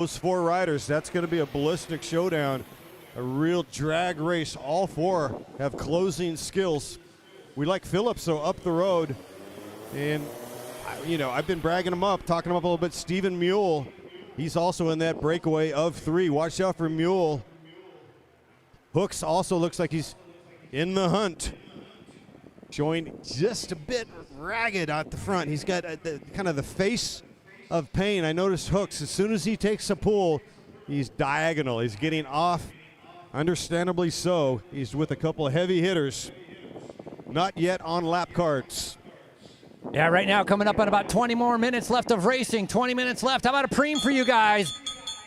Those four riders, that's going to be a ballistic showdown, a real drag race. All four have closing skills. We like Phillips, so up the road. And, you know, I've been bragging him up, talking him up a little bit. Stephen Mule, he's also in that breakaway of 3. Watch out for Mule. Hooks also looks like he's in the hunt. Showing just a bit ragged at the front. He's got kind of the face of pain. I noticed Hooks, as soon as he takes a pull, he's diagonal. He's getting off, understandably so. He's with a couple of heavy hitters. Not yet on lap cards. Yeah, right now coming up on about 20 more minutes left of racing. 20 minutes left. How about a preem for you guys?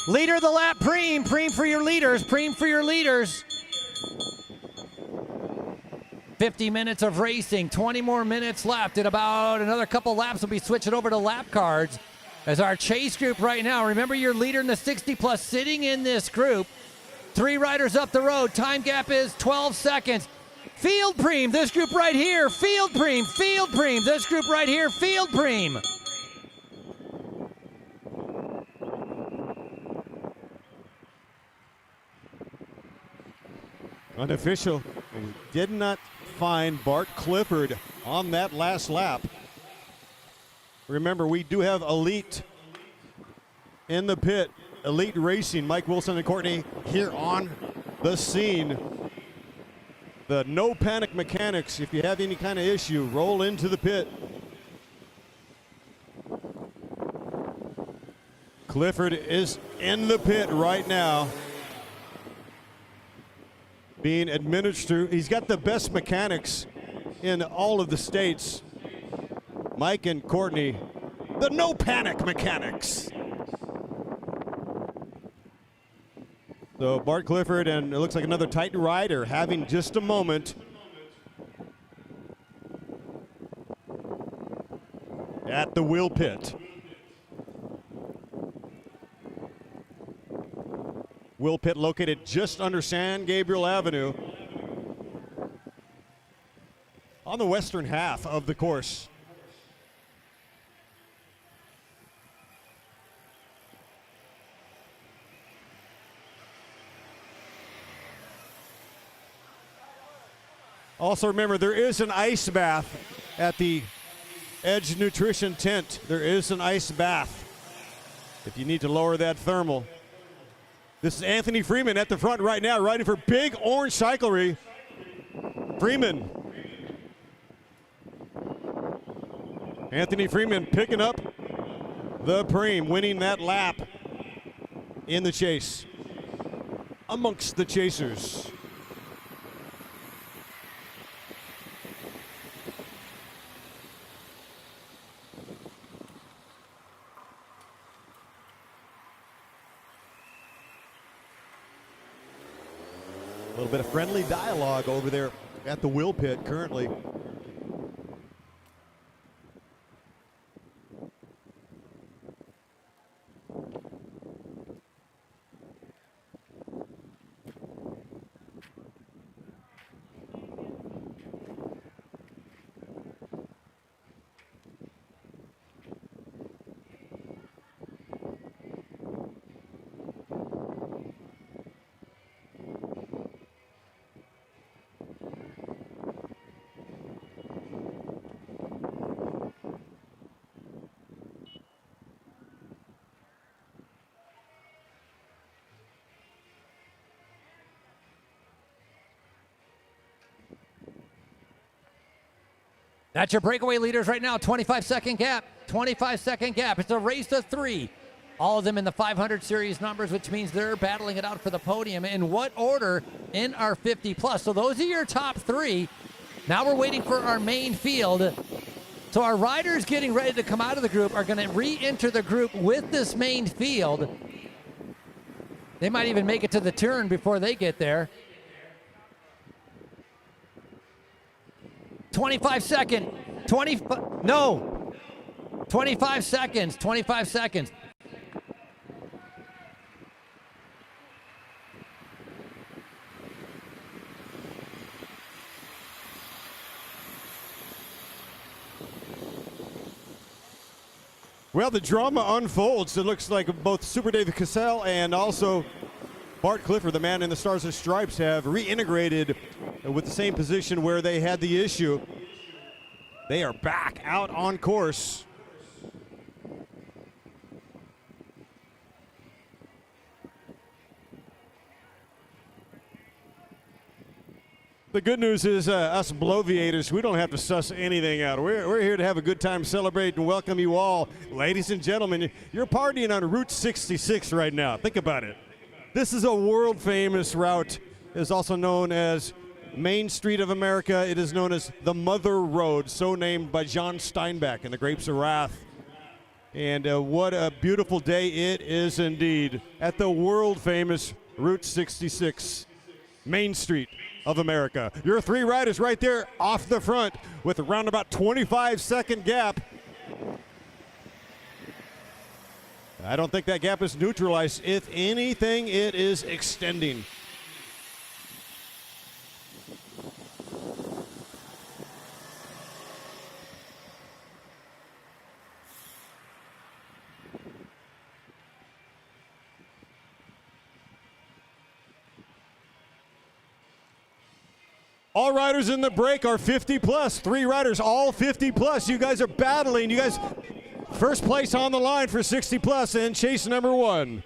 Leader of the lap, preem. Preem for your leaders. Preem for your leaders. 50 minutes of racing. 20 more minutes left. In about another couple laps, we'll be switching over to lap cards. As our chase group right now, remember your leader in the 60 plus sitting in this group. 3 riders up the road. Time gap is 12 seconds. Field preem, this group right here. Field preem, field preem. This group right here, field preem. Unofficial. We did not find Bart Clifford on that last lap. Remember, we do have Elite in the pit. Elite Racing, Mike Wilson and Courtney here on the scene. The no panic mechanics. If you have any kind of issue, roll into the pit. Clifford is in the pit right now, being administered. He's got the best mechanics in all of the states. Mike and Courtney, the no panic mechanics. So Bart Clifford and it looks like another Titan rider having just a moment. At the wheel pit. Wheel pit located just under San Gabriel Avenue on the western half of the course. Also remember, there is an ice bath at the Edge Nutrition tent. There is an ice bath if you need to lower that thermal. This is Anthony Freeman at the front right now, riding for Big Orange Cyclery. Freeman. Anthony Freeman picking up the preem, winning that lap in the chase amongst the chasers. A little bit of friendly dialogue over there at the wheel pit currently. That's your breakaway leaders right now. 25-second gap. 25-second gap. It's a race to 3. All of them in the 500 series numbers, which means they're battling it out for the podium. In what order? In our 50 plus. So those are your top 3. Now we're waiting for our main field. So our riders getting ready to come out of the group are going to re-enter the group with this main field. They might even make it to the turn before they get there. 25 seconds. 25 seconds. 25 seconds. Well, the drama unfolds. It looks like both Super David Cassell and also Bart Clifford, the man in the Stars and Stripes, have reintegrated with the same position where they had the issue. They are back out on course. The good news is us bloviators, we don't have to suss anything out. We're here to have a good time, celebrate, and welcome you all. Ladies and gentlemen, you're partying on Route 66 right now. Think about it. This is a world-famous route. It is also known as Main Street of America. It is known as the Mother Road, so named by John Steinbeck in The Grapes of Wrath. And what a beautiful day it is indeed at the world-famous Route 66, Main Street of America. Your three riders right there off the front with around about 25-second gap. I don't think that gap is neutralized. If anything, it is extending. All riders in the break are 50 plus. Three riders, all 50 plus. You guys are battling. You guys, first place on the line for 60 plus and chase number one.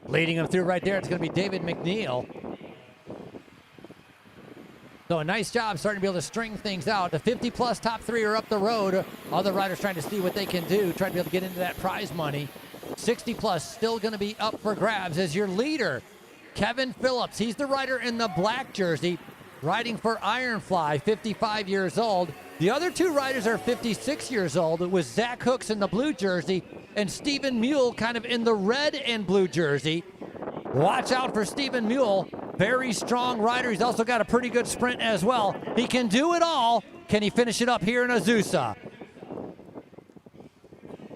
Leading them through right there, it's going to be David McNeil. So a nice job starting to be able to string things out. The 50-plus top three are up the road. Other riders trying to see what they can do, trying to be able to get into that prize money. 60-plus still going to be up for grabs as your leader, Kevin Phillips. He's the rider in the black jersey, riding for Ironfly, 55 years old. The other two riders are 56 years old, with Zach Hooks in the blue jersey and Stephen Mule kind of in the red and blue jersey. Watch out for Stephen Mule. Very strong rider. He's also got a pretty good sprint as well. He can do it all. Can he finish it up here in Azusa?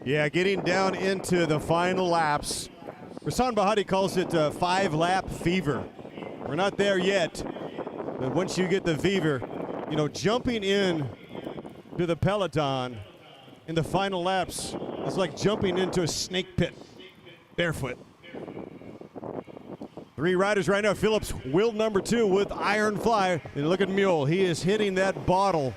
Yeah, getting down into the final laps. Rasan Bahati calls it 5-lap fever. We're not there yet, but once you get the fever, you know, jumping in to the peloton in the final laps is like jumping into a snake pit barefoot. Three riders right now. Phillips, wheel number 2 with Ironfly. And look at Mule. He is hitting that bottle.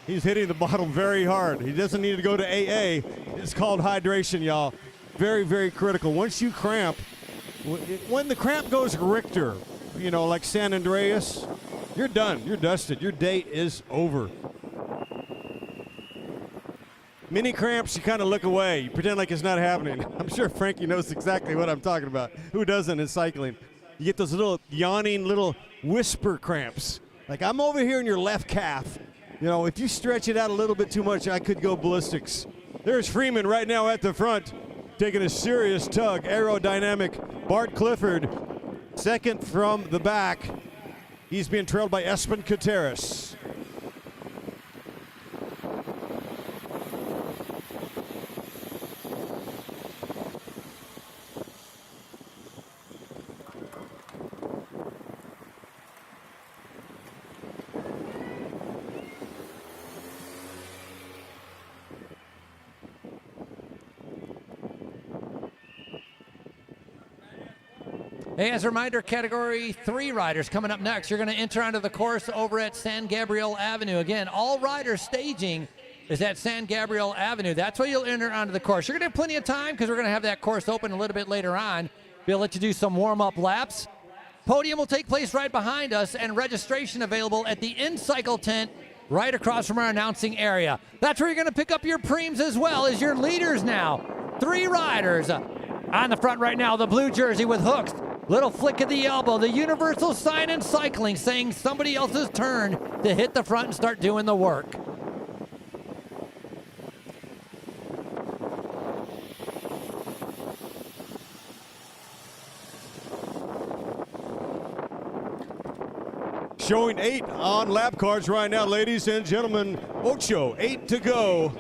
He's hitting the bottle very hard. He doesn't need to go to AA. It's called hydration, y'all. Very, very critical. Once you cramp, when the cramp goes Richter, you know, like San Andreas, you're done. You're dusted. Your day is over. Mini cramps, you kind of look away. You pretend like it's not happening. I'm sure Frankie knows exactly what I'm talking about. Who doesn't in cycling? You get those little yawning little whisper cramps. Like, I'm over here in your left calf. You know, if you stretch it out a little bit too much, I could go ballistics. There's Freeman right now at the front. taking a serious tug. Aerodynamic Bart Clifford, second from the back. He's being trailed by Espen Kateris. Hey, as a reminder, Category 3 riders coming up next. You're going to enter onto the course over at San Gabriel Avenue. Again, all rider staging is at San Gabriel Avenue. That's where you'll enter onto the course. You're going to have plenty of time because we're going to have that course open a little bit later on. We'll let you do some warm-up laps. Podium will take place right behind us, and registration available at the in-cycle tent right across from our announcing area. That's where you're going to pick up your preems as well as your leaders now. 3 riders on the front right now. The blue jersey with hooks. Little flick of the elbow, the universal sign in cycling saying somebody else's turn to hit the front and start doing the work. Showing 8 on lap cards right now, ladies and gentlemen. 8 to go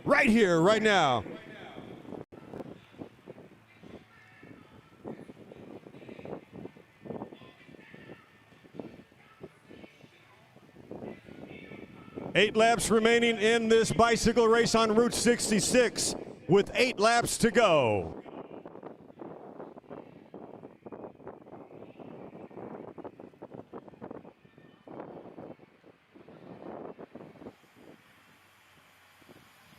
right here, right now. Eight laps remaining in this bicycle race on Route 66 with 8 laps to go.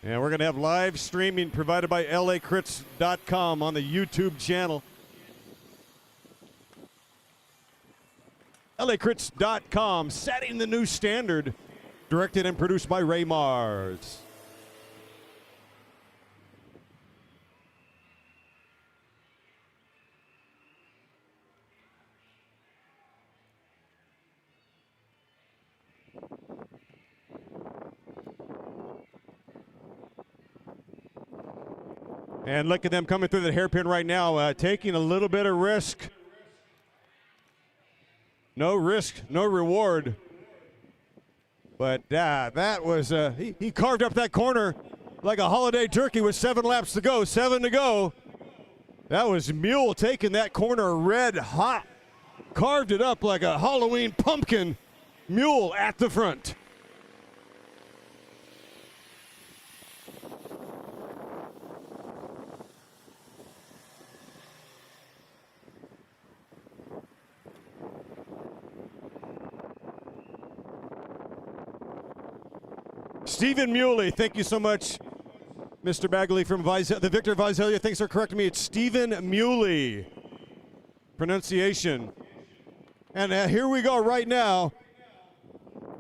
And we're going to have live streaming provided by lacrits.com on the YouTube channel. lacrits.com, setting the new standard. Directed and produced by Ray Mars. And look at them coming through the hairpin right now, taking a little bit of risk. No risk, no reward. But that was, he carved up that corner like a holiday turkey with 7 laps to go, 7 to go. That was Mule taking that corner red hot. Carved it up like a Halloween pumpkin. Mule at the front. Stephen Muley, thank you so much, Mr. Bagley from the Victor Visalia. Thanks for correcting me. It's Stephen Muley. Pronunciation. And here we go right now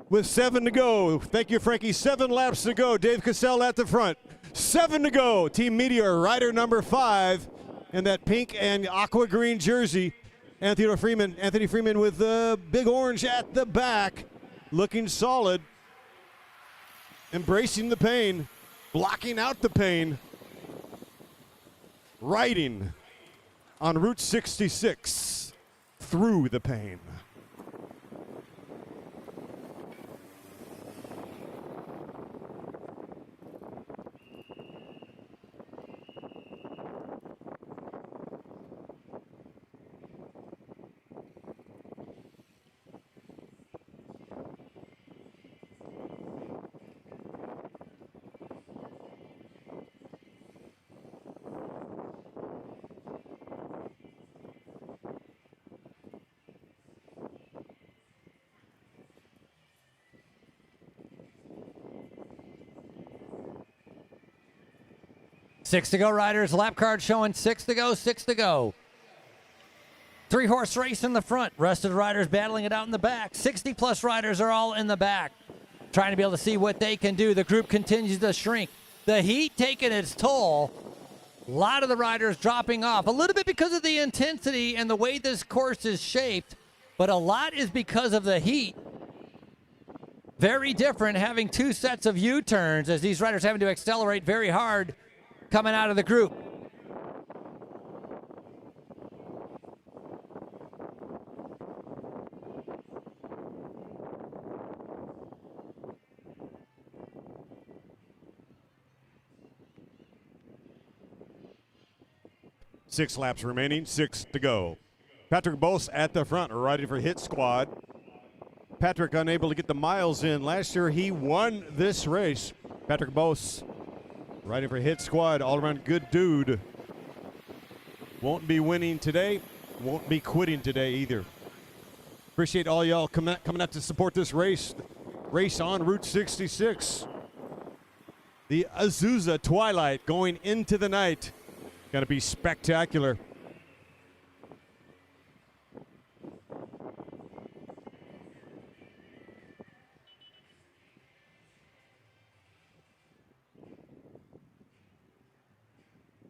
with 7 to go. Thank you, Frankie. 7 laps to go. Dave Cassell at the front. 7 to go. Team Meteor, rider number 5 in that pink and aqua green jersey. Anthony Freeman with the big orange at the back, looking solid. Embracing the pain, blocking out the pain, riding on Route 66 through the pain. Six to go, riders. Lap card showing 6 to go, 6 to go. 3-horse race in the front. Rest of the riders battling it out in the back. 60-plus riders are all in the back, trying to be able to see what they can do. The group continues to shrink. The heat taking its toll. A lot of the riders dropping off. A little bit because of the intensity and the way this course is shaped, but a lot is because of the heat. Very different having 2 sets of U-turns as these riders having to accelerate very hard coming out of the group. 6 laps remaining, 6 to go. Patrick Bose at the front, riding for Hit Squad. Patrick unable to get the miles in. Last year he won this race. Patrick Bose riding for Hit Squad, all around good dude. Won't be winning today, won't be quitting today either. Appreciate all y'all coming out to support this race. Race on Route 66. The Azusa Twilight going into the night. Gonna be spectacular.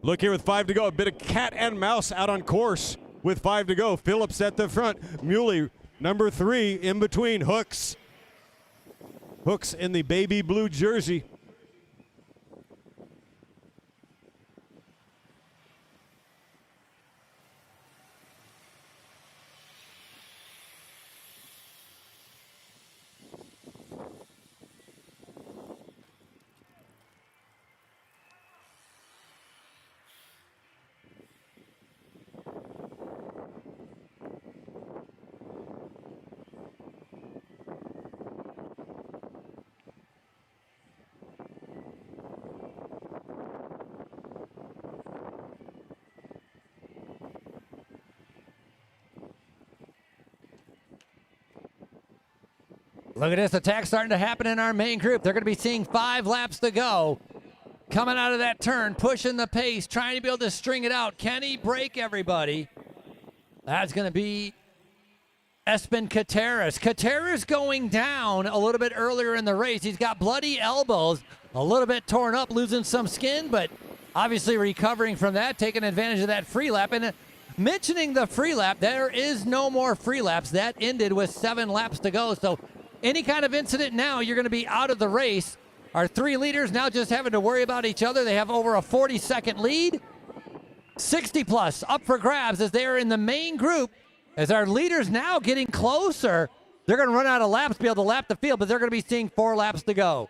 Look here with 5 to go. A bit of cat and mouse out on course with 5 to go. Phillips at the front. Muley, number 3, in between. Hooks. Hooks in the baby blue jersey. Look at this attack starting to happen in our main group. They're going to be seeing 5 laps to go. Coming out of that turn, pushing the pace, trying to be able to string it out. Can he break everybody? That's going to be Espen Kateris. Kateris going down a little bit earlier in the race. He's got bloody elbows, a little bit torn up, losing some skin, but obviously recovering from that, taking advantage of that free lap. And mentioning the free lap, there is no more free laps. That ended with 7 laps to go. So any kind of incident now, you're going to be out of the race. Our 3 leaders now just having to worry about each other. They have over a 40-second lead. 60 plus up for grabs as they are in the main group. As our leaders now getting closer, they're going to run out of laps to be able to lap the field, but they're going to be seeing 4 laps to go.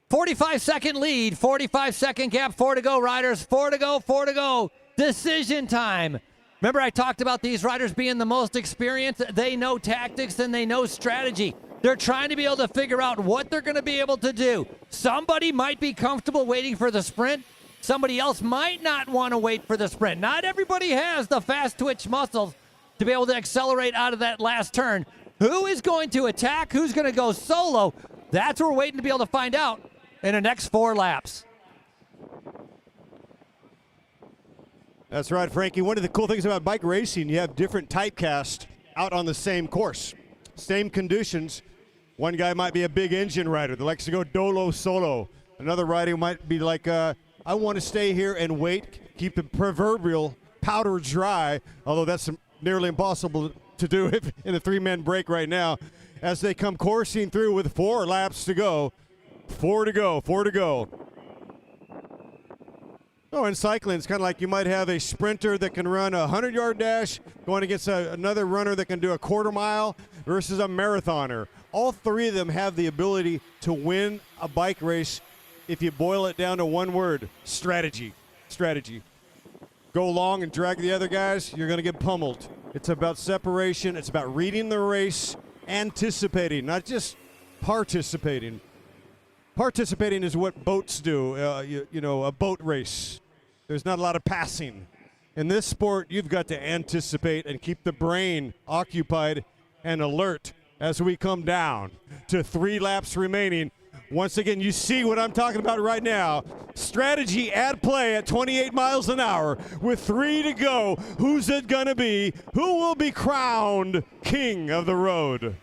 "45-second lead, 45-second gap, 4 to go, riders. 4 to go, 4 to go. Decision time. Remember, I talked about these riders being the most experienced. They know tactics and they know strategy. They're trying to be able to figure out what they're going to be able to do. Somebody might be comfortable waiting for the sprint. Somebody else might not want to wait for the sprint. Not everybody has the fast twitch muscles to be able to accelerate out of that last turn. Who is going to attack? Who's going to go solo? That's what we're waiting to be able to find out in the next 4 laps. That's right, Frankie. One of the cool things about bike racing, you have different typecast out on the same course. Same conditions. One guy might be a big engine rider that likes to go dolo solo. Another rider might be like, I want to stay here and wait, keep the proverbial powder dry, although that's nearly impossible to do in a 3-man break right now, as they come coursing through with 4 laps to go. 4 to go, 4 to go. Oh, in cycling, it's kind of like you might have a sprinter that can run a 100-yard dash going against another runner that can do a quarter mile versus a marathoner. All 3 of them have the ability to win a bike race if you boil it down to one word: strategy. Strategy. Go long and drag the other guys, you're going to get pummeled. It's about separation. It's about reading the race, anticipating, not just participating. Participating is what boats do, you know, a boat race. There's not a lot of passing. In this sport, you've got to anticipate and keep the brain occupied and alert as we come down to 3 laps remaining. Once again, you see what I'm talking about right now. Strategy at play at 28 miles an hour with 3 to go. Who's it going to be? Who will be crowned king of the road?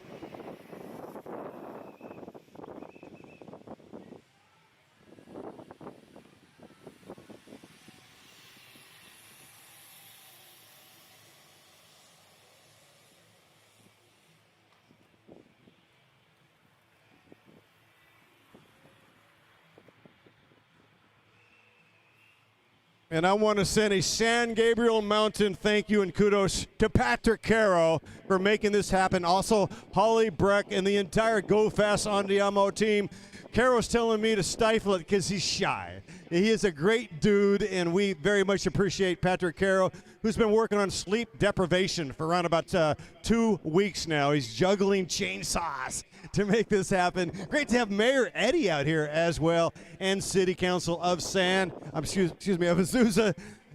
And I want to send a San Gabriel Mountain thank you and kudos to Patrick Caro for making this happen. Also, Holly Breck and the entire Go Fast Andiamo team. Caro's telling me to stifle it because he's shy. He is a great dude, and we very much appreciate Patrick Caro, who's been working on sleep deprivation for around about 2 weeks now. He's juggling chainsaws to make this happen. Great to have Mayor Eddie out here as well, and City Council of of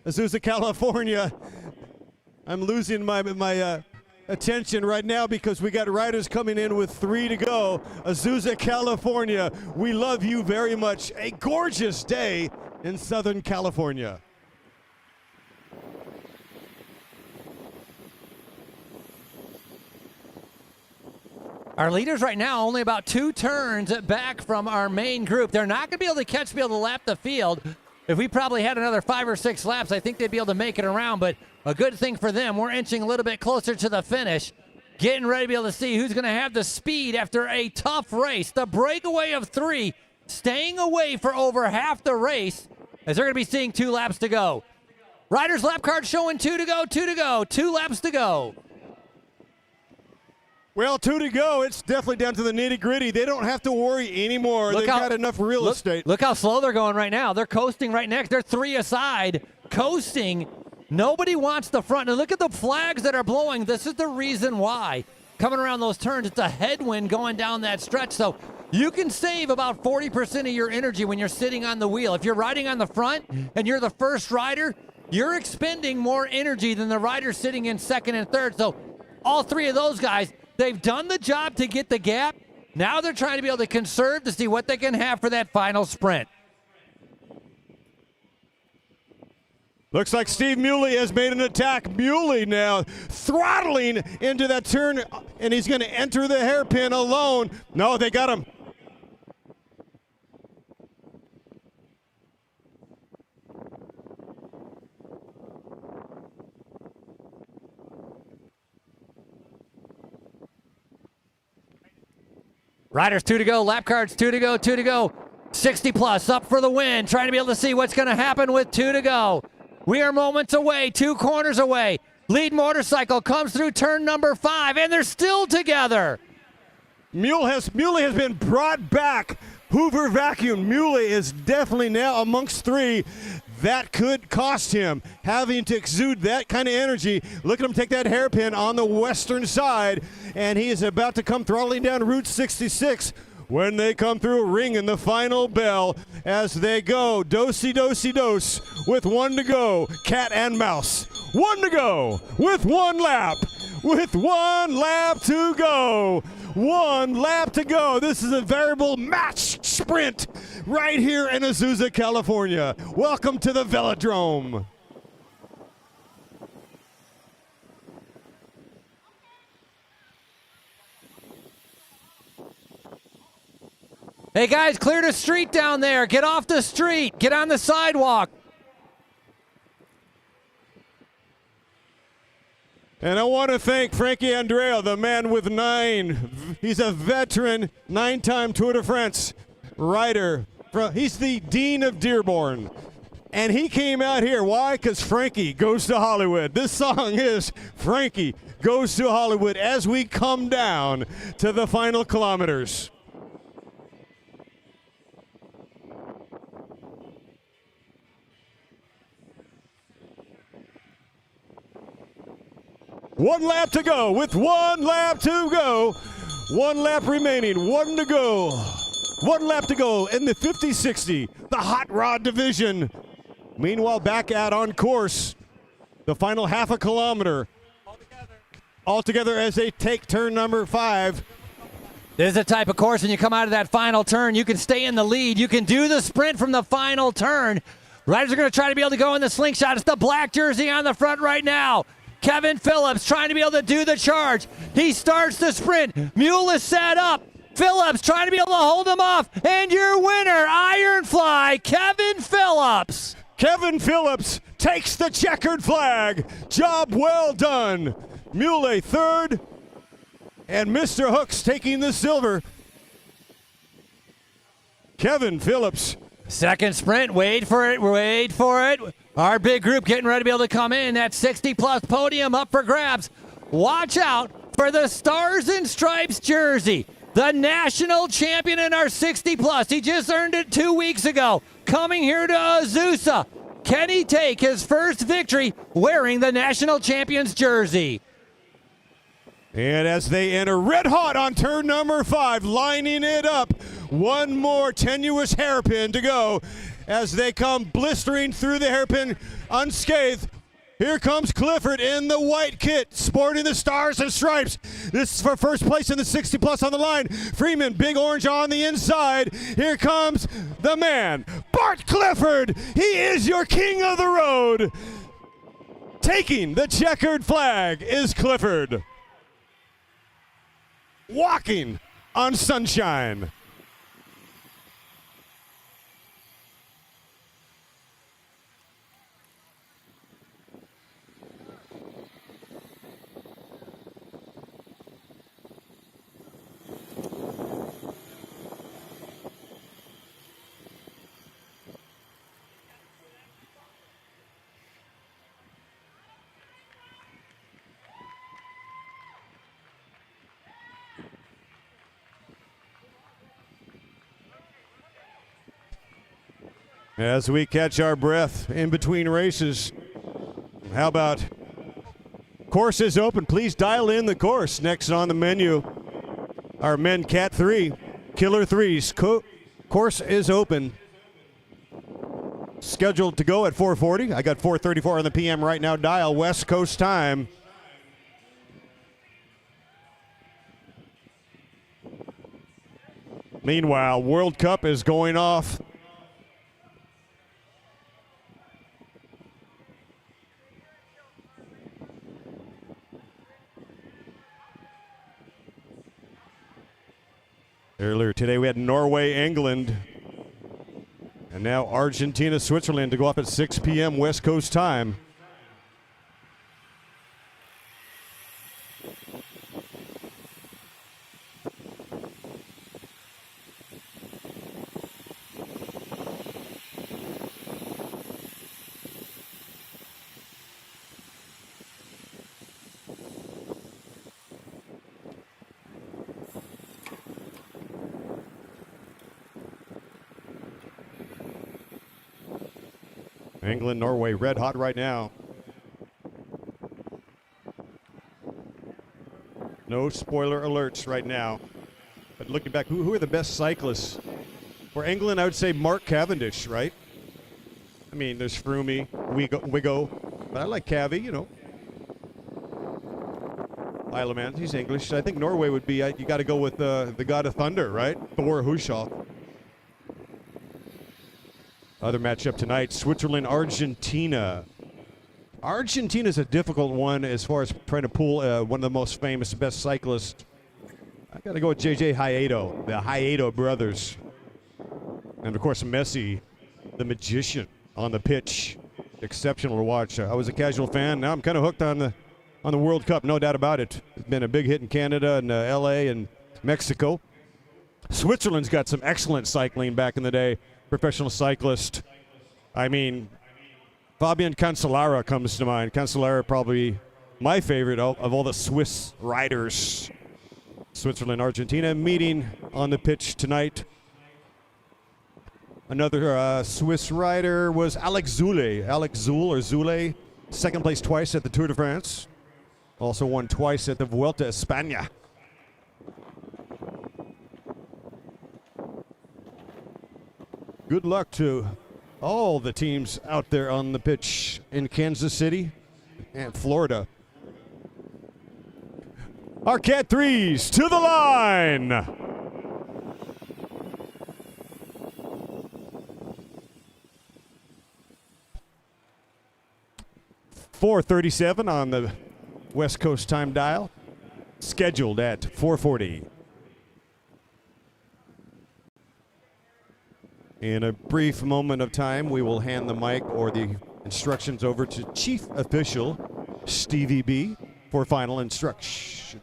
Azusa, California. I'm losing my attention right now because we got riders coming in with 3 to go. Azusa, California, we love you very much. A gorgeous day in Southern California. Our leaders right now only about 2 turns back from our main group. They're not going to be able to lap the field. If we probably had another 5 or 6 laps, I think they'd be able to make it around, but a good thing for them. We're inching a little bit closer to the finish, getting ready to be able to see who's going to have the speed after a tough race. The breakaway of 3, staying away for over half the race, as they're going to be seeing 2 laps to go. Riders' lap card showing 2 to go, 2 to go, 2 laps to go. Well, 2 to go. It's definitely down to the nitty-gritty. They don't have to worry anymore. They've got enough real estate. Look how slow they're going right now. They're coasting right next. They're 3 aside, coasting. Nobody wants the front. And look at the flags that are blowing. This is the reason why. Coming around those turns, it's a headwind going down that stretch. So you can save about 40% of your energy when you're sitting on the wheel. If you're riding on the front and you're the first rider, you're expending more energy than the rider sitting in second and third. So all 3 of those guys, they've done the job to get the gap. Now they're trying to be able to conserve to see what they can have for that final sprint. Looks like Steve Muley has made an attack. Muley now throttling into that turn, and he's going to enter the hairpin alone. No, they got him. Riders 2 to go, lap cards 2 to go, 2 to go. 60 plus up for the win, trying to be able to see what's going to happen with 2 to go. We are moments away, 2 corners away. Lead motorcycle comes through turn number 5, and they're still together. Muley has been brought back. Hoover vacuum. Muley is definitely now amongst 3. That could cost him having to exude that kind of energy. Look at him take that hairpin on the western side, and he is about to come throttling down Route 66 when they come through, ringing the final bell as they go. Dosey-dosey-dose with 1 to go. Cat and mouse. 1 to go with 1 lap. With 1 lap to go. 1 lap to go. This is a variable match sprint right here in Azusa, California. Welcome to the Velodrome. Hey guys, clear the street down there. Get off the street. Get on the sidewalk. And I want to thank Frankie Andrea, the man with 9. He's a veteran, 9-time Tour de France rider. He's the Dean of Dearborn. And he came out here. Why? Because Frankie Goes to Hollywood. This song is Frankie Goes to Hollywood as we come down to the final kilometers. One lap to go with 1 lap to go. 1 lap remaining, 1 to go. 1 lap to go in the 50-60, the hot rod division. Meanwhile, back out on course, the final half a kilometer. All together as they take turn number 5. This is the type of course when you come out of that final turn, you can stay in the lead. You can do the sprint from the final turn. Riders are going to try to be able to go in the slingshot. It's the black jersey on the front right now. Kevin Phillips trying to be able to do the charge. He starts the sprint. Mule is set up. Phillips trying to be able to hold him off. And your winner, Ironfly, Kevin Phillips. Kevin Phillips takes the checkered flag. Job well done. Mule 3rd. And Mr. Hooks taking the silver. Kevin Phillips. Second sprint. Wait for it. Wait for it. Our big group getting ready to be able to come in. That 60-plus podium up for grabs. Watch out for the Stars and Stripes jersey. the national champion in our 60 plus. He just earned it 2 weeks ago. Coming here to Azusa. Can he take his first victory wearing the national champion's jersey? And as they enter red hot on turn number 5, lining it up, one more tenuous hairpin to go as they come blistering through the hairpin unscathed. Here comes Clifford in the white kit, sporting the stars and stripes. This is for first place in the 60 plus on the line. Freeman, big orange on the inside. Here comes the man, Bart Clifford. He is your king of the road. Taking the checkered flag is Clifford. Walking on sunshine. As we catch our breath in between races, how about course is open? Please dial in the course. Next on the menu, our men Cat 3, Killer 3s. Course is open. Scheduled to go at 4:40. I got 4:34 on the PM right now. Dial West Coast time. Meanwhile, World Cup is going off. Earlier today we had Norway, England, and now Argentina, Switzerland to go off at 6 p.m. West Coast time. England, Norway, red hot right now. No spoiler alerts right now. But looking back, who are the best cyclists? For England, I would say Mark Cavendish, right? I mean, there's Froome, Wigo, but I like Cavi, you know. Isle of Man, he's English. I think Norway would be, you got to go with the God of Thunder, right? Thor Hushovd. Other matchup tonight, Switzerland, Argentina. Argentina's a difficult one as far as trying to pull one of the most famous, best cyclists. I got to go with J.J. Hayedo, the Hayedo brothers. And, of course, Messi, the magician on the pitch. Exceptional to watch. I was a casual fan. Now I'm kind of hooked on the World Cup, no doubt about it. It's been a big hit in Canada and L.A. and Mexico. Switzerland's got some excellent cycling back in the day. Professional cyclist. I mean, Fabian Cancellara comes to mind. Cancellara probably my favorite of all the Swiss riders. Switzerland, Argentina meeting on the pitch tonight. Another Swiss rider was Alex Zule. Alex Zule or Zule, second place twice at the Tour de France. Also won twice at the Vuelta a España. Good luck to all the teams out there on the pitch in Kansas City and Florida. Our Cat 3s to the line. .437 on the West Coast time dial. Scheduled at 4:40. In a brief moment of time, we will hand the mic or the instructions over to Chief Official Stevie B for final instruction.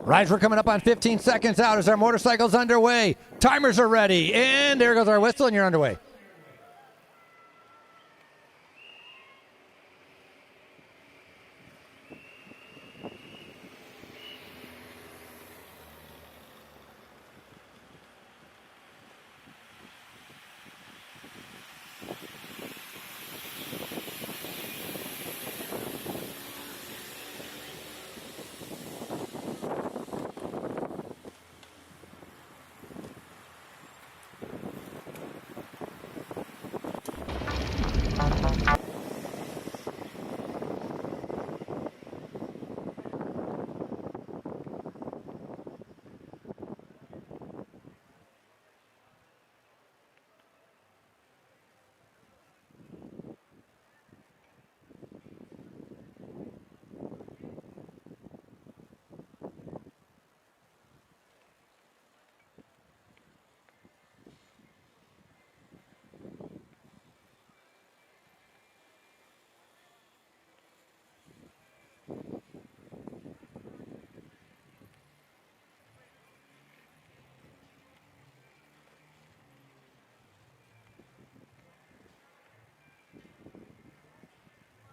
Rise, we're coming up on 15 seconds out as our motorcycle's underway. Timers are ready, and there goes our whistle, and you're underway.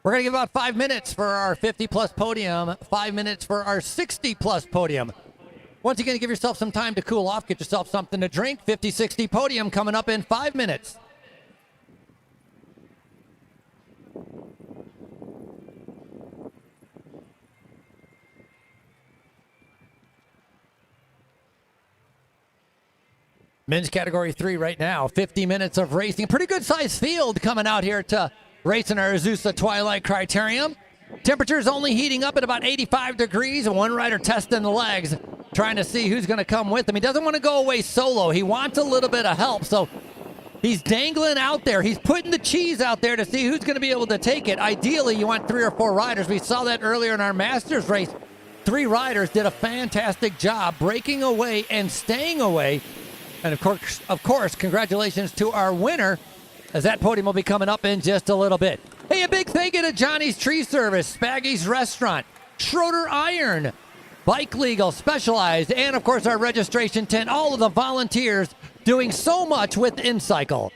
We're going to give about 5 minutes for our 50-plus podium, 5 minutes for our 60-plus podium. Once again, give yourself some time to cool off, get yourself something to drink. 50-60 podium coming up in 5 minutes. Men's category 3 right now, 50 minutes of racing. Pretty good sized field coming out here to race in our Azusa Twilight Criterium. Temperatures only heating up at about 85 degrees, and one rider testing the legs, trying to see who's going to come with him. He doesn't want to go away solo. He wants a little bit of help, so he's dangling out there. He's putting the cheese out there to see who's going to be able to take it. Ideally, you want 3 or 4 riders. We saw that earlier in our Masters race. 3 riders did a fantastic job breaking away and staying away. And of course, congratulations to our winner, as that podium will be coming up in just a little bit. Hey, a big thank you to Johnny's Tree Service, Spaggy's Restaurant, Schroeder Iron, Bike Legal, Specialized, and of course our registration tent, all of the volunteers doing so much with InCycle.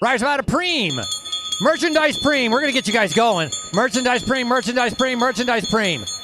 Rise out of Preem. Merchandise Preem. We're going to get you guys going. Merchandise Preem, Merchandise Preem, Merchandise Preem.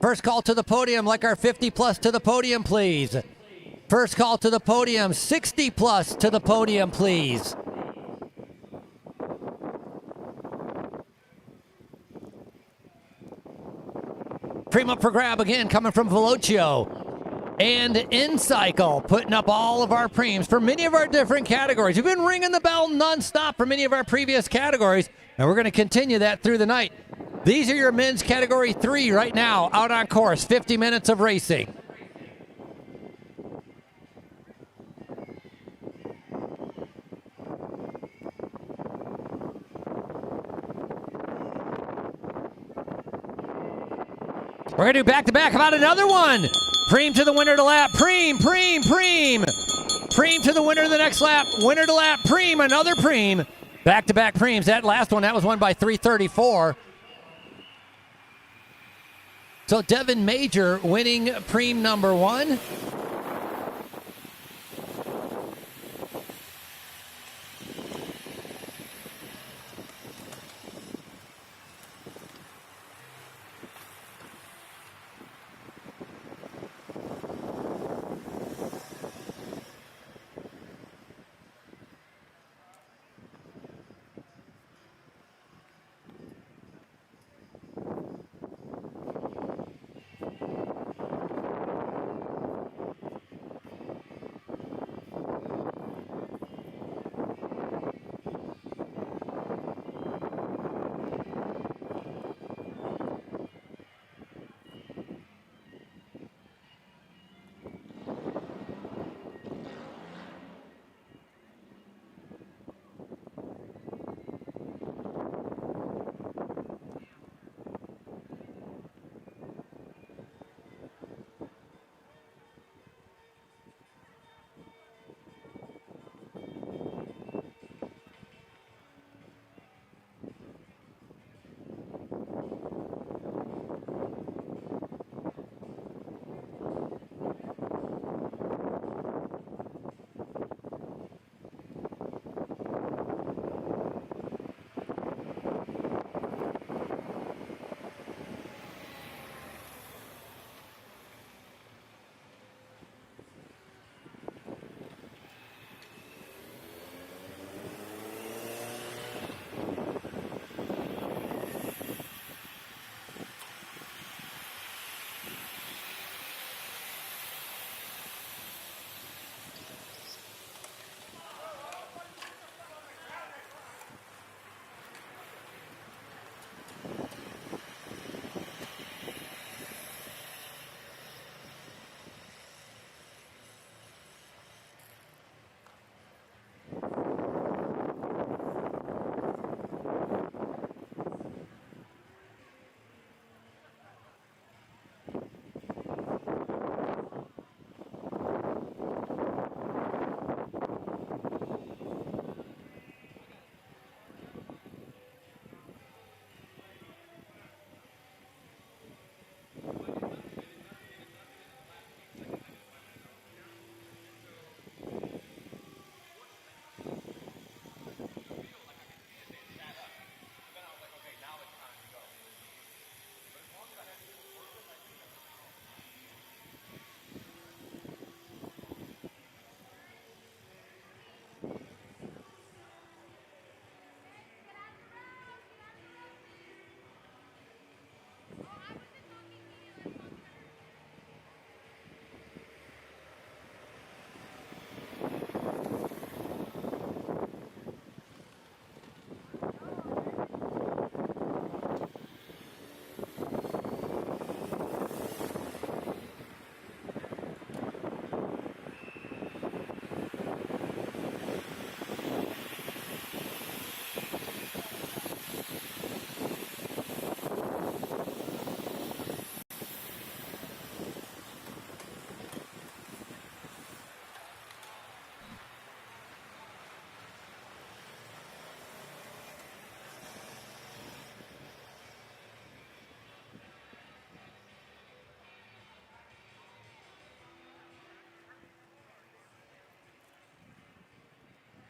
First call to the podium, like our 50-plus to the podium, please. First call to the podium, 60-plus to the podium, please. Preem up for grab again, coming from Velocio. and In-Cycle, putting up all of our preems for many of our different categories. We've been ringing the bell nonstop for many of our previous categories, and we're going to continue that through the night. These are your men's category 3 right now, out on course, 50 minutes of racing. We're going to do back-to-back. How about another one? Preem to the winner to lap. Preem, preem, preem. Preem to the winner of the next lap. Winner to lap. Preem, another preem. Back-to-back preems. That last one, that was won by 334. So Devin Major winning preem number 1.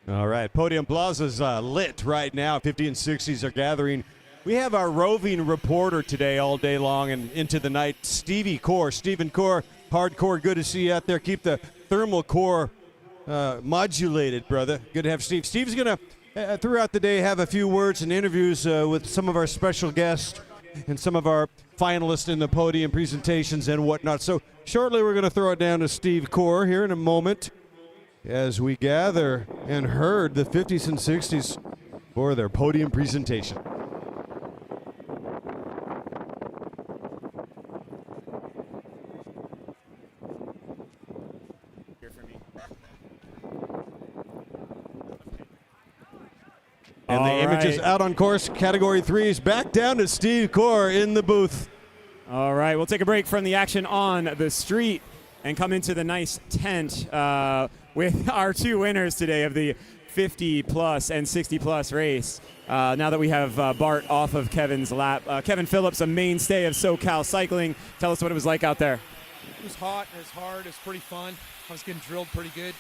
All right, Podium Plaza's lit right now. 50 and 60s are gathering. We have our roving reporter today all day long and into the night, Stevie Core. Stephen Core, hardcore, good to see you out there. Keep the thermal core modulated, brother. Good to have Steve. Steve's going to, throughout the day, have a few words and interviews with some of our special guests and some of our finalists in the podium presentations and whatnot. So Shortly, we're going to throw it down to Steve Core here in a moment as we gather and herd the 50s and 60s for their podium presentation. And the images out on course, Category 3s, back down to Steve Core in the booth. All right, we'll take a break from the action on the street and come into the nice tent with our two winners today of the 50-plus and 60-plus race. Now that we have Bart off of Kevin's lap. Kevin Phillips, a mainstay of SoCal cycling. Tell us what it was like out there. It was hot, it was hard, it was pretty fun. I was getting drilled pretty good,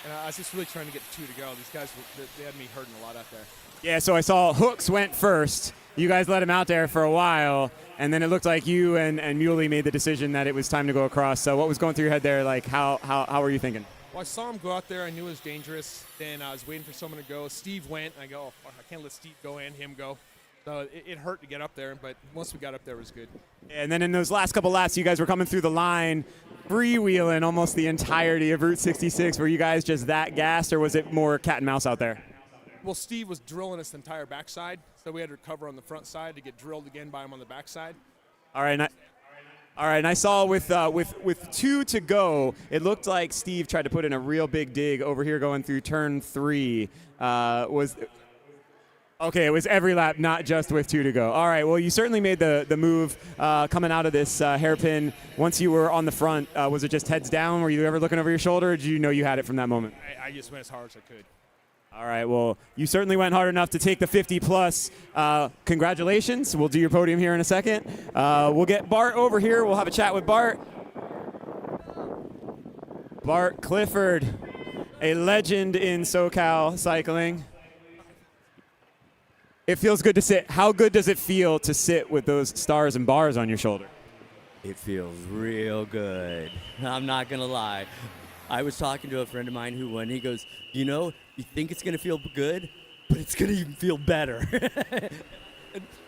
and I was just really trying to get two to go. These guys, they had me hurting a lot out there. Yeah, so I saw Hooks went first. You guys let him out there for a while, and then it looked like you and Muley made the decision that it was time to go across. So what was going through your head there? Like, how were you thinking? Well, I saw him go out there. I knew it was dangerous. Then I was waiting for someone to go. Steve went, and I go, oh, fuck, I can't let Steve go and him go. So it hurt to get up there, but once we got up there, it was good. And then in those last couple laps, you guys were coming through the line, freewheeling almost the entirety of Route 66. Were you guys just that gassed, or was it more cat and mouse out there? Well, Steve was drilling us the entire backside, so we had to recover on the front side to get drilled again by him on the backside. All right, and I saw with two to go, it looked like Steve tried to put in a real big dig over here going through turn 3. It was every lap, not just with 2 to go. All right, well, you certainly made the move coming out of this hairpin. Once you were on the front, was it just heads down? Were you ever looking over your shoulder, or did you know you had it from that moment? I just went as hard as I could. All right, well, you certainly went hard enough to take the 50-plus. Congratulations. We'll do your podium here in a second. We'll get Bart over here. We'll have a chat with Bart. Bart Clifford, a legend in SoCal cycling. It feels good to sit. How good does it feel to sit with those stars and bars on your shoulder? It feels real good. I'm not going to lie. I was talking to a friend of mine who won. He goes, you know, you think it's going to feel good, but it's going to even feel better.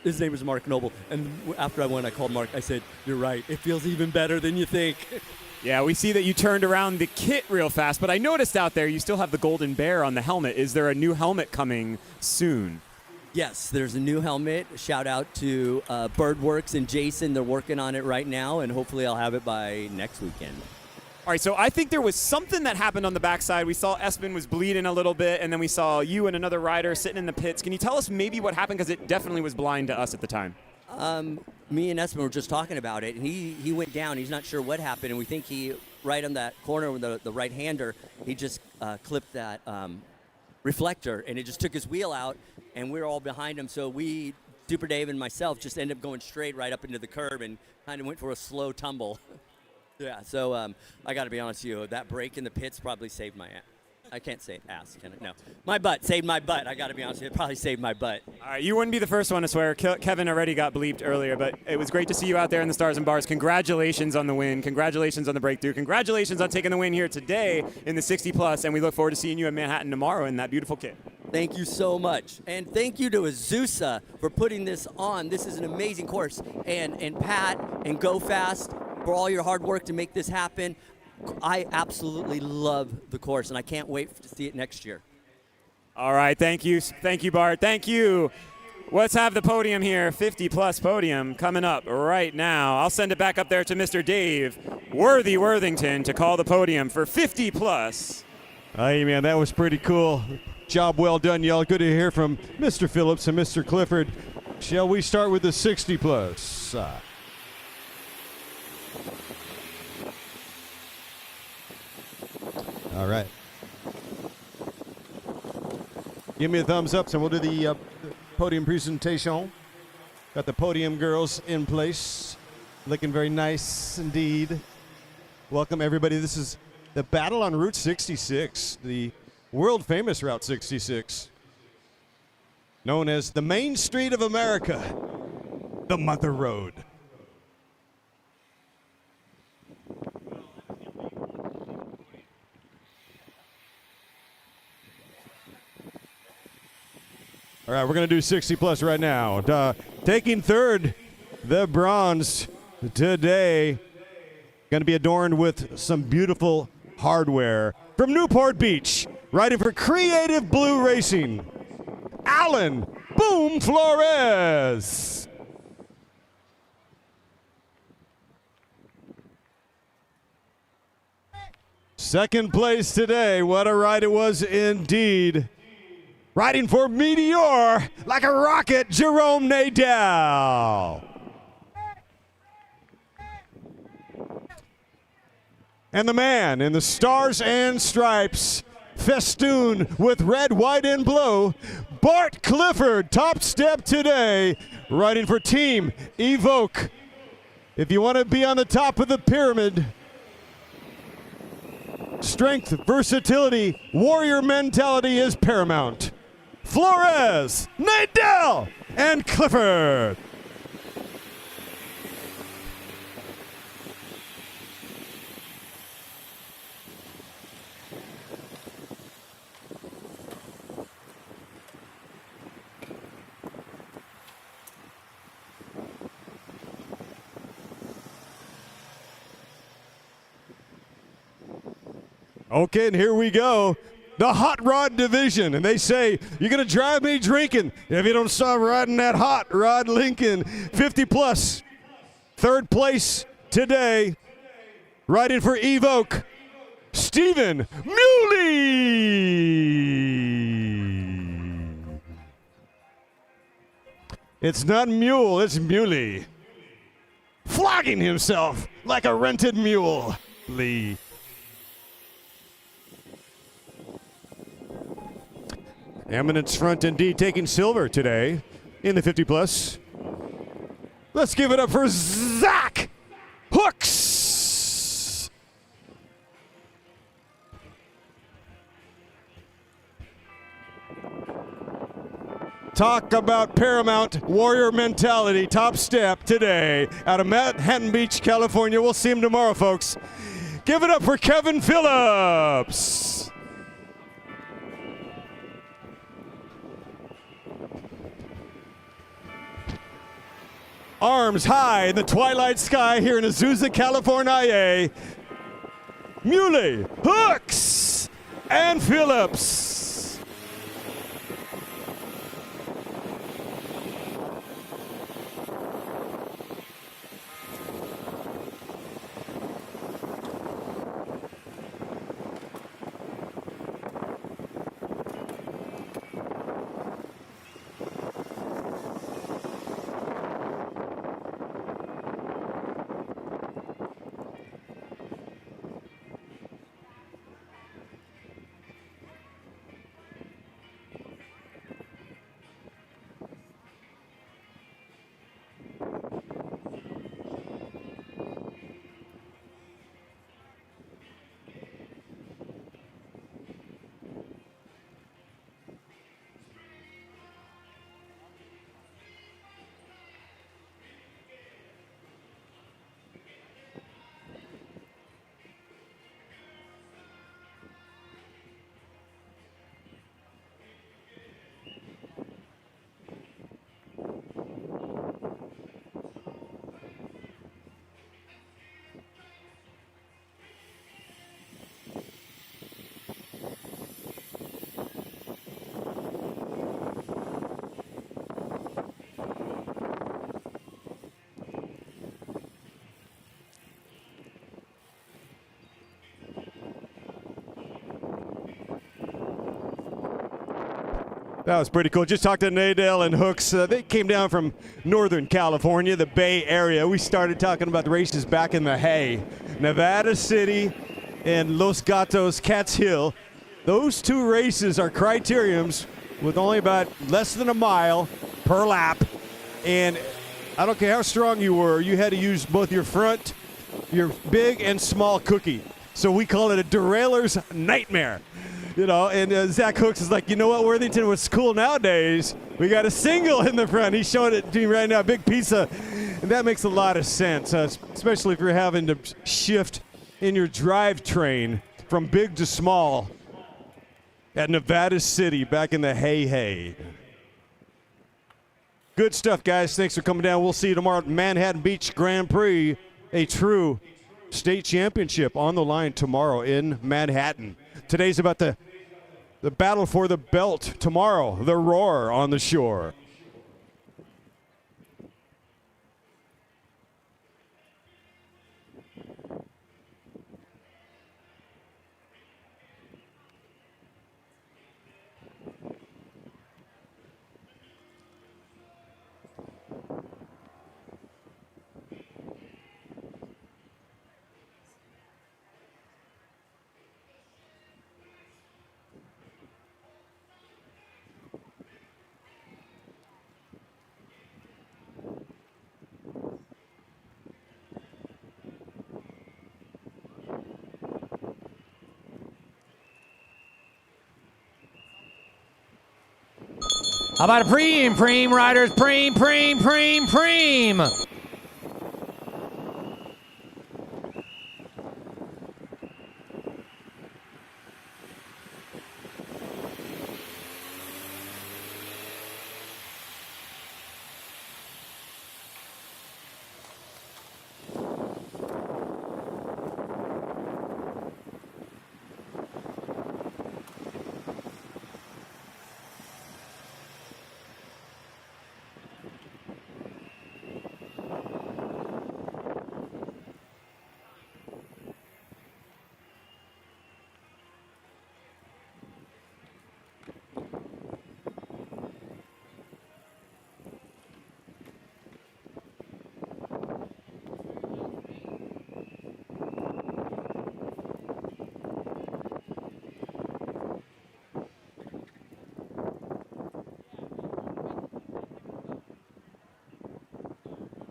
His name was Mark Noble. And after I won, I called Mark. I said, you're right. It feels even better than you think. Yeah, we see that you turned around the kit real fast, but I noticed out there you still have the golden bear on the helmet. Is there a new helmet coming soon? Yes, there's a new helmet. Shout out to Birdworks and Jason. They're working on it right now, and hopefully I'll have it by next weekend. All right, so I think there was something that happened on the backside. We saw Espen was bleeding a little bit, and then we saw you and another rider sitting in the pits. Can you tell us maybe what happened? Because it definitely was blind to us at the time. Me and Espen were just talking about it, and he went down. He's not sure what happened, and we think he, right on that corner with the right-hander, he just clipped that reflector, and it just took his wheel out, and we were all behind him. So we, Super Dave and myself, just ended up going straight right up into the curb and kind of went for a slow tumble. Yeah, so I got to be honest with you, that break in the pits probably saved my ass. I can't say ass, can I? No. My butt, saved my butt. I got to be honest with you, it probably saved my butt. All right, you wouldn't be the first one to swear. Kevin already got bleeped earlier, but it was great to see you out there in the stars and bars. Congratulations on the win. Congratulations on the breakthrough. Congratulations on taking the win here today in the 60-plus, and we look forward to seeing you in Manhattan tomorrow in that beautiful kit. Thank you so much. And thank you to Azusa for putting this on. This is an amazing course. And Pat and Go Fast for all your hard work to make this happen. I absolutely love the course, and I can't wait to see it next year. All right, thank you. Thank you, Bart. Thank you. Let's have the podium here, 50-plus podium coming up right now. I'll send it back up there to Mr. Dave Worthington to call the podium for 50-plus. Hey, man, that was pretty cool. Job well done, y'all. Good to hear from Mr. Phillips and Mr. Clifford. Shall we start with the 60-plus? All right. Give me a thumbs up, and we'll do the podium presentation. Got the podium girls in place. Looking very nice indeed. Welcome, everybody. This is the battle on Route 66, the world-famous Route 66, known as the Main Street of America, the Mother Road. All right, we're going to do 60-plus right now. Taking third, the bronze today, Going to be adorned with some beautiful hardware. From Newport Beach, riding for Creative Blue Racing, Alan Boom Flores. Second place today. What a ride it was indeed. Riding for Meteor like a rocket, Jerome Nadal. And the man in the stars and stripes, festoon with red, white, and blue, Bart Clifford, top step today, riding for Team Evoke. If you want to be on the top of the pyramid, strength, versatility, warrior mentality is paramount. Flores, Nadal, and Clifford. Okay, and here we go. The hot rod division. And they say, you're going to drive me drinking if you don't stop riding that hot rod Lincoln 50 plus. Third place today, riding for Evoke, Stephen Muley. It's not mule, it's Muley. Flogging himself like a rented mule. Lee. Eminence Front indeed taking silver today in the 50 plus. Let's give it up for Zach Hooks. Talk about paramount warrior mentality, top step today out of Manhattan Beach, California. We'll see him tomorrow, folks. Give it up for Kevin Phillips. Arms high in the twilight sky here in Azusa, California. Muley, Hooks, and Phillips. That was pretty cool. Just talked to Nadal and Hooks. They came down from Northern California, the Bay Area. We started talking about the races back in the hay. Nevada City and Los Gatos, Cats Hill. Those two races are criteriums with only about less than a mile per lap. And I don't care how strong you were, you had to use both your front, your big and small cookie. So we call it a derailer's nightmare. You know, and Zach Hooks is like, you know what, Worthington, what's cool nowadays, we got a single in the front. He's showing it to me right now, big pizza. And that makes a lot of sense, especially if you're having to shift in your drivetrain from big to small at Nevada City back in the hay. Good stuff, guys. Thanks for coming down. We'll see you tomorrow at Manhattan Beach Grand Prix, a true state championship on the line tomorrow in Manhattan. Today's about the battle for the belt. Tomorrow, the roar on the shore. How about a preem, riders, preem.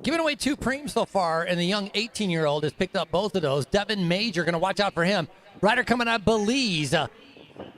Giving away 2 preems so far, and the young 18-year-old has picked up both of those. Devin Major, going to watch out for him. Rider coming out of Belize.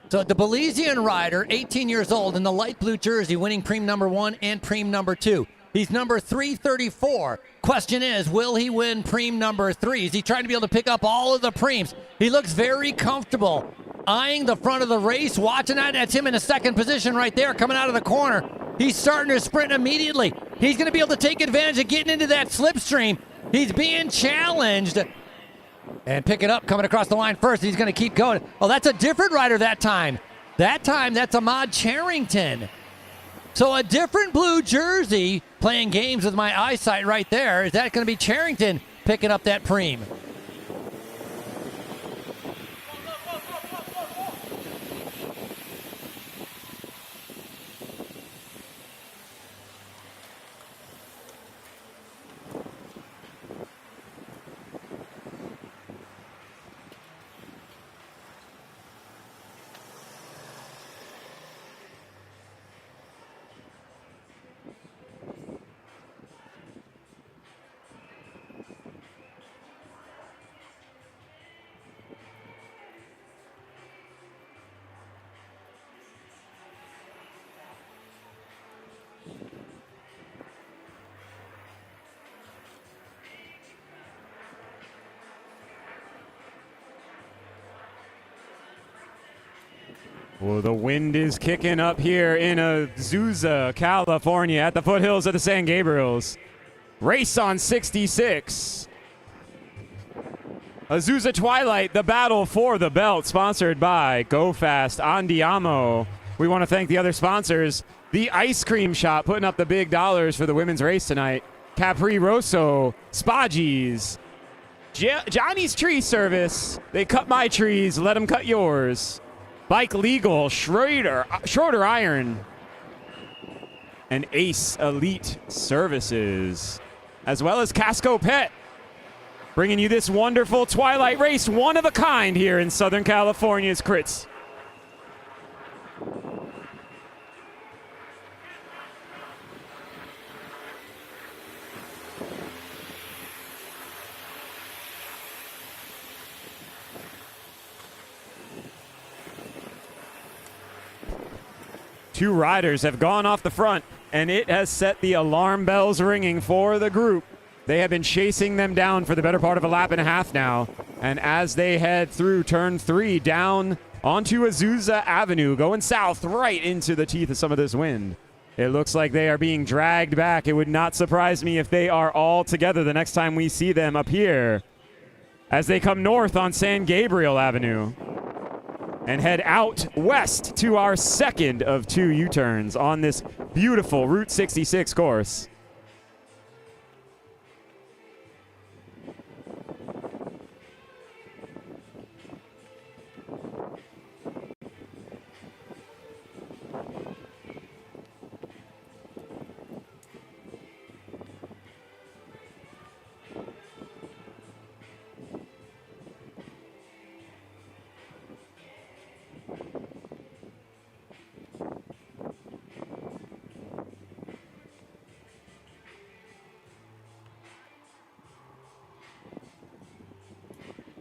So the Belizean rider, 18 years old, in the light blue jersey, winning preem number 1 and preem number 2. He's number 334. Question is, will he win preem number 3? Is he trying to be able to pick up all of the preems? He looks very comfortable, eyeing the front of the race, watching that. That's him in the second position right there, coming out of the corner. He's starting to sprint immediately. He's going to be able to take advantage of getting into that slipstream. He's being challenged. And pick it up, coming across the line first. He's going to keep going. Oh, that's a different rider that time. That time, that's Ahmad Charrington. So a different blue jersey, playing games with my eyesight right there. Is that going to be Charrington picking up that preem? Well, the wind is kicking up here in Azusa, California, at the foothills of the San Gabriels. Race on 66. Azusa Twilight, the battle for the belt, sponsored by Go Fast, Andiamo. We want to thank the other sponsors. The Ice Cream Shop, putting up the big dollars for the women's race tonight. Capri Rosso, Spaggies, Johnny's Tree Service. They cut my trees, let them cut yours. Bike Legal, Schroeder Iron, and Ace Elite Services, as well as Casco Pet, bringing you this wonderful Twilight race, one of a kind here in Southern California's Crits. Two riders have gone off the front, and it has set the alarm bells ringing for the group. They have been chasing them down for the better part of a lap and a half now. And as they head through turn 3 down onto Azusa Avenue, going south right into the teeth of some of this wind, it looks like they are being dragged back. It would not surprise me if they are all together the next time we see them up here as they come north on San Gabriel Avenue and head out west to our second of 2 U-turns on this beautiful Route 66 course.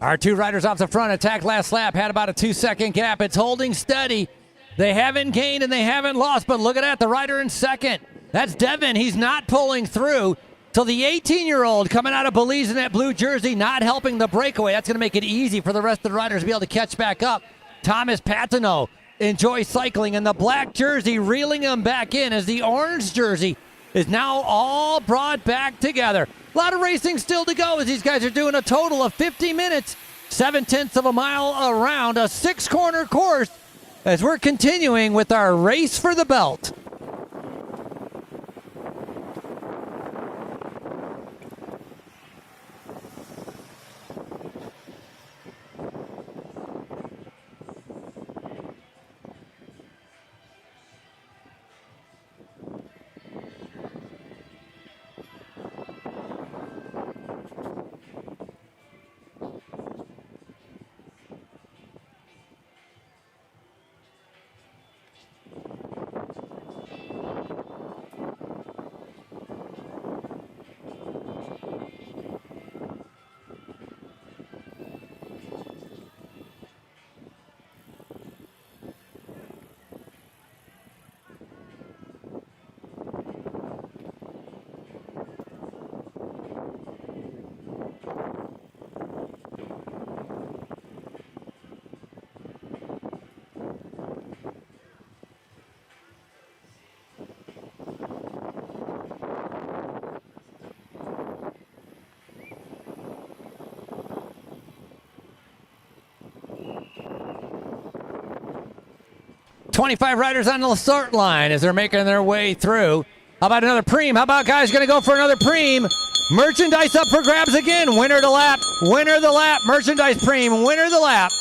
Our 2 riders off the front attacked last lap, had about a 2-second gap. It's holding steady. They haven't gained and they haven't lost, but look at that, the rider in second. That's Devin. He's not pulling through. So the 18-year-old coming out of Belize in that blue jersey, not helping the breakaway. That's going to make it easy for the rest of the riders to be able to catch back up. Thomas Patino, Enjoy Cycling, in the black jersey, reeling him back in as the orange jersey is now all brought back together. A lot of racing still to go as these guys are doing a total of 50 minutes, 0.7 of a mile around a 6-corner course as we're continuing with our race for the belt. .25 riders on the start line as they're making their way through. How about another preem? How about guys going to go for another preem? Merchandise up for grabs again. Winner of the lap. Winner of the lap. Merchandise preem. Winner of the lap.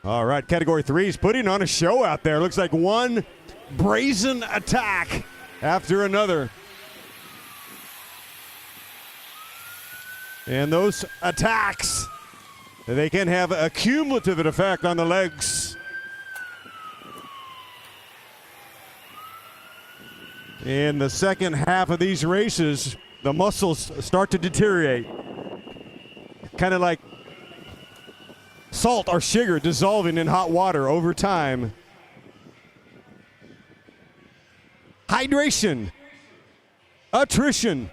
All right, Category 3 is putting on a show out there. Looks like one brazen attack after another. And those attacks, they can have a cumulative effect on the legs. In the second half of these races, the muscles start to deteriorate. Kind of like salt or sugar dissolving in hot water over time. Hydration, attrition,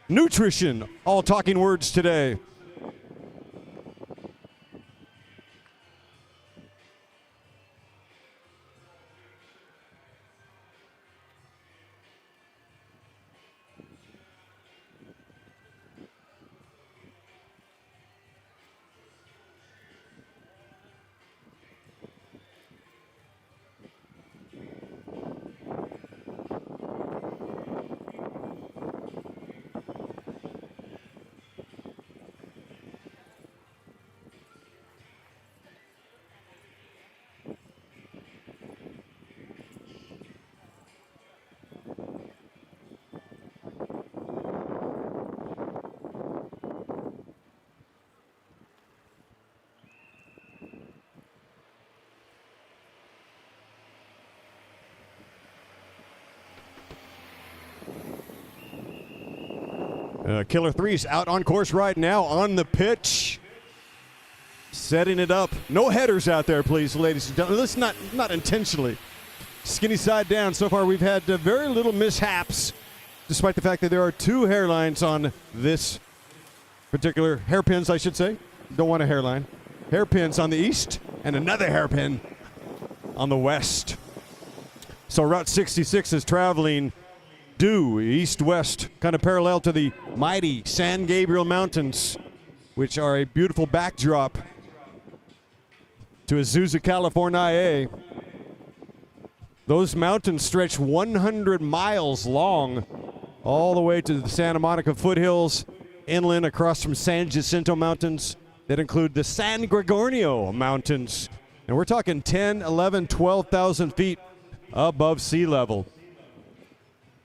nutrition, all talking words today. Killer 3's out on course right now on the pitch. Setting it up. No headers out there, please, ladies and gentlemen. This is not intentionally. Skinny side down. So far, we've had very little mishaps, despite the fact that there are two hairlines on this particular hairpins, I should say. Don't want a hairline. Hairpins on the east and another hairpin on the west. So Route 66 is traveling due east-west, kind of parallel to the mighty San Gabriel Mountains, which are a beautiful backdrop to Azusa, California. Those mountains stretch 100 miles long, all the way to the Santa Monica foothills, inland across from San Jacinto Mountains that include the San Gregorio Mountains. And we're talking 10, 11, 12,000 feet above sea level.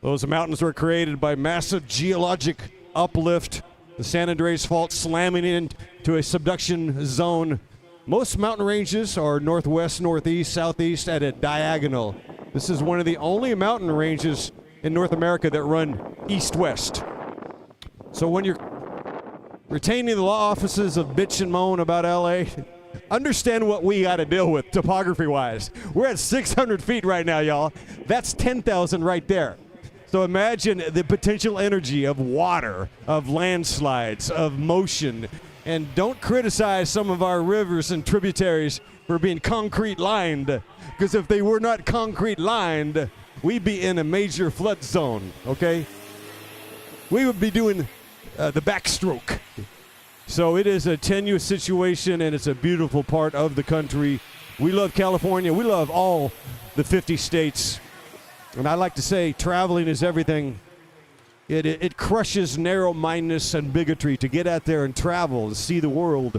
Those mountains were created by massive geologic uplift, the San Andreas Fault slamming into a subduction zone. Most mountain ranges are northwest, northeast, southeast at a diagonal. This is one of the only mountain ranges in North America that run east-west. So when you're retaining the law offices of bitch and moan about LA, understand what we got to deal with topography-wise. We're at 600 feet right now, y'all. That's 10,000 right there. So imagine the potential energy of water, of landslides, of motion. And don't criticize some of our rivers and tributaries for being concrete lined, because if they were not concrete lined, we'd be in a major flood zone, okay? We would be doing the backstroke. So it is a tenuous situation, and it's a beautiful part of the country. We love California. We love all the 50 states. And I like to say traveling is everything. It crushes narrow-mindedness and bigotry to get out there and travel, to see the world.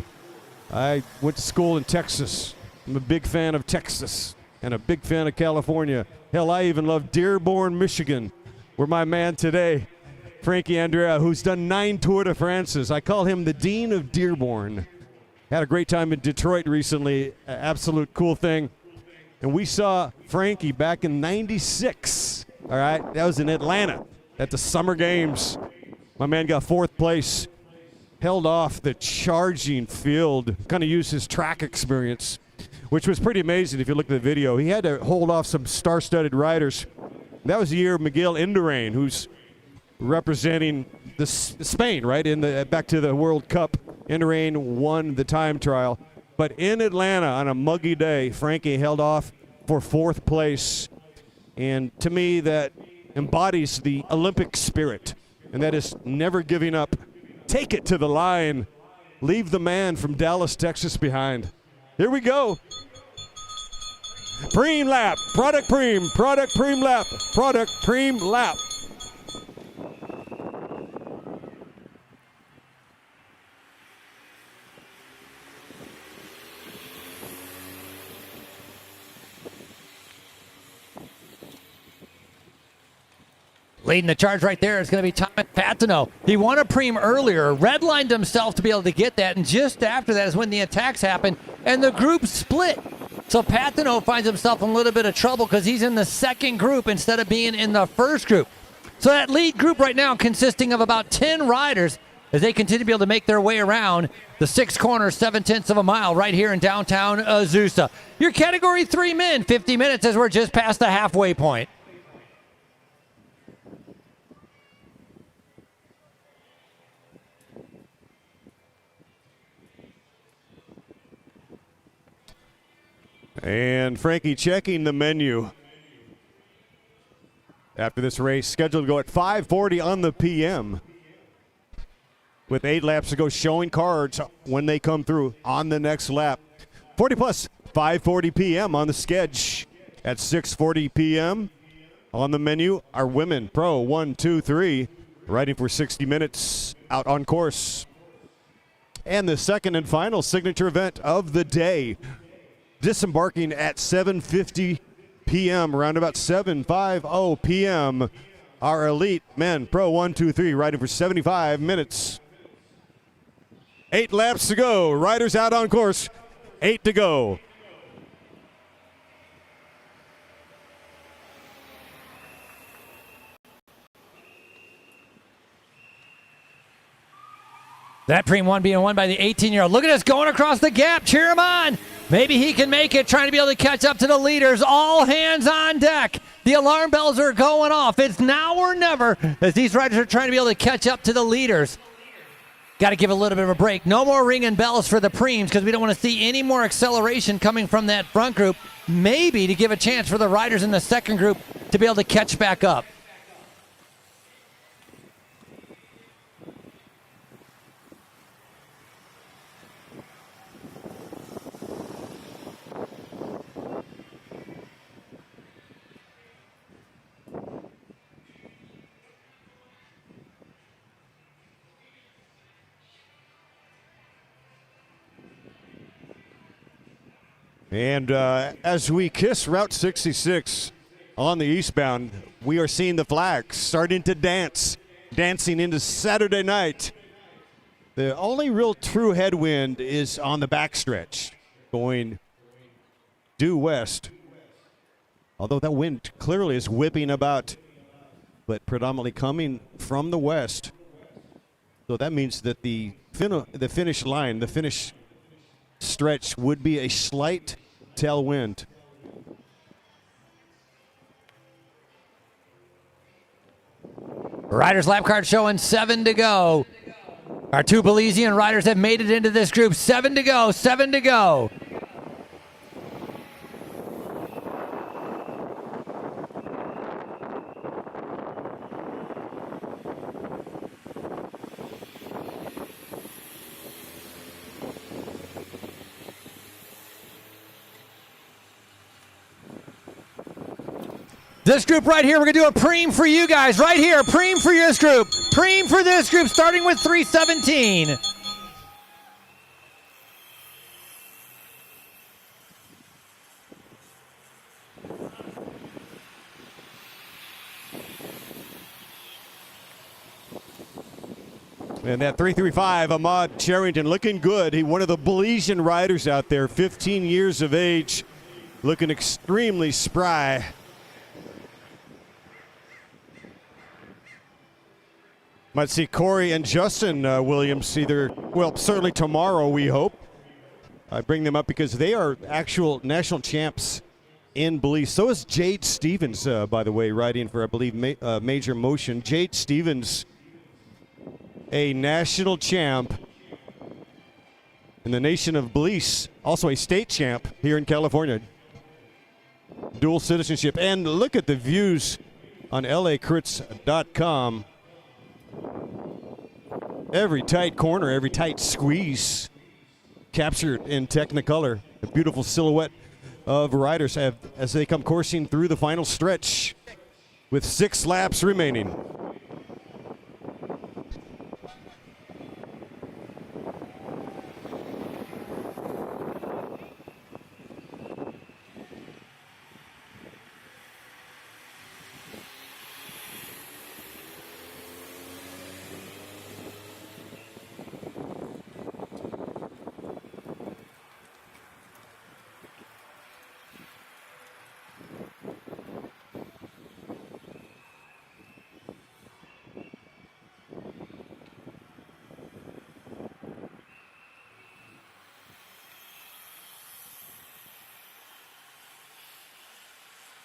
I went to school in Texas. I'm a big fan of Texas and a big fan of California. Hell, I even love Dearborn, Michigan, where my man today, Frankie Andrea, who's done 9 Tour de France's. I call him the Dean of Dearborn. Had a great time in Detroit recently. Absolute cool thing. And we saw Frankie back in '96, all right? That was in Atlanta at the Summer Games. My man got 4th place, held off the charging field, kind of used his track experience, which was pretty amazing if you look at the video. He had to hold off some star-studded riders. That was the year of Miguel Indurain, who's representing Spain, right, back to the World Cup. Indurain won the time trial. But in Atlanta on a muggy day, Frankie held off for 4th place. And to me, that embodies the Olympic spirit, and that is never giving up. Take it to the line. Leave the man from Dallas, Texas behind. Here we go. Preem lap, product preem lap, product preem lap. Leading the charge right there is going to be Thomas Patino. He won a preem earlier, redlined himself to be able to get that, and just after that is when the attacks happened, and the group split. So Patino finds himself in a little bit of trouble because he's in the second group instead of being in the first group. So that lead group right now consisting of about 10 riders as they continue to be able to make their way around the 6 corners, 7/10 of a mile right here in downtown Azusa. Your Category 3 men, 50 minutes as we're just past the halfway point. And Frankie checking the menu. After this race, scheduled to go at 5:40 on the PM. With 8 laps to go, showing cards when they come through on the next lap. 40 plus, 5:40 p.m. on the sketch. At 6:40 p.m. on the menu, our women pro 1, 2, 3, riding for 60 minutes out on course. And the second and final signature event of the day, disembarking at 7:50 p.m., around about 7:50 p.m., our elite men pro 1, 2, 3, riding for 75 minutes. 8 laps to go. Riders out on course. 8 to go. That preem one being won by the 18-year-old. Look at this going across the gap. Cheer him on. Maybe he can make it, trying to be able to catch up to the leaders. All hands on deck. The alarm bells are going off. It's now or never as these riders are trying to be able to catch up to the leaders. Got to give a little bit of a break. No more ringing bells for the preems because we don't want to see any more acceleration coming from that front group. Maybe to give a chance for the riders in the second group to be able to catch back up. And as we kiss Route 66 on the eastbound, we are seeing the flags starting to dance, dancing into Saturday night. The only real true headwind is on the backstretch, going due west. Although that wind clearly is whipping about, but predominantly coming from the west. So that means that the finish line, the finish stretch would be a slight tailwind. Riders lap card showing 7 to go. Our 2 Belizean riders have made it into this group. 7 to go, 7 to go. This group right here, we're going to do a preem for you guys right here. Preem for this group. Preem for this group, starting with 317. And that 335, Ahmad Charrington, looking good. He one of the Belizean riders out there, 15 years of age, looking extremely spry. Might see Corey and Justin Williams certainly tomorrow, we hope. I bring them up because they are actual national champs in Belize. So is Jade Stevens, by the way, riding for, I believe, Major Motion. Jade Stevens, a national champ in the nation of Belize, also a state champ here in California. Dual citizenship. And look at the views on lacrits.com. Every tight corner, every tight squeeze captured in Technicolor. A beautiful silhouette of riders as they come coursing through the final stretch with 6 laps remaining.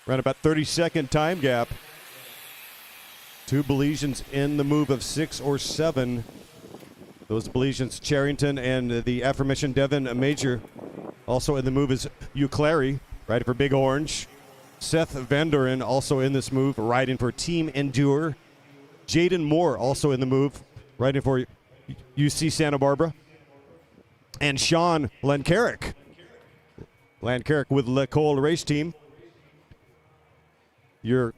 Around about 30-second time gap. Two Belizeans in the move of 6 or 7. Those Belizeans, Charrington and the aforementioned Devin Major. Also in the move is Uclary, riding for Big Orange. Seth Van Duren also in this move, riding for Team Endure. Jaden Moore also in the move, riding for UC Santa Barbara. And Sean Lancarrick. Lancarrick with LeCole Race Team. You're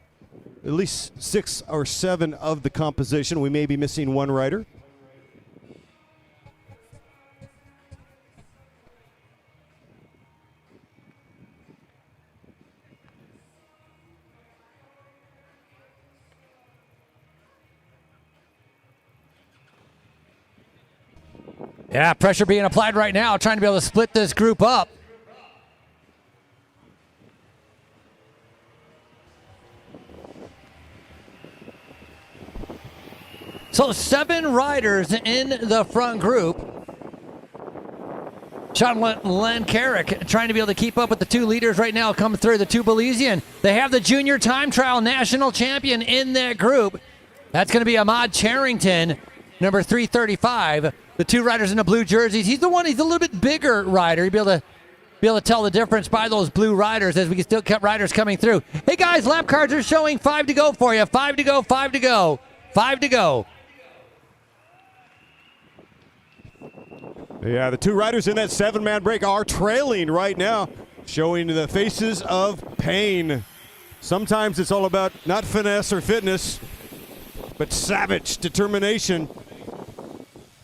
at least 6 or 7 of the composition. We may be missing one rider. Yeah, pressure being applied right now, trying to be able to split this group up. So 7 riders in the front group. Sean Lancarrick trying to be able to keep up with the 2 leaders right now coming through, the 2 Belizean. They have the junior time trial national champion in that group. That's going to be Ahmad Charrington, number 335. The 2 riders in the blue jerseys. He's a little bit bigger rider. You'll be able to tell the difference by those blue riders as we can still keep riders coming through. Hey guys, lap cards are showing 5 to go for you. 5 to go, 5 to go, 5 to go. Yeah, the 2 riders in that 7-man break are trailing right now, showing the faces of pain. Sometimes it's all about not finesse or fitness, but savage determination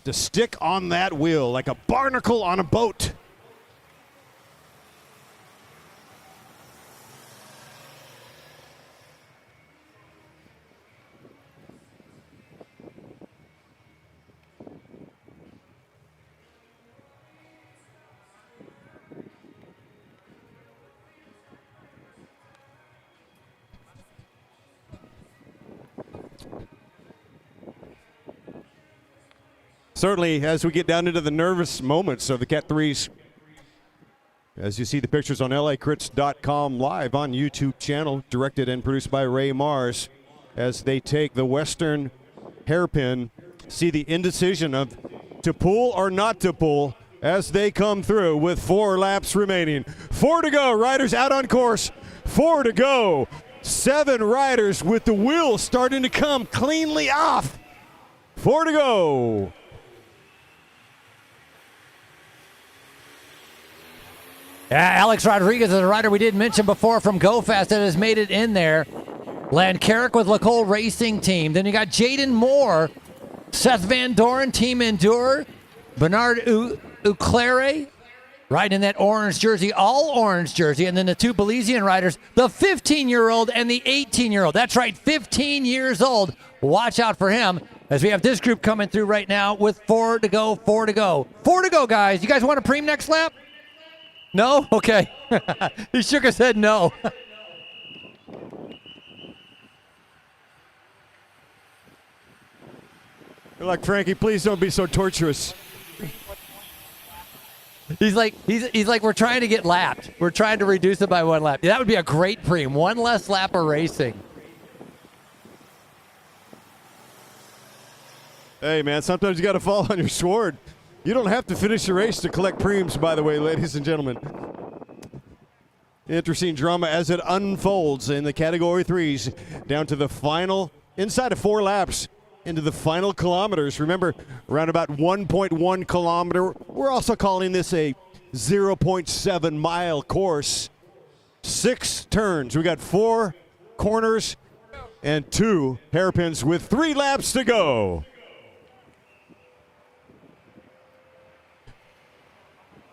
to stick on that wheel like a barnacle on a boat. Certainly, as we get down into the nervous moments of the Cat 3s, as you see the pictures on lacrits.com live on YouTube channel, directed and produced by Ray Mars, as they take the Western hairpin, see the indecision of to pull or not to pull as they come through with 4 laps remaining. 4 to go, riders out on course. 4 to go. 7 riders with the wheels starting to come cleanly off. 4 to go. Yeah, Alex Rodriguez is a rider we didn't mention before from Go Fast that has made it in there. Lancarrick with LeCole Racing Team. Then you got Jaden Moore, Seth Van Doren, Team Endure, Bernard Uclere, riding in that orange jersey, all orange jersey. And then the 2 Belizean riders, the 15-year-old and the 18-year-old. That's right, 15 years old. Watch out for him as we have this group coming through right now with 4 to go, 4 to go. 4 to go, guys. You guys want a preem next lap? No? Okay. He shook his head no. You're like, Frankie, please don't be so torturous. He's like, we're trying to get lapped. We're trying to reduce it by 1 lap. Yeah, that would be a great preem. 1 less lap of racing. Hey, man, sometimes you got to fall on your sword. You don't have to finish the race to collect preems, by the way, ladies and gentlemen. Interesting drama as it unfolds in the Category 3s down to the final, inside of 4 laps, into the final kilometers. Remember, around about 1.1 kilometer. We're also calling this a 0.7 mile course. 6 turns. We got 4 corners and 2 hairpins with 3 laps to go.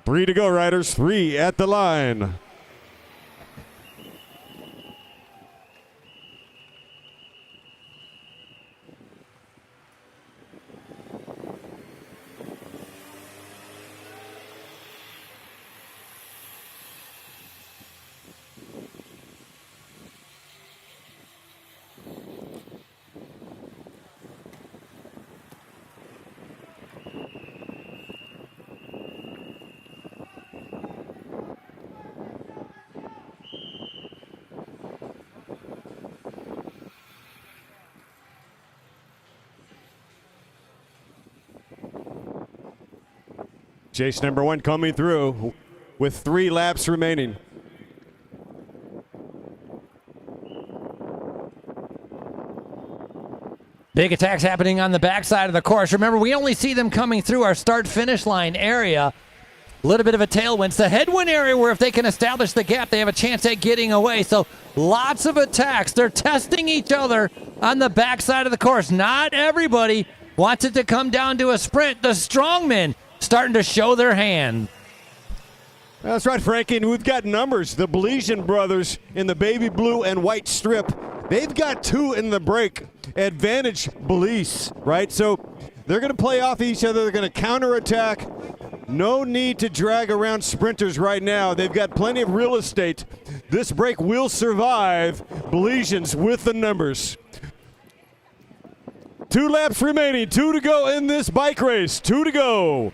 3 to go, riders. 3 at the line. Chase number 1 coming through with 3 laps remaining. Big attacks happening on the backside of the course. Remember, we only see them coming through our start-finish line area. A little bit of a tailwind. It's the headwind area where if they can establish the gap, they have a chance at getting away. So lots of attacks. They're testing each other on the backside of the course. Not everybody wants it to come down to a sprint. The strongmen starting to show their hand. That's right, Frankie, and we've got numbers. The Belizean brothers in the baby blue and white strip, they've got 2 in the break. Advantage Belize, right? So they're going to play off each other. They're going to counterattack. No need to drag around sprinters right now. They've got plenty of real estate. This break will survive. Belizeans with the numbers. 2 laps remaining. 2 to go in this bike race. 2 to go.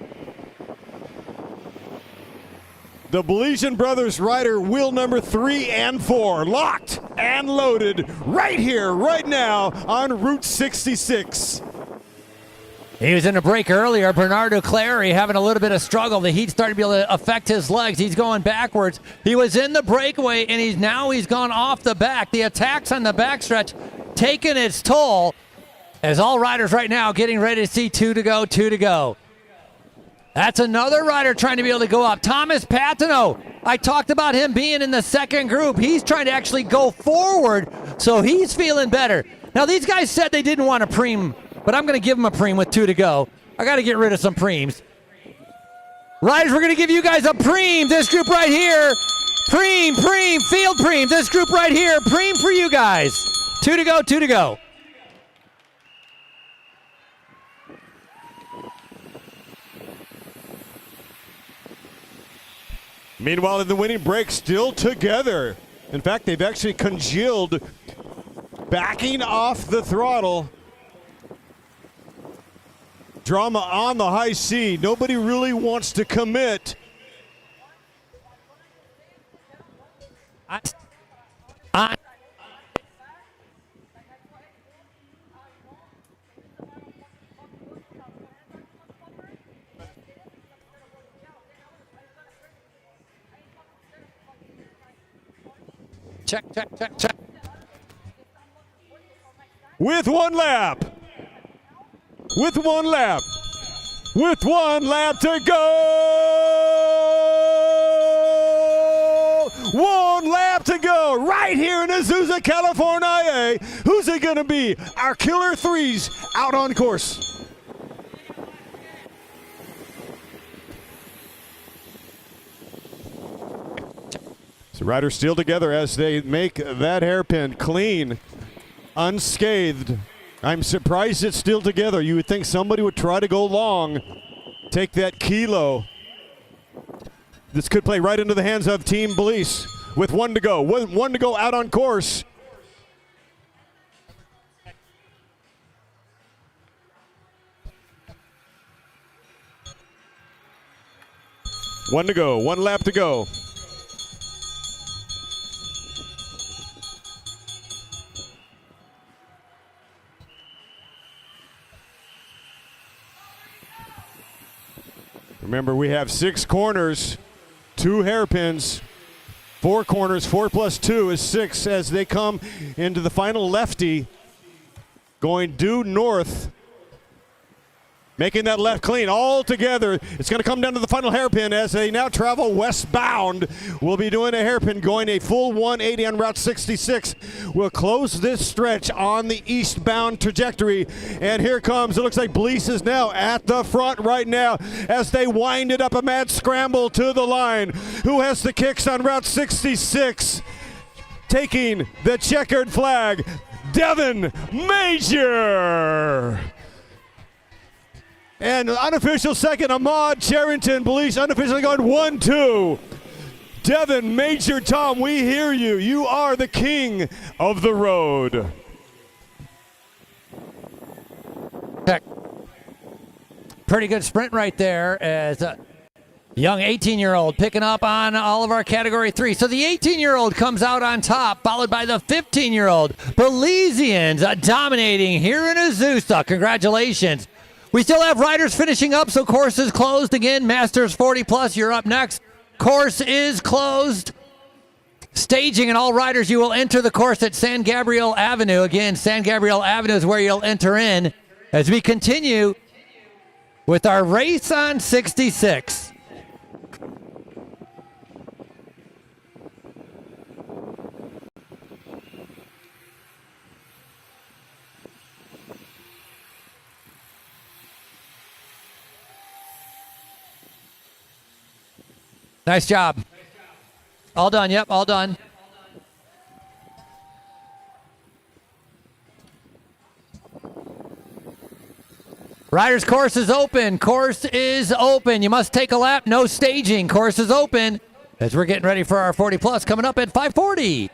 The Belizean brothers rider wheel number 3 and 4 locked and loaded right here, right now on Route 66. He was in a break earlier. Bernardo Clary having a little bit of struggle. The heat started to be able to affect his legs. He's going backwards. He was in the breakaway, and he's gone off the back. The attacks on the backstretch taking its toll as all riders right now getting ready to see 2 to go, 2 to go. That's another rider trying to be able to go up. Thomas Patino. I talked about him being in the second group. He's trying to actually go forward, so he's feeling better. Now, these guys said they didn't want a preem, but I'm going to give them a preem with 2 to go. I got to get rid of some preems. Riders, we're going to give you guys a preem. This group right here. Preem, field preem. This group right here. Preem for you guys. 2 to go, 2 to go. Meanwhile, in the winning break, still together. In fact, they've actually congealed, backing off the throttle. Drama on the high C. Nobody really wants to commit. Check. With 1 lap. With 1 lap. With 1 lap to go. 1 lap to go right here in Azusa, California. Who's it going to be? Our killer 3s out on course. So riders still together as they make that hairpin clean, unscathed. I'm surprised it's still together. You would think somebody would try to go long, take that kilo. This could play right into the hands of Team Belize with 1 to go. 1 to go out on course. One to go, 1 lap to go. Remember, we have 6 corners, 2 hairpins, 4 corners. 4 plus 2 is 6 as they come into the final lefty, going due north, making that left clean all together. It's going to come down to the final hairpin as they now travel westbound. We'll be doing a hairpin going a full 180 on Route 66. We'll close this stretch on the eastbound trajectory. And here comes, it looks like Belize is now at the front right now as they wind it up, a mad scramble to the line. Who has the kicks on Route 66? Taking the checkered flag, Devin Major. And unofficial second, Ahmad Charrington. Belize unofficially going 1-2. Devin Major, Tom, we hear you. You are the king of the road. Pretty good sprint right there as a young 18-year-old picking up on all of our Category 3. So the 18-year-old comes out on top, followed by the 15-year-old. Belizeans dominating here in Azusa. Congratulations. We still have riders finishing up, so course is closed again. Masters 40 plus, you're up next. Course is closed. Staging and all riders, you will enter the course at San Gabriel Avenue. Again, San Gabriel Avenue is where you'll enter in as we continue with our race on 66. Nice job. All done. Yep, all done. Riders, course is open. Course is open. You must take a lap. No staging. Course is open as we're getting ready for our 40 plus coming up at 5:40.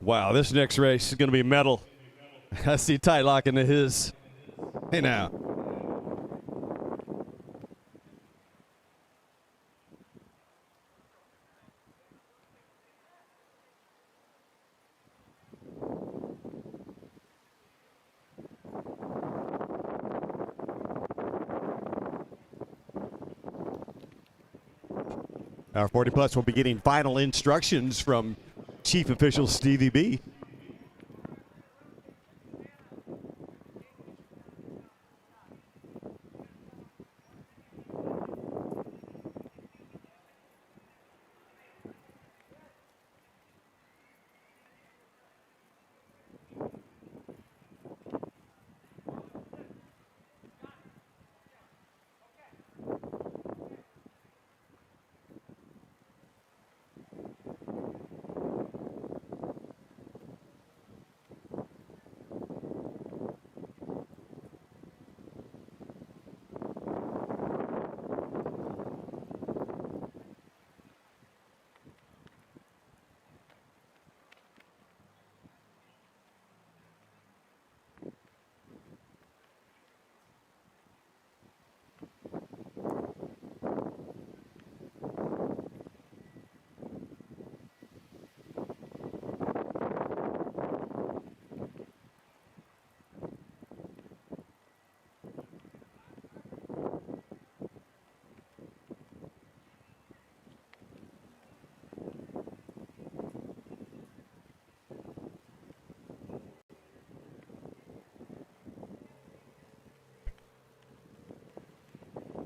Wow, this next race is going to be metal. I see Ty locking to his. Hey now. Our 40 plus will be getting final instructions from Chief Official Stevie B.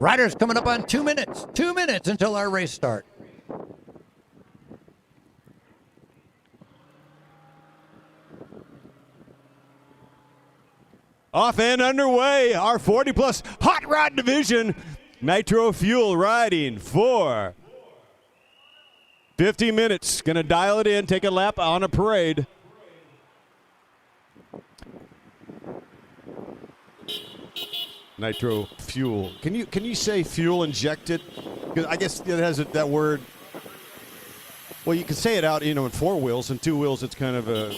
Riders coming up on 2 minutes. 2 minutes until our race start. Off and underway, our 40-plus hot rod division. Nitro Fuel riding for 50 minutes. Going to dial it in, take a lap on a parade. Nitro Fuel. Can you say fuel injected? Because I guess it has that word. Well, you can say it out, in 4 wheels, and 2 wheels it's kind of a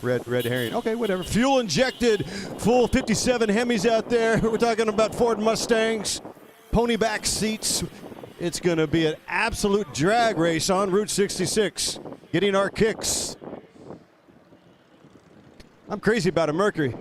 red herring. Okay, whatever. Fuel injected, full 57 Hemis out there. We're talking about Ford Mustangs, pony back seats. It's going to be an absolute drag race on Route 66. Getting our kicks. I'm crazy about a Mercury.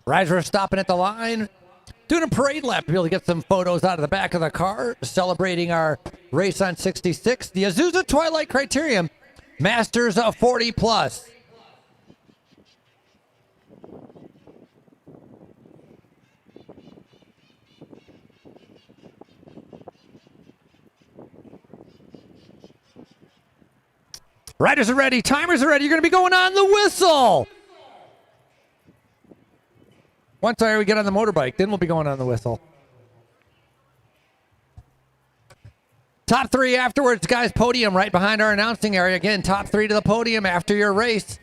Riders are stopping at the line, doing a parade lap to be able to get some photos out of the back of the car, celebrating our race on 66, the Azusa Twilight Criterium Masters of 40 Plus. Riders are ready, timers are ready, you're going to be going on the whistle. Once we get on the motorbike, then we'll be going on the whistle. Top 3 afterwards, guys. Podium right behind our announcing area. Again, top 3 to the podium after your race.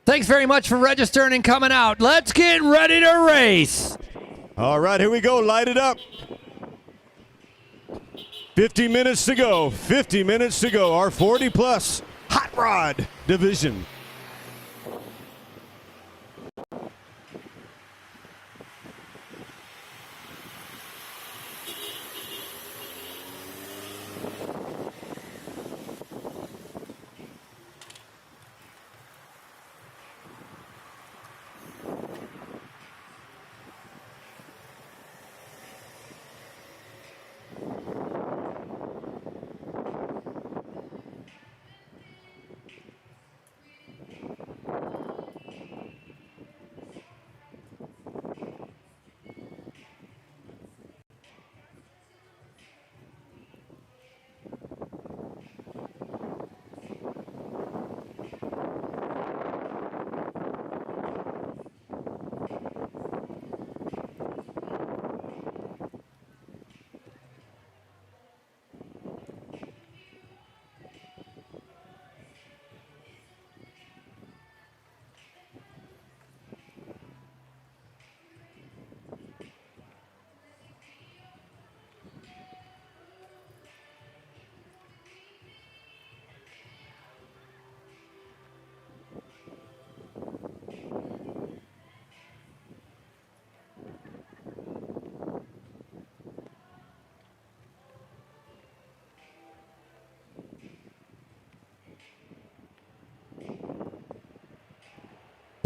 Thanks very much for registering and coming out. Let's get ready to race. All right, here we go. Light it up. 50 minutes to go. 50 minutes to go. Our 40-plus hot rod division.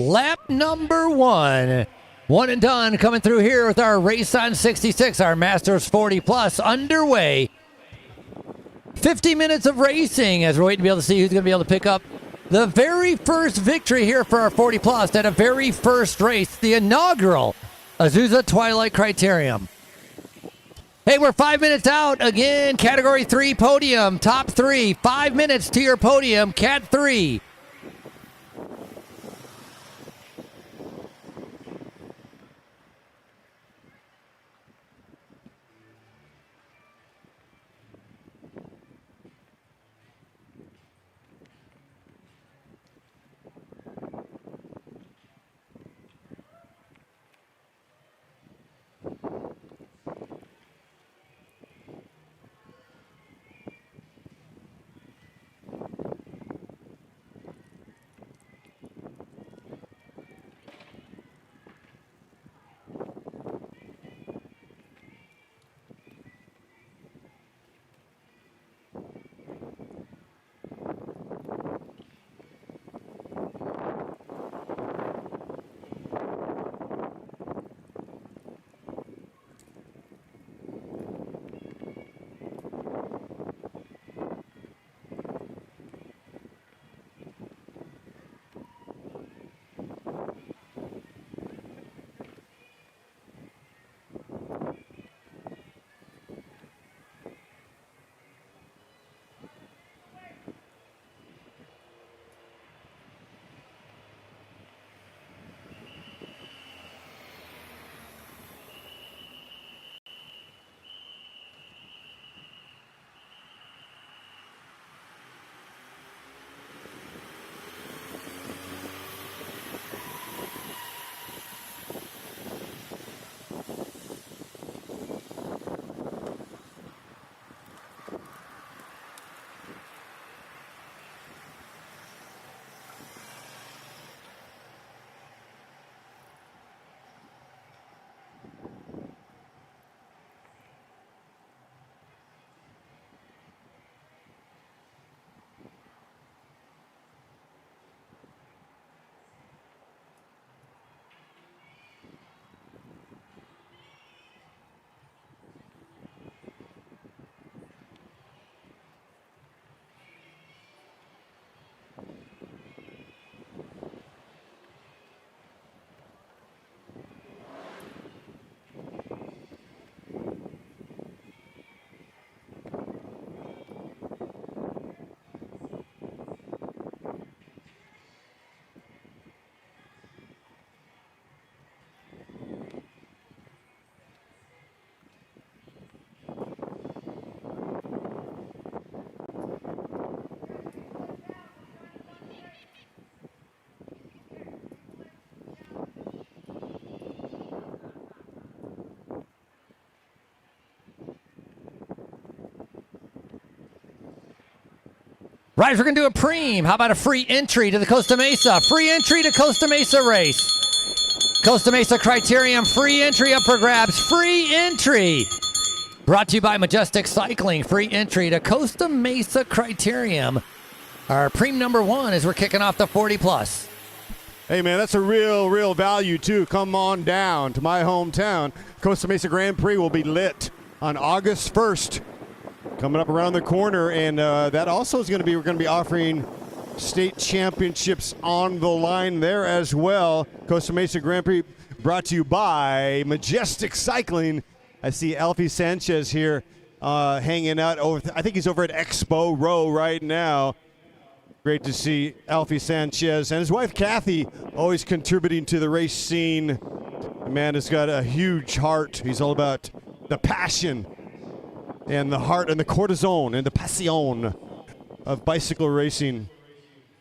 Lap number 1. One and done coming through here with our race on 66, our Masters 40 Plus underway. 50 minutes of racing as we're waiting to be able to see who's going to be able to pick up The very first victory here for our 40 plus at a very first race, the inaugural Azusa Twilight Criterium. Hey, we're 5 minutes out. Again, Category 3 podium, top 3. 5 minutes to your podium, Cat 3. Right, we're going to do a preem. How about a free entry to the Costa Mesa? Free entry to Costa Mesa race. Costa Mesa Criterium, free entry up for grabs. Free entry. Brought to you by Majestic Cycling. Free entry to Costa Mesa Criterium. Our preem number 1 as we're kicking off the 40 plus. Hey, man, that's a real value, too. Come on down to my hometown. Costa Mesa Grand Prix will be lit on August 1st. Coming up around the corner, and that also is going to be, we're going to be offering state championships on the line there as well. Costa Mesa Grand Prix brought to you by Majestic Cycling. I see Alfie Sanchez here hanging out over, I think he's over at Expo Row right now. Great to see Alfie Sanchez and his wife Kathy always contributing to the race scene. The man has got a huge heart. He's all about the passion and the heart and the cortisone and the pasión of bicycle racing.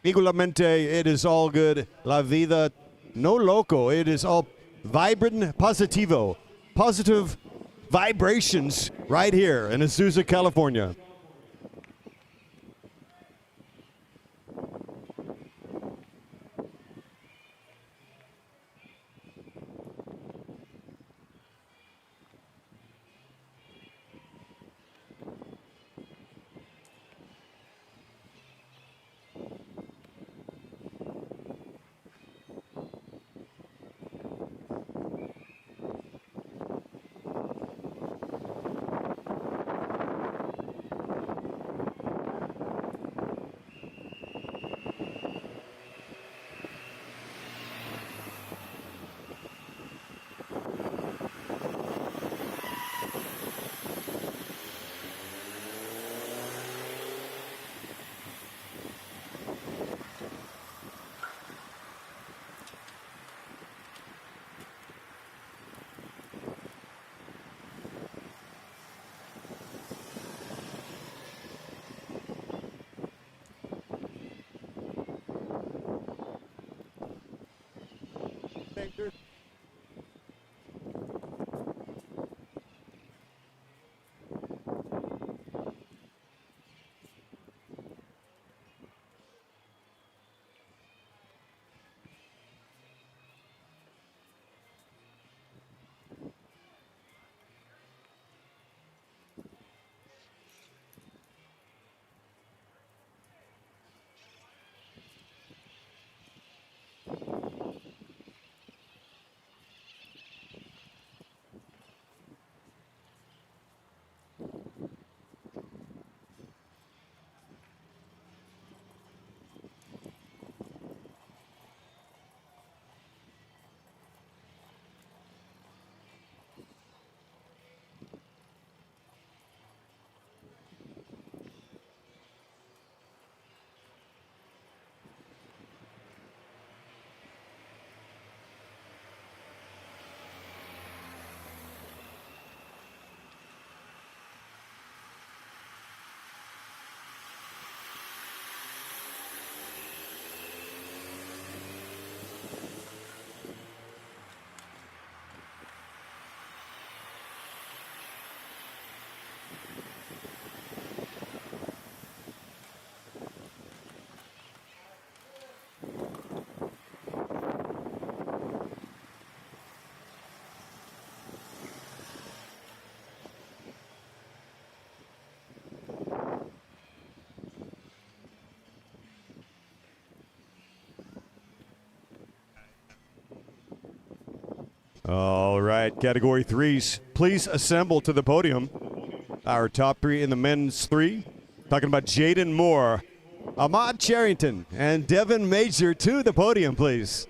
Igualmente, it is all good. La vida no loco. It is all vibrant positivo. Positive vibrations right here in Azusa, California. All right, Category 3s, please assemble to the podium. Our top 3 in the men's 3, talking about Jaden Moore, Ahmad Charrington, and Devin Major to the podium, please.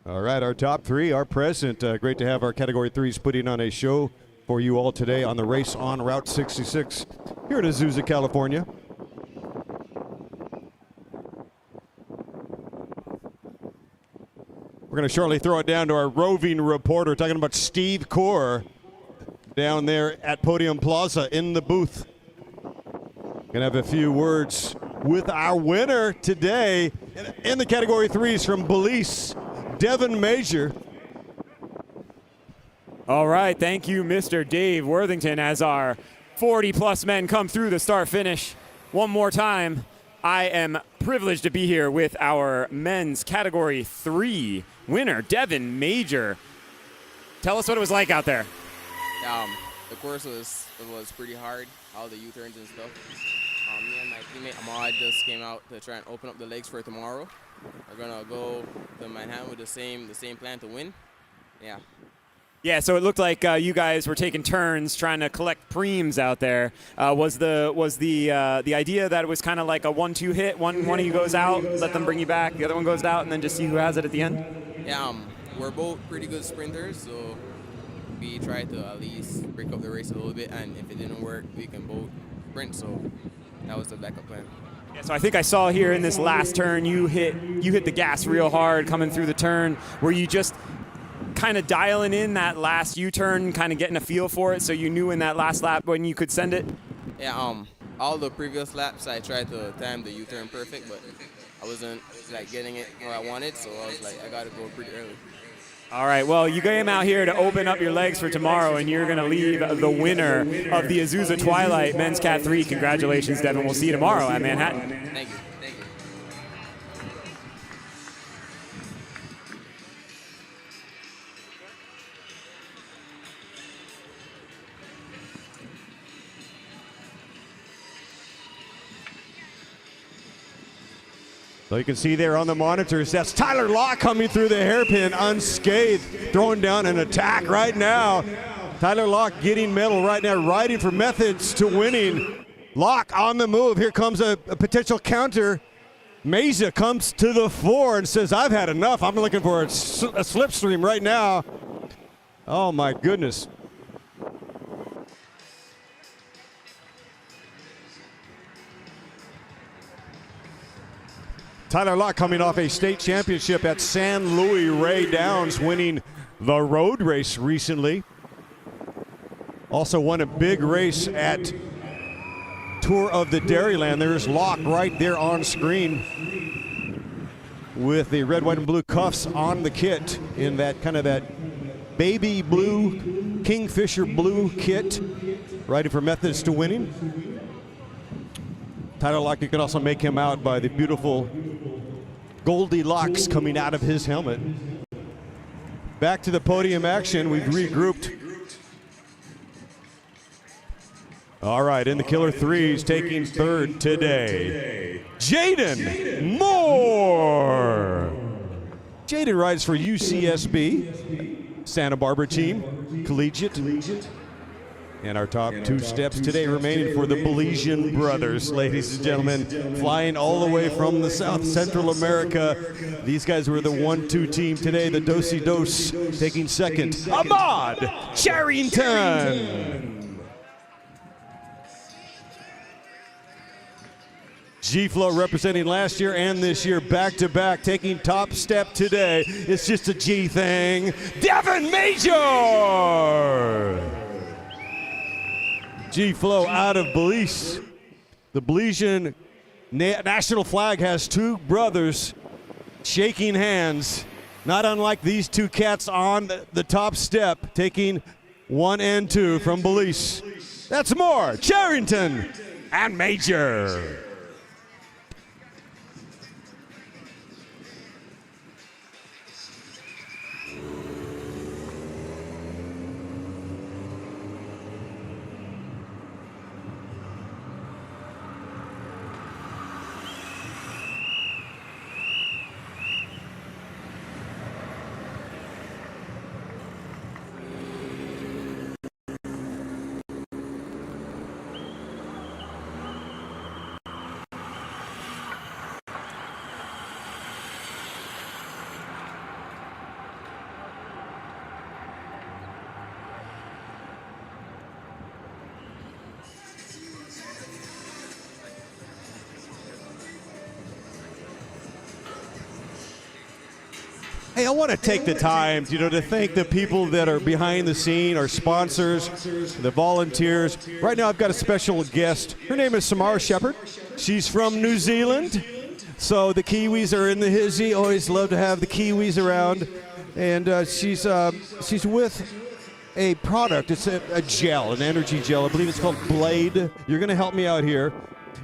All right, our top 3 are present. Great to have our Category 3s putting on a show for you all today on the race on Route 66 here in Azusa, California. We're going to shortly throw it down to our roving reporter talking about Steve Core down there at Podium Plaza in the booth. Going to have a few words with our winner today in the Category 3s from Belize, Devin Major. All right, thank you, Mr. Dave Worthington, as our 40-plus men come through the start finish. One more time, I am privileged to be here with our men's Category 3 winner, Devin Major. Tell us what it was like out there. The course was pretty hard, all the U-turns and stuff. Me and my teammate Ahmad just came out to try and open up the legs for tomorrow. We're gonna go to Manhattan with the same plan to win. Yeah. Yeah, so it looked like you guys were taking turns trying to collect preems out there. Was the idea that it was kind of like a 1-2 hit? One of you goes out, let them bring you back. The other one goes out, and then just see who has it at the end. Yeah. We're both pretty good sprinters, so we tried to at least break up the race a little bit, and if it didn't work, we can both sprint. So that was the backup plan. Yeah, so I think I saw here in this last turn you hit the gas real hard coming through the turn. Were you just kind of dialing in that last U-turn, kind of getting a feel for it, so you knew in that last lap when you could send it? Yeah. All the previous laps I tried to time the U-turn perfect, but I wasn't like getting it where I wanted, so I was like, I gotta go pretty early. All right, well, you came out here to open up your legs for tomorrow, and you're going to leave the winner of the Azusa Twilight Men's Cat 3. Congratulations, Devin. We'll see you tomorrow at Manhattan. Thank you. Thank you. So you can see there on the monitors, that's Tyler Locke coming through the hairpin unscathed, throwing down an attack right now. Tyler Locke getting medal right now, riding for methods to winning. Locke on the move. Here comes a potential counter. Meza comes to the fore and says, I've had enough. I'm looking for a slipstream right now. Oh my goodness. Tyler Locke coming off a state championship at San Luis Rey Downs, winning the road race recently. Also won a big race at Tour of the Dairyland. There's Locke right there on screen with the red, white, and blue cuffs on the kit in that kind of that baby blue, kingfisher blue kit, riding for methods to winning. Tyler Locke, you can also make him out by the beautiful Goldilocks coming out of his helmet. Back to the podium action. We've regrouped. All right, in the Killer Threes, taking third today, Jaden Moore. Jaden rides for UCSB, Santa Barbara team, collegiate. And our top two steps today remaining for the Belizean brothers, ladies and gentlemen, flying all the way from the South Central America. These guys were the 1-2 team today, the Dosey Dos taking second. Ahmad Charrington. G-Flow representing last year and this year back-to-back, taking top step today. It's just a G thing. Devin Major. G-Flow out of Belize. The Belizean national flag has two brothers shaking hands, not unlike these two cats on the top step, taking 1 and 2 from Belize. That's more, Charrington and Major. Hey, I want to take the time, to thank the people that are behind the scene, our sponsors, the volunteers. Right now, I've got a special guest. Her name is Samara Shepard. She's from New Zealand. So the Kiwis are in the hizzy. Always love to have the Kiwis around. And she's with a product. It's a gel, an energy gel. I believe it's called Blade. You're going to help me out here.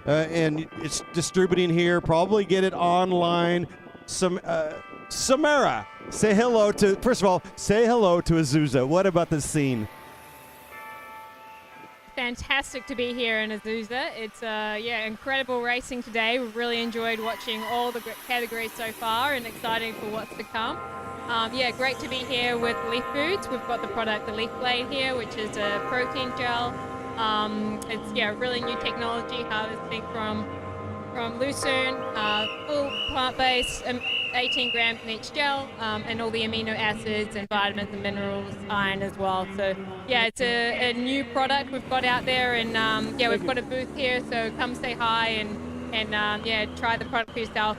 And it's distributing here. Probably get it online. Samara, say hello to, first of all, say hello to Azusa. What about the scene? Fantastic to be here in Azusa. It's incredible racing today. We've really enjoyed watching all the categories so far and excited for what's to come. Great to be here with Leaf Foods. We've got the product, the Leaf Blade here, which is a protein gel. It's really new technology, harvesting from from Lucerne, full plant-based, 18 grams in each gel, and all the amino acids and vitamins and minerals, iron as well. So yeah, it's a new product we've got out there, and yeah, we've got a booth here, so come say hi and yeah, try the product for yourself.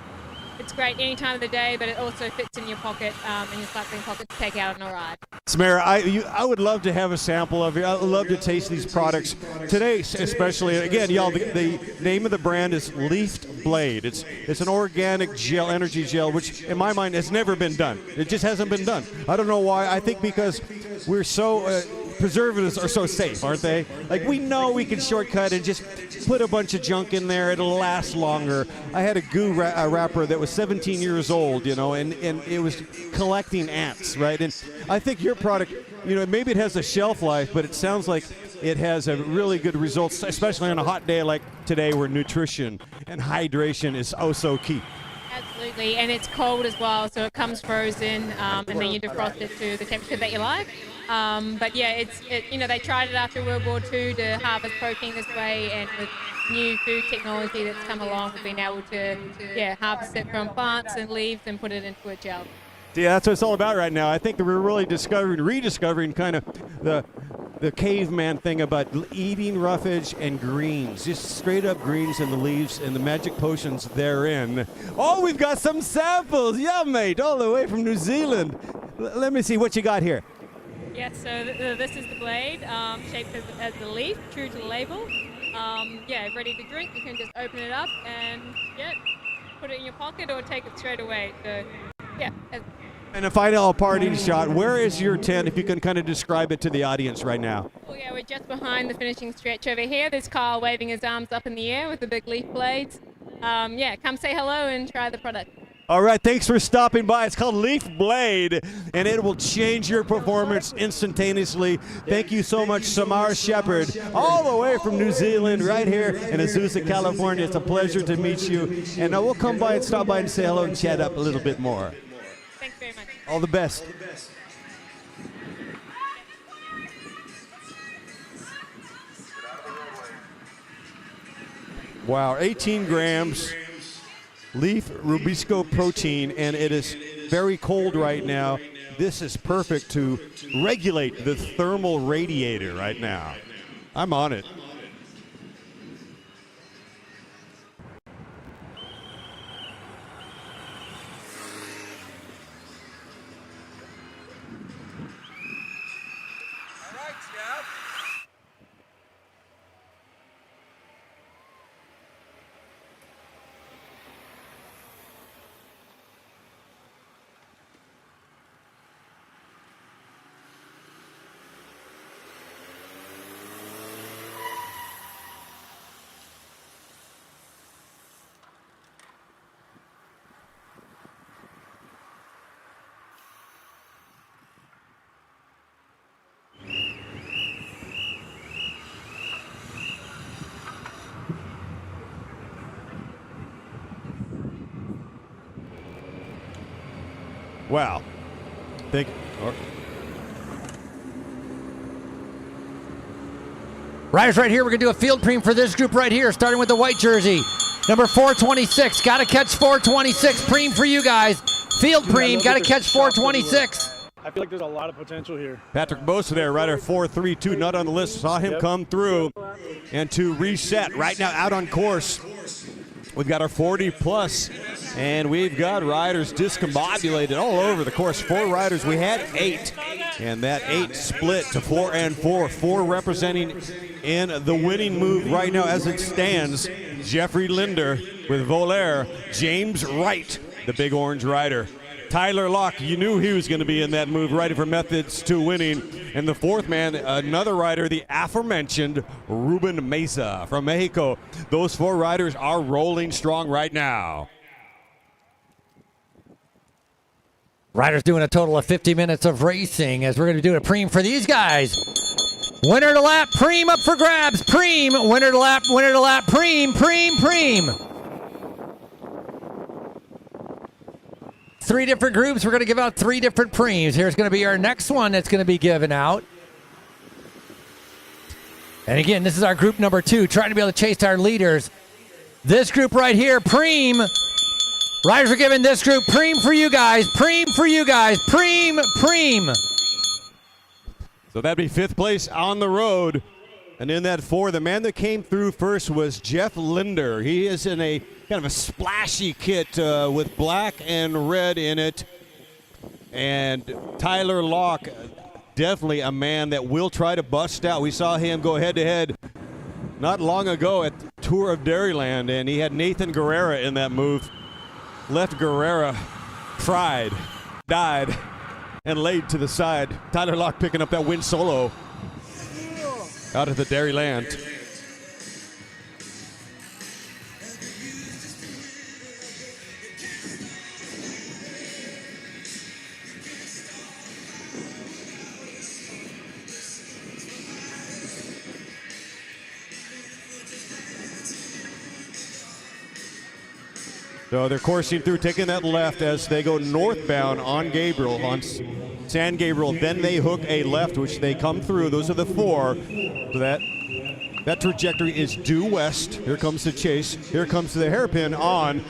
It's great any time of the day, but it also fits in your pocket, in your cycling pocket to take out on a ride. Samara, I would love to have a sample of it. I would love to taste these products today, especially. Again, y'all, the name of the brand is Leafed Blade. It's an organic gel, energy gel, which in my mind has never been done. It just hasn't been done. I don't know why. I think because we're so preservatives are so safe, aren't they? Like, we know we can shortcut and just put a bunch of junk in there. It'll last longer. I had a goo wrapper that was 17 years old, you know, and it was collecting ants, right? And I think your product, you know, maybe it has a shelf life, but it sounds like it has a really good results, especially on a hot day like today where nutrition and hydration is oh so key. Absolutely, and it's cold as well, so it comes frozen, and then you defrost it to the temperature that you like. But yeah, you know, they tried it after World War II to harvest protein this way, and with new food technology that's come along, we've been able to harvest it from plants and leaves and put it into a gel. Yeah, that's what it's all about right now. I think that we're really rediscovering kind of the caveman thing about eating roughage and greens, just straight up greens and the leaves and the magic potions therein. Oh, we've got some samples. Yeah, mate, all the way from New Zealand. Let me see what you got here. Yes, so this is the blade, shaped as a leaf, true to the label. Yeah, ready to drink. You can just open it up and put it in your pocket or take it straight away. So, yeah. And a final parting shot. Where is your tent, if you can kind of describe it to the audience right now? Oh yeah, we're just behind the finishing stretch over here. There's Kyle waving his arms up in the air with the big leaf blades. Yeah, come say hello and try the product. All right, thanks for stopping by. It's called Leaf Blade, and it will change your performance instantaneously. Thank you so much, Samara Shepard, all the way from New Zealand, right here in Azusa, California. It's a pleasure to meet you, and we'll come by and stop by and say hello and chat up a little bit more. Thanks very much. All the best. Wow, 18 grams. Leaf rubisco protein, and it is very cold right now. This is perfect to regulate the thermal radiator right now. I'm on it. Wow. Thank you. Riders right here, we're going to do a field preem for this group right here, starting with the white jersey. Number 426, got to catch 426. Preem for you guys. Field preem, got to catch 426. I feel like there's a lot of potential here. Patrick Bosa there, rider 432, not on the list. Saw him come through. And to reset, right now out on course, we've got our 40 plus, and we've got riders discombobulated all over the course. 4 riders, we had 8, and that 8 split to 4 and 4. 4 representing in the winning move right now as it stands. Jeffrey Linder with Volair, James Wright, the big orange rider. Tyler Locke, you knew he was going to be in that move, riding for Methods to winning. And the 4th man, another rider, the aforementioned Ruben Mesa from Mexico. Those 4 riders are rolling strong right now. Riders doing a total of 50 minutes of racing as we're going to do a preem for these guys. Winner to lap, preem up for grabs, preem, winner to lap, preem, preem, preem. 3 different groups. We're going to give out 3 different preems. Here's going to be our next one that's going to be given out. And again, this is our group number 2, trying to be able to chase our leaders. This group right here, Preem. Riders are giving this group Preem for you guys. Preem for you guys. Preem, Preem. So that'd be 5th place on the road. And in that 4, the man that came through first was Jeff Linder. He is in a kind of a splashy kit with black and red in it. And Tyler Locke, definitely a man that will try to bust out. We saw him go head-to-head not long ago at the Tour of Dairyland, and he had Nathan Guerrera in that move. Left Guerrera fried, died, and laid to the side. Tyler Locke picking up that win solo out of the Dairyland. So they're coursing through, taking that left as they go northbound on Gabriel, on San Gabriel. Then they hook a left, which they come through. Those are the 4. So that trajectory is due west. Here comes the chase. Here comes the hairpin on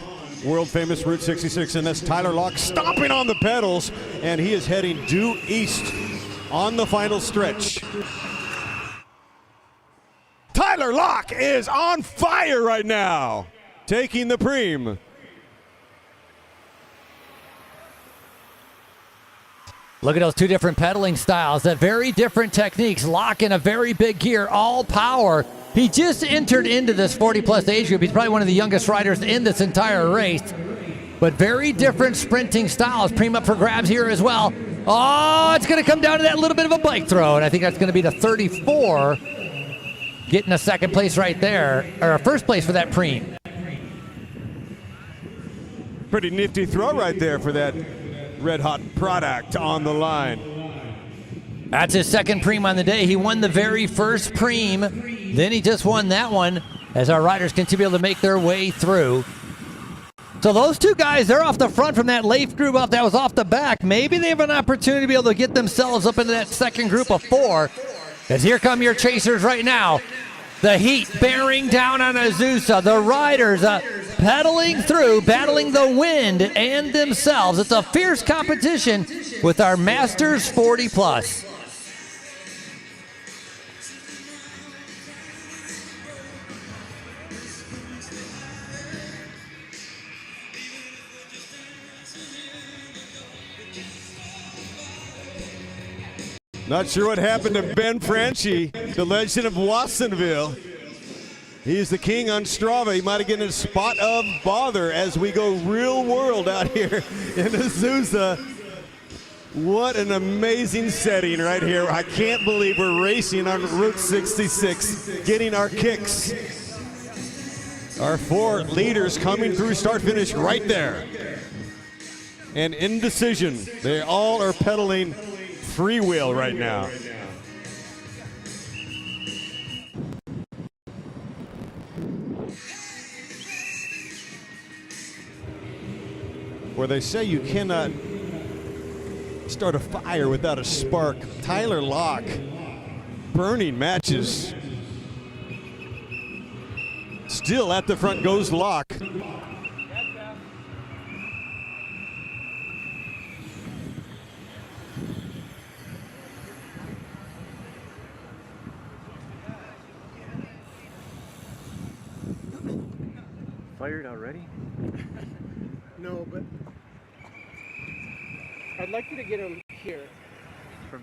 world famous Route 66. And that's Tyler Locke stomping on the pedals. And he is heading due east on the final stretch. Tyler Locke is on fire right now, taking the Preem. Look at those 2 different pedaling styles, that very different techniques. Locke in a very big gear, all power. He just entered into this 40-plus age group. He's probably one of the youngest riders in this entire race. But very different sprinting styles. Preem up for grabs here as well. Oh, it's going to come down to that little bit of a bike throw, and I think that's going to be the 34. Getting a 2nd place right there, or a 1st place for that Preem. Pretty nifty throw right there for that red hot product on the line. That's his 2nd Preem on the day. He won the very first Preem. Then he just won that one as our riders continue to make their way through. So those 2 guys, they're off the front from that Leif group up that was off the back. Maybe they have an opportunity to be able to get themselves up into that 2nd group of 4. As here come your chasers right now. The heat bearing down on Azusa. The riders pedaling through, battling the wind and themselves. It's a fierce competition with our Masters 40 Plus. Not sure what happened to Ben Franchi, the legend of Watsonville. He's the king on Strava. He might have gotten a spot of bother as we go real world out here in Azusa. What an amazing setting right here. I can't believe we're racing on Route 66, getting our kicks. Our 4 leaders coming through start-finish right there. And indecision. They all are pedaling freewheel right now. Where they say you cannot start a fire without a spark. Tyler Locke burning matches. Still at the front goes Locke. Fired already? No, but I'd like you to get him here. From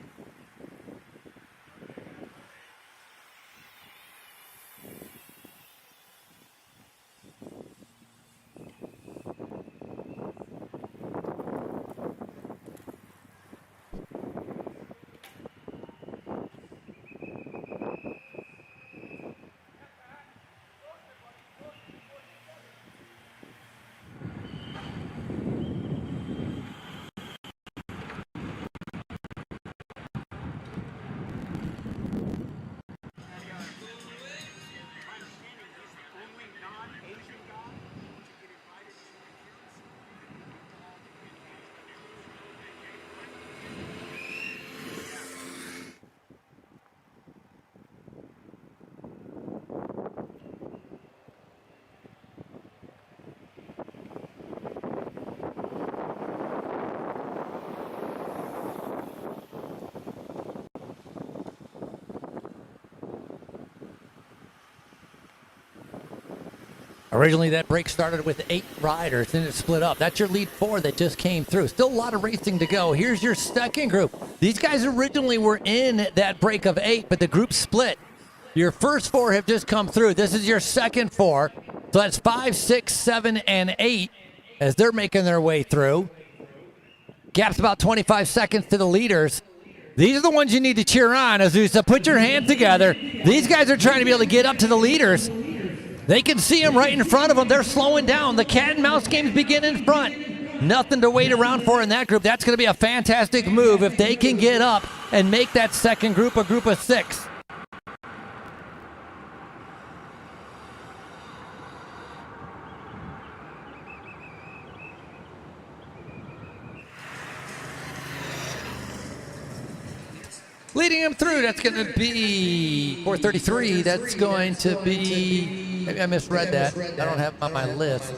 Originally, that break started with 8 riders, then it split up. That's your lead 4 that just came through. Still a lot of racing to go. Here's your second group. These guys originally were in that break of 8, but the group split. Your first 4 have just come through. This is your second 4. So that's 5, 6, 7, and 8 as they're making their way through. Gap's about 25 seconds to the leaders. These are the ones you need to cheer on, Azusa. Put your hands together. These guys are trying to be able to get up to the leaders. They can see them right in front of them. They're slowing down. The cat and mouse games begin in front. Nothing to wait around for in that group. That's going to be a fantastic move if they can get up and make that second group a group of 6. Leading him through, that's going to be 433. That's going to be, maybe I misread that. I don't have it on my list.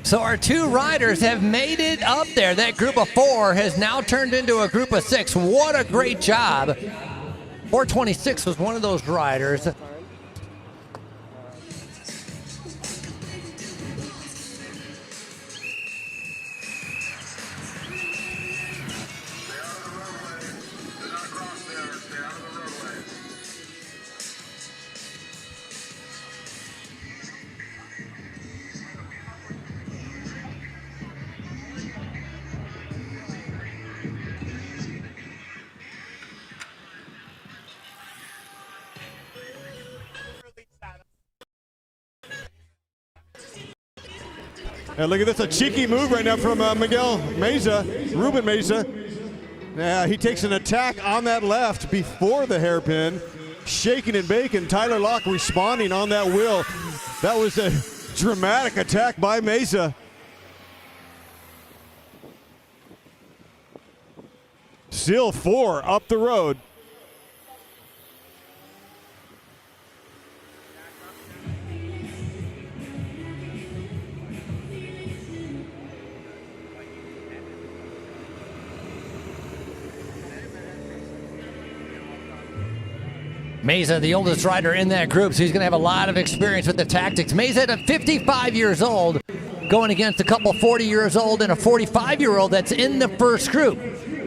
So our 2 riders have made it up there. That group of 4 has now turned into a group of 6. What a great job. 426 was one of those riders. And look at this, a cheeky move right now from Miguel Meza, Ruben Meza. Yeah, he takes an attack on that left before the hairpin, shaking and baking. Tyler Locke responding on that wheel. That was a dramatic attack by Meza. Still 4 up the road. Meza, the oldest rider in that group, so he's going to have a lot of experience with the tactics. Meza at 55 years old, going against a couple 40 years old and a 45-year-old that's in the first group.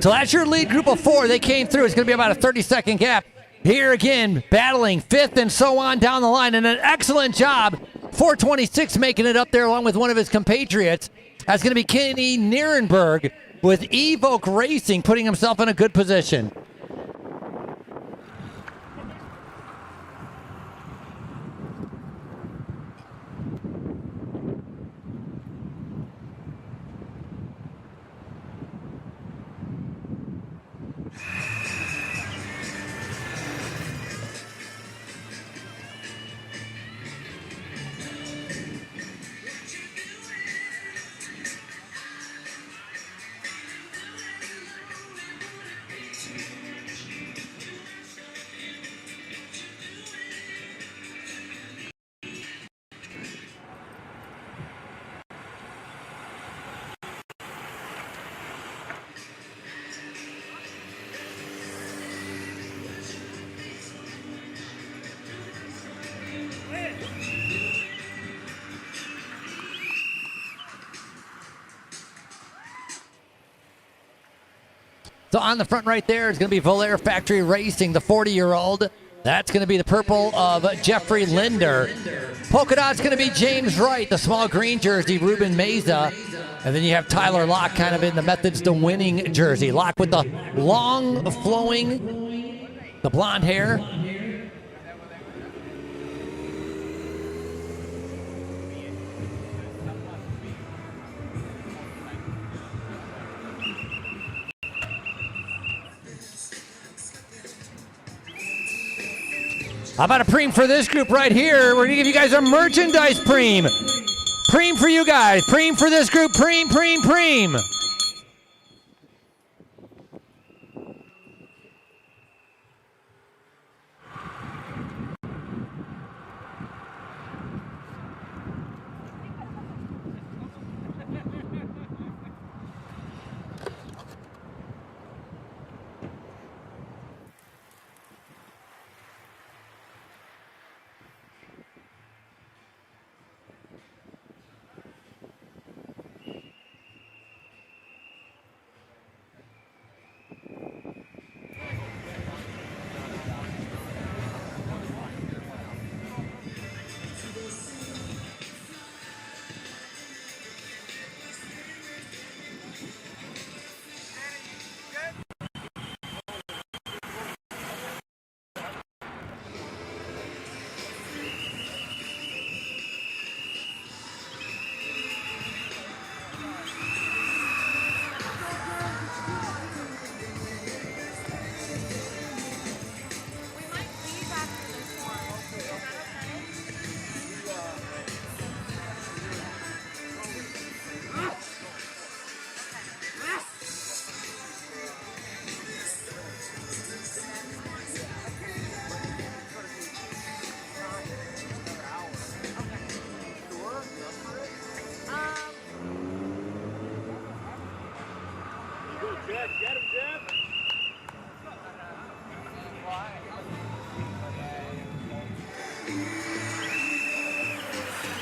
So that's your lead group of 4. They came through. It's going to be about a 30-second gap. Here again, battling 5th and so on down the line, and an excellent job. 426 making it up there along with one of his compatriots. That's going to be Kenny Nierenberg with Evoke Racing, putting himself in a good position. So on the front right there is going to be Volair Factory Racing, the 40-year-old. That's going to be the purple of Jeffrey Linder. Polka dot's going to be James Wright, the small green jersey, Ruben Meza. And then you have Tyler Locke kind of in the Methods to Winning jersey. Locke with the long flowing, the blonde hair. How about a preem for this group right here? We're going to give you guys a merchandise preem. Preem for you guys. Preem for this group. Preem, preem, preem.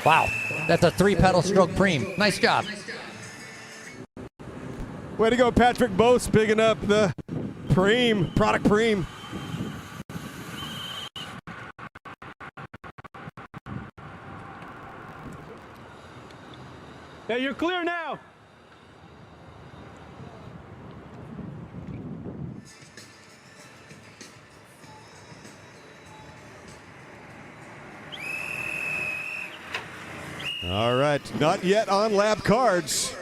Wow, that's a 3-pedal stroke preem. Nice job. Way to go, Patrick Bose, picking up the preem, product preem. Hey, you're clear now. All right, not yet on lap cards.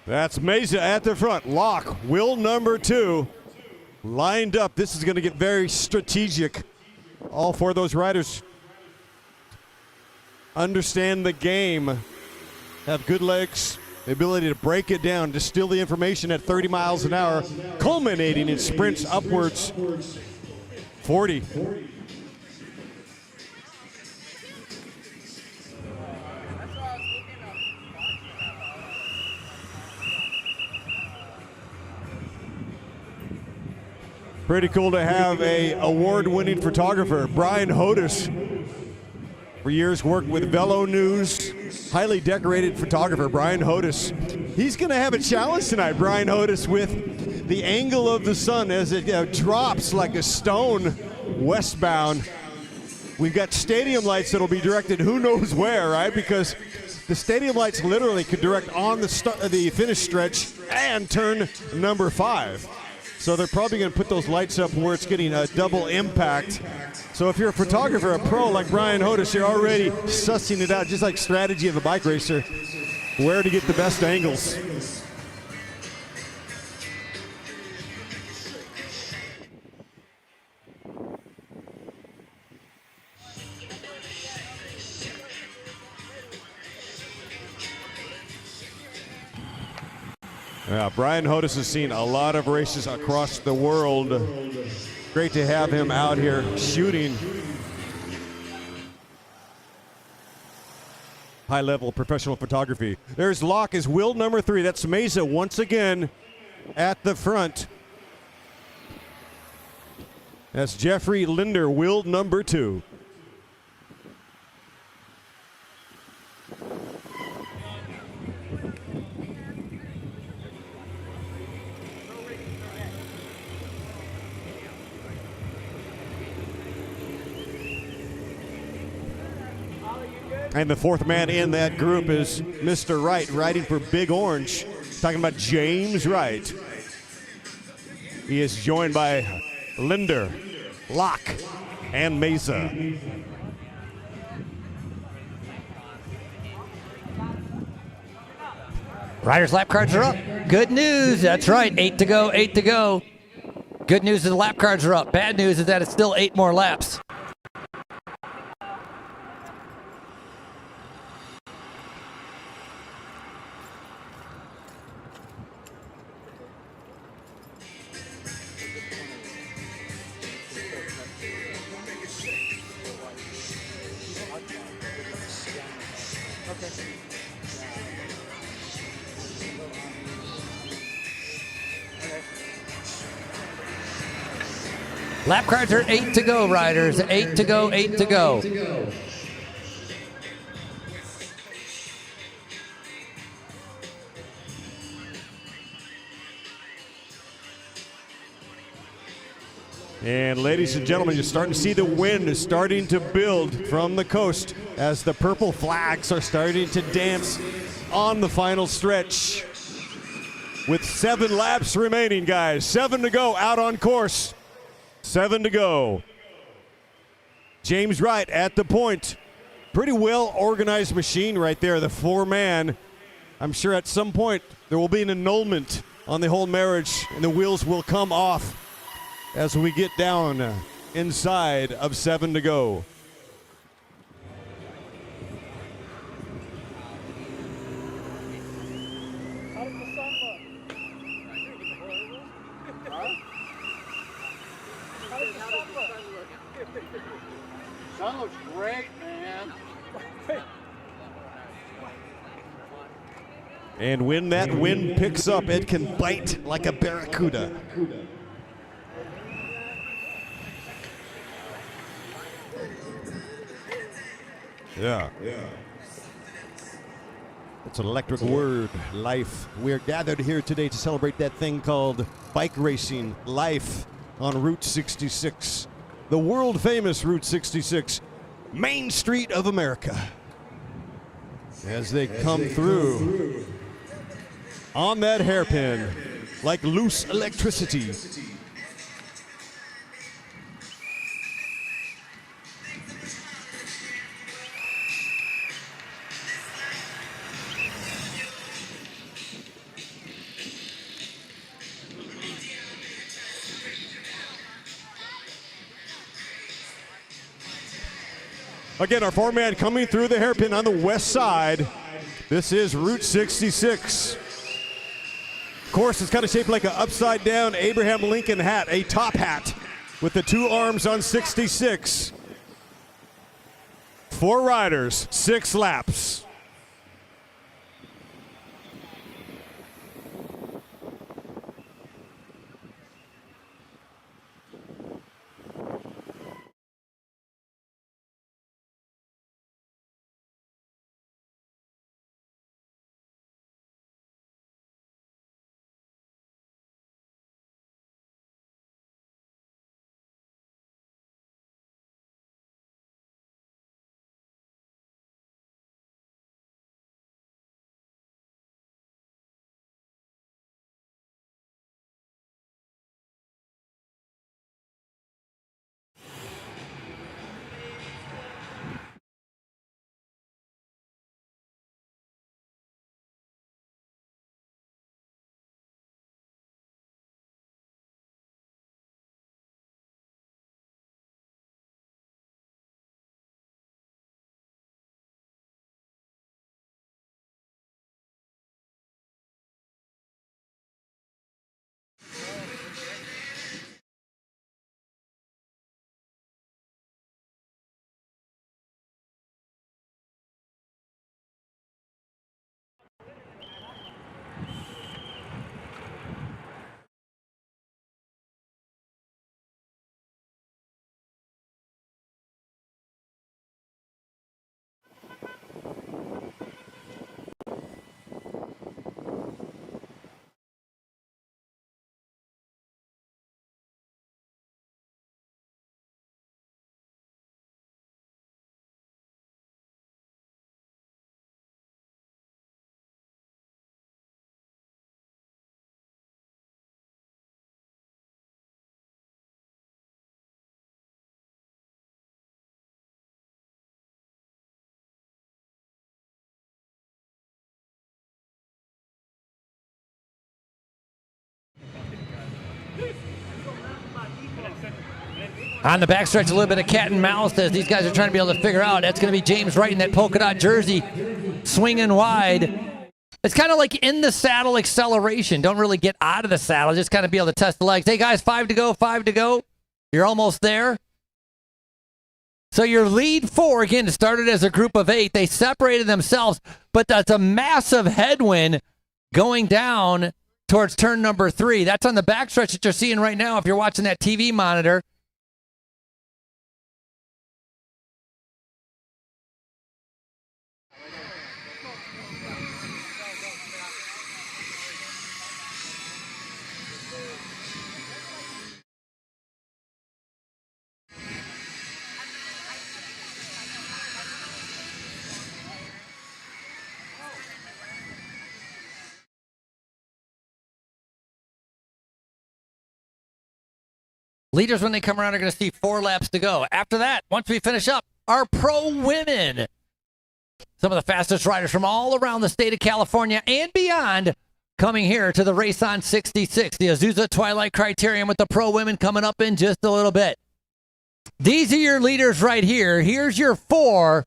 That's Meza at the front. Locke, Will number 2, lined up. This is going to get very strategic. All 4 of those riders understand the game, have good legs, the ability to break it down, distill the information at 30 miles an hour, culminating in sprints upwards 40. Pretty cool to have a award-winning photographer, Brian Hodis. For years worked with Velo News, highly decorated photographer, Brian Hodis. He's gonna have a challenge tonight, Brian Hodis, with the angle of the sun as it drops like a stone westbound. We've got stadium lights that'll be directed who knows where, right? Because the stadium lights literally could direct on the finish stretch and turn number 5. So they're probably going to put those lights up where it's getting a double impact. So if you're a photographer, a pro like Brian Hodis, you're already sussing it out, just like strategy of a bike racer, where to get the best angles. Yeah, Brian Hodis has seen a lot of races across the world. Great to have him out here shooting high-level professional photography. There's Locke as wheel number 3. That's Mesa once again at the front. That's Jeffrey Linder, wheel number 2. And the 4th man in that group is Mr. Wright, riding for Big Orange. Talking about James Wright. He is joined by Linder, Locke, and Mesa. Riders' lap cards are up. Good news. That's right. 8 to go, 8 to go. Good news is the lap cards are up. Bad news is that it's still 8 more laps. Lap cards are 8 to go, riders. 8 to go, 8 to go. And ladies and gentlemen, you're starting to see the wind is starting to build from the coast as the purple flags are starting to dance on the final stretch. With 7 laps remaining, guys. 7 to go out on course. 7 to go. James Wright at the point. Pretty well organized machine right there, the 4-man. I'm sure at some point there will be an annulment on the whole marriage and the wheels will come off as we get down inside of 7 to go. How does the sun look? Huh? How does the sun look? Sun looks great, man. And when that wind picks up, it can bite like a barracuda. Yeah. It's an electric word, life. We're gathered here today to celebrate that thing called bike racing, life, on Route 66. The world famous Route 66, Main Street of America. As they come through on that hairpin like loose electricity. Again, our 4-man coming through the hairpin on the west side. This is Route 66. Of course, it's kind of shaped like an upside down Abraham Lincoln hat, a top hat with the 2 arms on 66. 4 riders, 6 laps. On the backstretch, a little bit of cat and mouse as these guys are trying to be able to figure out. That's going to be James Wright in that polka dot jersey, swinging wide. It's kind of like in the saddle acceleration. Don't really get out of the saddle. Just kind of be able to test the legs. Hey, guys, 5 to go, 5 to go. You're almost there. So your lead 4, again, started as a group of 8. They separated themselves, but that's a massive headwind going down towards turn number 3. That's on the backstretch that you're seeing right now if you're watching that TV monitor. Leaders, when they come around, are going to see 4 laps to go. After that, once we finish up, our pro women. Some of the fastest riders from all around the state of California and beyond coming here to the race on 66. The Azusa Twilight Criterium with the pro women coming up in just a little bit. These are your leaders right here. Here's your 4.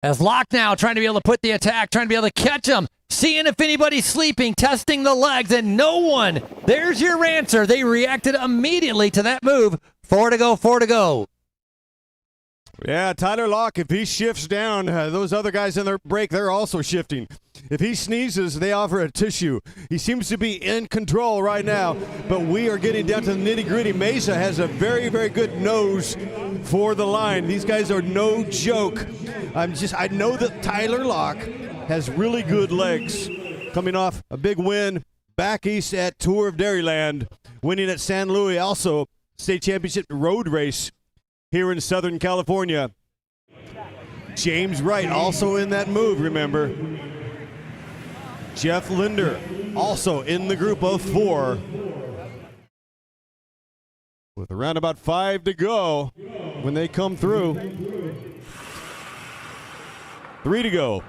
As Locke now trying to be able to put the attack, trying to be able to catch them. Seeing if anybody's sleeping, testing the legs, and no one. There's your answer. They reacted immediately to that move. 4 to go, 4 to go. Yeah, Tyler Locke, if he shifts down, those other guys in their break, they're also shifting. If he sneezes, they offer a tissue. He seems to be in control right now, but we are getting down to the nitty-gritty. Mesa has a very, very good nose for the line. These guys are no joke. I know that Tyler Locke has really good legs, coming off a big win back east at Tour of Dairyland, winning at San Luis, also state championship road race here in Southern California. James Wright also in that move, remember. Jeff Linder also in the group of 4. With around about 5 to go when they come through. 3 to go.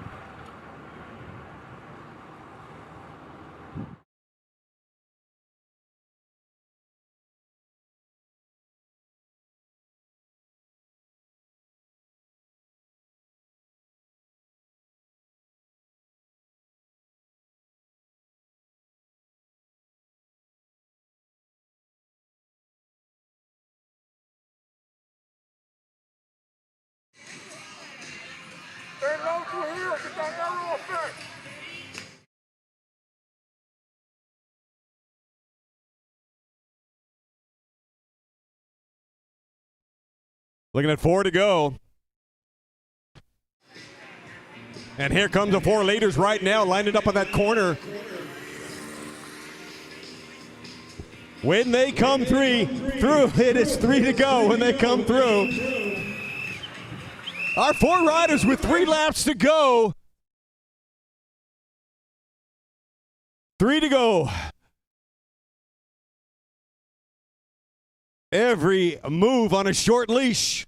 Looking at 4 to go. And here comes the 4 leaders right now, lining up on that corner. When they come through, it is 3 to go when they come through. Our 4 riders with 3 laps to go. 3 to go. Every move on a short leash.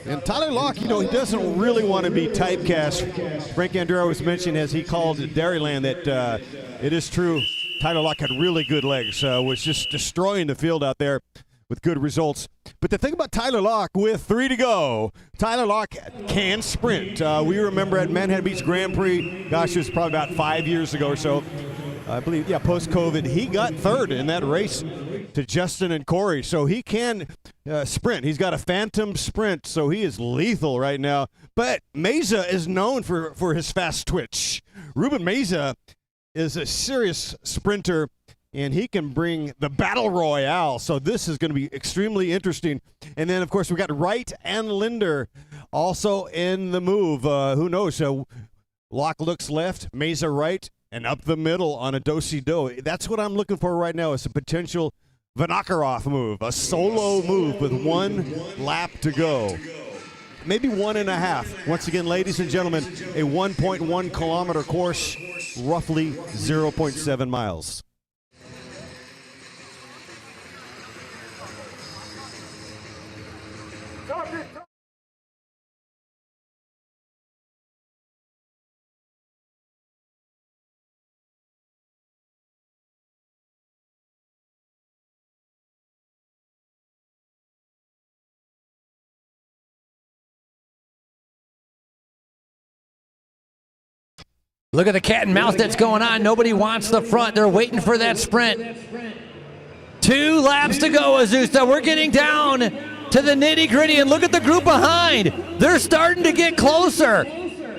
And Tyler Locke, he doesn't really want to be typecast. Frank Andrew was mentioning, as he called Dairyland, that it is true. Tyler Locke had really good legs, was just destroying the field out there with good results. But the thing about Tyler Locke, with 3 to go, Tyler Locke can sprint. We remember at Manhattan Beach Grand Prix, gosh, it was probably about 5 years ago or so. I believe, post-COVID, he got 3rd in that race to Justin and Corey. So he can sprint. He's got a phantom sprint, so he is lethal right now. But Mesa is known for his fast twitch. Ruben Mesa is a serious sprinter, and he can bring the battle royale. So this is going to be extremely interesting. And then, of course, we got Wright and Linder also in the move. Who knows? So Locke looks left, Mesa right, and up the middle on a do-si-do. That's what I'm looking for right now, is a potential Vinokurov move, a solo move with 1 lap to go. Maybe 1.5. Once again, ladies and gentlemen, a 1.1 kilometer course, roughly 0.7 miles. Look at the cat and mouse that's going on. Nobody wants the front. They're waiting for that sprint. 2 laps to go, Azusa. We're getting down to the nitty-gritty, and look at the group behind. They're starting to get closer.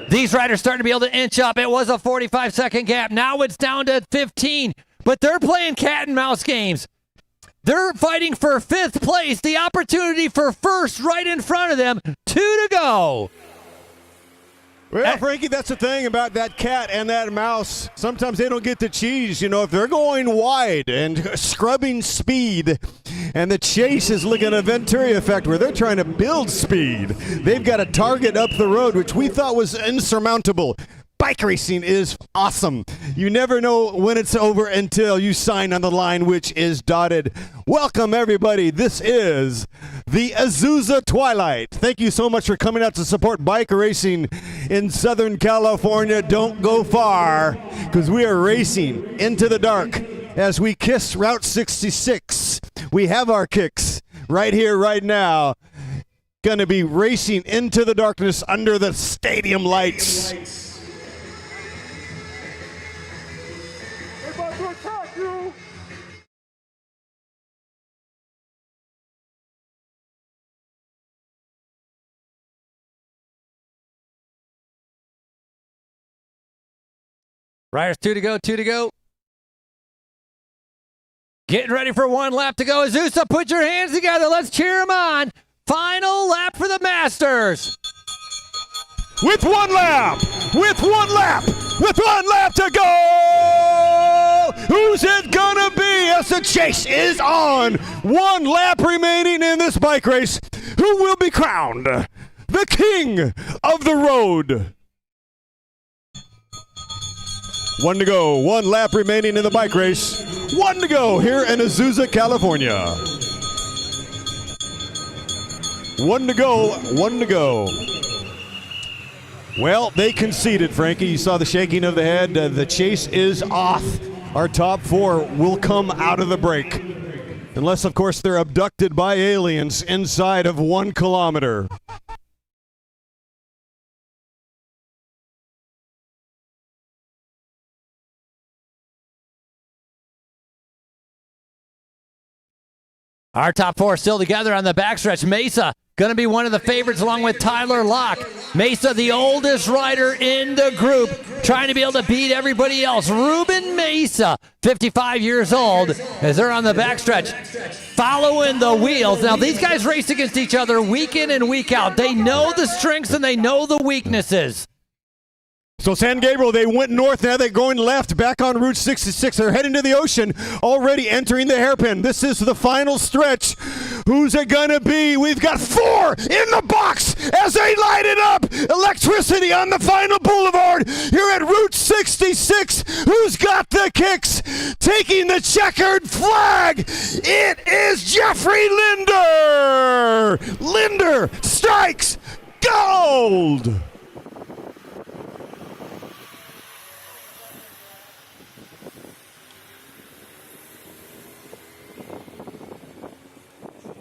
These riders starting to be able to inch up. It was a 45-second gap. Now it's down to 15, but they're playing cat and mouse games. They're fighting for 5th place, the opportunity for first right in front of them. 2 to go. Well, Frankie, that's the thing about that cat and that mouse. Sometimes they don't get the cheese. You know, if they're going wide and scrubbing speed, and the chase is looking at a Venturi effect where they're trying to build speed, they've got a target up the road, which we thought was insurmountable. Bike racing is awesome. You never know when it's over until you sign on the line, which is dotted. Welcome, everybody. This is the Azusa Twilight. Thank you so much for coming out to support bike racing in Southern California. Don't go far, because we are racing into the dark as we kiss Route 66. We have our kicks right here, right now. Going to be racing into the darkness under the stadium lights. Riders, 2 to go, 2 to go. Getting ready for 1 lap to go. Azusa, put your hands together. Let's cheer them on. Final lap for the Masters. With 1 lap, with 1 lap, with 1 lap to go! Who's it gonna be as the chase is on? 1 lap remaining in this bike race. Who will be crowned the king of the road? 1 to go, 1 lap remaining in the bike race. 1 to go here in Azusa, California. 1 to go, 1 to go. Well, they conceded, Frankie. You saw the shaking of the head. The chase is off. Our top 4 will come out of the break. Unless, of course, they're abducted by aliens inside of 1 kilometer. Our top 4 still together on the backstretch. Mesa, going to be one of the favorites along with Tyler Locke. Mesa, the oldest rider in the group, trying to be able to beat everybody else. Ruben Mesa, 55 years old, as they're on the backstretch, following the wheels. Now, these guys race against each other week in and week out. They know the strengths and they know the weaknesses. So San Gabriel, they went north, now they're going left, back on Route 66. They're heading to the ocean, already entering the hairpin. This is the final stretch. Who's it going to be? We've got 4 in the box as they light it up. Electricity on the final boulevard here at Route 66. Who's got the kicks? Taking the checkered flag, it is Jeffrey Linder. Linder strikes gold.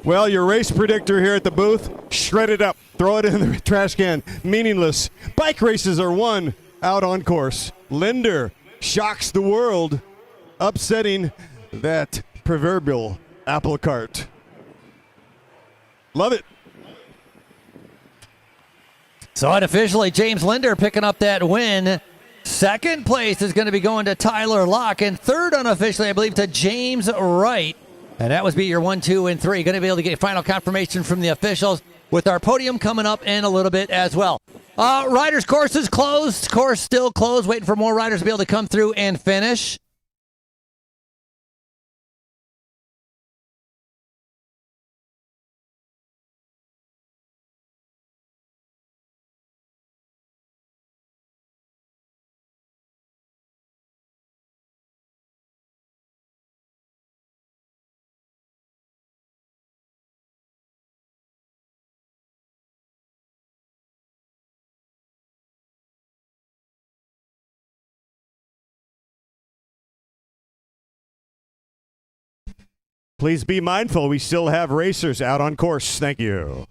Well, your race predictor here at the booth, shred it up, throw it in the trash can, meaningless. Bike races are won out on course. Linder shocks the world, upsetting that proverbial apple cart. Love it. So unofficially, James Linder picking up that win. Second place is going to be going to Tyler Locke, and third unofficially, I believe, to James Wright. And that was be your 1, 2, and 3. Going to be able to get final confirmation from the officials with our podium coming up in a little bit as well. Riders' course is closed. Course still closed. Waiting for more riders to be able to come through and finish. Please be mindful, we still have racers out on course. Thank you.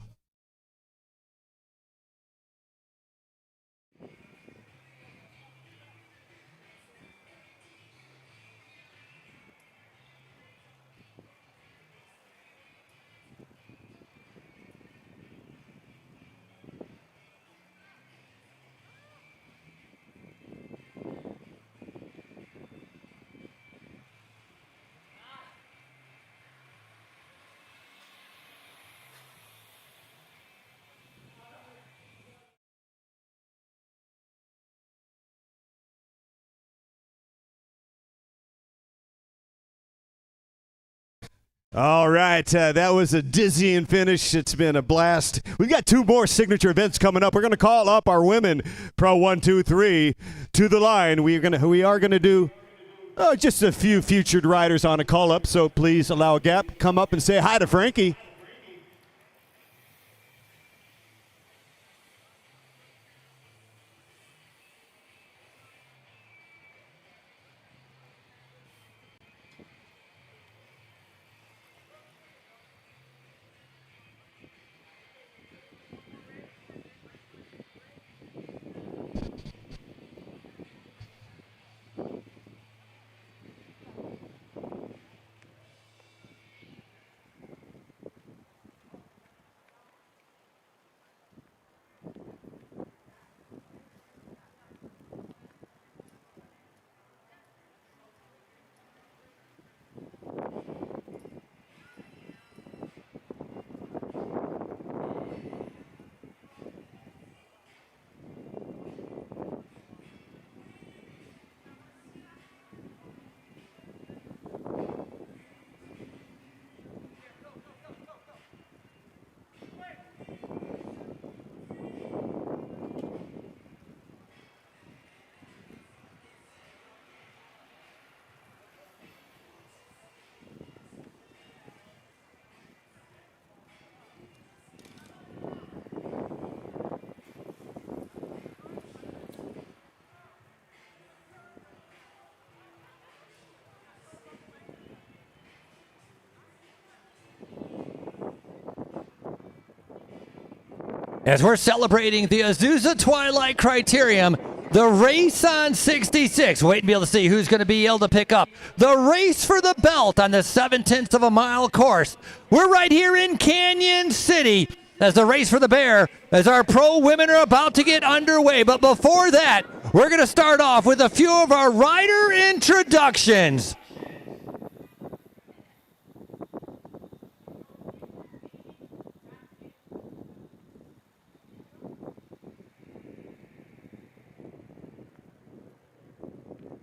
All right, that was a dizzying finish. It's been a blast. We've got 2 more signature events coming up. We're going to call up our women Pro 1, 2, 3 to the line. We are going to do just a few featured riders on a call up. So please allow a gap. Come up and say hi to Frankie. As we're celebrating the Azusa Twilight Criterium, the race on 66. Wait and be able to see who's going to be able to pick up the race for the belt on the 0.7 of a mile course. We're right here in Canyon City as the race for the bear, as our pro women are about to get underway. But before that, we're going to start off with a few of our rider introductions.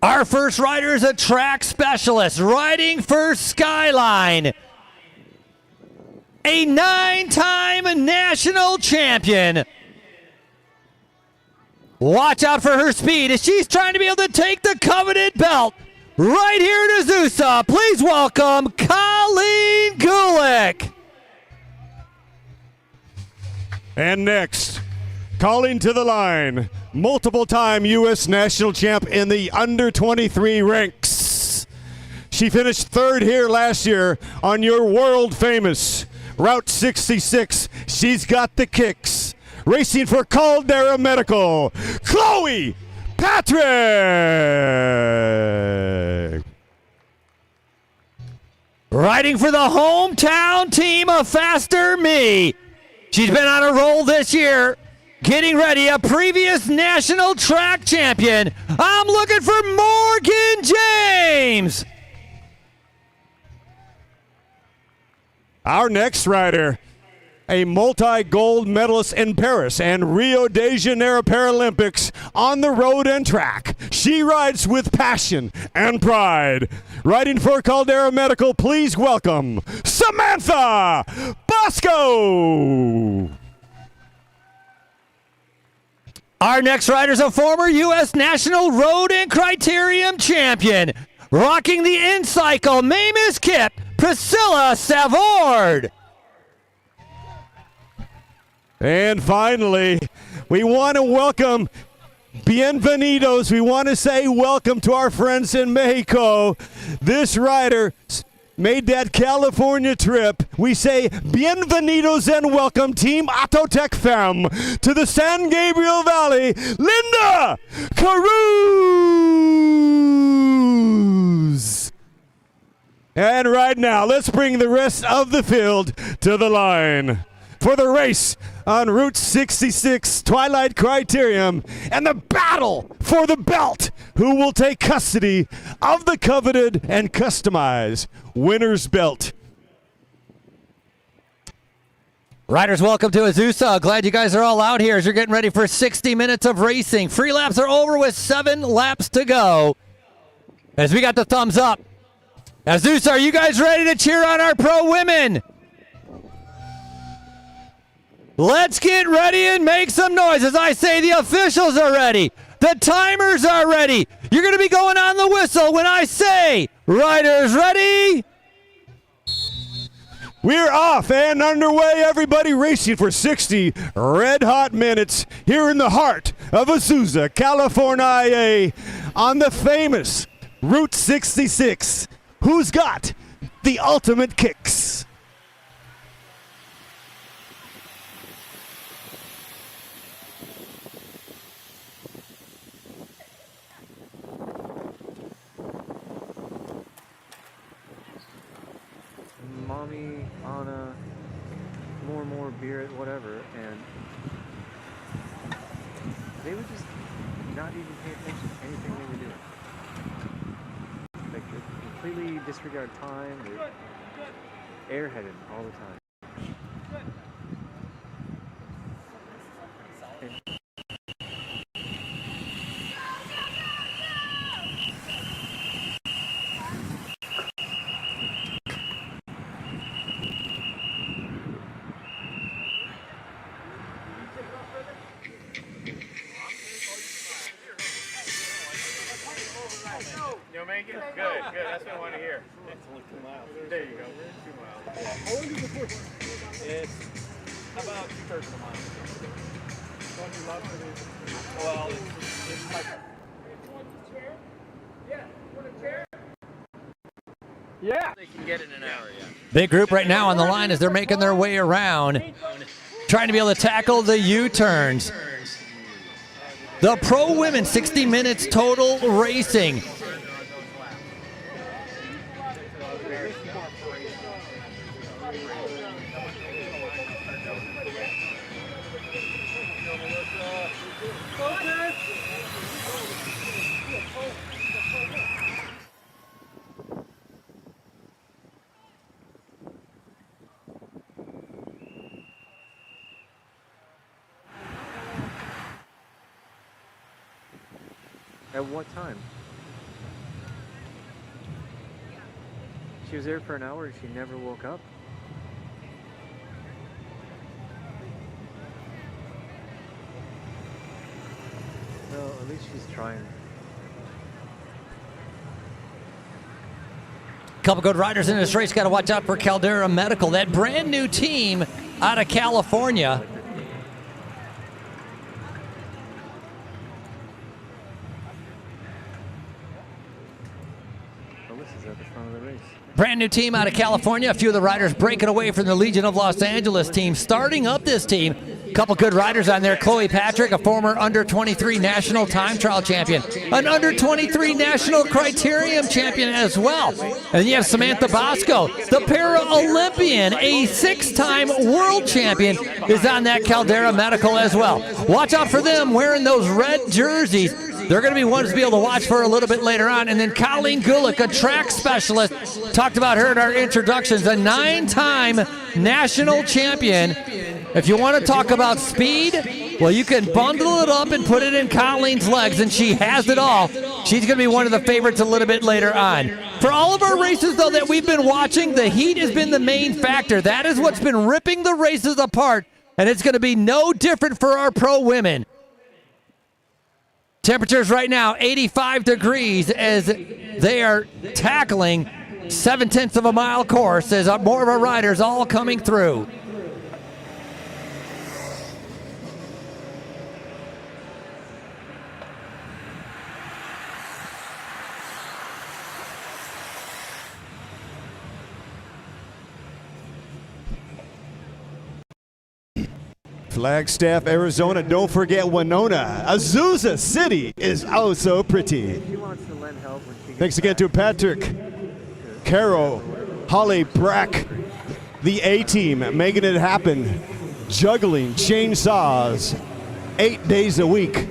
Our first rider is a track specialist riding for Skyline. A 9-time national champion. Watch out for her speed as she's trying to be able to take the coveted belt right here at Azusa. Please welcome Colleen Gulick. And next, calling to the line, multiple-time U.S. national champ in the under-23 ranks. She finished 3rd here last year on your world-famous Route 66. She's got the kicks. Racing for Caldera Medical, Chloe Patrick. Riding for the hometown team of Faster Me. She's been on a roll this year. Getting ready, a previous national track champion. I'm looking for Morgan James. Our next rider, a multi-gold medalist in Paris and Rio de Janeiro Paralympics on the road and track. She rides with passion and pride. Riding for Caldera Medical, please welcome Samantha Bosco. Our next rider is a former U.S. National Road and Criterium champion. Rocking the N-Cycle Mamus Kip, Priscilla Savord. And finally, we want to welcome bienvenidos. We want to say welcome to our friends in Mexico. This rider made that California trip. We say bienvenidos and welcome Team Autotech Femme to the San Gabriel Valley, Linda Cruz. And right now, let's bring the rest of the field to the line for the race on Route 66 Twilight Criterium and the battle for the belt. Who will take custody of the coveted and customized winner's belt? Riders, welcome to Azusa. Glad you guys are all out here as you're getting ready for 60 minutes of racing. Free laps are over with 7 laps to go. As we got the thumbs up Azusa, are you guys ready to cheer on our pro women? Let's get ready and make some noise. As I say, the officials are ready. The timers are ready. You're going to be going on the whistle when I say, riders ready? We're off and underway, everybody, racing for 60 red-hot minutes here in the heart of Azusa, California, on the famous Route 66. Who's got the ultimate kicks? Mommy, Anna, more beer, whatever, and they would just not even pay attention to anything they were doing. Like, they completely disregard time, they're airheaded all the time. And You'll make it? Good, good. That's what I want to hear. It's only 2 miles. There you go. 2 miles. How long is the course? It's about 2/3 of a mile. Well, it's like... Yeah. Want a chair? Yeah. They can get in an hour, yeah. Big group right now on the line as they're making their way around, trying to be able to tackle the U-turns. The pro women, 60 minutes total racing. at what time? She was there for an hour and she never woke up? Well, at least she's trying. Couple good riders in this race. Got to watch out for Caldera Medical, that brand new team out of California. Alyssa's at the front of the race. Brand new team out of California. A few of the riders breaking away from the Legion of Los Angeles team. Starting up this team, couple good riders on there. Chloe Patrick, a former under-23 national time trial champion. An under-23 national Criterium champion as well. And you have Samantha Bosco, the para-Olympian, a 6-time world champion, is on that Caldera Medical as well. Watch out for them wearing those red jerseys. They're going to be ones to be able to watch for a little bit later on. And then Colleen Gulick, a track specialist, talked about her in our introductions, a 9-time national champion. If you want to talk about speed, well, you can bundle it up and put it in Colleen's legs, and she has it all. She's going to be one of the favorites a little bit later on. For all of our races, though, that we've been watching, the heat has been the main factor. That is what's been ripping the races apart, and it's going to be no different for our pro women. Temperatures right now, 85 degrees as they are tackling 0.7 of a mile course as more of our riders all coming through. Flagstaff, Arizona. Don't forget Winona. Azusa City is oh so pretty. She wants to lend help when she gets Thanks again to Patrick, Caro, Holly Brack, the A-team, making it happen. Juggling chainsaws 8 days a week.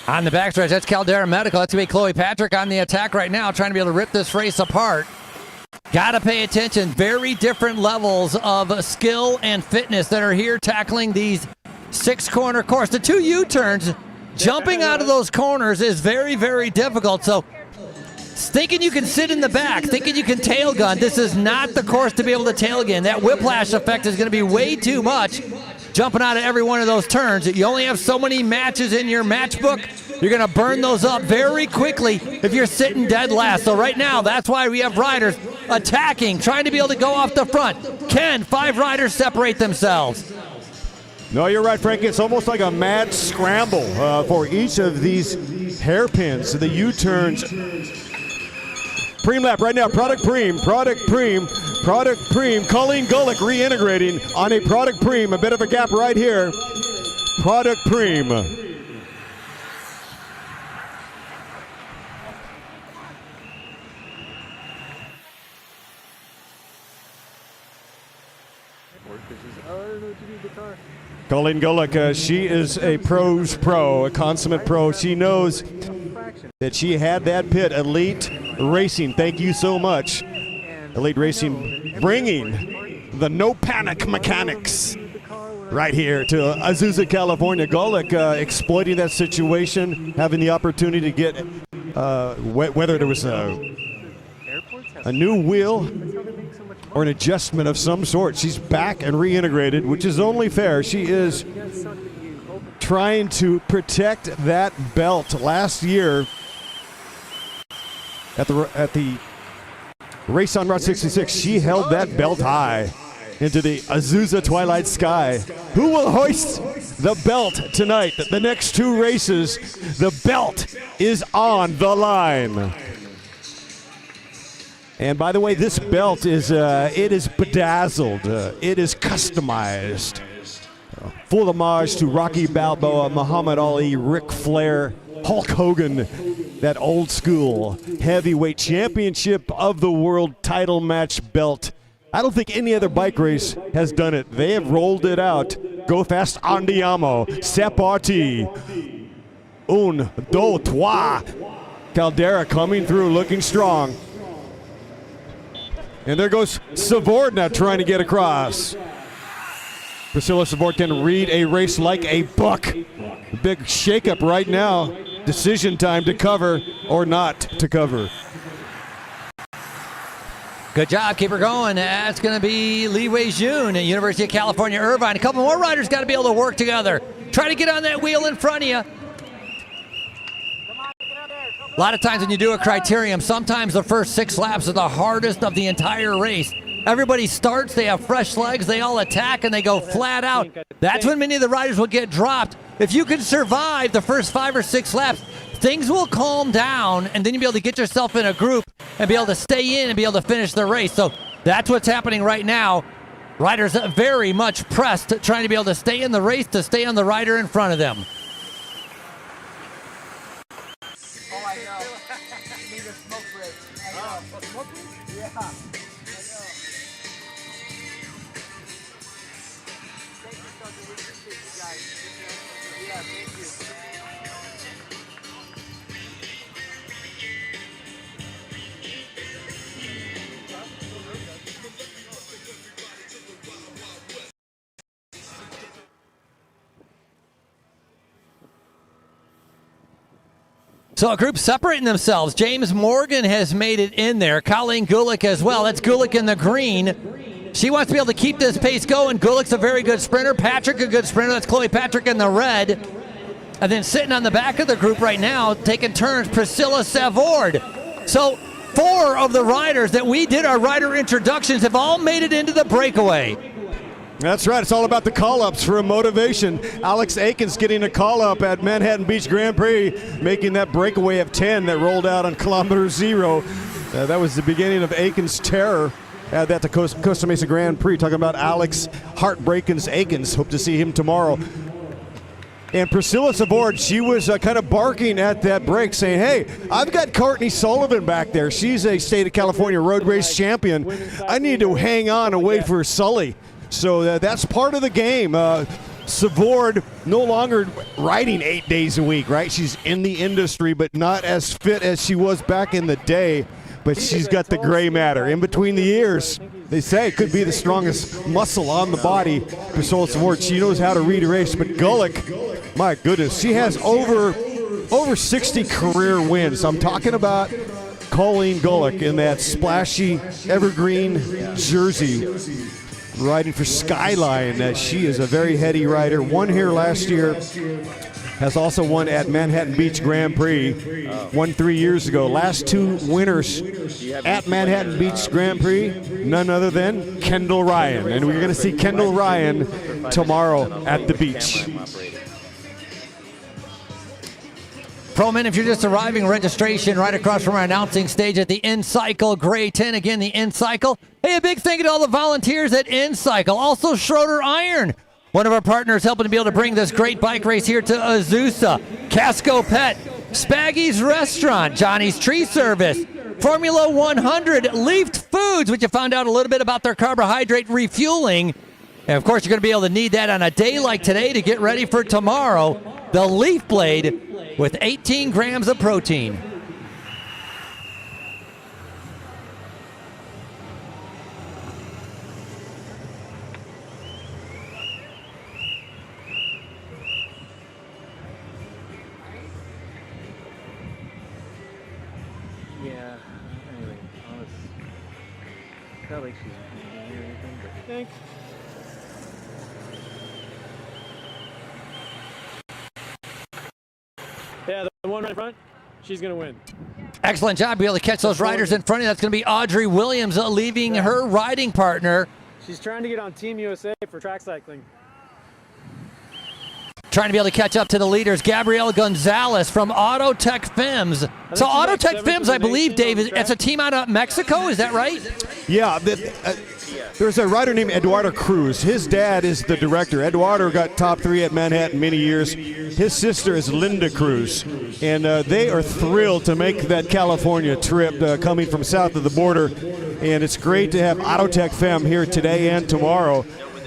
On the backstretch, that's Caldera Medical. That's going to be Chloe Patrick on the attack right now, trying to be able to rip this race apart. Got to pay attention. Very different levels of skill and fitness that are here tackling these 6-corner course. The 2 U-turns, jumping out of those corners is very, very difficult. So thinking you can sit in the back, thinking you can tail gun, this is not the course to be able to tail gun. That whiplash effect is going to be way too much jumping out of every one of those turns. You only have so many matches in your match book. You're going to burn those up very quickly if you're sitting dead last. So right now, that's why we have riders attacking, trying to be able to go off the front. Can 5 riders separate themselves? No, you're right, Frank. It's almost like a mad scramble for each of these hairpins, the U-turns. Preem lap right now, Product Preem. Colleen Gulick reintegrating on a Product Preem. A bit of a gap right here. Product Preem. Colleen Gulick, she is a pro's pro, a consummate pro. She knows that she had that pit. Elite Racing, thank you so much. Elite Racing bringing the no panic mechanics right here to Azusa, California. Gulick exploiting that situation, having the opportunity to get whether there was a new wheel or an adjustment of some sort. She's back and reintegrated, which is only fair. She is trying to protect that belt. Last year at the race on Route 66, she held that belt high into the Azusa Twilight sky. Who will hoist the belt tonight? The next 2 races, the belt is on the line. And by the way, this belt is it is bedazzled. It is customized. Full homage to Rocky Balboa, Muhammad Ali, Ric Flair, Hulk Hogan, that old school heavyweight championship of the world title match belt. I don't think any other bike race has done it. They have rolled it out. Go fast, andiamo. C'est parti. Un, deux, trois. Caldera coming through, looking strong. And there goes Savord now trying to get across. Priscilla Savord can read a race like a book. Big shakeup right now. Decision time to cover or not to cover. Good job. Keep her going. That's going to be Li Wei Jun at University of California, Irvine. A couple more riders got to be able to work together. Try to get on that wheel in front of you. A lot of times when you do a criterium, sometimes the first 6 laps are the hardest of the entire race. Everybody starts, they have fresh legs, they all attack, and they go flat out. That's when many of the riders will get dropped. If you can survive the first 5 or 6 laps, things will calm down, and then you'll be able to get yourself in a group and be able to stay in and be able to finish the race. So that's what's happening right now. Riders very much pressed, trying to be able to stay in the race, to stay on the rider in front of them. So a group separating themselves. James Morgan has made it in there. Colleen Gulick as well. That's Gulick in the green. She wants to be able to keep this pace going. Gulick's a very good sprinter. Patrick, a good sprinter. That's Chloe Patrick in the red. And then sitting on the back of the group right now, taking turns, Priscilla Savord. So 4 of the riders that we did our rider introductions have all made it into the breakaway. That's right. It's all about the call-ups for motivation. Alex Aikens getting a call-up at Manhattan Beach Grand Prix, making that breakaway of 10 that rolled out on kilometer 0. That was the beginning of Aikens' terror. Add that to Costa Mesa Grand Prix. Talking about Alex Heartbreakins Aikens. Hope to see him tomorrow. And Priscilla Savord, she was kind of barking at that break, saying, hey, I've got Courtney Sullivan back there. She's a state of California road race champion. I need to hang on and wait for Sully. So that's part of the game. Savord no longer riding 8 days a week, right? She's in the industry, but not as fit as she was back in the day. but she's got the gray matter in between the ears. They say it could be the strongest muscle on the body for Soul Sword. She knows how to read a race, but Gulick, my goodness, she has over 60 career wins. I'm talking about Colleen Gulick in that splashy evergreen jersey, riding for Skyline. She is a very heady rider. Won here last year. Has also won at Manhattan Beach Grand Prix. Won 3 years ago. Last 2 winners at Manhattan Beach Grand Prix, none other than Kendall Ryan. And we're going to see Kendall Ryan tomorrow at the beach. Pro Men, if you're just arriving, registration right across from our announcing stage at the N-Cycle Gray 10. Again, the N-Cycle. Hey, a big thank you to all the volunteers at N-Cycle. Also, Schroeder Iron, one of our partners helping to be able to bring this great bike race here to Azusa. Casco Pet, Spaggy's Restaurant, Johnny's Tree Service, Formula 100, Leafed Foods, which you found out a little bit about their carbohydrate refueling. And, of course, you're going to be able to need that on a day like today to get ready for tomorrow. The Leaf Blade with 18 grams of protein. Yeah. Anyway, not like she's doing anything, but thanks. Yeah, the one right in front, she's going to win. Excellent job. Be able to catch those riders in front of you. That's going to be Audrey Williams leaving her riding partner. She's trying to get on Team USA for track cycling. Trying to be able to catch up to the leaders. Gabrielle Gonzalez from Autotech Fims. So Autotech Fims, I believe, Dave, it's a team out of Mexico. Is that right? Yeah. There's a rider named Eduardo Cruz. His dad is the director. Eduardo got top 3 at Manhattan many years. His sister is Linda Cruz. And they are thrilled to make that California trip coming from south of the border. And it's great to have Autotech Fem here today and tomorrow.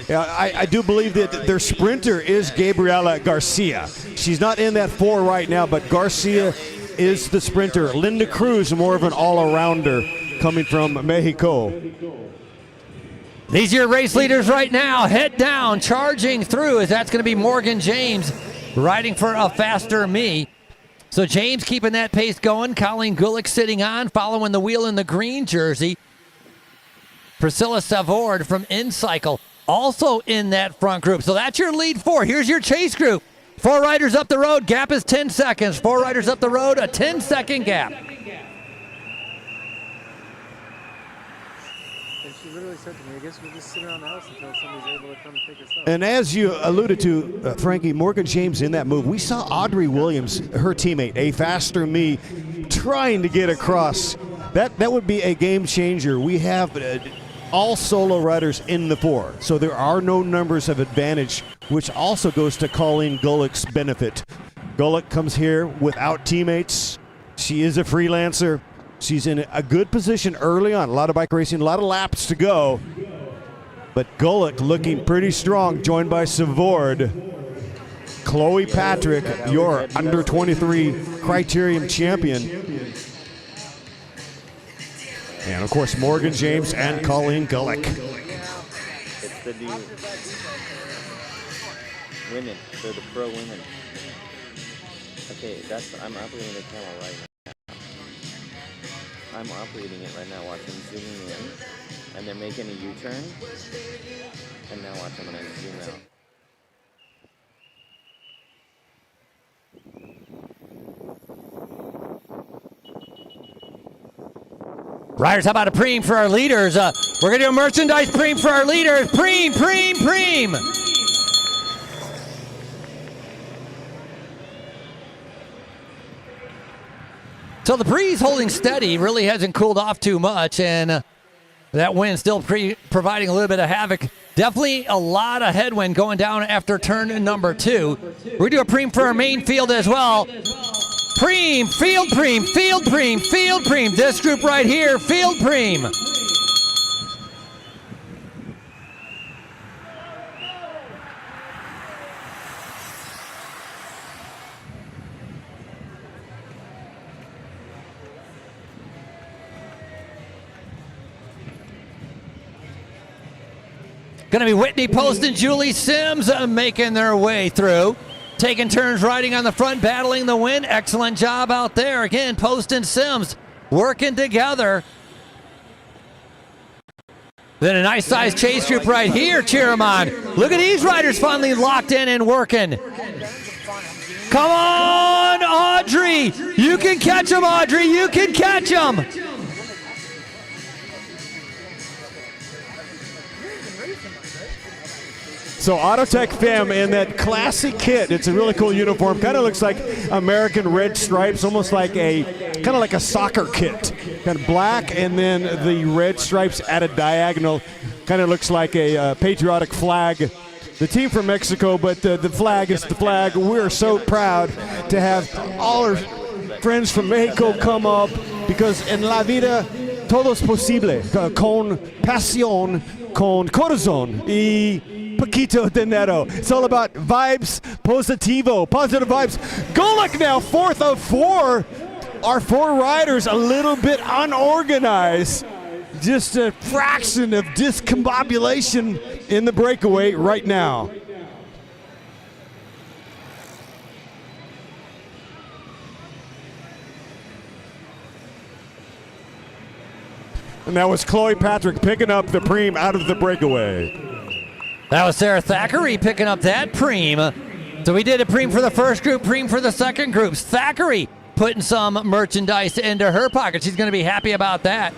I do believe that their sprinter is Gabriela Garcia. She's not in that 4 right now, but Garcia is the sprinter. Linda Cruz, more of an all-arounder coming from Mexico. These are your race leaders right now. Head down, charging through, as that's going to be Morgan James riding for a faster me. So James keeping that pace going. Colleen Gulick sitting on, following the wheel in the green jersey. Priscilla Savord from N-Cycle also in that front group. So that's your lead 4. Here's your chase group. 4 riders up the road. Gap is 10 seconds. 4 riders up the road, a 10-second gap. And she literally said to me, I guess we'll just sit around the house until somebody's able to come pick us up. And as you alluded to, Frankie, Morgan James in that move, we saw Audrey Williams, her teammate, a faster me, trying to get across. That would be a game changer. We have all solo riders in the 4, so there are no numbers of advantage, which also goes to Colleen Gulick's benefit. Gulick comes here without teammates. She is a freelancer. She's in a good position early on. A lot of bike racing, a lot of laps to go. But Gulick looking pretty strong, joined by Savord. Chloe Patrick, your under 23 Criterium champion. And, of course, Morgan James and Colleen Gulick. It's the women. They're the pro women. Okay, I'm operating the camera right now. I'm operating it right now. Watch, I'm zooming in. And they're making a U-turn. And now watch, I'm going to zoom out. Riders, how about a preem for our leaders? We're going to do a merchandise preem for our leaders. Preem, preem, preem. So the breeze holding steady, really hasn't cooled off too much, and that wind still providing a little bit of havoc. Definitely a lot of headwind going down after turn number 2. We're going to do a preem for our main field as well. Preem, field preem, field preem, field preem. This group right here, field preem. Going to be Whitney Post and Julie Sims making their way through. Taking turns riding on the front, battling the win. Excellent job out there. Again, Post and Sims working together. Then a nice size chase group right here, cheer them on. Look at these riders finally locked in and working. Come on, Audrey. You can catch them, Audrey. You can catch them. So Autotech Femme in that classic kit. It's a really cool uniform. Kind of looks like American red stripes, almost like kind of like a soccer kit. Kind of black and then the red stripes at a diagonal. Kind of looks like a patriotic flag. The team from Mexico, but the flag is the flag. We're so proud to have all our friends from Mexico come up because en la vida todo es posible. Con pasión, con corazón y poquito dinero. It's all about vibes, positivo, positive vibes. Golick now, 4th of 4. Our 4 riders a little bit unorganized. Just a fraction of discombobulation in the breakaway right now. And that was Chloe Patrick picking up the preem out of the breakaway. That was Sarah Thackeray picking up that preem. So we did a preem for the first group, preem for the second group. Thackeray putting some merchandise into her pocket. She's going to be happy about that.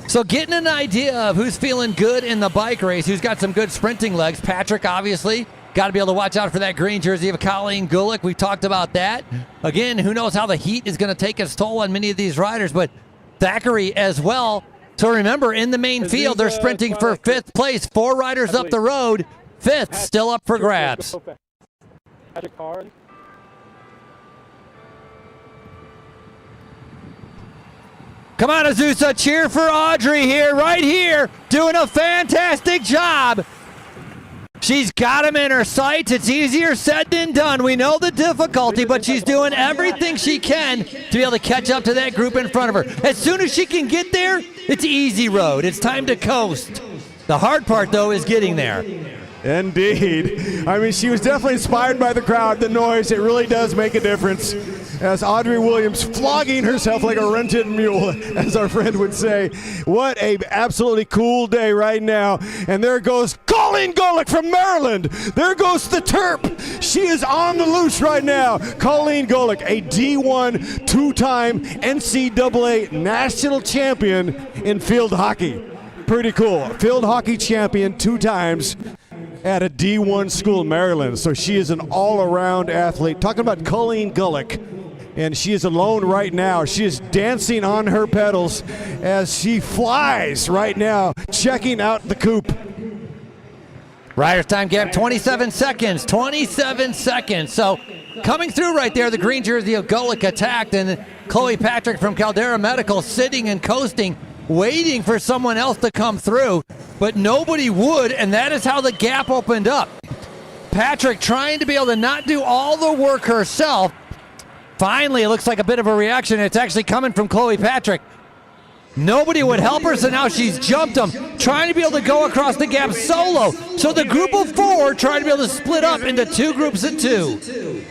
So getting an idea of who's feeling good in the bike race, who's got some good sprinting legs. Patrick, obviously, got to be able to watch out for that green jersey of Colleen Gulick. We talked about that. Again, who knows how the heat is going to take its toll on many of these riders, but Thackeray as well. So remember, in the main field, they're sprinting for 5th place. 4 riders up the road. 5th still up for grabs. Come on, Azusa, cheer for Audrey here, right here, doing a fantastic job. She's got him in her sights. It's easier said than done. We know the difficulty, but she's doing everything she can to be able to catch up to that group in front of her. As soon as she can get there, it's easy road. It's time to coast. The hard part, though, is getting there. Indeed. I mean, she was definitely inspired by the crowd, the noise. It really does make a difference. As Audrey Williams flogging herself like a rented mule, as our friend would say. What a absolutely cool day right now. And there goes Colleen Golick from Maryland. There goes the Terp. She is on the loose right now. Colleen Golick, a D1 2-time NCAA national champion in field hockey. Pretty cool. Field hockey champion 2 times. At a D1 school in Maryland. So she is an all-around athlete. Talking about Colleen Golick. And she is alone right now. She is dancing on her pedals as she flies right now, checking out the coupe. Riders time gap, 27 seconds. 27 seconds. So coming through right there, the green jersey of Golick attacked, and Chloe Patrick from Caldera Medical sitting and coasting, waiting for someone else to come through, but nobody would, and that is how the gap opened up. Patrick trying to be able to not do all the work herself. Finally, it looks like a bit of a reaction. It's actually coming from Chloe Patrick. Nobody would help her, so now she's jumped them, trying to be able to go across the gap solo. So the group of 4 trying to be able to split up into 2 groups of 2.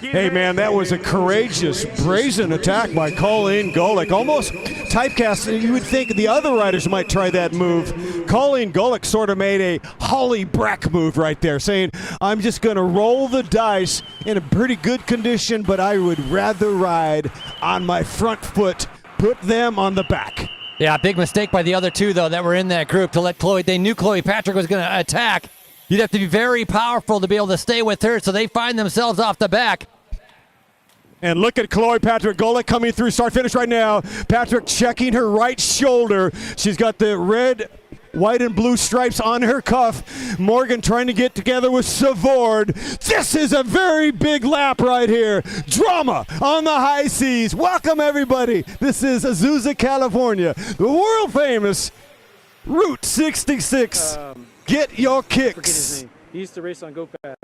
Hey, man, that was a courageous, brazen attack by Colleen Golick. Almost typecast. You would think the other riders might try that move. Colleen Golick sort of made a Holly Brack move right there, saying, I'm just going to roll the dice in a pretty good condition, but I would rather ride on my front foot, put them on the back. Yeah, big mistake by the other 2, though, that were in that group to let Chloe. They knew Chloe Patrick was going to attack. You'd have to be very powerful to be able to stay with her, so they find themselves off the back. And look at Chloe Patrick Golick coming through start finish right now. Patrick checking her right shoulder. She's got the red, white, and blue stripes on her cuff. Morgan trying to get together with Savord. This is a very big lap right here. Drama on the high seas. Welcome, everybody. This is Azusa, California. The world famous Route 66. Get your kicks. He used to race on Go Fast.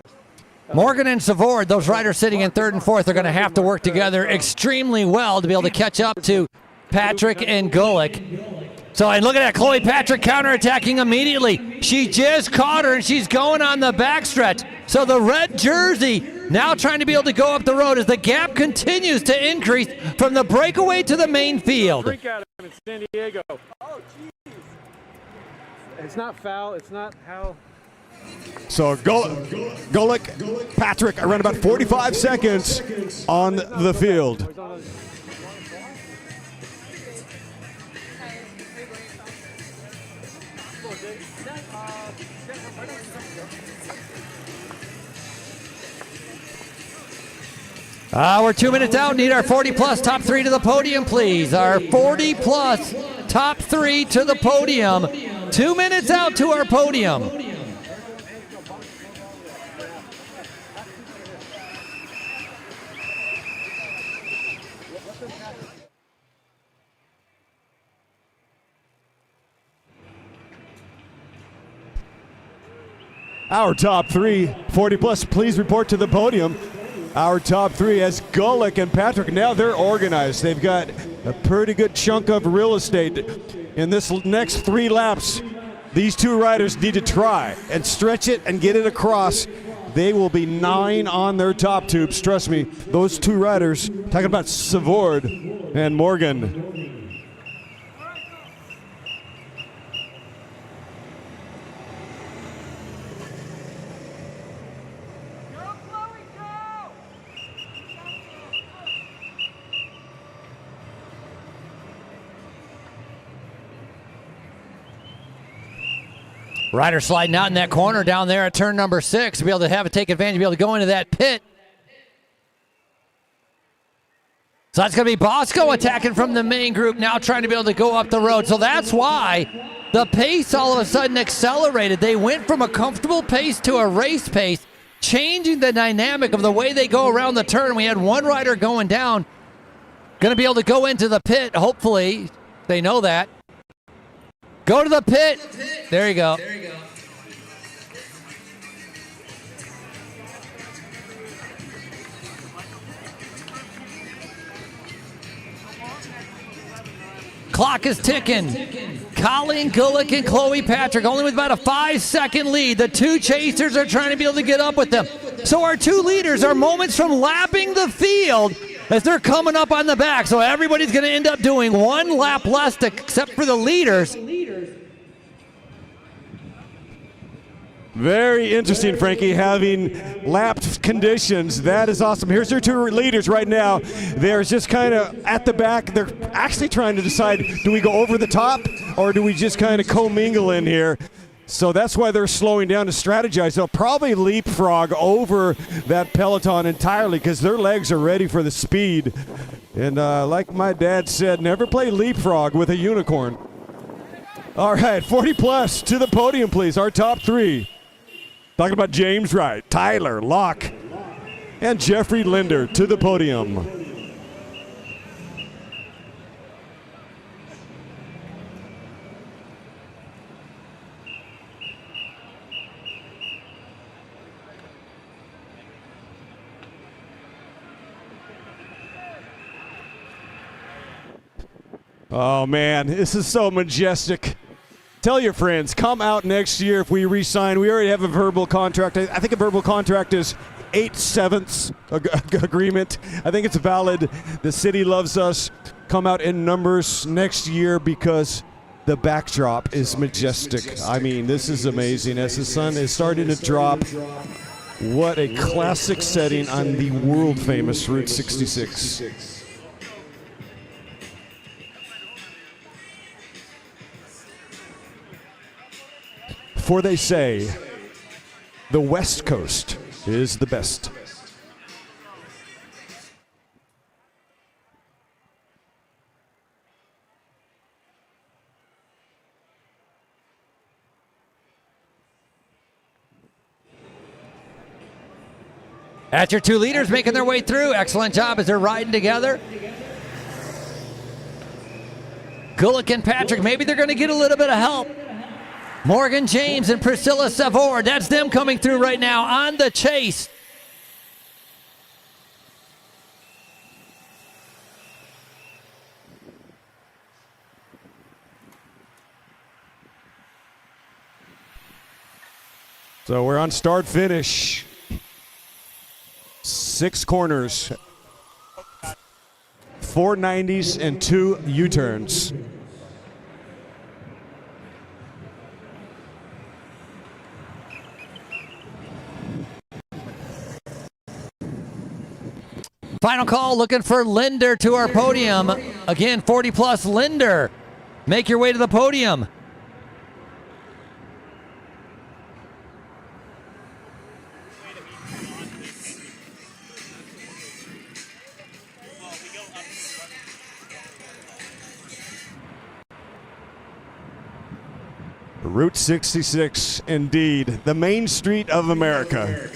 Morgan and Savord, those riders sitting in 3rd and 4th, are going to have to work together extremely well to be able to catch up to Patrick and Golick. So, and look at that, Chloe Patrick counterattacking immediately. She just caught her, and she's going on the backstretch. So the red jersey now trying to be able to go up the road as the gap continues to increase from the breakaway to the main field. Drink out of him in San Diego. Oh, jeez. It's not foul. It's not how. So Gulick, Patrick, around about 45 seconds on the field. We're 2 minutes out. Need our 40-plus top three to the podium, please. Our 40-plus top three to the podium. 2 minutes out to our podium. Our top three, 40-plus, please report to the podium. Our top three as Gulick and Patrick, now they're organized. They've got a pretty good chunk of real estate. In this next 3 laps, these two riders need to try and stretch it and get it across. They will be 9 on their top tubes. Trust me, those two riders, talking about Savord and Morgan. Rider sliding out in that corner down there at turn number 6 to be able to have it take advantage, to be able to go into that pit. So that's going to be Bosco attacking from the main group, now trying to be able to go up the road. So that's why the pace all of a sudden accelerated. They went from a comfortable pace to a race pace, changing the dynamic of the way they go around the turn. We had one rider going down, going to be able to go into the pit, hopefully. They know that. Go to the pit. There you go. Clock is ticking. Colleen Gulick and Chloe Patrick only with about a 5-second lead. The two chasers are trying to be able to get up with them. So our two leaders are moments from lapping the field as they're coming up on the back. So everybody's going to end up doing one lap less except for the leaders. Very interesting, Frankie, having lapped conditions. That is awesome. Here's your two leaders right now. They're just kind of at the back. They're actually trying to decide, do we go over the top or do we just kind of commingle in here? So that's why they're slowing down to strategize. They'll probably leapfrog over that peloton entirely because their legs are ready for the speed. And like my dad said, never play leapfrog with a unicorn. All right, 40-plus to the podium, please. Our top three. Talking about James Wright, Tyler Locke, and Jeffrey Linder to the podium. Oh man, this is so majestic. Tell your friends, come out next year if we re-sign. We already have a verbal contract. I think a verbal contract is 8/7 agreement. I think it's valid. The city loves us. Come out in numbers next year because the backdrop is majestic. I mean, this is amazing. As the sun is starting to drop, what a classic setting on the world-famous Route 66. For they say, the West Coast is the best. That's your two leaders making their way through. Excellent job as they're riding together. Gulick and Patrick, maybe they're going to get a little bit of help. Morgan James and Priscilla Savord, that's them coming through right now on the chase. So we're on start finish. 6 corners, 4 90s and 2 U-turns. Final call, looking for Linder to our podium. Again, 40 plus Linder. Make your way to the podium. Route 66, indeed, the main street of America,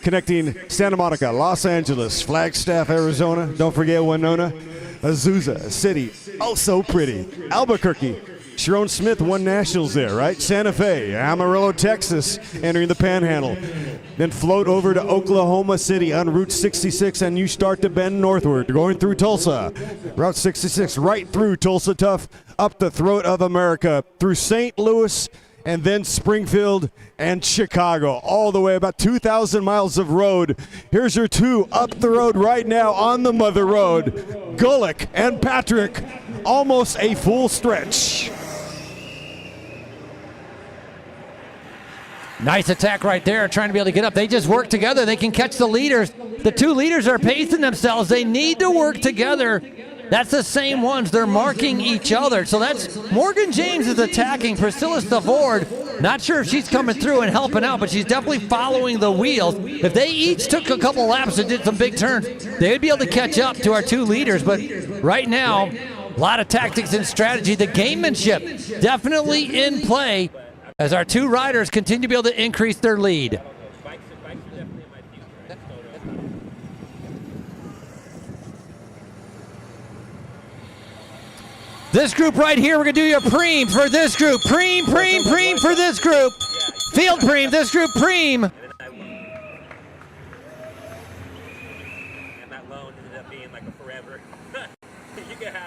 connecting Santa Monica, Los Angeles, Flagstaff, Arizona, don't forget Winona, Azusa, a city, oh so pretty, Albuquerque, Sharon Smith won nationals there, right? Santa Fe, Amarillo, Texas, entering the Panhandle. Then float over to Oklahoma City on Route 66, and you start to bend northward, going through Tulsa. Route 66 right through Tulsa Tough, up the throat of America, through St. Louis, and then Springfield and Chicago, all the way about 2,000 miles of road. Here's your 2 up the road right now on the Mother Road. Gulick and Patrick, almost a full stretch. Nice attack right there, trying to be able to get up. They just work together. They can catch the leaders. The 2 leaders are pacing themselves. They need to work together. That's the same ones. They're marking each other. So that's Morgan James is attacking Priscilla Stavord. Not sure if she's coming through and helping out, but she's definitely following the wheels. If they each took a couple laps and did some big turns, they would be able to catch up to our 2 leaders. But right now, a lot of tactics and strategy. The gamemanship definitely in play as our 2 riders continue to be able to increase their lead. This group right here, we're going to do your preem for this group. Preem for this group. Field preem, this group preem. And that loan ended up being like a forever.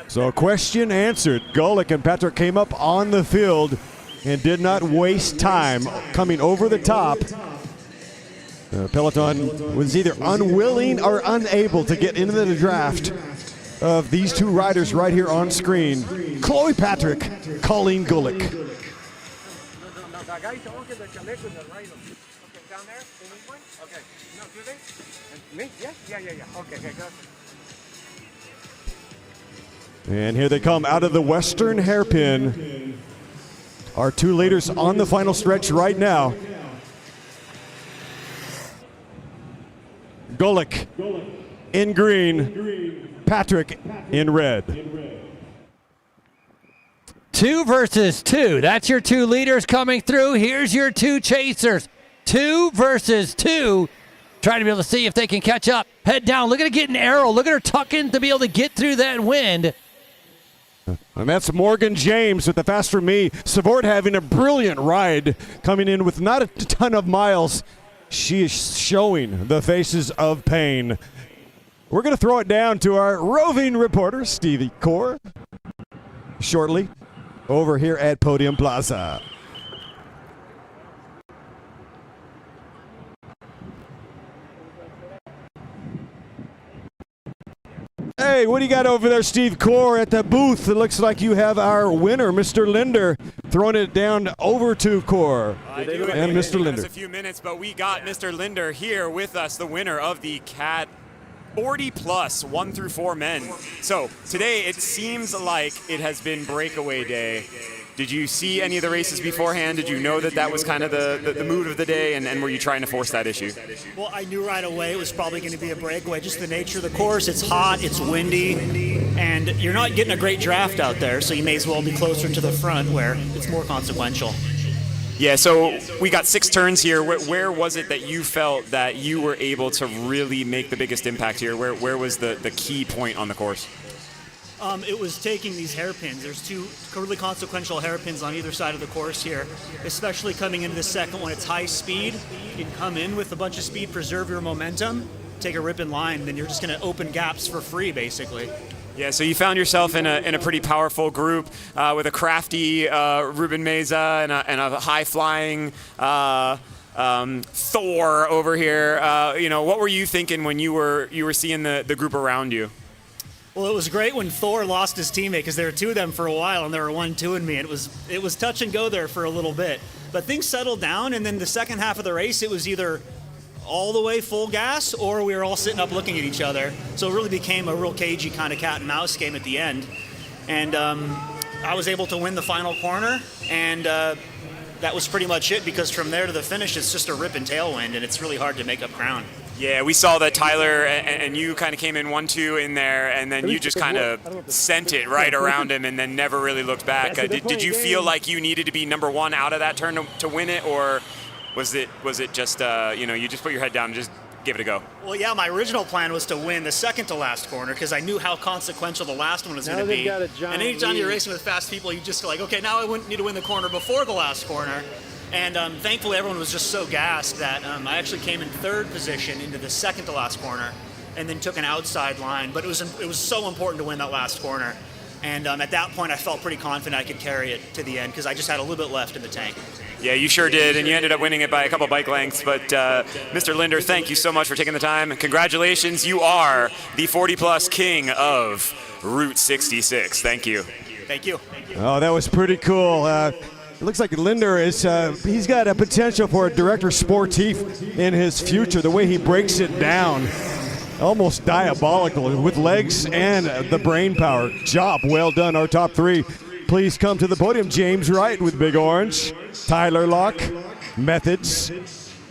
So question answered. Gulick and Patrick came up on the field and did not waste time coming over the top. Peloton was either unwilling or unable to get into the draft of these 2 riders right here on screen. Chloe Patrick, Colleen Gulick. And here they come out of the Western hairpin. Our 2 leaders on the final stretch right now. Gulick in green, Patrick in red. 2 versus 2. That's your 2 leaders coming through. Here's your 2 chasers. 2 versus 2. Trying to be able to see if they can catch up. Head down. Look at her getting arrow. Look at her tucking to be able to get through that wind. And that's Morgan James with the Fast For Me. Savort having a brilliant ride, coming in with not a ton of miles. She is showing the faces of pain. We're going to throw it down to our roving reporter, Stevie Core, shortly over here at Podium Plaza. Hey, what do you got over there, Steve Core, at the booth? It looks like you have our winner, Mr. Linder, throwing it down over to Core. And Mr. Linder. A few minutes, but we got Mr. Linder here with us, the winner of the CAT 40 plus 1 through 4 men. So today it seems like it has been breakaway day. Did you see any of the races beforehand? Did you know that that was kind of the mood of the day, and were you trying to force that issue? Well, I knew right away it was probably going to be a breakaway. Just the nature of the course, it's hot, it's windy, and you're not getting a great draft out there, so you may as well be closer to the front where it's more consequential. Yeah, so we got 6 turns here. Where was it that you felt that you were able to really make the biggest impact here? Where was the key point on the course? It was taking these hairpins. There's 2 really consequential hairpins on either side of the course here, especially coming into the second one. It's high speed. You can come in with a bunch of speed, preserve your momentum, take a rip in line, then you're just going to open gaps for free, basically. Yeah, so you found yourself in a pretty powerful group with a crafty Ruben Meza and a high-flying Thor over here. What were you thinking when you were seeing the group around you? Well, it was great when Thor lost his teammate because there were two of them for a while, and there were 1-2 me. And it was touch and go there for a little bit, but things settled down. And then the second half of the race, it was either all the way full gas or we were all sitting up looking at each other. So it really became a real cagey kind of cat and mouse game at the end. And I was able to win the final corner, and that was pretty much it, because from there to the finish, it's just a rip and tailwind, and it's really hard to make up ground. Yeah, we saw that Tyler and you kind of came in 1-2 in there, and then you just kind of sent it right around him and then never really looked back. Did you feel like you needed to be number one out of that turn to win it, or was it just you just put your head down and just give it a go? Well, yeah, my original plan was to win the second to last corner because I knew how consequential the last one was going to be. And anytime you're racing with fast people, you just go like, okay, now I wouldn't need to win the corner before the last corner. And thankfully, everyone was just so gassed that I actually came in third position into the second to last corner, and then took an outside line. But it was so important to win that last corner. And at that point, I felt pretty confident I could carry it to the end because I just had a little bit left in the tank. Yeah, you sure did, and you ended up winning it by a couple bike lengths. But Mr. Linder, thank you so much for taking the time. Congratulations, you are the 40-plus king of Route 66. Thank you. Thank you. Oh, that was pretty cool. It looks like Linder he's got a potential for a director sportif in his future. The way he breaks it down, almost diabolical with legs and the brain power. Job well done. Our top three, please come to the podium. James Wright with Big Orange, Tyler Locke, Methods,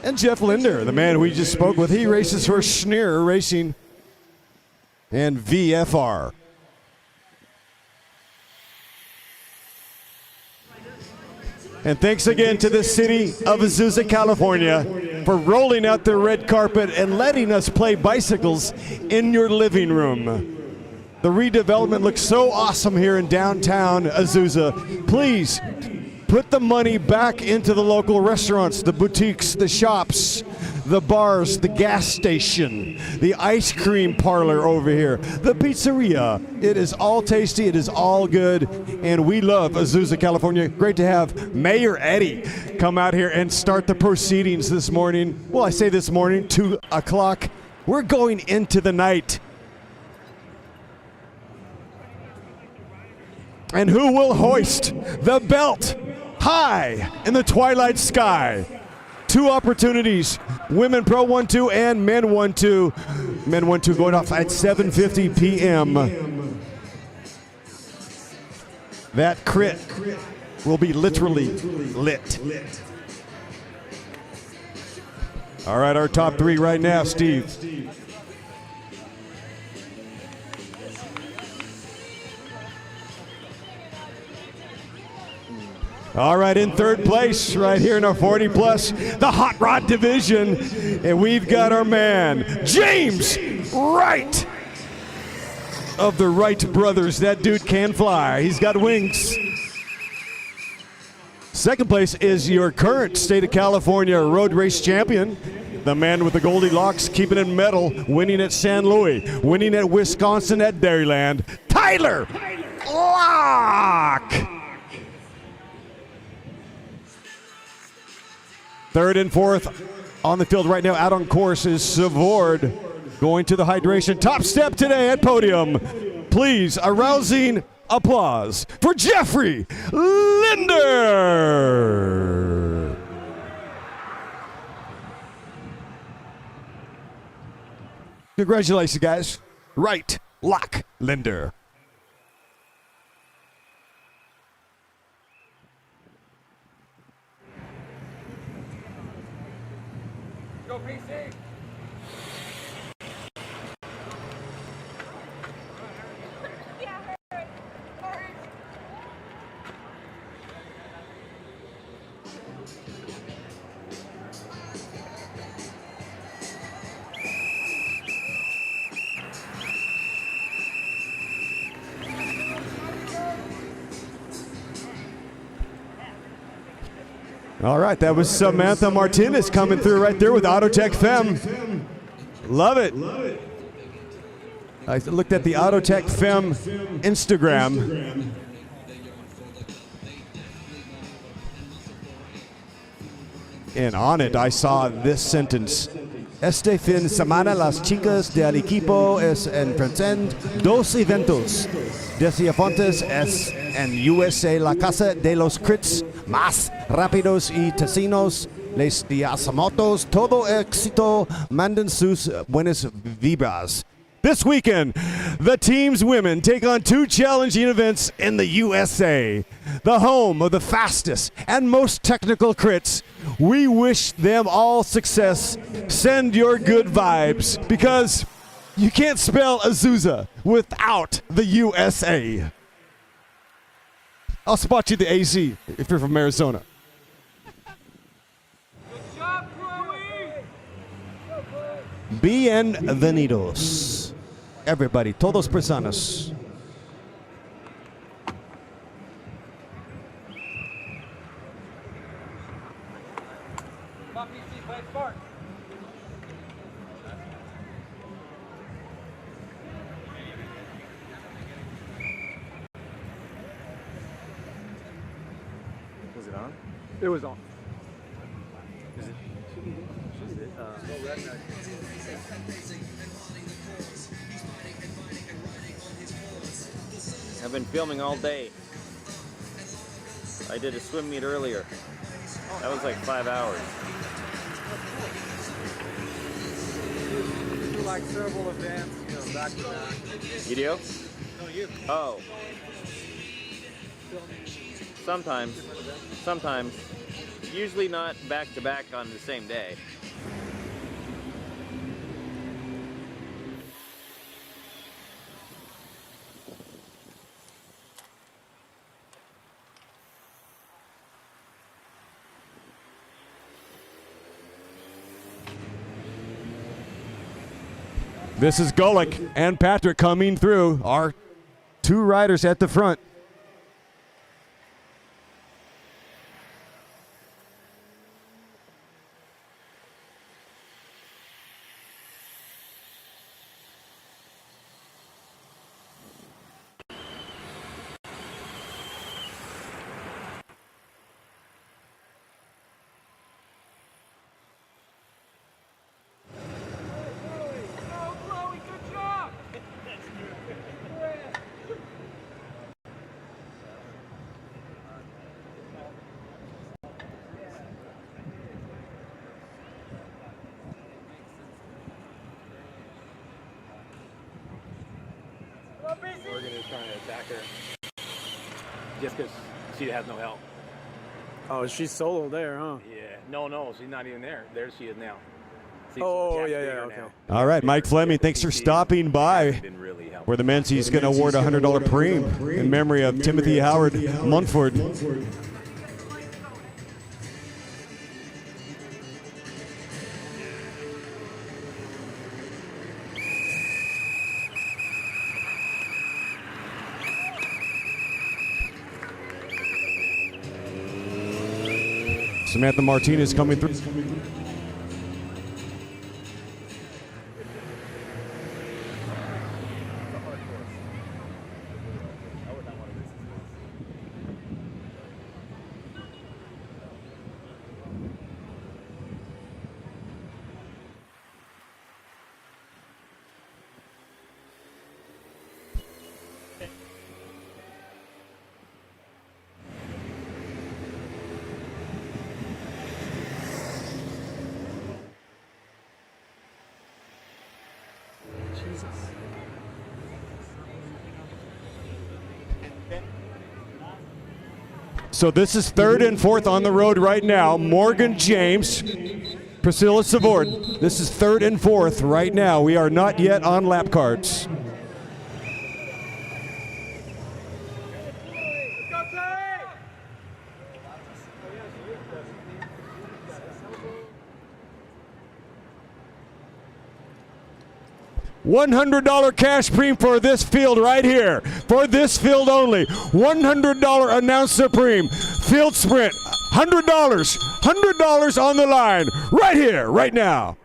and Jeff Linder, the man we just spoke with. He races for Schneer Racing and VFR. And thanks again to the city of Azusa, California, for rolling out their red carpet and letting us play bicycles in your living room. The redevelopment looks so awesome here in downtown Azusa. Please put the money back into the local restaurants, the boutiques, the shops, the bars, the gas station, the ice cream parlor over here, the pizzeria. It is all tasty, it is all good, and we love Azusa, California. Great to have Mayor Eddie come out here and start the proceedings this morning. Well, I say this morning, 2 o'clock. We're going into the night. And who will hoist the belt high in the twilight sky? 2 opportunities, women Pro 1-2 and men 1-2. Men 1-2 going off at 7:50 p.m. That crit will be literally lit. All right, our top three right now, Steve. All right, in third place right here in our 40-plus, the Hot Rod Division. And we've got our man, James Wright of the Wright brothers. That dude can fly. He's got wings. Second place is your current state of California road race champion, the man with the Goldilocks, keeping it metal, winning at San Luis, winning at Wisconsin at Dairyland, Tyler Locke. Third and fourth on the field right now, out on course, is Savord going to the hydration. Top step today at podium. Please, a rousing applause for Jeffrey Linder. Congratulations, guys. Wright, Locke, Linder. All right, that was Samantha Martinez coming through right there with Autotech Femme. Love it. I looked at the Autotech Femme Instagram. And on it, I saw this sentence. Este fin de semana, las chicas del equipo es enfrentan dos eventos. Desafiantes es en USA la casa de los crits más rápidos y tecinos. Les diasamotos todo éxito. Manden sus buenas vibras. This weekend, the team's women take on 2 challenging events in the USA, the home of the fastest and most technical crits. We wish them all success. Send your good vibes, because you can't spell Azusa without the USA. I'll spot you the AC if you're from Arizona. Bienvenidos. Everybody, todos personas. Was it on? It was on. Is it? I've been filming all day. I did a swim meet earlier. That was like 5 hours. You do like several events, you know, back to back. You do? No, you. Oh. Sometimes. Sometimes. Usually not back to back on the same day. This is Golick and Patrick coming through. Our 2 riders at the front. Morgan is trying to attack her. Just because she has no help. Oh, she's solo there, huh? Yeah. No, she's not even there. There she is now. See, okay. All right, Mike Fleming, thanks for stopping by. Where the Menzies going to award a $100 preem in memory of Timothy Howard Munford. Samantha Martinez coming through. So this is 3rd and 4th on the road right now. Morgan James, Priscilla Savord. This is 3rd and 4th right now. We are not yet on lap cards. $100 cash preem for this field right here. For this field only. $100 announcer preem. Field sprint. $100. $100 on the line. Right here, right now.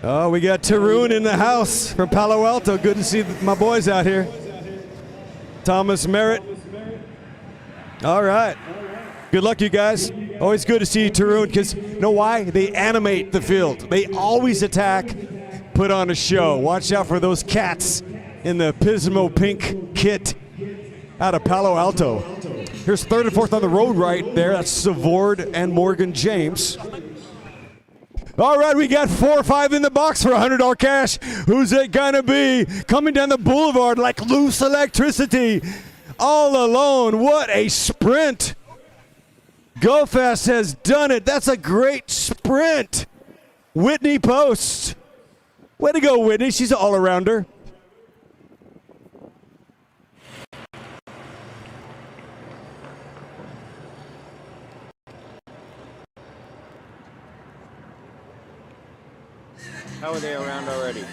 Oh, we got Tarun in the house from Palo Alto. Good to see my boys out here. Thomas Merritt. All right. Good luck, you guys. Always good to see you, Tarun, because you know why? They animate the field. They always attack, put on a show. Watch out for those cats in the Pismo pink kit out of Palo Alto. Here's third and fourth on the road right there. That's Savord and Morgan James. All right, we got 4 or 5 in the box for $100 cash. Who's it gonna be? Coming down the boulevard like loose electricity. All alone, what a sprint. Go Fast has done it. That's a great sprint. Whitney Post. Way to go, Whitney. She's an all-arounder. How are they around already?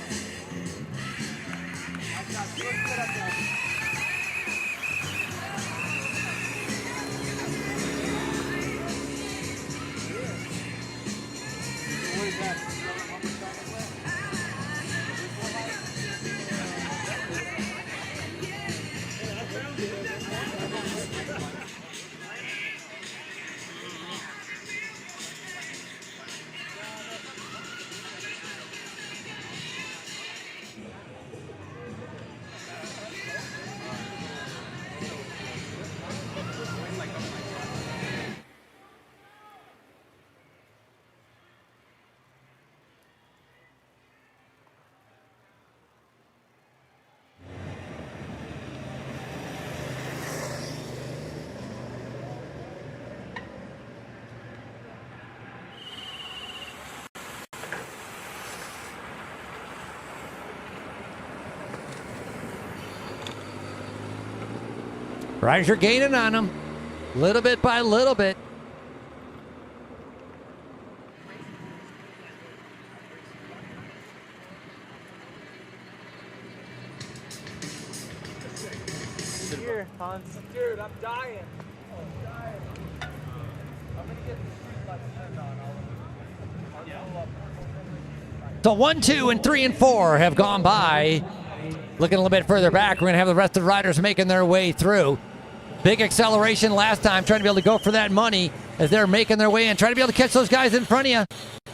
Riders are gaining on them, little bit by little bit. Here, Hans. Dude, I'm dying. I'm dying. I'm gonna get the street lights turned on. I'll go up. So 1, 2, and 3, and 4 have gone by. Looking a little bit further back, we're going to have the rest of the riders making their way through. Big acceleration last time, trying to be able to go for that money as they're making their way in. Trying to be able to catch those guys in front of you.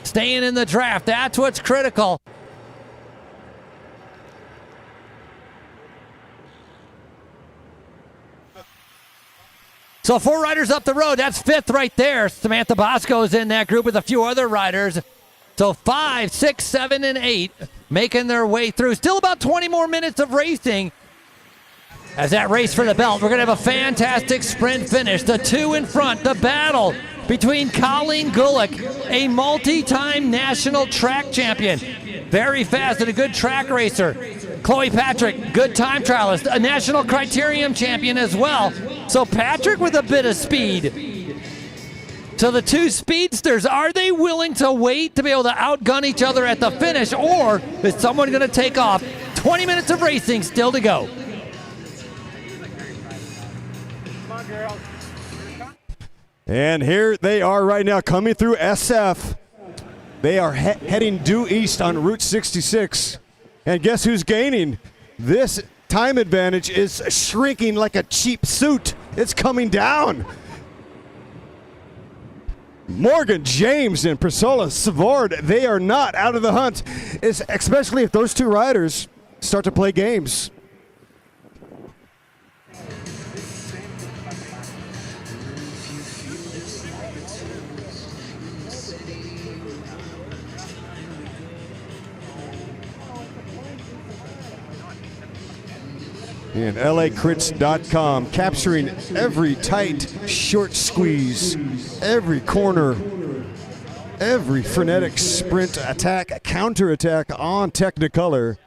Staying in the draft, that's what's critical. So 4 riders up the road, that's 5th right there. Samantha Bosco's in that group with a few other riders. So 5, 6, 7, and 8 making their way through. Still about 20 more minutes of racing as that race for the belt. We're going to have a fantastic sprint finish. The 2 in front, the battle between Colleen Gulick, a multi-time national track champion. Very fast and a good track racer. Chloe Patrick, good time trialist, a national Criterium champion as well. So Patrick with a bit of speed. So the 2 speedsters, are they willing to wait to be able to outgun each other at the finish, or is someone going to take off? 20 minutes of racing still to go. And here they are right now coming through SF. They are heading due east on Route 66. And guess who's gaining? This time advantage is shrinking like a cheap suit. It's coming down. Morgan James and Priscilla Savard, they are not out of the hunt, especially if those 2 riders start to play games. And LACrits.com, capturing every tight, short squeeze, every corner, every frenetic sprint attack, counterattack on Technicolor.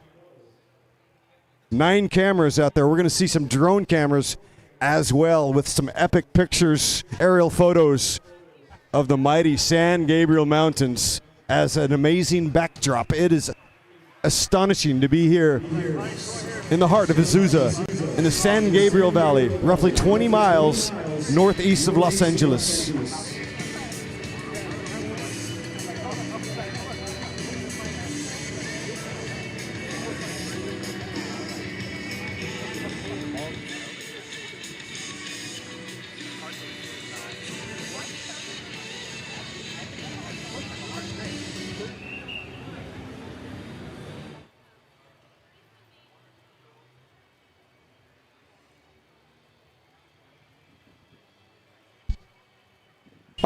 9 cameras out there. We're going to see some drone cameras as well with some epic pictures, aerial photos of the mighty San Gabriel Mountains as an amazing backdrop. It is astonishing to be here in the heart of Azusa, in the San Gabriel Valley, roughly 20 miles northeast of Los Angeles.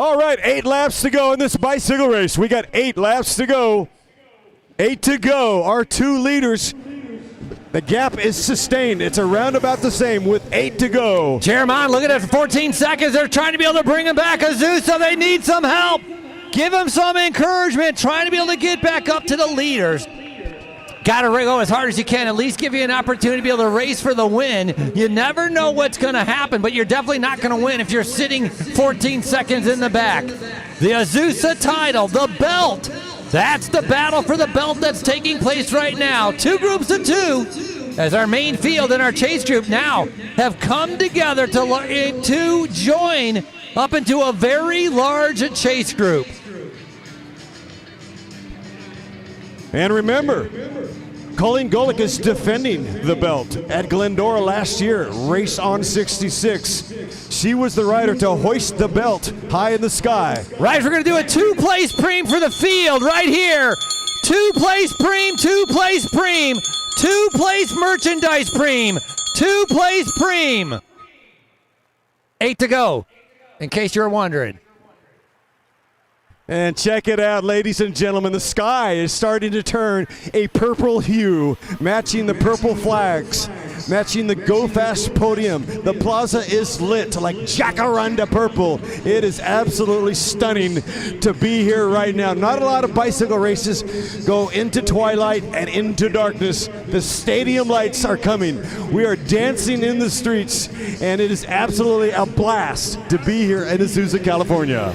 All right, 8 laps to go in this bicycle race. We got 8 laps to go. 8 to go. Our 2 leaders. The gap is sustained. It's around about the same with 8 to go. Jeremiah, look at it for 14 seconds. They're trying to be able to bring him back. Azusa, they need some help. Give him some encouragement. Trying to be able to get back up to the leaders. Got to go as hard as you can. At least give you an opportunity to be able to race for the win. You never know what's going to happen, but you're definitely not going to win if you're sitting 14 seconds in the back. The Azusa title, the belt. That's the battle for the belt that's taking place right now. 2 groups of 2, as our main field and our chase group now have come together to join up into a very large chase group. And remember, Colleen Golick is defending the belt at Glendora last year, race on 66. She was the rider to hoist the belt high in the sky. Right, we're going to do a 2-place preem for the field right here. 2-place preem, 2-place preem, 2-place merchandise preem, 2-place preem. 8 to go, in case you're wondering. And check it out, ladies and gentlemen. The sky is starting to turn a purple hue, matching the purple flags, matching the Go Fast podium. The plaza is lit like jacaranda purple. It is absolutely stunning to be here right now. Not a lot of bicycle races go into twilight and into darkness. The stadium lights are coming. We are dancing in the streets, and it is absolutely a blast to be here in Azusa, California.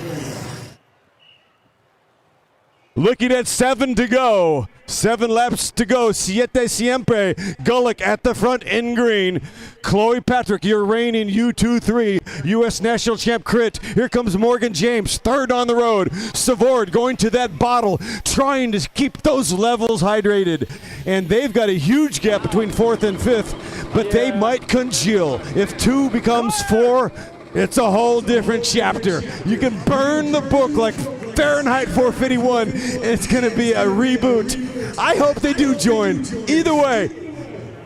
Looking at 7 to go. 7 laps to go. Siete siempre. Golick at the front in green. Chloe Patrick, your reigning U23 U.S. National Champ Crit. Here comes Morgan James, 3rd on the road. Savard going to that bottle, trying to keep those levels hydrated. And they've got a huge gap between 4th and 5th, but they might congeal. If 2 becomes 4, it's a whole different chapter. You can burn the book like Fahrenheit 451, and it's going to be a reboot. I hope they do join. Either way,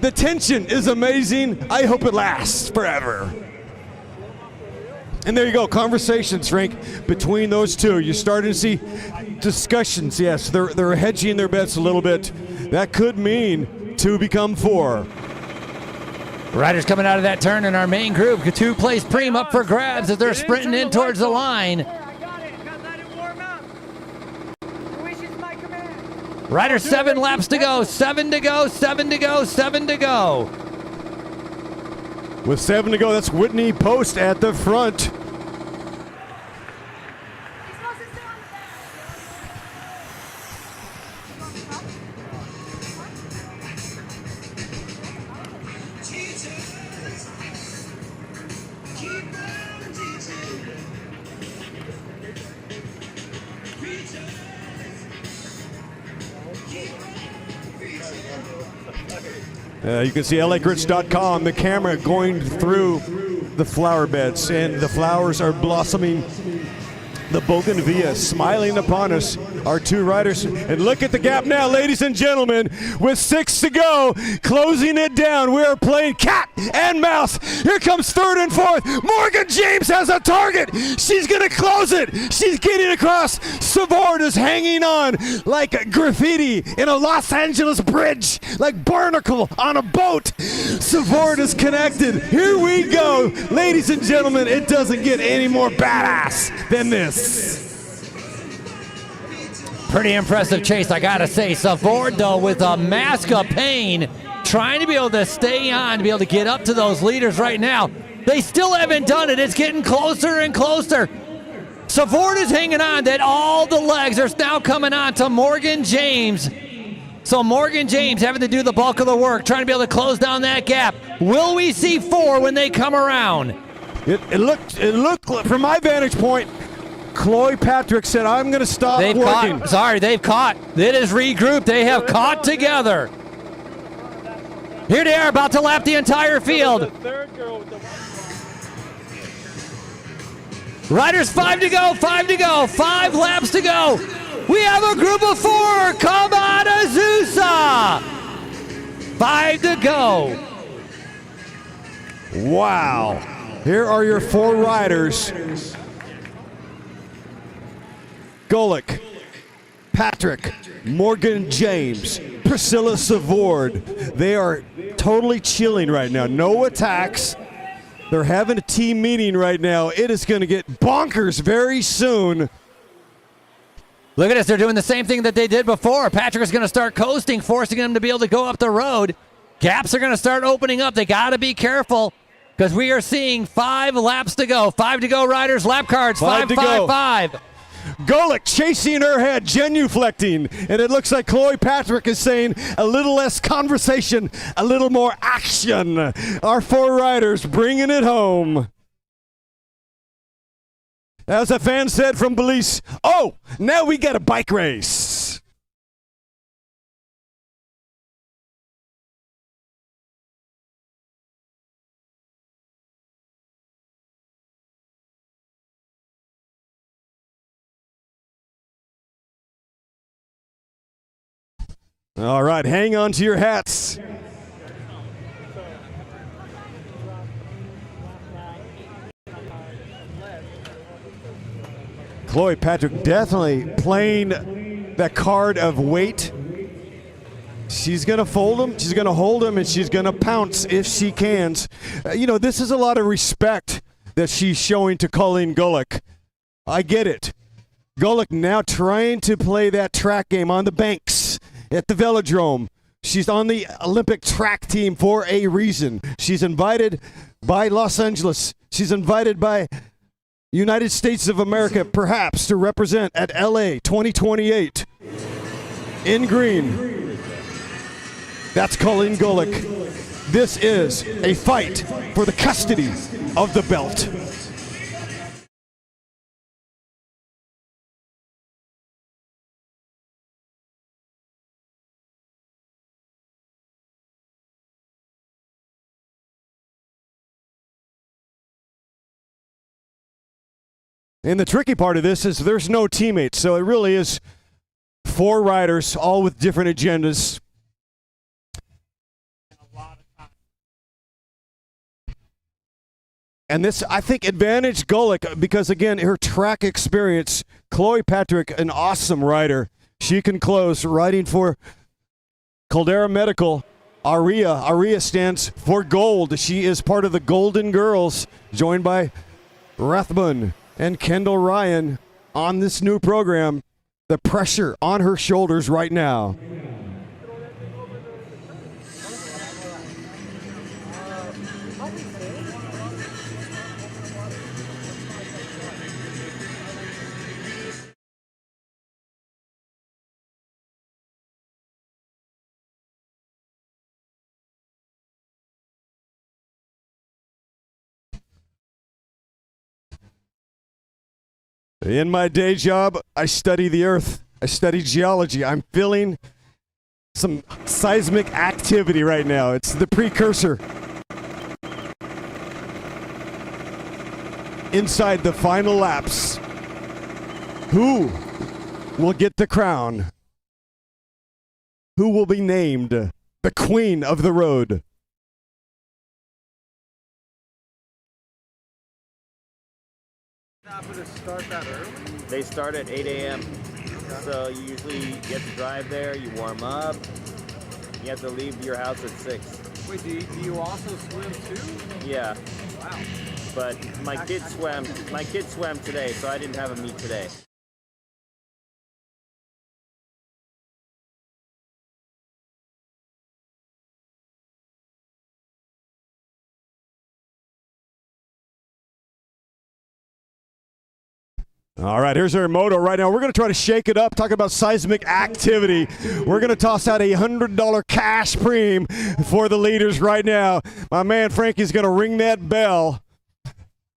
the tension is amazing. I hope it lasts forever. And there you go, conversations, Frank, between those 2. You're starting to see discussions. Yes, they're hedging their bets a little bit. That could mean 2 become 4. Riders coming out of that turn in our main group. 2-place preem up for grabs as they're sprinting in towards the line. Riders 7 laps to go. 7 to go, 7 to go, 7 to go. With 7 to go, that's Whitney Post at the front. You can see lagrits.com, the camera going through the flower beds, and the flowers are blossoming. The bougainvillea smiling upon us, our 2 riders. And look at the gap now, ladies and gentlemen. With 6 to go, closing it down. We are playing cat and mouse. Here comes 3rd and 4th. Morgan James has a target. She's going to close it. She's getting across. Savard is hanging on like graffiti in a Los Angeles bridge, like barnacle on a boat. Savard is connected. Here we go. Ladies and gentlemen, it doesn't get any more badass than this. Pretty impressive chase, I gotta say. Savard, though, with a mask of pain, trying to be able to stay on, to be able to get up to those leaders right now. They still haven't done it. It's getting closer and closer. Savard is hanging on, that all the legs are now coming on to Morgan James. So Morgan James having to do the bulk of the work, trying to be able to close down that gap. Will we see 4 when they come around? It looked from my vantage point, Chloe Patrick said, I'm going to stop working. They've caught. It is regrouped. They have caught together. Here they are, about to lap the entire field. Riders 5 to go, 5 to go, 5 laps to go. We have a group of 4. Come on, Azusa. 5 to go. Wow. Here are your 4 riders. Golick, Patrick, Morgan James, Priscilla Savord. They are totally chilling right now. No attacks. They're having a team meeting right now. It is going to get bonkers very soon. Look at this. They're doing the same thing that they did before. Patrick is going to start coasting, forcing them to be able to go up the road. Gaps are going to start opening up. They got to be careful because we are seeing 5 laps to go. 5 to go, riders. Lap cards. 5, 5, 5. Golick chasing her head, genuflecting, and it looks like Chloe Patrick is saying a little less conversation, a little more action. Our 4 riders bringing it home. As a fan said from Belize, oh, now we got a bike race. All right, hang on to your hats. Chloe Patrick definitely playing that card of weight. She's going to fold him, she's going to hold him, and she's going to pounce if she can. This is a lot of respect that she's showing to Colleen Golick. I get it. Golick now trying to play that track game on the banks at the velodrome. She's on the Olympic track team for a reason. She's invited by Los Angeles. She's invited by United States of America, perhaps, to represent at LA 2028. In green, that's Colleen Golick. This is a fight for the custody of the belt. And the tricky part of this is there's no teammates, so it really is 4 riders, all with different agendas. And this, I think, advantaged Golick because, again, her track experience. Chloe Patrick, an awesome rider. She can close, riding for Caldera Medical. Aria stands for gold. She is part of the Golden Girls, joined by Rathbun and Kendall Ryan on this new program. The pressure on her shoulders right now. In my day job, I study the earth. I study geology. I'm feeling some seismic activity right now. It's the precursor. Inside the final laps, who will get the crown? Who will be named the queen of the road? They start at 8 a.m. So you usually get to drive there, you warm up, you have to leave your house at 6. Wait, do you also swim too? Yeah. Wow. But my kid swam today, so I didn't have a meet today. All right, here's our moto right now. We're going to try to shake it up, talk about seismic activity. We're going to toss out a $100 cash preem for the leaders right now. My man Frankie's going to ring that bell.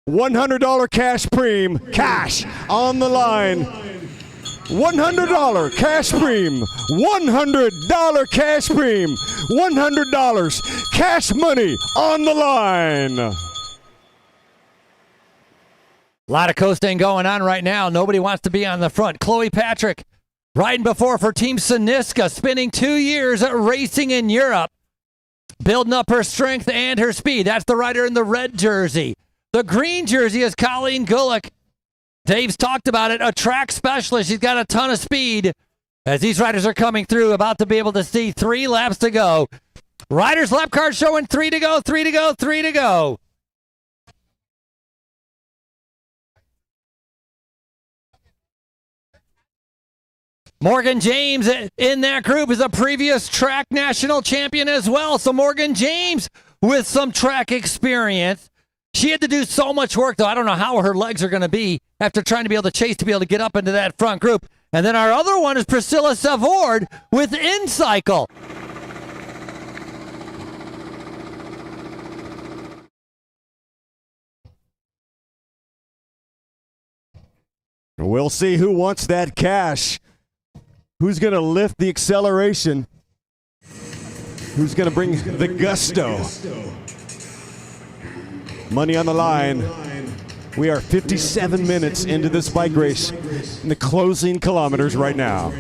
$100 cash preem, cash on the line. $100 cash preem, $100 cash preem, $100 cash money on the line. A lot of coasting going on right now. Nobody wants to be on the front. Chloe Patrick riding before for Team Siniska, spending 2 years at racing in Europe, building up her strength and her speed. That's the rider in the red jersey. The green jersey is Colleen Golick. Dave's talked about it, a track specialist. He's got a ton of speed. As these riders are coming through, about to be able to see 3 laps to go. Riders lap card showing 3 to go, 3 to go, 3 to go. Morgan James in that group is a previous track national champion as well. So Morgan James with some track experience. She had to do so much work, though. I don't know how her legs are going to be after trying to be able to chase to be able to get up into that front group. And then our other one is Priscilla Savord with InCycle. We'll see who wants that cash. Who's going to lift the acceleration? Who's going to bring the gusto? Money on the line. We are 57 minutes into this bike race in the closing kilometers right now.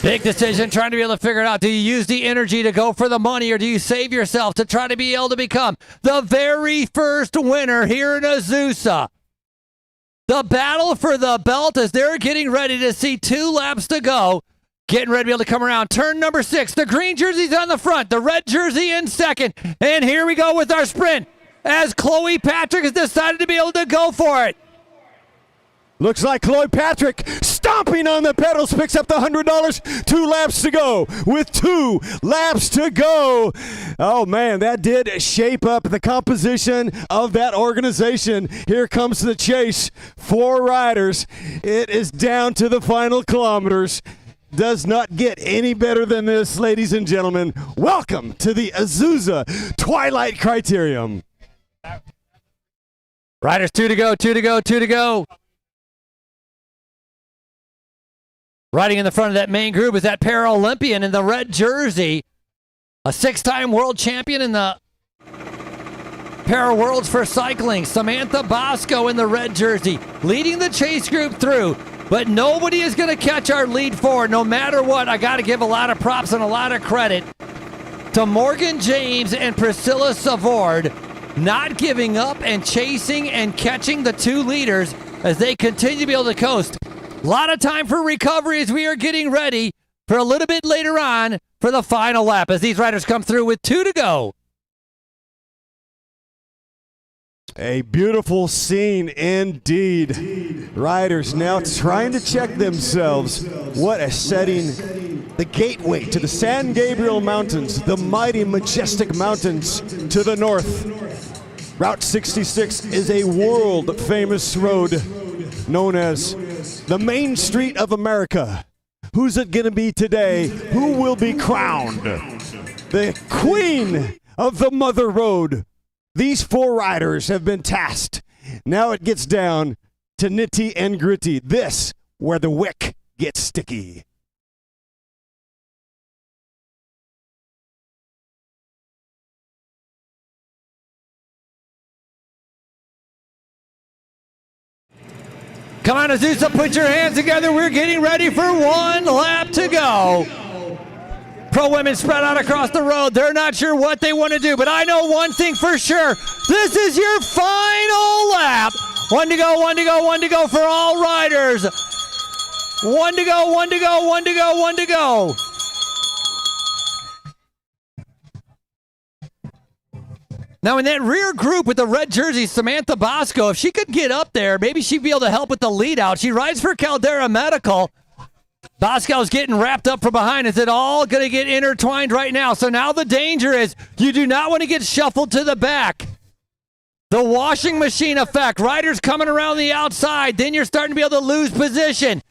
Big decision, trying to be able to figure it out. Do you use the energy to go for the money, or do you save yourself to try to be able to become the very first winner here in Azusa? The battle for the belt as they're getting ready to see 2 laps to go. Getting ready to be able to come around. Turn number 6. The green jersey's on the front. The red jersey in second. And here we go with our sprint as Chloe Patrick has decided to be able to go for it. Looks like Chloe Patrick stomping on the pedals picks up the $100. 2 laps to go with 2 laps to go. Oh, man, that did shape up the composition of that organization. Here comes the chase. 4 riders. It is down to the final kilometers. Does not get any better than this, ladies and gentlemen. Welcome to the Azusa Twilight Criterium. Riders 2 to go, 2 to go, 2 to go. Riding in the front of that main group is that Paralympian in the red jersey, a 6-time world champion in the Para Worlds for cycling. Samantha Bosco in the red jersey, leading the chase group through. But nobody is going to catch our lead forward no matter what. I got to give a lot of props and a lot of credit to Morgan James and Priscilla Savord, not giving up and chasing and catching the 2 leaders as they continue to be able to coast. A lot of time for recovery as we are getting ready for a little bit later on for the final lap as these riders come through with 2 to go. A beautiful scene indeed. Riders now trying to check themselves. What a setting. The gateway to the San Gabriel Mountains, the mighty, majestic mountains to the north. Route 66 is a world-famous road known as the Main Street of America. Who's it going to be today? Who will be crowned the queen of the Mother Road? These 4 riders have been tasked. Now it gets down to nitty and gritty. This, where the wick gets sticky. Come on, Azusa, put your hands together. We're getting ready for 1 lap to go. Pro women spread out across the road. They're not sure what they want to do, but I know one thing for sure. This is your final lap. 1 to go, 1 to go, 1 to go for all riders. 1 to go, 1 to go, 1 to go, 1 to go. Now, in that rear group with the red jersey, Samantha Bosco, if she could get up there, maybe she'd be able to help with the lead out. She rides for Caldera Medical. Bosco's getting wrapped up from behind. Is it all going to get intertwined right now? So now the danger is you do not want to get shuffled to the back. The washing machine effect. Riders coming around the outside. Then you're starting to be able to lose position.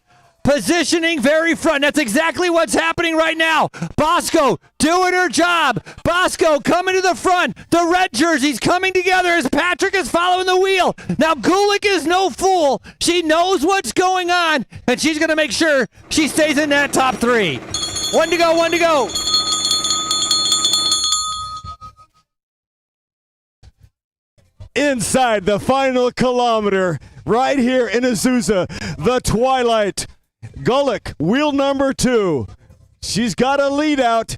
Positioning very front. That's exactly what's happening right now. Bosco doing her job. Bosco coming to the front. The red jerseys coming together as Patrick is following the wheel. Now Gulick is no fool. She knows what's going on, and she's going to make sure she stays in that top 3. 1 to go, 1 to go. Inside the final kilometer, right here in Azusa, the Twilight. Gulick, wheel number 2. She's got a lead out.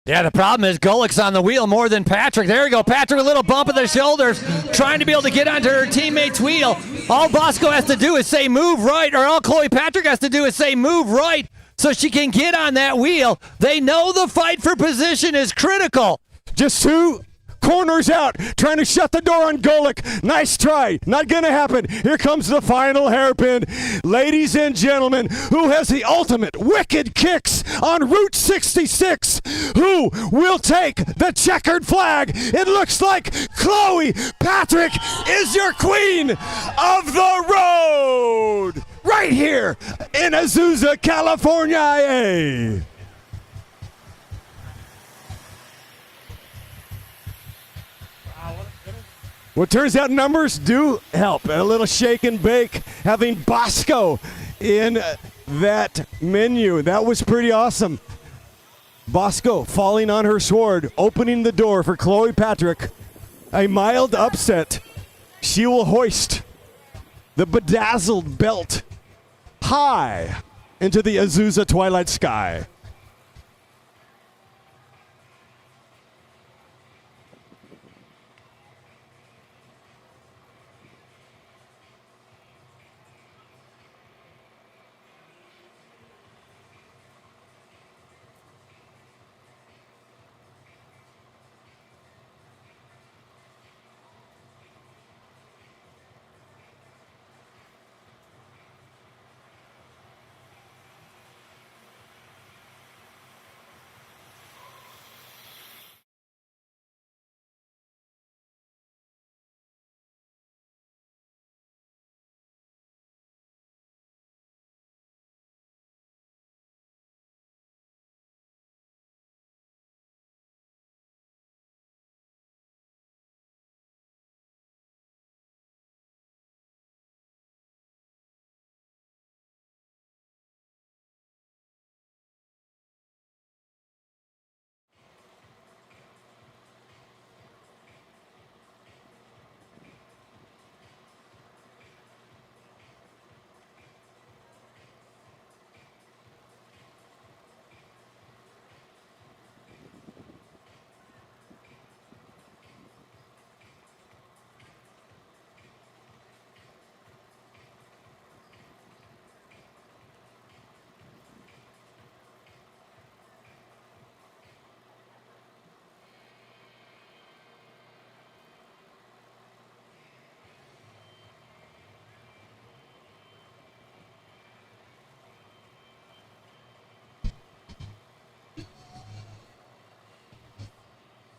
Yeah, the problem is Golick's on the wheel more than Patrick. There we go. Patrick, a little bump of the shoulders, trying to be able to get onto her teammate's wheel. All Bosco has to do is say move right, or all Chloe Patrick has to do is say move right so she can get on that wheel. They know the fight for position is critical. Just 2 corners out, trying to shut the door on Golick. Nice try. Not going to happen. Here comes the final hairpin. Ladies and gentlemen, who has the ultimate wicked kicks on Route 66? Who will take the checkered flag? It looks like Chloe Patrick is your queen of the road right here in Azusa, California. Well, turns out numbers do help. A little shake and bake, having Bosco in that menu. That was pretty awesome. Bosco falling on her sword, opening the door for Chloe Patrick. A mild upset. She will hoist the bedazzled belt high into the Azusa Twilight sky.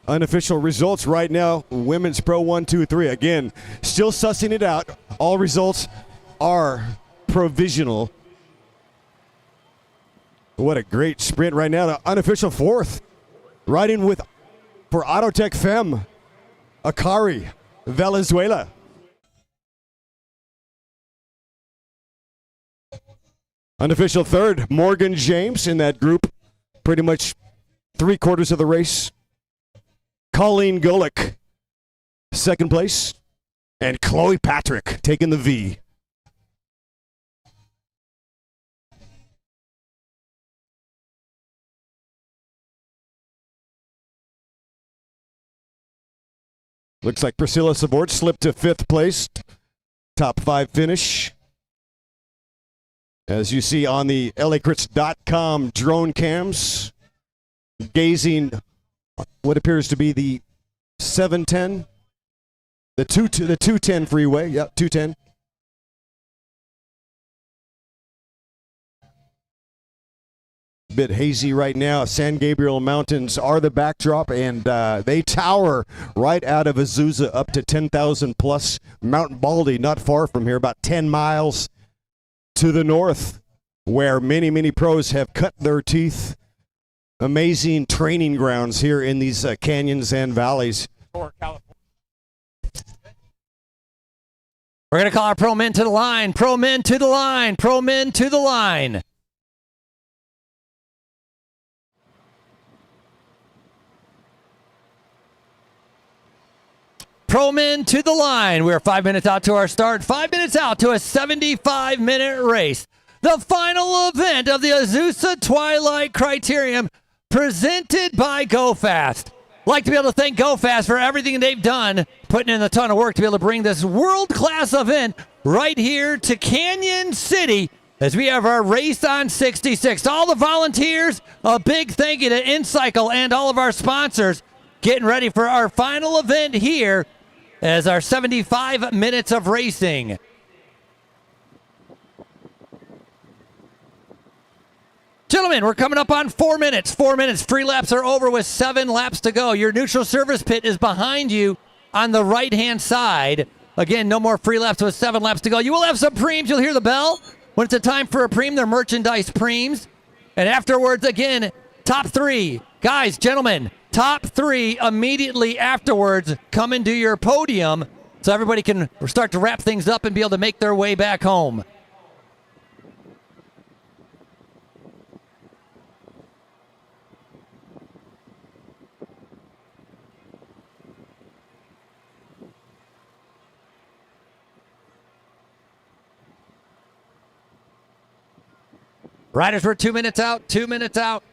Unofficial results right now, Women's Pro 1, 2, 3. Again, still sussing it out. All results are provisional. What a great sprint right now. The unofficial 4th. Riding with, for Autotech Femme, Akari Valenzuela. Unofficial 3rd, Morgan James in that group. Pretty much 3/4 of the race. Colleen Golick, 2nd place, and Chloe Patrick taking the V. Looks like Priscilla Sabort slipped to 5th place, top 5 finish. As you see on the LACrits.com drone cams, gazing what appears to be the 710, the 210 freeway. Yep, 210. Bit hazy right now. San Gabriel Mountains are the backdrop, and they tower right out of Azusa up to 10,000 plus. Mount Baldy, not far from here, about 10 miles to the north, where many, many pros have cut their teeth. Amazing training grounds here in these canyons and valleys. We're going to call our pro men to the line. Pro men to the line. Pro men to the line. Pro men to the line. We're 5 minutes out to our start. 5 minutes out to a 75-minute race. The final event of the Azusa Twilight Criterium. presented by Go Fast. Like to be able to thank Go Fast for everything they've done, putting in a ton of work to be able to bring this world-class event right here to Canyon City as we have our race on 66. To all the volunteers, a big thank you to InCycle and all of our sponsors getting ready for our final event here as our 75 minutes of racing. Gentlemen, we're coming up on 4 minutes. 4 minutes. Free laps are over with 7 laps to go. Your neutral service pit is behind you on the right-hand side. Again, no more free laps with 7 laps to go. You will have some preems. You'll hear the bell. When it's a time for a preem, they're merchandise preems. And afterwards, again, top 3. Guys, gentlemen, top 3 immediately afterwards come into your podium so everybody can start to wrap things up and be able to make their way back home. Riders, we're 2 minutes out, 2 minutes out.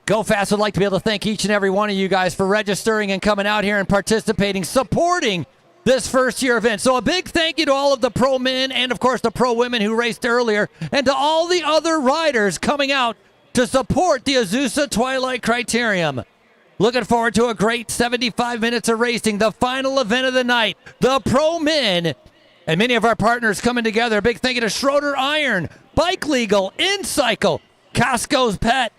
Go Fast would like to be able to thank each and every one of you guys for registering and coming out here and participating, supporting this first year event. So a big thank you to all of the pro men and, of course, the pro women who raced earlier, and to all the other riders coming out to support the Azusa Twilight Criterium. Looking forward to a great 75 minutes of racing, the final event of the night, the pro men. And many of our partners coming together. A big thank you to Schroeder Iron, Bike Legal, InCycle, Costco's Pet,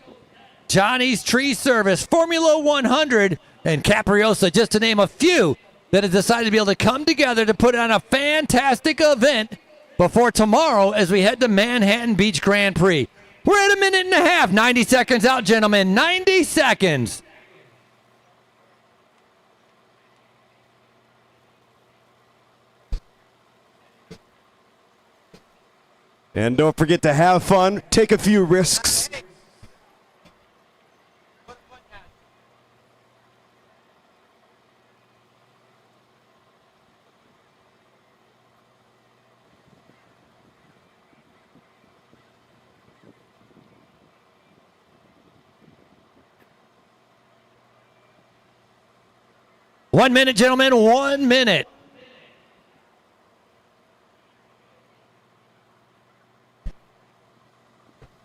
Johnny's Tree Service, Formula 100, and Capriosa, just to name a few that have decided to be able to come together to put on a fantastic event before tomorrow as we head to Manhattan Beach Grand Prix. We're at 1.5 minutes, 90 seconds out, gentlemen, 90 seconds. And don't forget to have fun, take a few risks. One minute, gentlemen, 1 minute.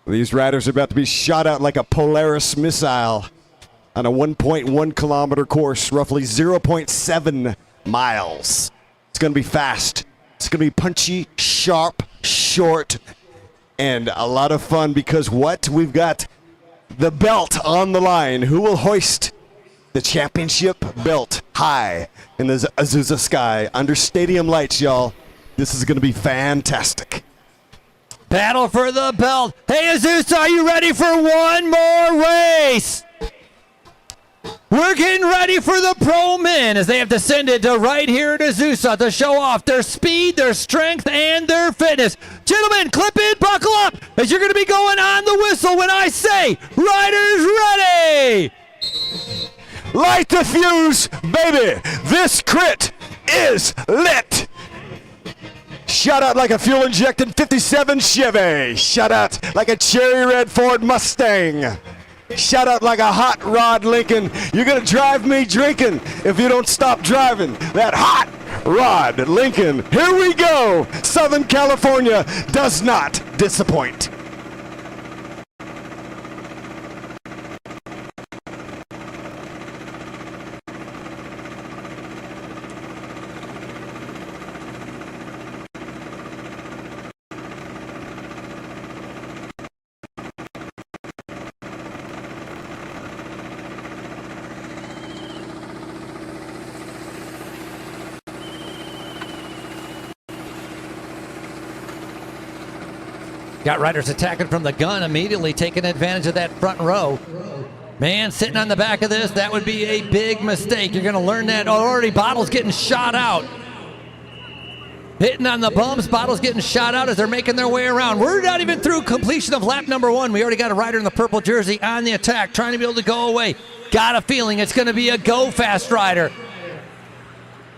These riders are about to be shot out like a Polaris missile on a 1.1 kilometer course, roughly 0.7 miles. It's going to be fast. It's going to be punchy, sharp, short, and a lot of fun because what? We've got the belt on the line. Who will hoist the championship belt high in the Azusa sky under stadium lights, y'all? This is going to be fantastic. Battle for the belt. Hey, Azusa, are you ready for one more race? We're getting ready for the pro men as they have descended to right here at Azusa to show off their speed, their strength, and their fitness. Gentlemen, clip in, buckle up, as you're going to be going on the whistle when I say, riders ready! Light the fuse, baby! This crit is lit! Shout out like a fuel-injected 57 Chevy. Shout out like a cherry red Ford Mustang. Shout out like a hot rod Lincoln. You're going to drive me drinking if you don't stop driving that hot rod Lincoln. Here we go. Southern California does not disappoint. Got riders attacking from the gun, immediately taking advantage of that front row. Man, sitting on the back of this, that would be a big mistake. You're going to learn that. Already Bottles getting shot out. Hitting on the bumps, Bottles getting shot out as they're making their way around. We're not even through completion of lap number 1. We already got a rider in the purple jersey on the attack, trying to be able to go away. Got a feeling it's going to be a Go Fast rider.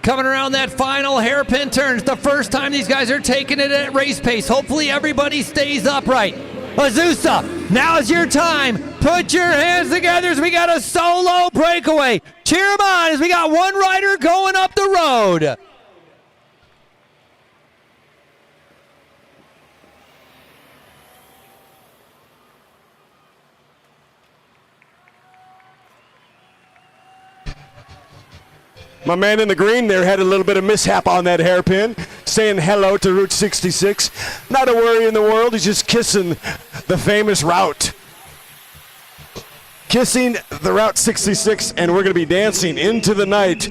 Coming around that final hairpin turn. It's the first time these guys are taking it at race pace. Hopefully everybody stays upright. Azusa, now is your time. Put your hands together as we got a solo breakaway. Cheer him on as we got one rider going up the road. My man in the green there had a little bit of mishap on that hairpin, saying hello to Route 66. Not a worry in the world, he's just kissing the famous route. Kissing the Route 66, and we're going to be dancing into the night.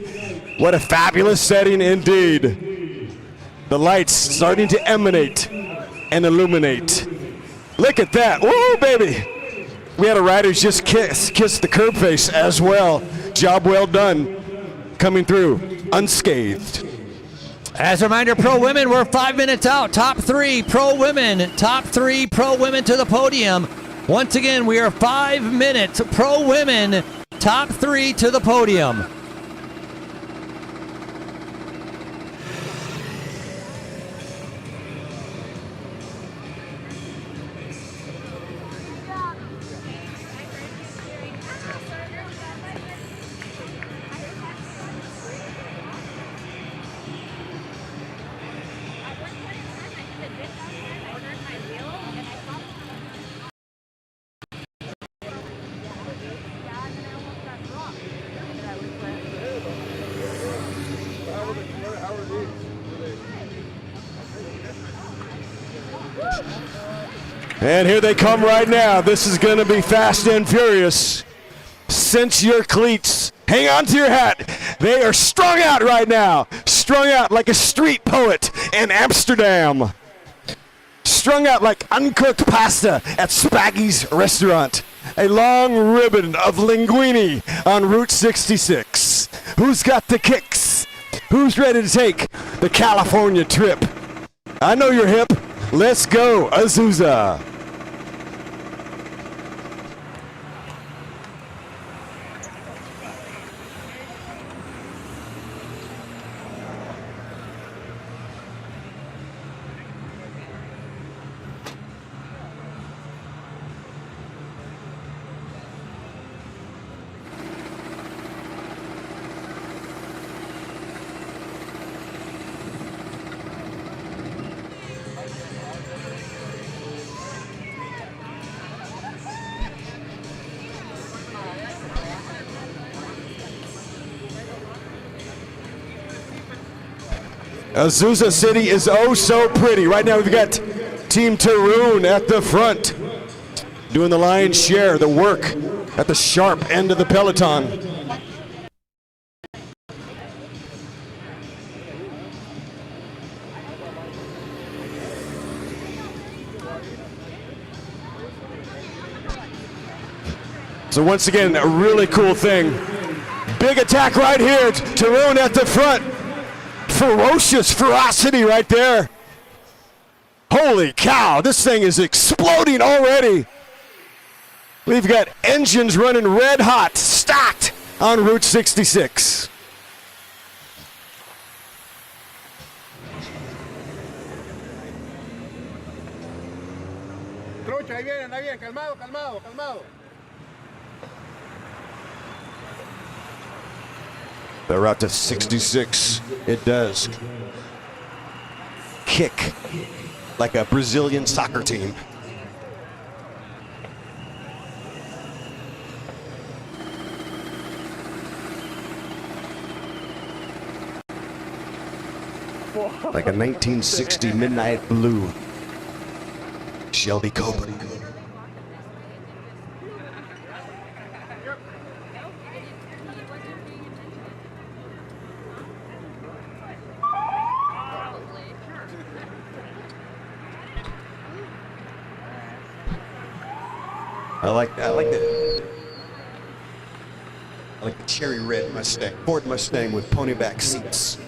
What a fabulous setting indeed. The lights starting to emanate and illuminate. Look at that, woo baby. We had a rider just kiss the curb face as well. Job well done. Coming through unscathed. As a reminder, pro women, we're 5 minutes out. Top three pro women to the podium. Once again, we are 5 minutes. Pro women, top three to the podium. And here they come right now. This is going to be fast and furious. Cinch your cleats. Hang on to your hat. They are strung out right now. Strung out like a street poet in Amsterdam. Strung out like uncooked pasta at Spaggy's restaurant. A long ribbon of linguine on Route 66. Who's got the kicks? Who's ready to take the California trip? I know you're hip. Let's go, Azusa. Azusa City is oh so pretty. Right now we've got Team Taroon at the front, doing the lion's share, the work at the sharp end of the peloton. So once again, a really cool thing. Big attack right here. Taroon at the front. Ferocious ferocity right there. Holy cow, this thing is exploding already. We've got engines running red hot, stacked on Route 66. Trucha, ahí bien, calmado, calmado, calmado. The route to 66, it does kick like a Brazilian soccer team. Like a 1960 Midnight Blue Shelby Cobra. I like the cherry red Mustang, Ford Mustang with pony back seats.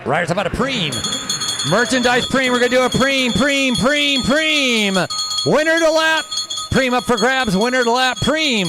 Riders, how about a preem? Merchandise preem. We're going to do a preem. Winner to lap. Preem up for grabs. Winner to lap. Preem.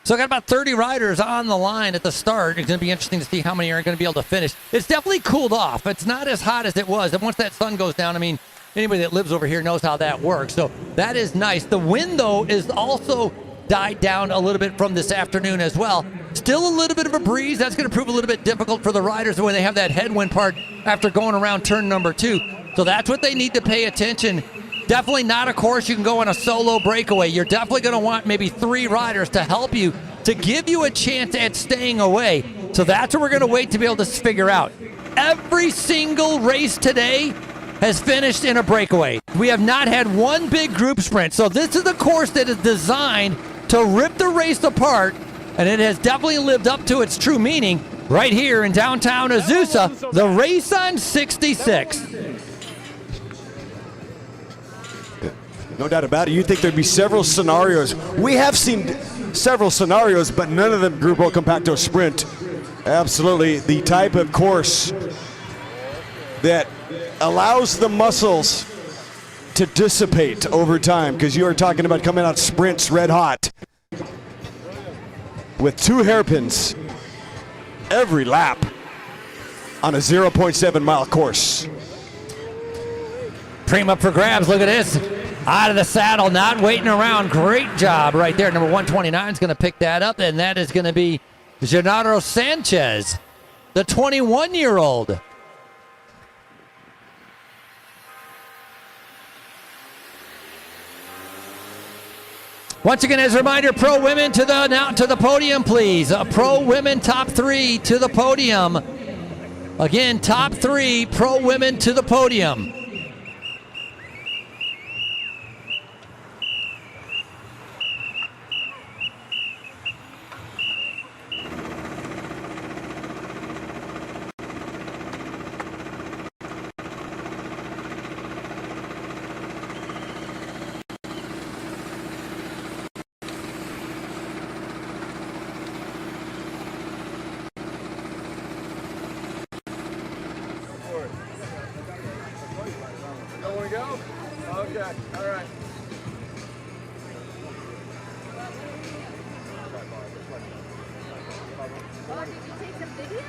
So I got about 30 riders on the line at the start. It's going to be interesting to see how many are going to be able to finish. It's definitely cooled off. It's not as hot as it was. And once that sun goes down, I mean, anybody that lives over here knows how that works. So that is nice. The wind, though, is also died down a little bit from this afternoon as well. Still a little bit of a breeze. That's going to prove a little bit difficult for the riders when they have that headwind part after going around turn number 2. So that's what they need to pay attention. Definitely not a course you can go on a solo breakaway. You're definitely going to want maybe 3 riders to help you, to give you a chance at staying away. So that's what we're going to wait to be able to figure out. Every single race today has finished in a breakaway. We have not had one big group sprint. So this is a course that is designed to rip the race apart, and it has definitely lived up to its true meaning right here in downtown Azusa, the race on 66. No doubt about it. You'd think there'd be several scenarios. We have seen several scenarios, but none of them Grupo Compacto Sprint. Absolutely the type of course that allows the muscles to dissipate over time, because you are talking about coming out sprints red hot with 2 hairpins every lap on a 0.7 mile course. Prem up for grabs. Look at this. Out of the saddle, not waiting around. Great job right there. Number 129 is going to pick that up, and that is going to be Gennaro Sanchez, the 21-year-old. Once again, as a reminder, pro women to the podium, please. Pro women top 3 to the podium. Again, top 3 pro women to the podium. Okay, all right. Oh, did you take some video?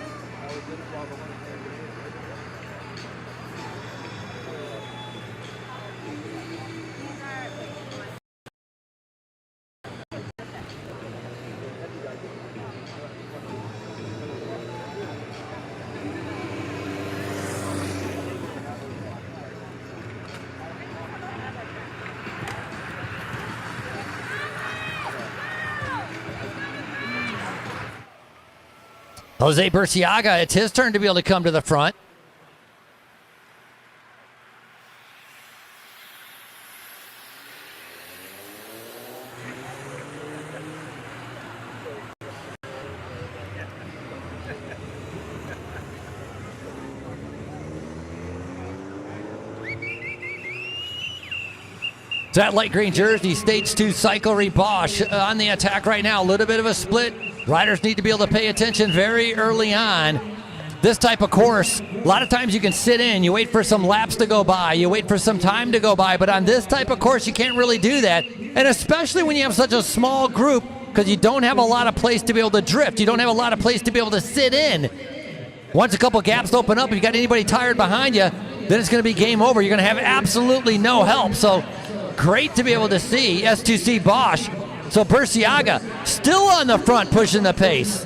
Jose Burciaga, it's his turn to be able to come to the front. That light green jersey, stage 2 Cyclery Bosch on the attack right now. A little bit of a split. Riders need to be able to pay attention very early on. This type of course, a lot of times you can sit in, you wait for some laps to go by, you wait for some time to go by, but on this type of course, you can't really do that. And especially when you have such a small group, because you don't have a lot of place to be able to drift. You don't have a lot of place to be able to sit in. Once a couple gaps open up, if you got anybody tired behind you, then it's going to be game over. You're going to have absolutely no help. So great to be able to see S2C Bosch. So Burciaga still on the front, pushing the pace.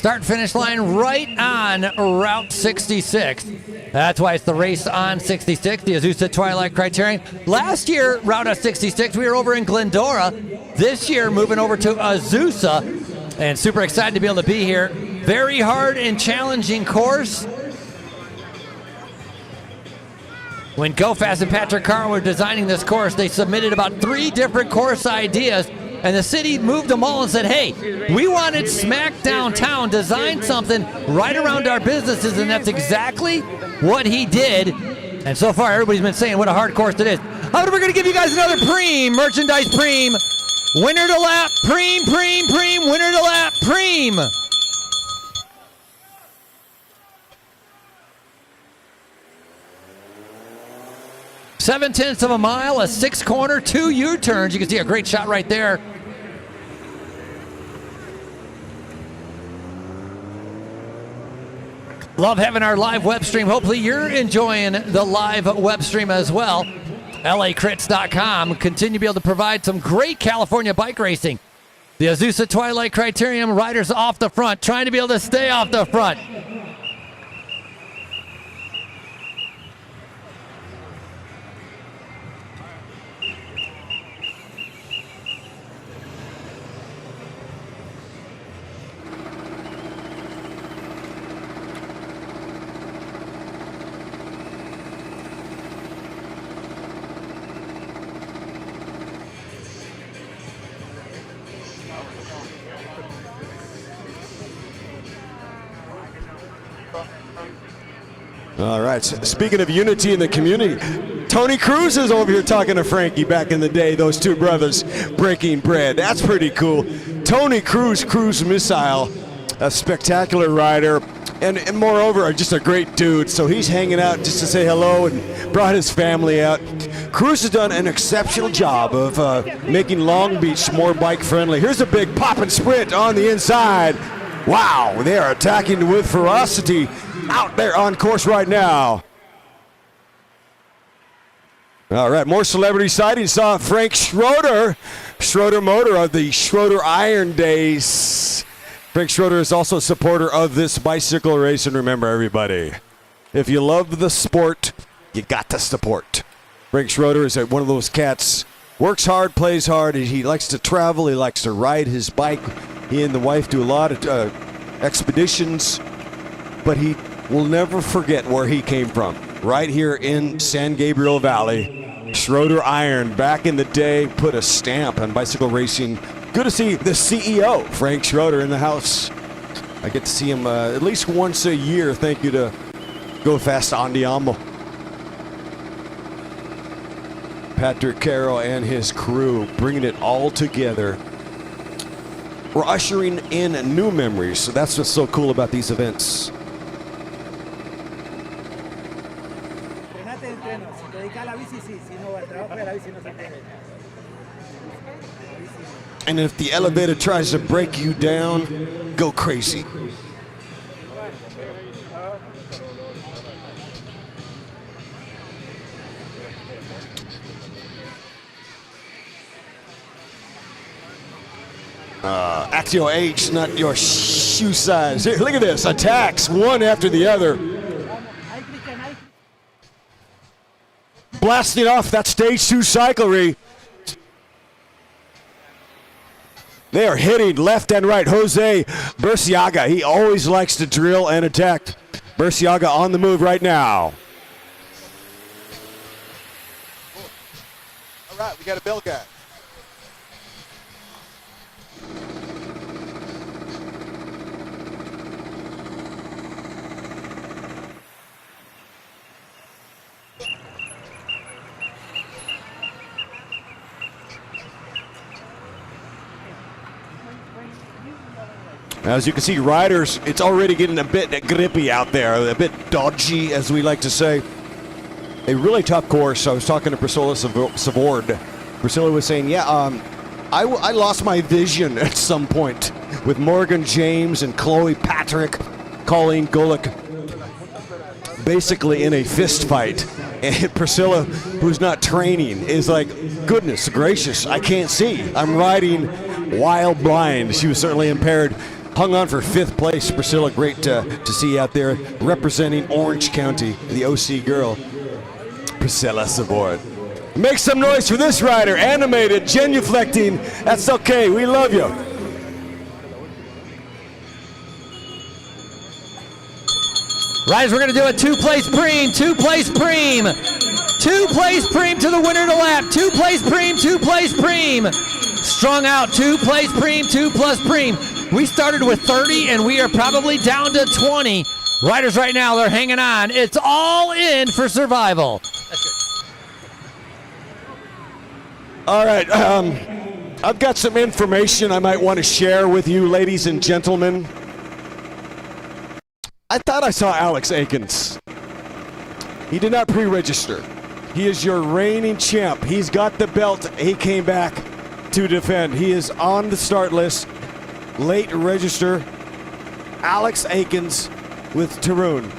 Start-finish line right on Route 66. That's why it's the race on 66, the Azusa Twilight Criterium. Last year, Route 66, we were over in Glendora. This year, moving over to Azusa, and super excited to be able to be here. Very hard and challenging course. When Go Fast and Patrick Carr were designing this course, they submitted about 3 different course ideas, and the city moved them all and said, hey, we wanted smack downtown, design something right around our businesses, and that's exactly what he did. And so far, everybody's been saying what a hard course it is. However, we're going to give you guys another Preem, merchandise Preem. Winner to lap, Preem, Preem, Preem, winner to lap, Preem. Seven-tenths of a mile, a 6-corner, 2 U-turns. You can see a great shot right there. Love having our live web stream. Hopefully you're enjoying the live web stream as well. LACrits.com. Continue to be able to provide some great California bike racing. The Azusa Twilight Criterium riders off the front, trying to be able to stay off the front. All right, so speaking of unity in the community, Tony Cruz is over here talking to Frankie back in the day, those two brothers breaking bread. That's pretty cool. Tony Cruz, Cruise Missile, a spectacular rider, and moreover, just a great dude. So he's hanging out just to say hello and brought his family out. Cruz has done an exceptional job of making Long Beach more bike-friendly. Here's a big pop and sprint on the inside. Wow, they are attacking with ferocity out there on course right now. All right, more celebrity sightings. Saw Frank Schroeder Motor of the Schroeder Iron Days. Frank Schroeder is also a supporter of this bicycle race. And remember, everybody, if you love the sport, you got to support. Frank Schroeder is one of those cats, works hard, plays hard. He likes to travel. He likes to ride his bike. He and the wife do a lot of expeditions, but he will never forget where he came from. Right here in San Gabriel Valley, Schroeder Iron, back in the day, put a stamp on bicycle racing. Good to see the CEO, Frank Schroeder, in the house. I get to see him at least once a year. Thank you to Go Fast Andiamo. Patrick Carroll and his crew bringing it all together. We're ushering in new memories, so that's what's so cool about these events. And if the elevator tries to break you down, go crazy. Axio H, not your shoe size. Here, look at this. Attacks, one after the other. Blasting off that stage 2 cyclery. They are hitting left and right. Jose Burciaga, he always likes to drill and attack. Burciaga on the move right now. All right, we got a bell guy. As you can see, riders, it's already getting a bit grippy out there, a bit dodgy, as we like to say. A really tough course. I was talking to Priscilla Savord. Priscilla was saying, yeah, I lost my vision at some point with Morgan James and Chloe Patrick, Colleen Golick, basically in a fist fight. And Priscilla, who's not training, is like, goodness gracious, I can't see. I'm riding while blind. She was certainly impaired. hung on for 5th place. Priscilla, great to see you out there representing Orange County, the OC girl. Priscilla Sabord. Make some noise for this rider, animated, genuflecting. That's okay, we love you. Riders, we're going to do a 2-place preem, 2-place preem. 2-place preem to the winner of the lap. 2-place preem, 2-place preem. Strung out, 2-place preem, 2-plus preem. We started with 30 and we are probably down to 20. Riders right now, they're hanging on. It's all in for survival. All right, I've got some information I might want to share with you, ladies and gentlemen. I thought I saw Alex Aikens. He did not pre-register. He is your reigning champ. He's got the belt. He came back to defend. He is on the start list. Late register. Alex Aikens with Tarun.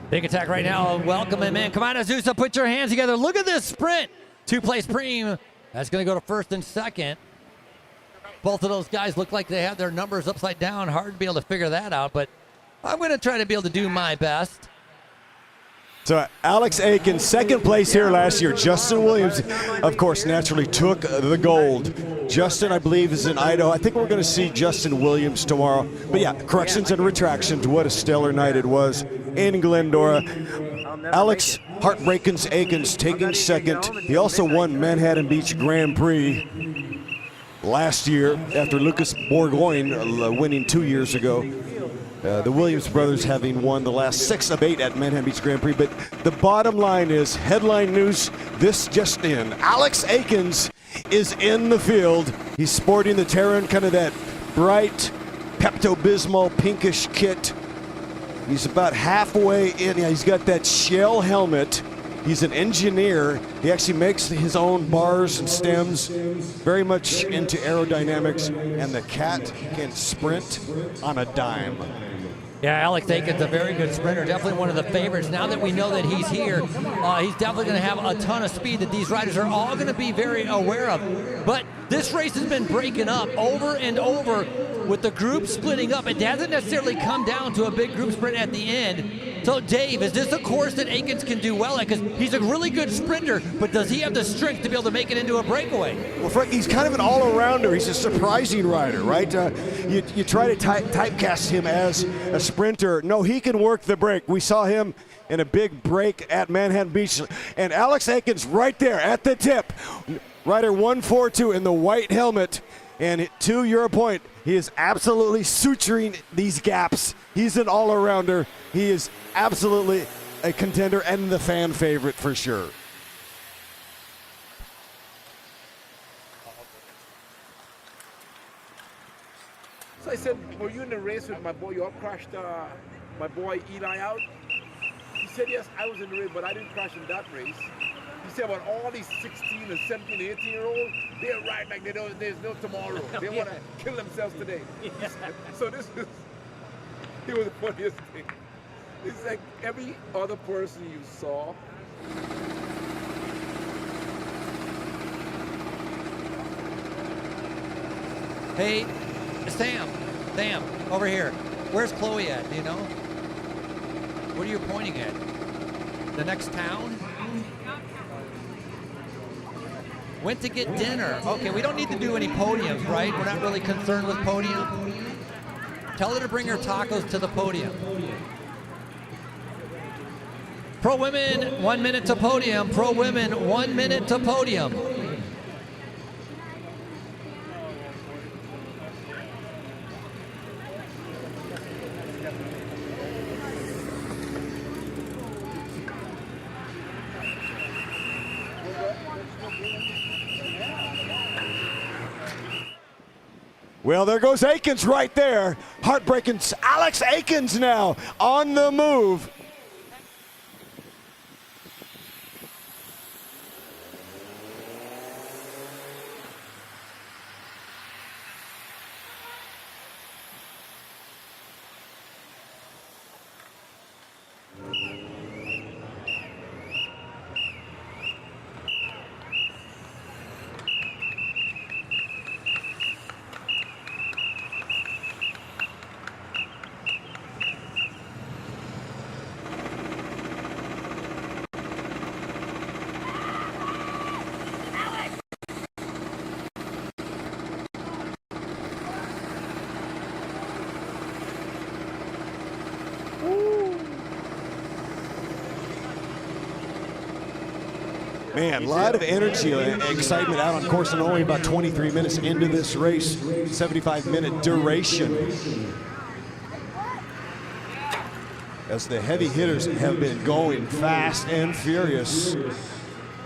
Big attack right now. Welcome him in. Come on, Azusa, put your hands together. Look at this sprint. 2-place preem. That's going to go to 1st and 2nd. Both of those guys look like they have their numbers upside down. Hard to be able to figure that out, but I'm going to try to be able to do my best. So Alex Aikens, 2nd place here last year. Justin Williams, of course, naturally took the gold. Justin, I believe, is in Idaho. I think we're going to see Justin Williams tomorrow. But yeah, corrections and retractions. What a stellar night it was in Glendora. Alex Heartbreakins Aikens taking 2nd. He also won Manhattan Beach Grand Prix last year after Lucas Bourgogne winning 2 years ago. The Williams brothers having won the last 6 of 8 at Manhattan Beach Grand Prix. But the bottom line is, headline news, this just in. Alex Aikens is in the field. He's sporting the Terran, kind of that bright Pepto-Bismol pinkish kit. He's about halfway in. Yeah, he's got that shell helmet. He's an engineer. He actually makes his own bars and stems, very much into aerodynamics, and the cat can sprint on a dime. Yeah, Alex Aikens, a very good sprinter, definitely one of the favorites. Now that we know that he's here, he's definitely going to have a ton of speed that these riders are all going to be very aware of. But this race has been breaking up over and over with the group splitting up. It hasn't necessarily come down to a big group sprint at the end. So, Dave, is this a course that Aikens can do well at? Because he's a really good sprinter, but does he have the strength to be able to make it into a breakaway? Well, Frank, he's kind of an all-arounder. He's a surprising rider, right? You try to typecast him as a sprinter. No, he can work the break. We saw him in a big break at Manhattan Beach. And Alex Aikens right there at the tip. Rider 142 in the white helmet. And to your point, he is absolutely suturing these gaps. He's an all-arounder. He is absolutely a contender and the fan favorite for sure. So I said, were you in the race with my boy? You all crashed my boy Eli out? He said, yes, I was in the race, but I didn't crash in that race. He said, about all these 16 and 17, 18-year-olds, they're riding like there's no tomorrow. They want to kill themselves today. So this is, it was the funniest thing. It's like every other person you saw. Hey, Sam, over here. Where's Chloe at? Do you know? What are you pointing at? The next town? Went to get dinner. Okay, we don't need to do any podiums, right? We're not really concerned with podium. Tell her to bring her tacos to the podium. Pro women, 1 minute to podium. Pro women, 1 minute to podium. Well, there goes Akins right there. Heartbreaking. Alex Akins now on the move. Man, a lot of energy and excitement out on course, and only about 23 minutes into this race, 75-minute duration. As the heavy hitters have been going fast and furious.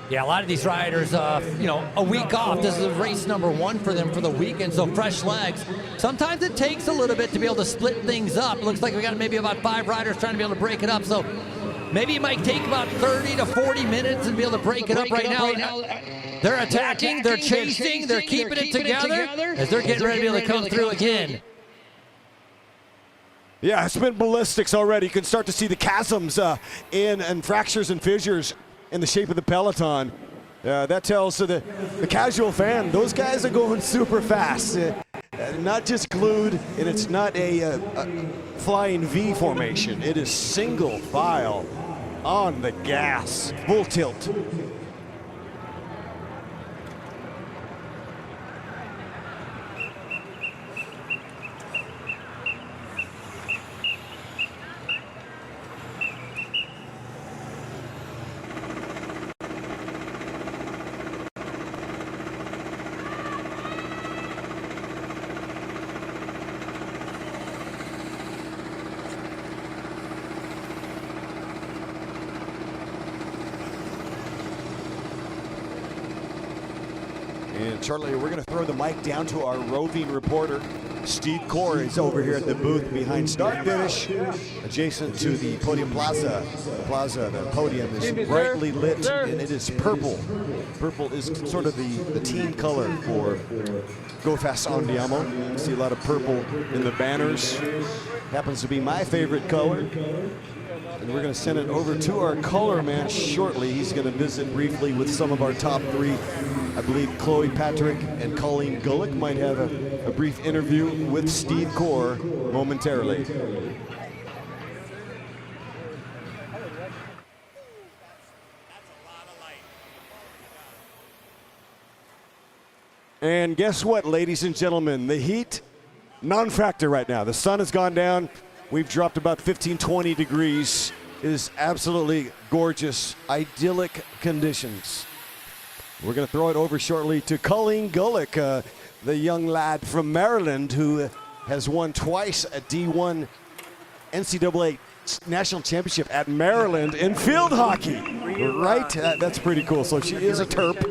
Yeah, a lot of these riders, you know, a week off. This is race number 1 for them for the weekend, so fresh legs. Sometimes it takes a little bit to be able to split things up. Looks like we got maybe about 5 riders trying to be able to break it up, so maybe it might take about 30 to 40 minutes and be able to break it up right now. They're attacking, they're chasing, they're keeping it together as they're getting ready to be able to come through again. Yeah, it's been ballistics already. You can start to see the chasms and fractures and fissures in the shape of the peloton. That tells to the casual fan, those guys are going super fast. Not just glued, and it's not a flying V formation. It is single file on the gas, full tilt. And shortly, we're going to throw the mic down to our roving reporter. Steve Core is over here at the booth behind start finish, adjacent to the podium plaza. The podium is brightly lit, and it is purple. Purple is sort of the team color for Go Fast Andiamo. You see a lot of purple in the banners. Happens to be my favorite color. And we're going to send it over to our color man shortly. He's going to visit briefly with some of our top 3. I believe Chloe Patrick and Colleen Gulick might have a brief interview with Steve Core momentarily. And guess what, ladies and gentlemen? The heat, non-factor right now. The sun has gone down. We've dropped about 15, 20 degrees. It is absolutely gorgeous, idyllic conditions. We're going to throw it over shortly to Colleen Gulick, the young lad from Maryland who has won twice a D1 NCAA national championship at Maryland in field hockey. Right? That's pretty cool. So she is a Terp,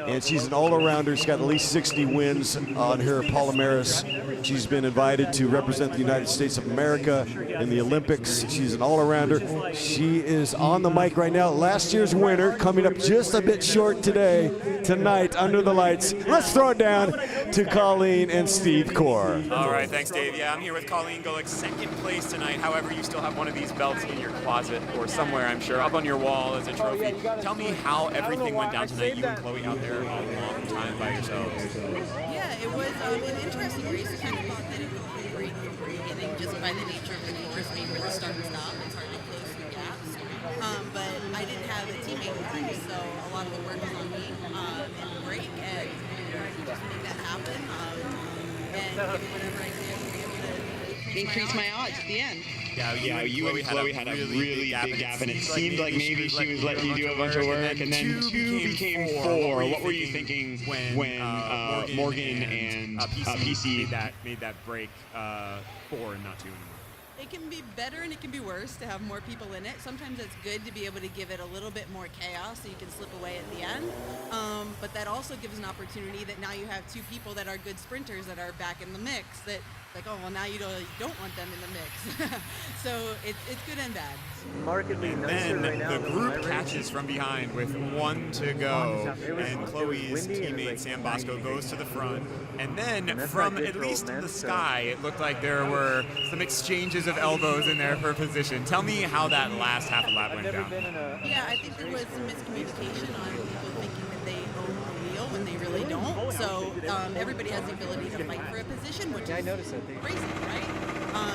and she's an all-arounder. She's got at least 60 wins on her Palomares. She's been invited to represent the United States of America in the Olympics. She's an all-arounder. She is on the mic right now. Last year's winner, coming up just a bit short tonight, under the lights. Let's throw it down to Colleen and Steve Core. All right, thanks, Dave. Yeah, I'm here with Colleen Gulick, second place tonight. However, you still have one of these belts in your closet or somewhere, I'm sure, up on your wall as a trophy. Tell me how everything went down tonight. You and Chloe out there a long time by yourselves. Yeah, it was an interesting race. I kind of thought that it would be great from the beginning, just by the nature of the course, being where the start and stop. It's hard to close the gaps. But I didn't have a teammate with me, so a lot of the work was on me in the break, and just make that happen. And give it whatever I can to be able to increase my odds at the end. Yeah, you and Chloe had a really big gap, and it seemed like maybe she was letting you do a bunch of work, and then 2 became 4. What were you thinking when Morgan and PC made that break 4 and not 2 anymore? It can be better and it can be worse to have more people in it. Sometimes it's good to be able to give it a little bit more chaos so you can slip away at the end. But that also gives an opportunity that now you have 2 people that are good sprinters that are back in the mix. That like, oh well, now you don't want them in the mix. So it's good and bad. Markedly nicer then right now. the group catches from behind with 1 to go, and Chloe's teammate Sam Bosco goes to the front. And then from at least in the sky, it looked like there were some exchanges of elbows in there for position. Tell me how that last half a lap went down. Yeah, I think there was some miscommunication on people thinking that they own the wheel when they really don't. So everybody has the ability to fight for a position, which is racing, right?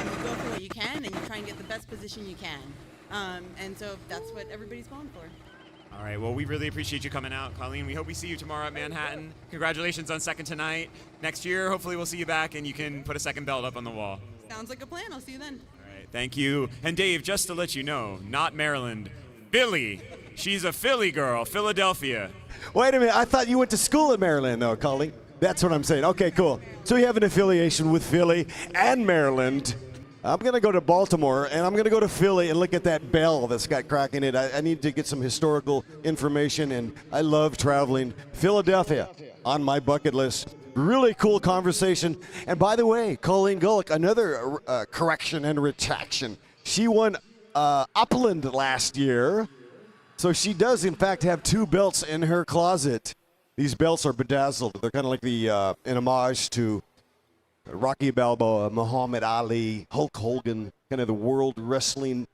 You go for what you can, and you try and get the best position you can. And so that's what everybody's going for. All right, well, we really appreciate you coming out, Colleen. We hope we see you tomorrow at Manhattan. Congratulations on second tonight. Next year, hopefully we'll see you back and you can put a second belt up on the wall. Sounds like a plan. I'll see you then. All right, thank you. And Dave, just to let you know, not Maryland, Philly. She's a Philly girl, Philadelphia. Wait a minute. I thought you went to school in Maryland, though, Colleen. That's what I'm saying. Okay, cool. So you have an affiliation with Philly and Maryland. I'm going to go to Baltimore, and I'm going to go to Philly and look at that bell that's got crack in it. I need to get some historical information, and I love traveling. Philadelphia on my bucket list. Really cool conversation. And by the way, Colleen Gullick, another correction and retraction. She won Upland last year, so she does, in fact, have 2 belts in her closet. These belts are bedazzled. They're kind of like the an homage to Rocky Balboa, Muhammad Ali, Hulk Hogan, kind of the world wrestling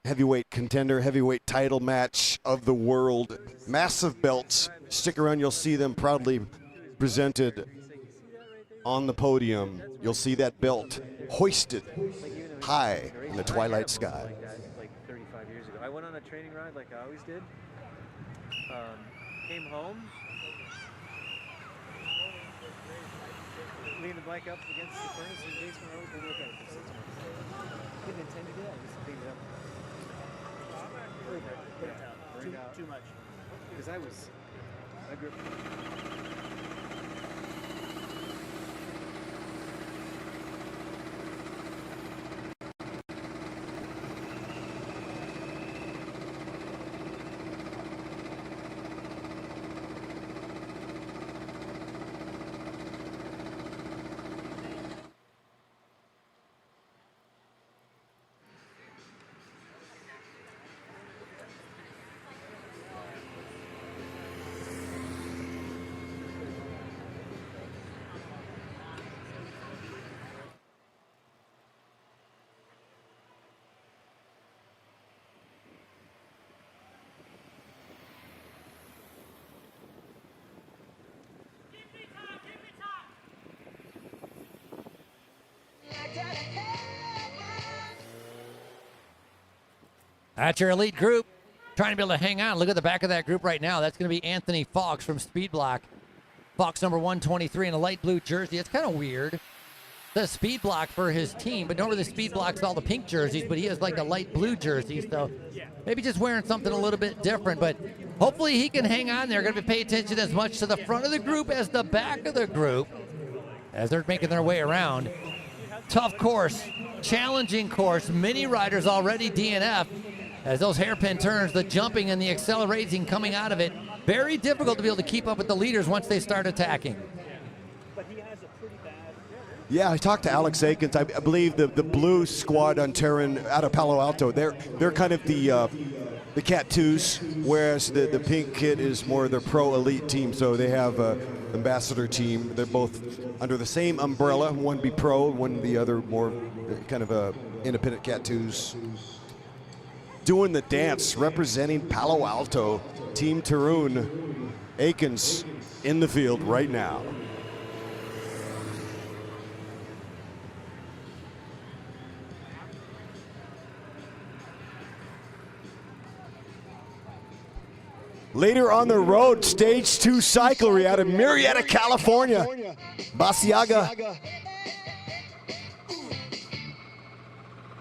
heavyweight contender, heavyweight title match of the world. Massive belts. Stick around, you'll see them proudly presented on the podium. You'll see that belt hoisted high in the twilight sky. Like 35 years ago. I went on a training ride like I always did. Came home. Leaned the bike up against the furnace in the basement. I was going to look at it for 6 months. Didn't intend to do that. I just cleaned it up. Burned out. Too much. Because I grew up. That's your elite group. Trying to be able to hang on. Look at the back of that group right now. That's going to be Anthony Fox from Speedblock. Fox number 123 in a light blue jersey. It's kind of weird. The Speedblock for his team, but normally the Speedblock's all the pink jerseys, but he has like a light blue jersey, so maybe just wearing something a little bit different, but hopefully he can hang on there. Going to be paying attention as much to the front of the group as the back of the group as they're making their way around. Tough course, challenging course. Many riders already DNF as those hairpin turns, the jumping and the accelerating coming out of it. Very difficult to be able to keep up with the leaders once they start attacking. Yeah, I talked to Alex Aikens. I believe the blue squad on Terran out of Palo Alto, they're kind of the Cat 2s, whereas the pink kit is more their pro elite team. So they have an ambassador team. They're both under the same umbrella. One be pro, one the other more kind of a independent Cat 2s. Doing the dance, representing Palo Alto, Team Tarun. Aikens in the field right now. Later on the road, stage 2 cyclery out of Murrieta, California. Basiaga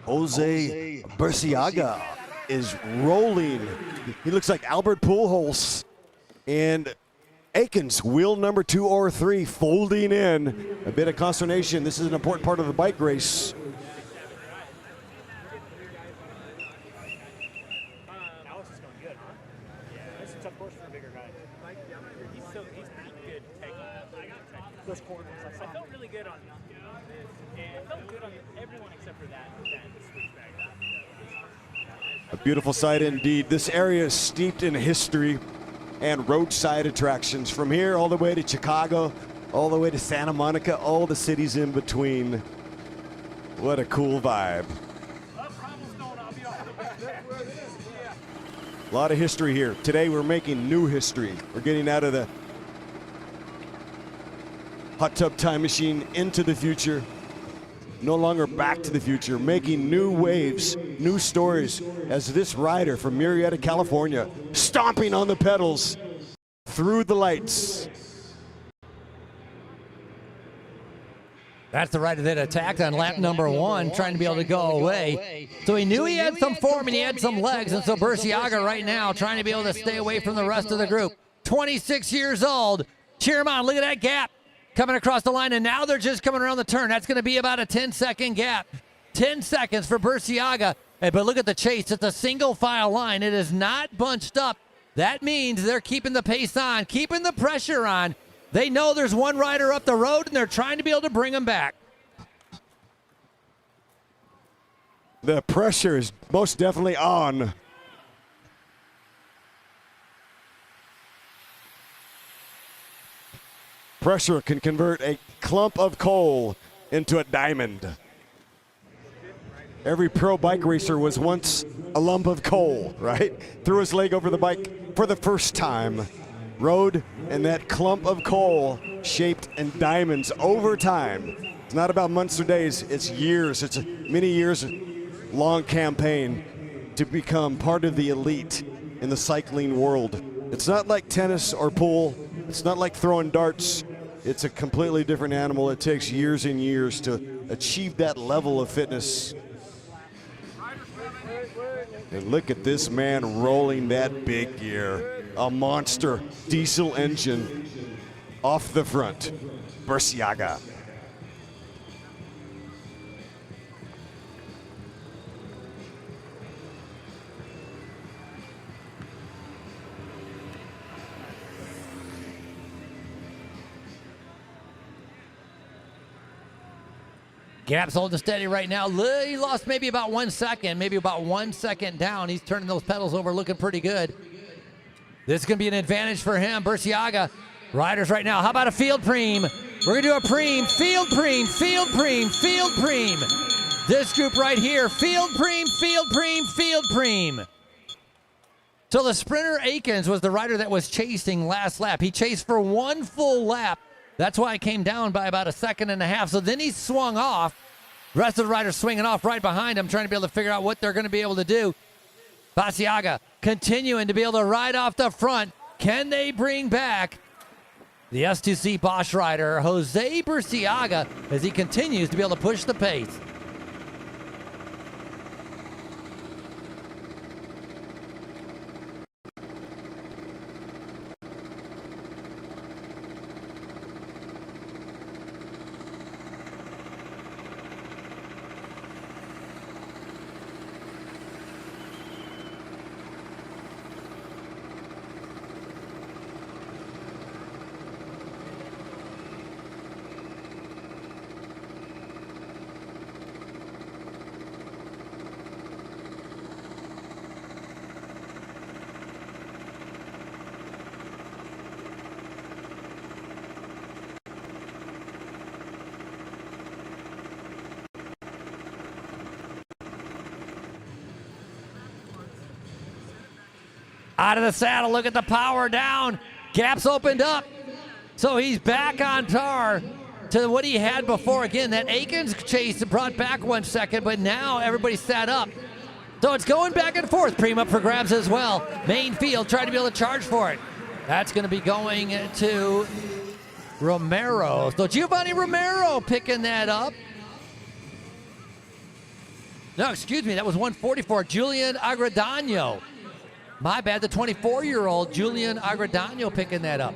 Jose Burciaga is rolling. He looks like Albert Pujols. And Aikens, wheel number 2 or 3, folding in. A bit of consternation. This is an important part of the bike race. Alex is going good, huh? Yeah, it's a tough course for a bigger guy. He's pretty good taking those corners. I felt really good on this, and I felt good on everyone except for that switchback. A beautiful sight indeed. This area is steeped in history and roadside attractions. From here all the way to Chicago, all the way to Santa Monica, all the cities in between. What a cool vibe. A lot of history here. Today we're making new history. We're getting out of the hot tub time machine into the future. No longer back to the future, making new waves, new stories as this rider from Murrieta, California, stomping on the pedals through the lights. That's the rider that attacked on lap number 1, trying to be able to go away. So he knew he had some form and he had some legs, and so Burciaga right now trying to be able to stay away from the rest of the group. 26 years old. Cheer him on. Look at that gap coming across the line, and now they're just coming around the turn. That's going to be about a 10-second gap. 10 seconds for Burciaga. Hey, but look at the chase. It's a single file line. It is not bunched up. That means they're keeping the pace on, keeping the pressure on. They know there's one rider up the road, and they're trying to be able to bring him back. The pressure is most definitely on. Pressure can convert a clump of coal into a diamond. Every pro bike racer was once a lump of coal, right? Threw his leg over the bike for the first time. Rode, and that clump of coal shaped in diamonds over time. It's not about months or days, it's years. It's a many years long campaign to become part of the elite in the cycling world. It's not like tennis or pool. It's not like throwing darts. It's a completely different animal. It takes years and years to achieve that level of fitness. And look at this man rolling that big gear. A monster diesel engine off the front. Burciaga. Gap's holding steady right now. He lost maybe about 1 second, maybe about 1 second down. He's turning those pedals over, looking pretty good. This is going to be an advantage for him. Burciaga, riders right now. How about a field preem? We're going to do a preem, field preem, field preem, field preem. This group right here, field preem, field preem, field preem. So the sprinter Aikens was the rider that was chasing last lap. He chased for 1 full lap. That's why it came down by about 1.5 seconds. So then he swung off. The rest of the riders swinging off right behind him, trying to be able to figure out what they're going to be able to do. Burciaga continuing to be able to ride off the front. Can they bring back the S2C Bosch rider, Jose Burciaga, as he continues to be able to push the pace? Out of the saddle, look at the power down. Gap's opened up. So he's back on par to what he had before. Again, that Aikens chase brought back 1 second, but now everybody's sat up. So it's going back and forth. Preem up for grabs as well. Main field trying to be able to charge for it. That's going to be going to Romero. So Giovanni Romero picking that up. No, excuse me, that was 144. Julian Agradano. My bad, the 24-year-old Julian Agradano picking that up.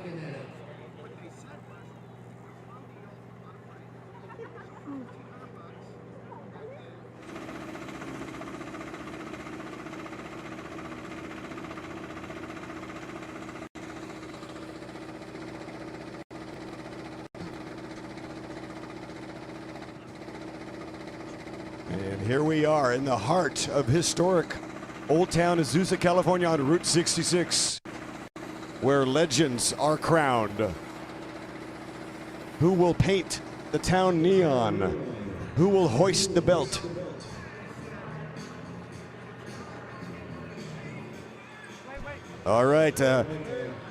And here we are in the heart of historic Old Town Azusa, California on Route 66, where legends are crowned. Who will paint the town neon? Who will hoist the belt? All right.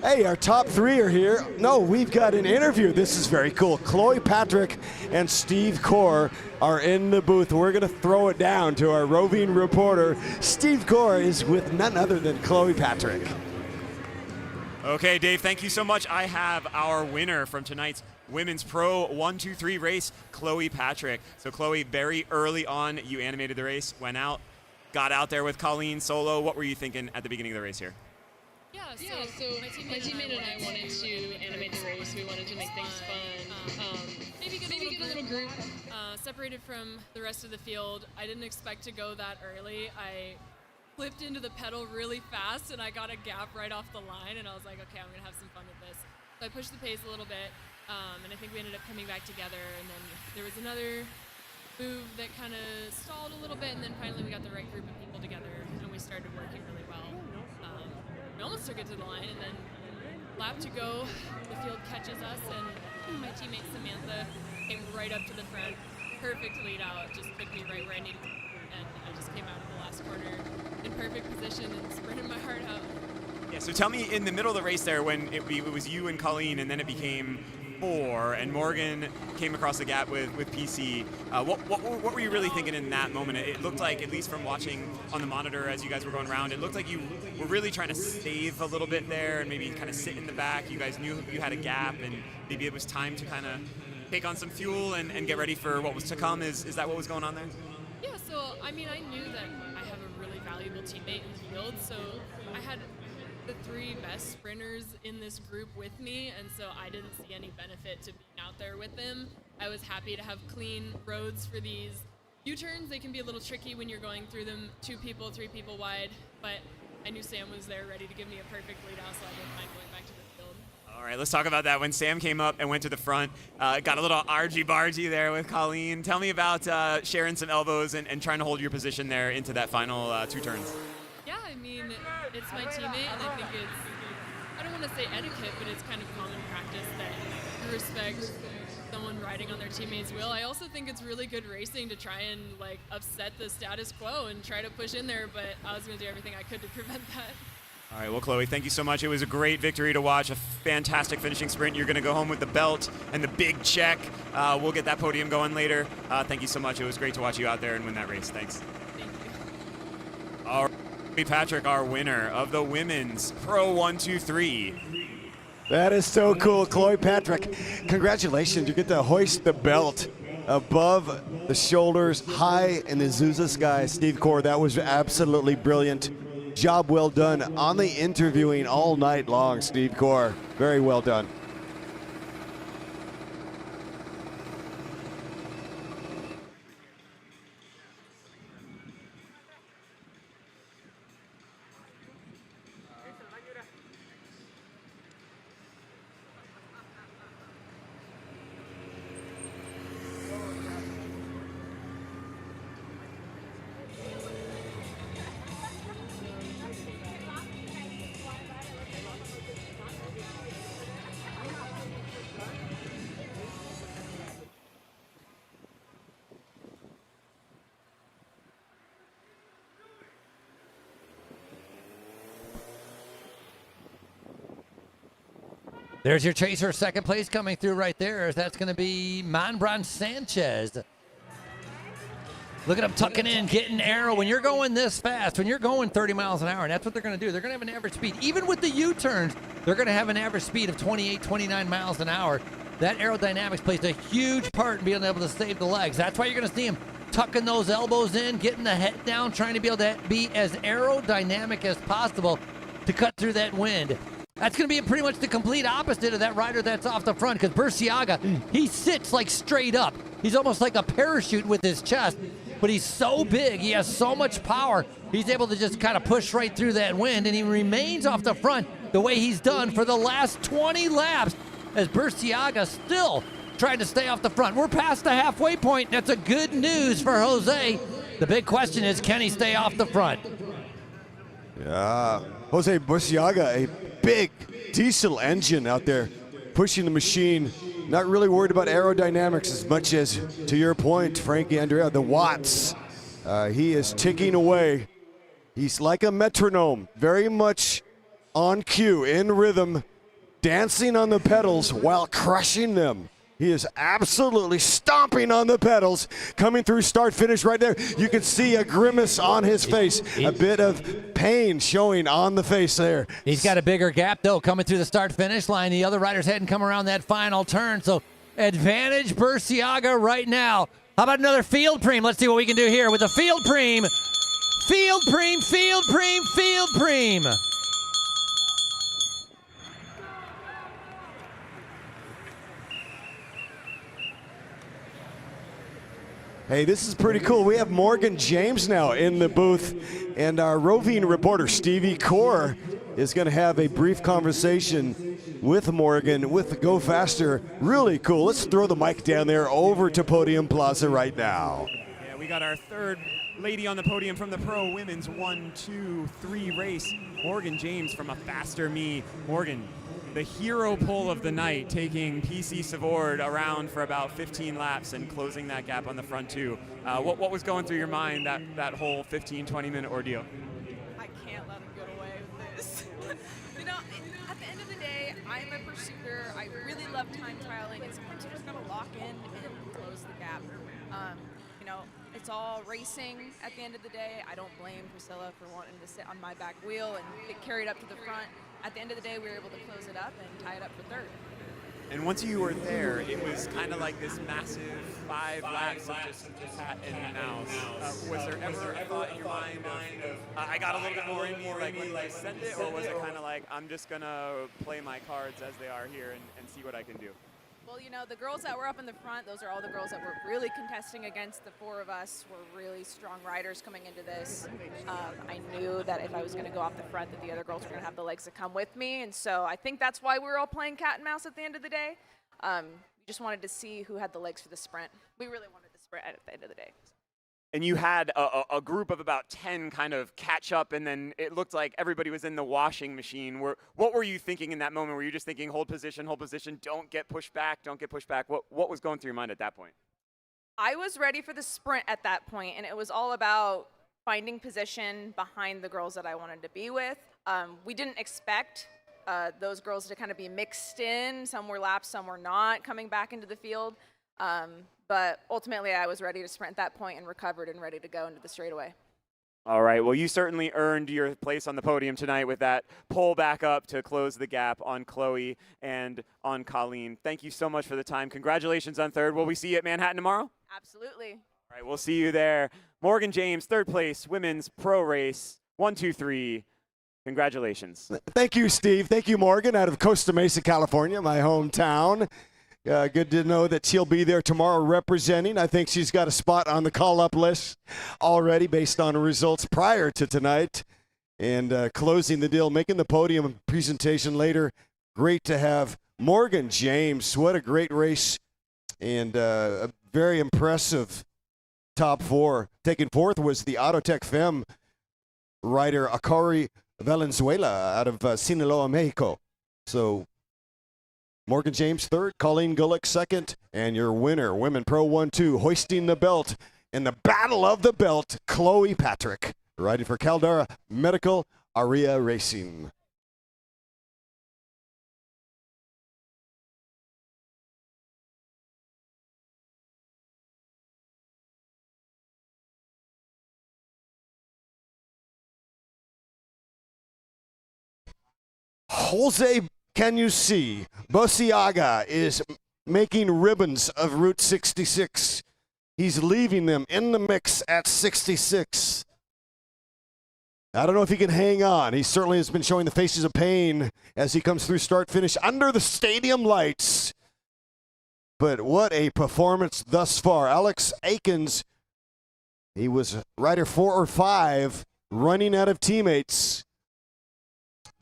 Hey, our top three are here. No, we've got an interview. This is very cool. Chloe Patrick and Steve Core are in the booth. We're going to throw it down to our roving reporter. Steve Core is with none other than Chloe Patrick. Okay, Dave, thank you so much. I have our winner from tonight's Women's Pro 1-2-3 race, Chloe Patrick. So, Chloe, very early on, you animated the race, went out, got out there with Colleen solo. What were you thinking at the beginning of the race here? Yeah, so my teammate and I wanted to animate the race. We wanted to make things fun. Maybe get a little group separated from the rest of the field. I didn't expect to go that early. I flipped into the pedal really fast and I got a gap right off the line and I was like, okay, I'm gonna have some fun with this. So I pushed the pace a little bit and I think we ended up coming back together, and then there was another move that kind of stalled a little bit, and then finally we got the right group of people together and we started working really well. We almost took it to the line, and then lap to go, the field catches us, and my teammate Samantha came right up to the front, perfect lead out, just took me right where I needed to, and I just came out of the last corner in perfect position and sprinted my heart out. Yeah, so tell me, in the middle of the race there, when it was you and Colleen, and then it became 4, and Morgan came across the gap with PC. What were you really thinking in that moment? It looked like, at least from watching on the monitor as you guys were going around, it looked like you were really trying to save a little bit there and maybe kind of sit in the back. You guys knew you had a gap, and maybe it was time to kind of take on some fuel and get ready for what was to come. Is that what was going on there? Yeah, so I mean, I knew that I have a really valuable teammate in the field, so I had the 3 best sprinters in this group with me, and so I didn't see any benefit to being out there with them. I was happy to have clean roads for these U-turns. They can be a little tricky when you're going through them 2 people, 3 people wide, but I knew Sam was there ready to give me a perfect lead out, so I didn't mind going back to the field. All right, let's talk about that. When Sam came up and went to the front, got a little argy-bargy there with Colleen. Tell me about sharing some elbows and trying to hold your position there into that final 2 turns. Yeah, I mean, it's my teammate, and I think it's, I don't want to say etiquette, but it's kind of common practice that you respect someone riding on their teammate's wheel. I also think it's really good racing to try and like upset the status quo and try to push in there, but I was going to do everything I could to prevent that. All right, well, Chloe, thank you so much. It was a great victory to watch, a fantastic finishing sprint. You're going to go home with the belt and the big check. We'll get that podium going later. Thank you so much. It was great to watch you out there and win that race. Thanks. Thank you. All right, Patrick, our winner of the Women's Pro 1-2-3. That is so cool, Chloe Patrick. Congratulations, you get to hoist the belt above the shoulders, high in the Azusa sky. Steve Core, that was absolutely brilliant. Job well done on the interviewing all night long, Steve Core. Very well done. There's your chaser, second place coming through right there. That's going to be Manbran Sanchez. Look at him tucking in, getting arrow. When you're going this fast, when you're going 30 miles an hour, and that's what they're going to do. They're going to have an average speed. Even with the U-turns, they're going to have an average speed of 28, 29 miles an hour. That aerodynamics plays a huge part in being able to save the legs. That's why you're going to see him tucking those elbows in, getting the head down, trying to be able to be as aerodynamic as possible to cut through that wind. That's going to be pretty much the complete opposite of that rider that's off the front, because Burciaga, he sits like straight up. He's almost like a parachute with his chest, but he's so big, he has so much power, he's able to just kind of push right through that wind, and he remains off the front the way he's done for the last 20 laps, as Burciaga still trying to stay off the front. We're past the halfway point. That's a good news for Jose. The big question is, can he stay off the front? Yeah, Jose Burciaga, a big diesel engine out there pushing the machine. Not really worried about aerodynamics as much as, to your point, Frankie Andrea, the watts. He is ticking away. He's like a metronome, very much on cue, in rhythm, dancing on the pedals while crushing them. He is absolutely stomping on the pedals, coming through start-finish right there. You can see a grimace on his face, a bit of pain showing on the face there. He's got a bigger gap, though, coming through the start-finish line. The other riders hadn't come around that final turn, so advantage Burciaga right now. How about another field preem? Let's see what we can do here with a field preem. Field preem, field preem, field preem. Hey, this is pretty cool. We have Morgan James now in the booth, and our roving reporter, Stevie Core, is going to have a brief conversation with Morgan with Go Faster. Really cool. Let's throw the mic down there over to Podium Plaza right now. Yeah, we got our third lady on the podium from the Pro Women's 1, 2, 3 race. Morgan James from a Faster Me. Morgan, the hero pull of the night, taking PC Savord around for about 15 laps and closing that gap on the front two. What was going through your mind that whole 15, 20-minute ordeal? I can't let him get away with this. You know, at the end of the day, I'm a pursuer. I really love time trialing, and sometimes you just gotta lock in and close the gap. You know, it's all racing at the end of the day. I don't blame Priscilla for wanting to sit on my back wheel and get carried up to the front. At the end of the day, we were able to close it up and tie it up for third. And once you were there, it was kind of like this massive 5 laps of just cat and mouse. Was there ever a thought in your mind of, I got a little bit more in me, like, let me send it? Or was it kind of like, I'm just going to play my cards as they are here and see what I can do? Well, you know, the girls that were up in the front, those are all the girls that were really contesting against the 4 of us. Were really strong riders coming into this. I knew that if I was going to go off the front, that the other girls were going to have the legs to come with me. And so I think that's why we were all playing cat and mouse at the end of the day. We just wanted to see who had the legs for the sprint. We really wanted the sprint at the end of the day. And you had a group of about 10 kind of catch up, and then it looked like everybody was in the washing machine. What were you thinking in that moment? Were you just thinking, hold position, don't get pushed back, don't get pushed back? What was going through your mind at that point? I was ready for the sprint at that point, and it was all about finding position behind the girls that I wanted to be with. We didn't expect those girls to kind of be mixed in. Some were laps, some were not, coming back into the field. But ultimately, I was ready to sprint at that point and recovered and ready to go into the straightaway. All right, well, you certainly earned your place on the podium tonight with that pull back up to close the gap on Chloe and on Colleen. Thank you so much for the time. Congratulations on third. Will we see you at Manhattan tomorrow? Absolutely. All right, we'll see you there. Morgan James, third place, women's pro race, 1, 2, 3. Congratulations. Thank you, Steve. Thank you, Morgan, out of Costa Mesa, California, my hometown. Good to know that she'll be there tomorrow representing. I think she's got a spot on the call-up list already based on results prior to tonight. And closing the deal, making the podium presentation later. Great to have Morgan James. What a great race. And a very impressive top 4. Taking fourth was the Autotech Femme rider Akari Valenzuela out of Sinaloa, Mexico. So Morgan James third, Colleen Gullick second, and your winner, Women Pro 1-2, hoisting the belt in the Battle of the Belt, Chloe Patrick, riding for Caldera Medical Aria Racing. Jose, can you see? Burciaga is making ribbons of Route 66. He's leaving them in the mix at 66. I don't know if he can hang on. He certainly has been showing the faces of pain as he comes through start-finish under the stadium lights. But what a performance thus far. Alex Aikens, he was rider 4 or 5, running out of teammates.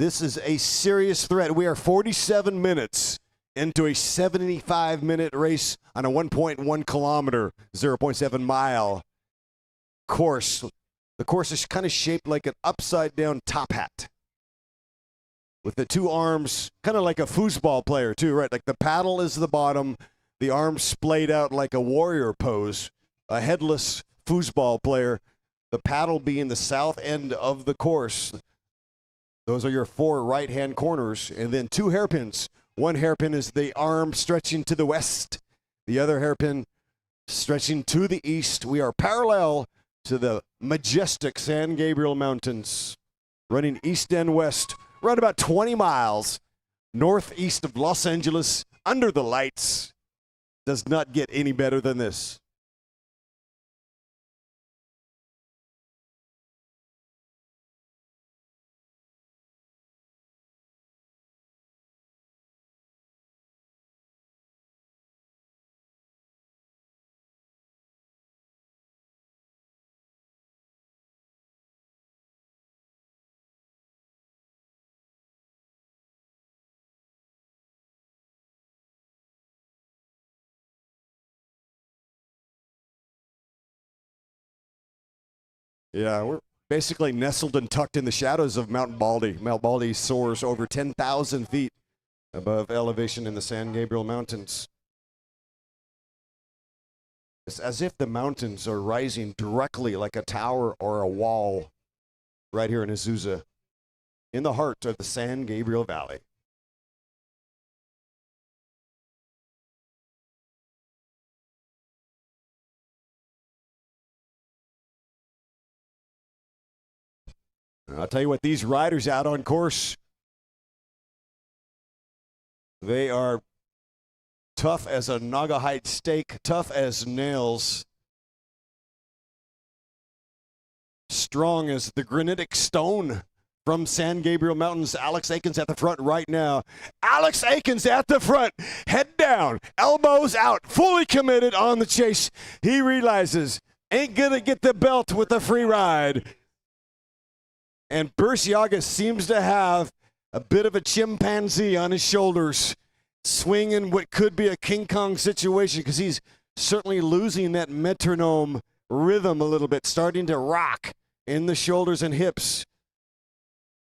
This is a serious threat. We are 47 minutes into a 75-minute race on a 1.1 kilometer, 0.7 mile course. The course is kind of shaped like an upside-down top hat with the two arms, kind of like a foosball player too, right? Like the paddle is the bottom, the arms splayed out like a warrior pose, a headless foosball player, the paddle being the south end of the course. Those are your 4 right-hand corners, and then 2 hairpins. One hairpin is the arm stretching to the west, the other hairpin stretching to the east. We are parallel to the majestic San Gabriel Mountains, running east and west, around about 20 miles northeast of Los Angeles, under the lights. Does not get any better than this. Yeah, we're basically nestled and tucked in the shadows of Mount Baldy. Mount Baldy soars over 10,000 feet above elevation in the San Gabriel Mountains. It's as if the mountains are rising directly like a tower or a wall right here in Azusa, in the heart of the San Gabriel Valley. I'll tell you what, these riders out on course, they are tough as a Naugahyde steak, tough as nails, strong as the granitic stone from San Gabriel Mountains. Alex Aikens at the front right now. Alex Aikens at the front, head down, elbows out, fully committed on the chase. He realizes, ain't gonna get the belt with the free ride. And Burciaga seems to have a bit of a chimpanzee on his shoulders, swinging what could be a King Kong situation, because he's certainly losing that metronome rhythm a little bit, starting to rock in the shoulders and hips.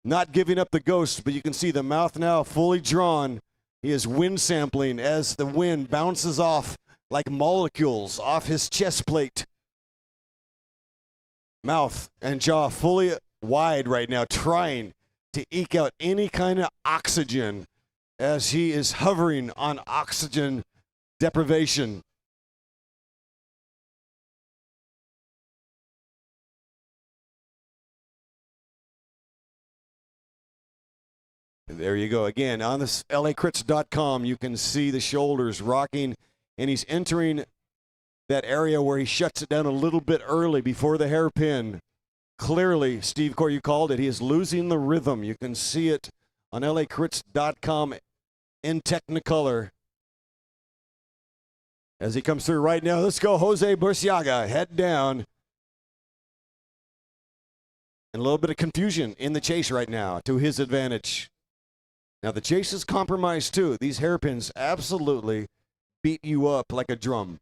Not giving up the ghost, but you can see the mouth now fully drawn. He is wind sampling as the wind bounces off like molecules off his chest plate. Mouth and jaw fully wide right now, trying to eke out any kind of oxygen as he is hovering on oxygen deprivation. There you go. Again, on this lacrits.com, you can see the shoulders rocking, and he's entering that area where he shuts it down a little bit early before the hairpin. Clearly, Steve Core, you called it, he is losing the rhythm. You can see it on lacrits.com in Technicolor. As he comes through right now, let's go, Jose Burciaga, head down. And a little bit of confusion in the chase right now to his advantage. Now, the chase is compromised too. These hairpins absolutely beat you up like a drum.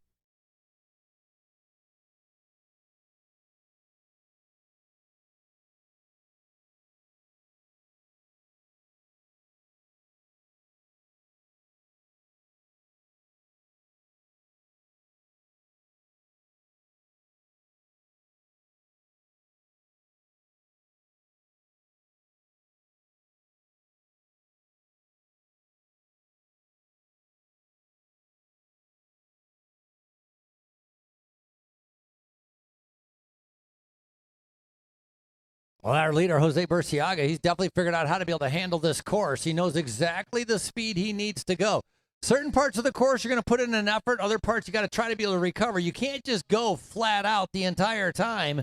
Well, our leader, Jose Burciaga, he's definitely figured out how to be able to handle this course. He knows exactly the speed he needs to go. Certain parts of the course you're going to put in an effort. Other parts you got to try to be able to recover. You can't just go flat out the entire time.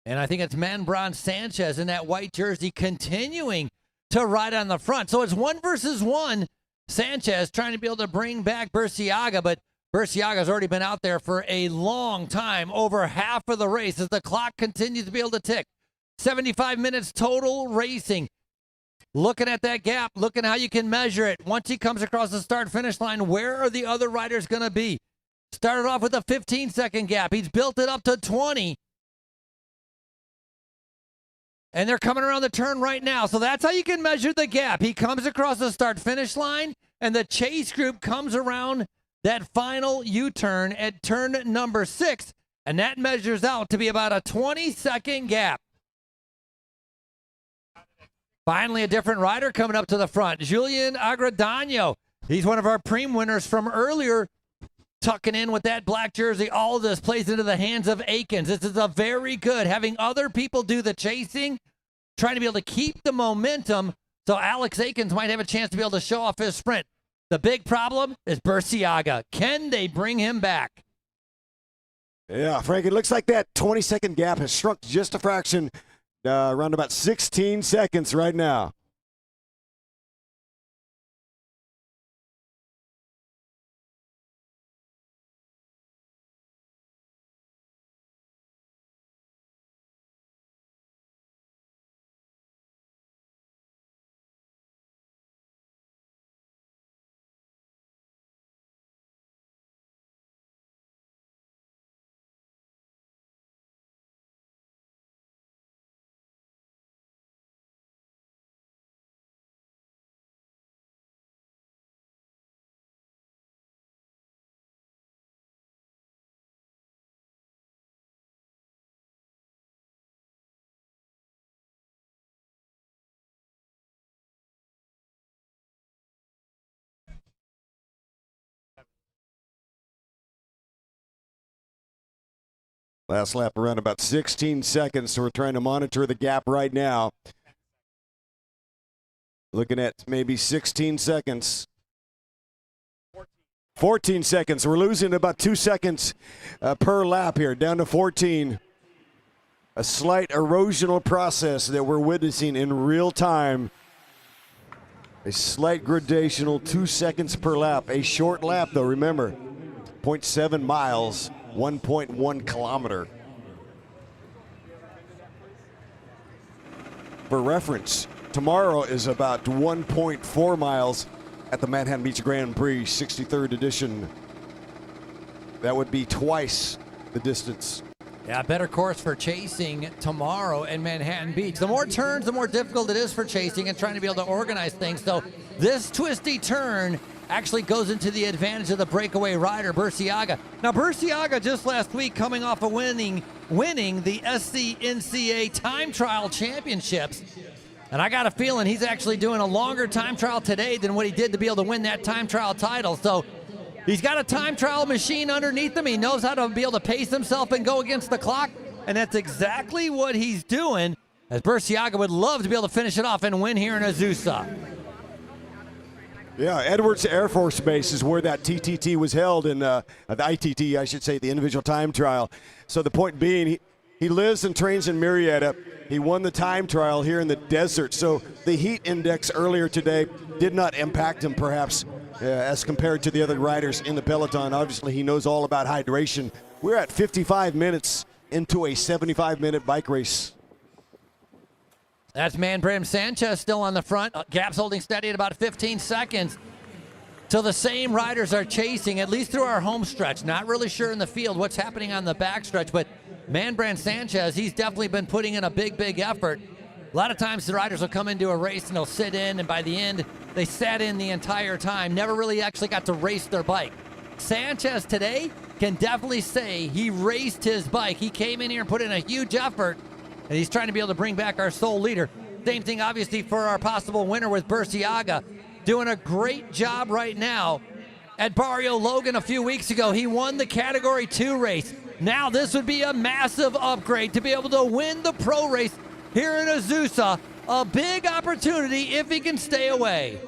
And I think it's Manbran Sanchez in that white jersey continuing to ride on the front. So it's 1 versus 1. Sanchez trying to be able to bring back Burciaga, but Burciaga's already been out there for a long time, over half of the race as the clock continues to be able to tick. 75 minutes total racing. Looking at that gap, looking how you can measure it. Once he comes across the start-finish line, where are the other riders going to be? Started off with a 15-second gap. He's built it up to 20. And they're coming around the turn right now. So that's how you can measure the gap. He comes across the start-finish line, and the chase group comes around that final U-turn at turn number 6, and that measures out to be about a 20-second gap. Finally, a different rider coming up to the front. Julian Agradano. He's one of our preem winners from earlier. Tucking in with that black jersey. All of this plays into the hands of Akins. This is a very good, having other people do the chasing, trying to be able to keep the momentum so Alex Akins might have a chance to be able to show off his sprint. The big problem is Burciaga. Can they bring him back? Yeah, Frank, it looks like that 20-second gap has shrunk just a fraction. Around about 16 seconds right now. Last lap around about 16 seconds, so we're trying to monitor the gap right now. Looking at maybe 16 seconds. 14 seconds. We're losing about 2 seconds per lap here, down to 14. A slight erosional process that we're witnessing in real time. A slight gradational, 2 seconds per lap. A short lap, though, remember, 0.7 miles. 1.1 kilometer. For reference, tomorrow is about 1.4 miles at the Manhattan Beach Grand Prix 63rd edition. That would be twice the distance. Yeah, better course for chasing tomorrow in Manhattan Beach. The more turns, the more difficult it is for chasing and trying to be able to organize things. So this twisty turn actually goes into the advantage of the breakaway rider, Burciaga. Now, Burciaga just last week coming off of winning the SCNCA Time Trial Championships. And I got a feeling he's actually doing a longer time trial today than what he did to be able to win that time trial title. So he's got a time trial machine underneath him. He knows how to be able to pace himself and go against the clock. And that's exactly what he's doing, as Burciaga would love to be able to finish it off and win here in Azusa. Yeah, Edwards Air Force Base is where that TTT was held in the ITT, I should say, the individual time trial. So the point being, he lives and trains in Marietta. He won the time trial here in the desert. So the heat index earlier today did not impact him, perhaps, as compared to the other riders in the peloton. Obviously, he knows all about hydration. We're at 55 minutes into a 75-minute bike race. That's Manbran Sanchez still on the front. Gaps holding steady at about 15 seconds. So the same riders are chasing, at least through our home stretch. Not really sure in the field what's happening on the back stretch, but Manbran Sanchez, he's definitely been putting in a big effort. A lot of times the riders will come into a race and they'll sit in, and by the end, they sat in the entire time, never really actually got to race their bike. Sanchez today can definitely say he raced his bike. He came in here and put in a huge effort, and he's trying to be able to bring back our sole leader. Same thing, obviously, for our possible winner with Burciaga. Doing a great job right now. At Barrio Logan a few weeks ago, he won the Category 2 race. Now this would be a massive upgrade to be able to win the pro race here in Azusa. A big opportunity if he can stay away.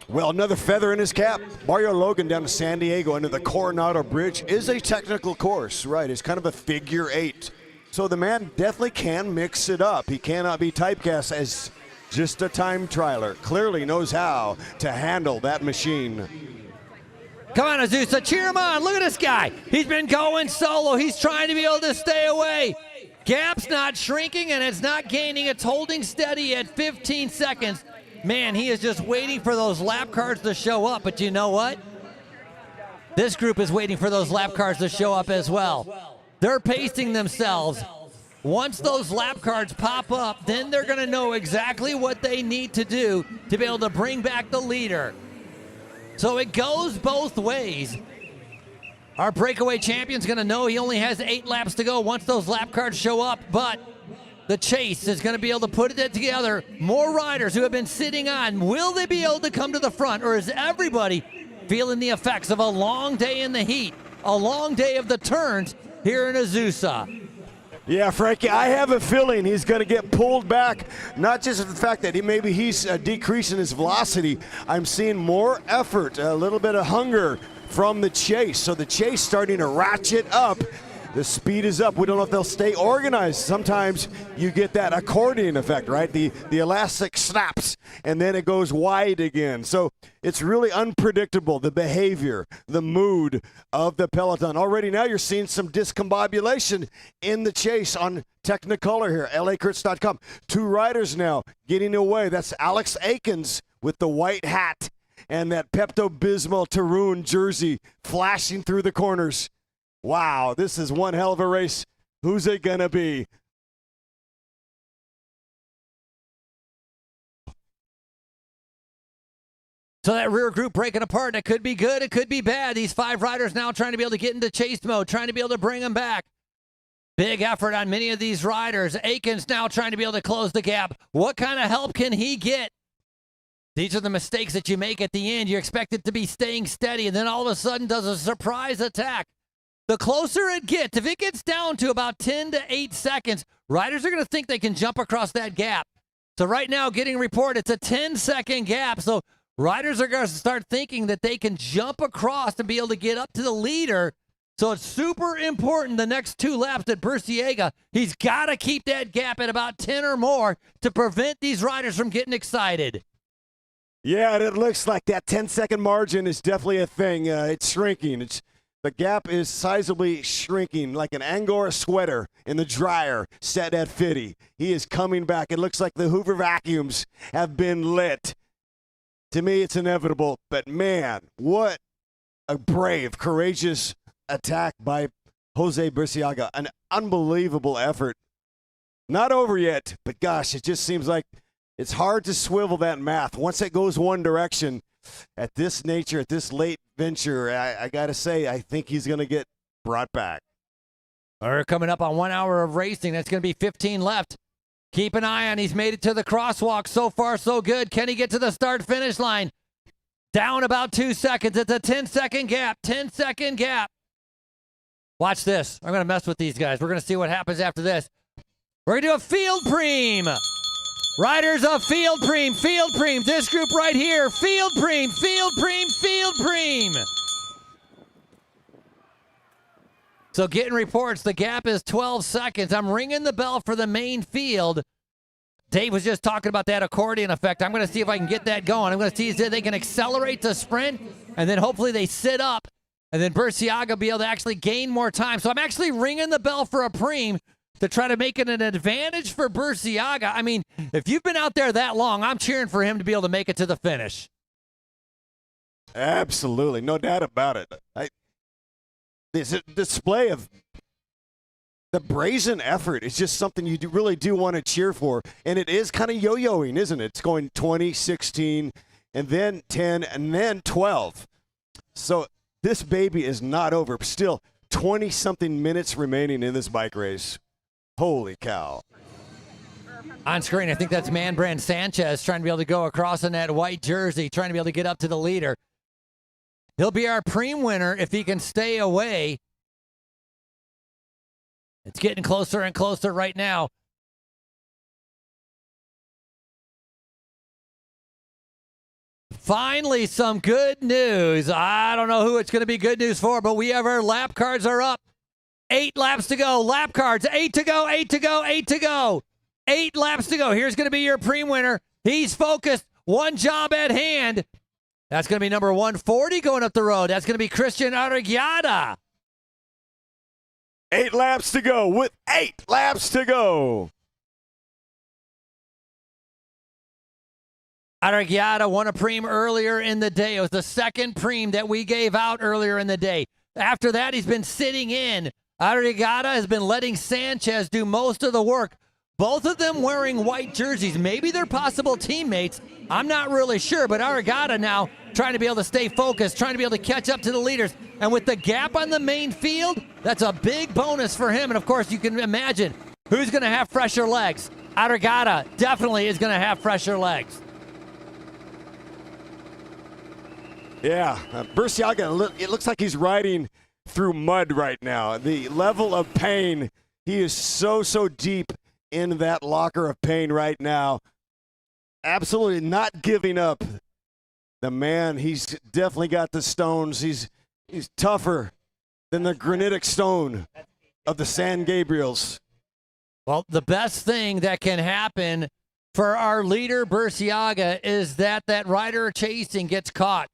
Well, another feather in his cap. Mario Logan down to San Diego under the Coronado Bridge is a technical course, right? It's kind of a figure 8. So the man definitely can mix it up. He cannot be typecast as just a time trialer. Clearly knows how to handle that machine. Come on, Azusa, cheer him on. Look at this guy. He's been going solo. He's trying to be able to stay away. Gap's not shrinking and it's not gaining. It's holding steady at 15 seconds. Man, he is just waiting for those lap cards to show up. But you know what? This group is waiting for those lap cards to show up as well. They're pacing themselves. Once those lap cards pop up, then they're going to know exactly what they need to do to be able to bring back the leader. So it goes both ways. Our breakaway champion's going to know he only has 8 laps to go once those lap cards show up, but the chase is going to be able to put it together. More riders who have been sitting on, will they be able to come to the front, or is everybody feeling the effects of a long day in the heat, a long day of the turns here in Azusa? Yeah, Frankie, I have a feeling he's going to get pulled back, not just the fact that he's decreasing his velocity. I'm seeing more effort, a little bit of hunger from the chase. So the chase starting to ratchet up. The speed is up. We don't know if they'll stay organized. Sometimes you get that accordion effect, right? The elastic snaps, and then it goes wide again. So it's really unpredictable, the behavior, the mood of the peloton. Already now you're seeing some discombobulation in the chase on Technicolor here, lacrits.com. 2 riders now getting away. That's Alex Aikens with the white hat and that Pepto-Bismol Tarun jersey flashing through the corners. Wow, this is one hell of a race. Who's it going to be? So that rear group breaking apart. It could be good. It could be bad. These 5 riders now trying to be able to get into chase mode, trying to be able to bring them back. Big effort on many of these riders. Aikens now trying to be able to close the gap. What kind of help can he get? These are the mistakes that you make at the end. You expect it to be staying steady, and then all of a sudden does a surprise attack. The closer it gets, if it gets down to about 10 to 8 seconds, riders are going to think they can jump across that gap. So right now, getting report, it's a 10-second gap. So riders are going to start thinking that they can jump across and be able to get up to the leader. So it's super important the next 2 laps at Burciega. He's got to keep that gap at about 10 or more to prevent these riders from getting excited. Yeah, and it looks like that 10-second margin is definitely a thing. It's shrinking. The gap is sizably shrinking, like an Angora sweater in the dryer set at 50. He is coming back. It looks like the Hoover vacuums have been lit. To me, it's inevitable, but man, what a brave, courageous attack by Jose Burciega. An unbelievable effort. Not over yet, but gosh, it just seems like it's hard to swivel that math. Once it goes one direction, at this nature, at this late venture, I got to say, I think he's going to get brought back. We're coming up on 1 hour of racing. That's going to be 15 left. Keep an eye on. He's made it to the crosswalk. So far, so good. Can he get to the start-finish line? Down about 2 seconds. It's a 10-second gap. 10-second gap. Watch this. I'm going to mess with these guys. We're going to see what happens after this. We're going to do a field preem. Riders of Field Preem, Field Preem, this group right here, Field Preem, Field Preem, Field Preem. So getting reports, the gap is 12 seconds. I'm ringing the bell for the main field. Dave was just talking about that accordion effect. I'm going to see if I can get that going. I'm going to see if they can accelerate the sprint, and then hopefully they sit up, and then Burciega will be able to actually gain more time. So I'm actually ringing the bell for a preem to try to make it an advantage for Burciega. I mean, if you've been out there that long, I'm cheering for him to be able to make it to the finish. Absolutely, no doubt about it. This display of the brazen effort is just something you really do want to cheer for. And it is kind of yo-yoing, isn't it? It's going 20, 16, and then 10, and then 12. So this baby is not over. Still 20-something minutes remaining in this bike race. Holy cow. On screen, I think that's Manbrand Sanchez trying to be able to go across in that white jersey, trying to be able to get up to the leader. He'll be our preem winner if he can stay away. It's getting closer and closer right now. Finally, some good news. I don't know who it's going to be good news for, but we have our lap cards are up. 8 laps to go. Lap cards, 8 to go, 8 to go, 8 to go. 8 laps to go. Here's going to be your pre-winner. He's focused. One job at hand. That's going to be number 140 going up the road. That's going to be Christian Arriagada. 8 laps to go with 8 laps to go. Arriagada won a preem earlier in the day. It was the second preem that we gave out earlier in the day. After that, he's been sitting in. Arriagada has been letting Sanchez do most of the work. Both of them wearing white jerseys. Maybe they're possible teammates. I'm not really sure, but Arriagada now trying to be able to stay focused, trying to be able to catch up to the leaders. And with the gap on the main field, that's a big bonus for him. And, of course, you can imagine who's going to have fresher legs. Arriagada definitely is going to have fresher legs. Yeah, Burciaga, it looks like he's riding through mud right now. The level of pain, he is so deep in that locker of pain right now. Absolutely not giving up. The man, he's definitely got the stones. He's tougher than the granitic stone of the San Gabriels. Well, the best thing that can happen for our leader, Burciaga, is that rider chasing gets caught.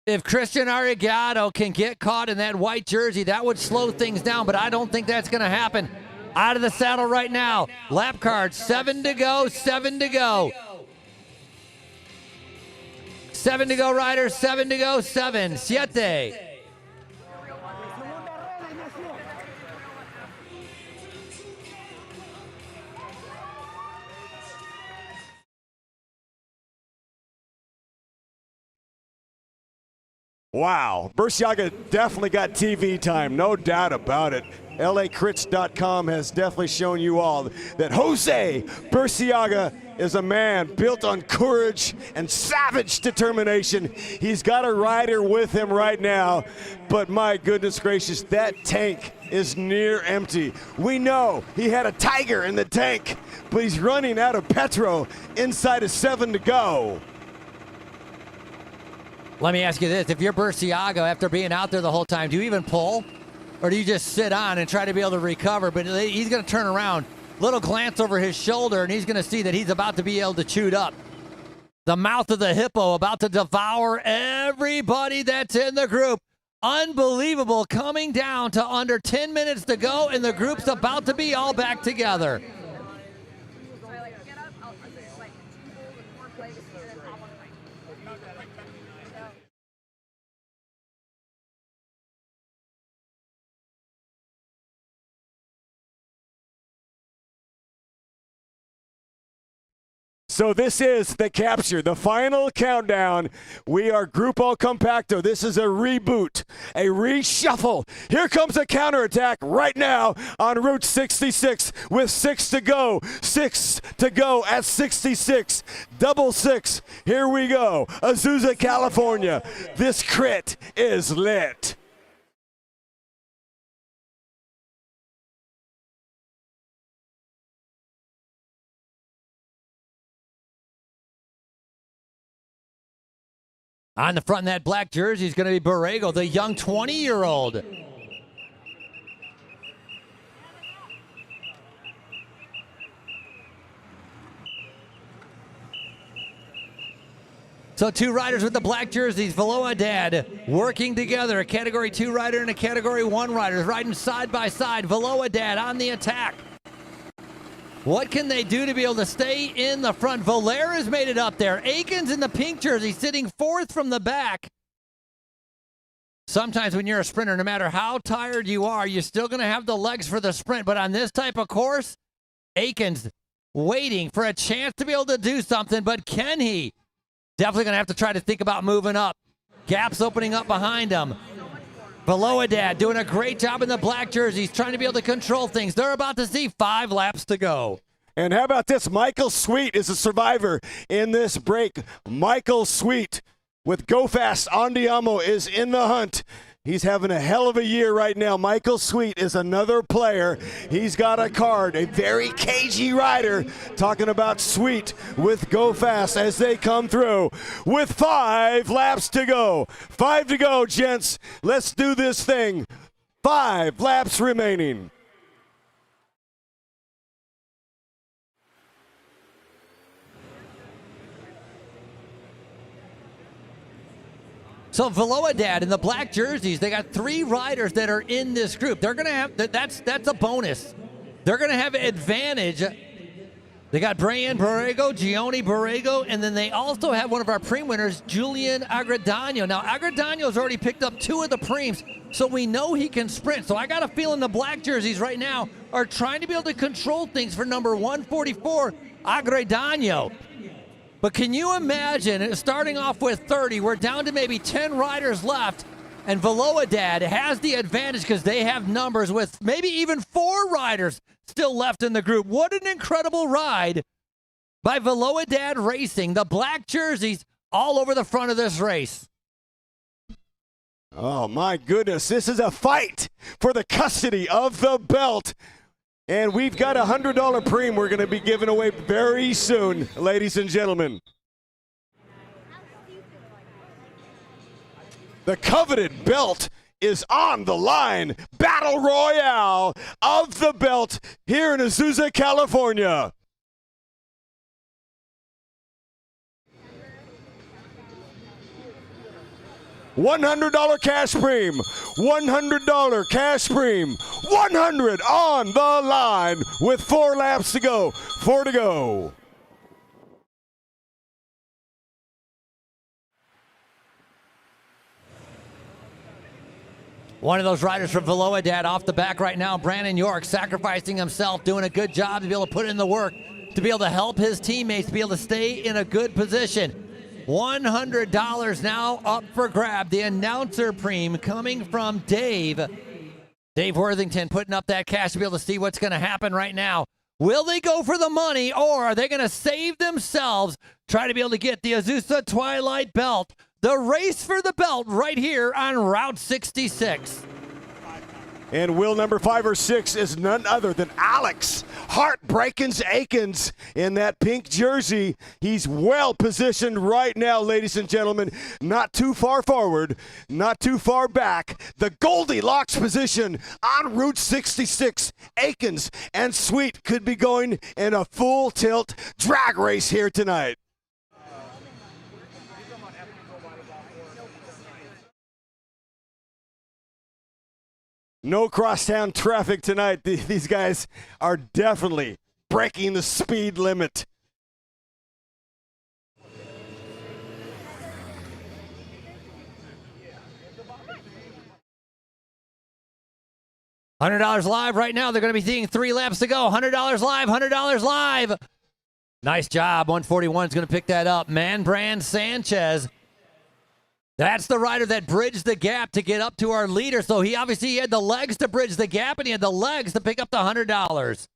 If Christian Arriagada can get caught in that white jersey, that would slow things down, but I don't think that's going to happen. Out of the saddle right now. Lap card, 7 to go, 7 to go. 7 to go, riders, 7 to go, 7, 7. Wow, Burciaga definitely got TV time, no doubt about it. LACrits.com has definitely shown you all that Jose Burciaga is a man built on courage and savage determination. He's got a rider with him right now, but my goodness gracious, that tank is near empty. We know he had a tiger in the tank, but he's running out of petro inside of 7 to go. Let me ask you this. If you're Burciaga, after being out there the whole time, do you even pull? Or do you just sit on and try to be able to recover? But he's going to turn around, little glance over his shoulder, and he's going to see that he's about to be able to chewed up. The mouth of the hippo about to devour everybody that's in the group. Unbelievable, coming down to under 10 minutes to go, and the group's about to be all back together. So this is the capture, the final countdown. We are Grupo Compacto. This is a reboot, a reshuffle. Here comes a counterattack right now on Route 66 with 6 to go. 6 to go at 66. Double 6. Here we go. Azusa, California. This crit is lit. On the front in that black jersey is going to be Borrego, the young 20-year-old. So 2 riders with the black jerseys, Veloadad working together, a Category 2 rider and a Category 1 rider, riding side by side. Veloadad on the attack. What can they do to be able to stay in the front? Valera's made it up there. Aikens in the pink jersey sitting 4th from the back. Sometimes when you're a sprinter, no matter how tired you are, you're still going to have the legs for the sprint. But on this type of course, Aikens waiting for a chance to be able to do something. But can he? Definitely going to have to try to think about moving up. Gaps opening up behind him. Veloadad doing a great job in the black jerseys, trying to be able to control things. They're about to see 5 laps to go. And how about this? Michael Sweet is a survivor in this break. Michael Sweet with Go Fast Andiamo is in the hunt. He's having a hell of a year right now. Michael Sweet is another player. He's got a card, a very cagey rider. Talking about Sweet with Go Fast as they come through with 5 laps to go. 5 to go, gents. Let's do this thing. 5 laps remaining. So Veloadad in the black jerseys, they got 3 riders that are in this group. They're going to have, that's a bonus. They're going to have an advantage. They got Brian Borrego, Gioni Borrego, and then they also have one of our preem winners, Julian Agradano. Now, Agradano's already picked up 2 of the preems, so we know he can sprint. So I got a feeling the black jerseys right now are trying to be able to control things for number 144, Agradano. But can you imagine, starting off with 30, we're down to maybe 10 riders left, and Veloadad has the advantage because they have numbers with maybe even 4 riders still left in the group. What an incredible ride by Veloadad Racing. The black jerseys all over the front of this race. Oh, my goodness. This is a fight for the custody of the belt. And we've got a $100 preem we're going to be giving away very soon, ladies and gentlemen. The coveted belt is on the line. Battle Royale of the belt here in Azusa, California. $100 cash preem, $100 cash preem, 100 on the line with 4 laps to go, 4 to go. One of those riders from Veloadad off the back right now, Brandon York, sacrificing himself, doing a good job to be able to put in the work, to be able to help his teammates to be able to stay in a good position. $100 now up for grab. The announcer preem coming from Dave. Dave Worthington putting up that cash to be able to see what's going to happen right now. Will they go for the money, or are they going to save themselves, try to be able to get the Azusa Twilight belt? The race for the belt right here on Route 66. And wheel number 5 or 6 is none other than Alex Heartbreakins Akins in that pink jersey. He's well positioned right now, ladies and gentlemen. Not too far forward, not too far back. The Goldilocks position on Route 66. Akins and Sweet could be going in a full tilt drag race here tonight. No crosstown traffic tonight. These guys are definitely breaking the speed limit. $100 live right now. They're going to be seeing 3 laps to go. $100 live, $100 live. Nice job. 141 is going to pick that up. Manbrand Sanchez. That's the rider that bridged the gap to get up to our leader. So he obviously had the legs to bridge the gap, and he had the legs to pick up the $100.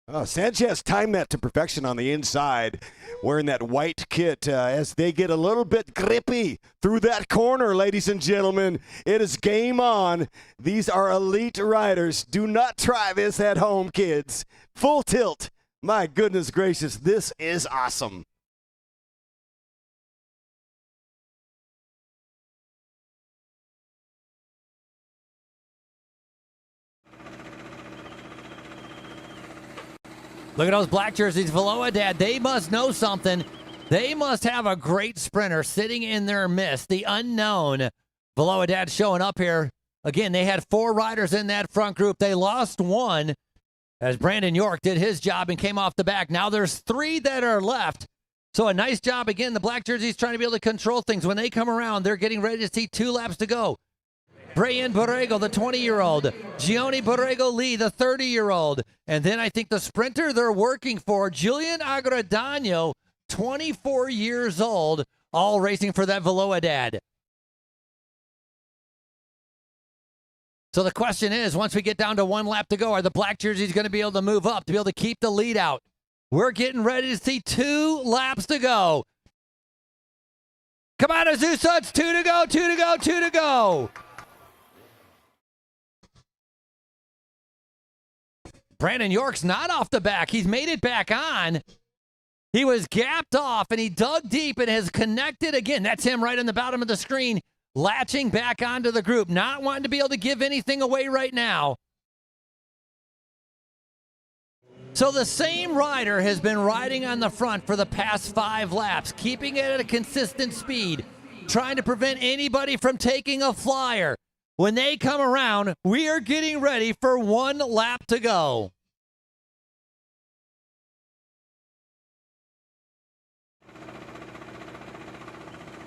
Oh, Sanchez timed that to perfection on the inside, wearing that white kit as they get a little bit grippy through that corner, ladies and gentlemen. It is game on. These are elite riders. Do not try this at home, kids. Full tilt. My goodness gracious, this is awesome. Look at those black jerseys. Veloadad, they must know something. They must have a great sprinter sitting in their midst. The unknown. Veloadad showing up here. Again, they had 4 riders in that front group. They lost 1 as Brandon York did his job and came off the back. Now there's 3 that are left. So a nice job again. The black jerseys trying to be able to control things. When they come around, they're getting ready to see 2 laps to go. Brian Borrego, the 20-year-old. Gioni Borrego Lee, the 30-year-old. And then I think the sprinter they're working for, Julian Agradano, 24 years old, all racing for that Veloadad. So the question is, once we get down to 1 lap to go, are the black jerseys going to be able to move up to be able to keep the lead out? We're getting ready to see 2 laps to go. Come on, Azusa, it's 2 to go, 2 to go, 2 to go. Brandon York's not off the back. He's made it back on. He was gapped off, and he dug deep and has connected again. That's him right on the bottom of the screen, latching back onto the group, not wanting to be able to give anything away right now. So the same rider has been riding on the front for the past 5 laps, keeping it at a consistent speed, trying to prevent anybody from taking a flyer. When they come around, we are getting ready for 1 lap to go.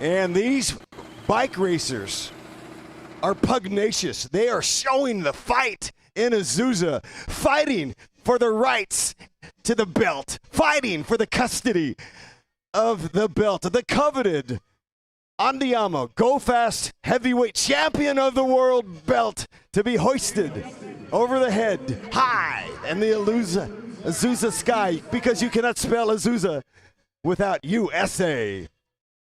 And these bike racers are pugnacious. They are showing the fight in Azusa, fighting for the rights to the belt, fighting for the custody of the belt, the coveted Andiamo Go Fast Heavyweight Champion of the World belt to be hoisted over the head high in the Azusa sky, because you cannot spell Azusa without USA.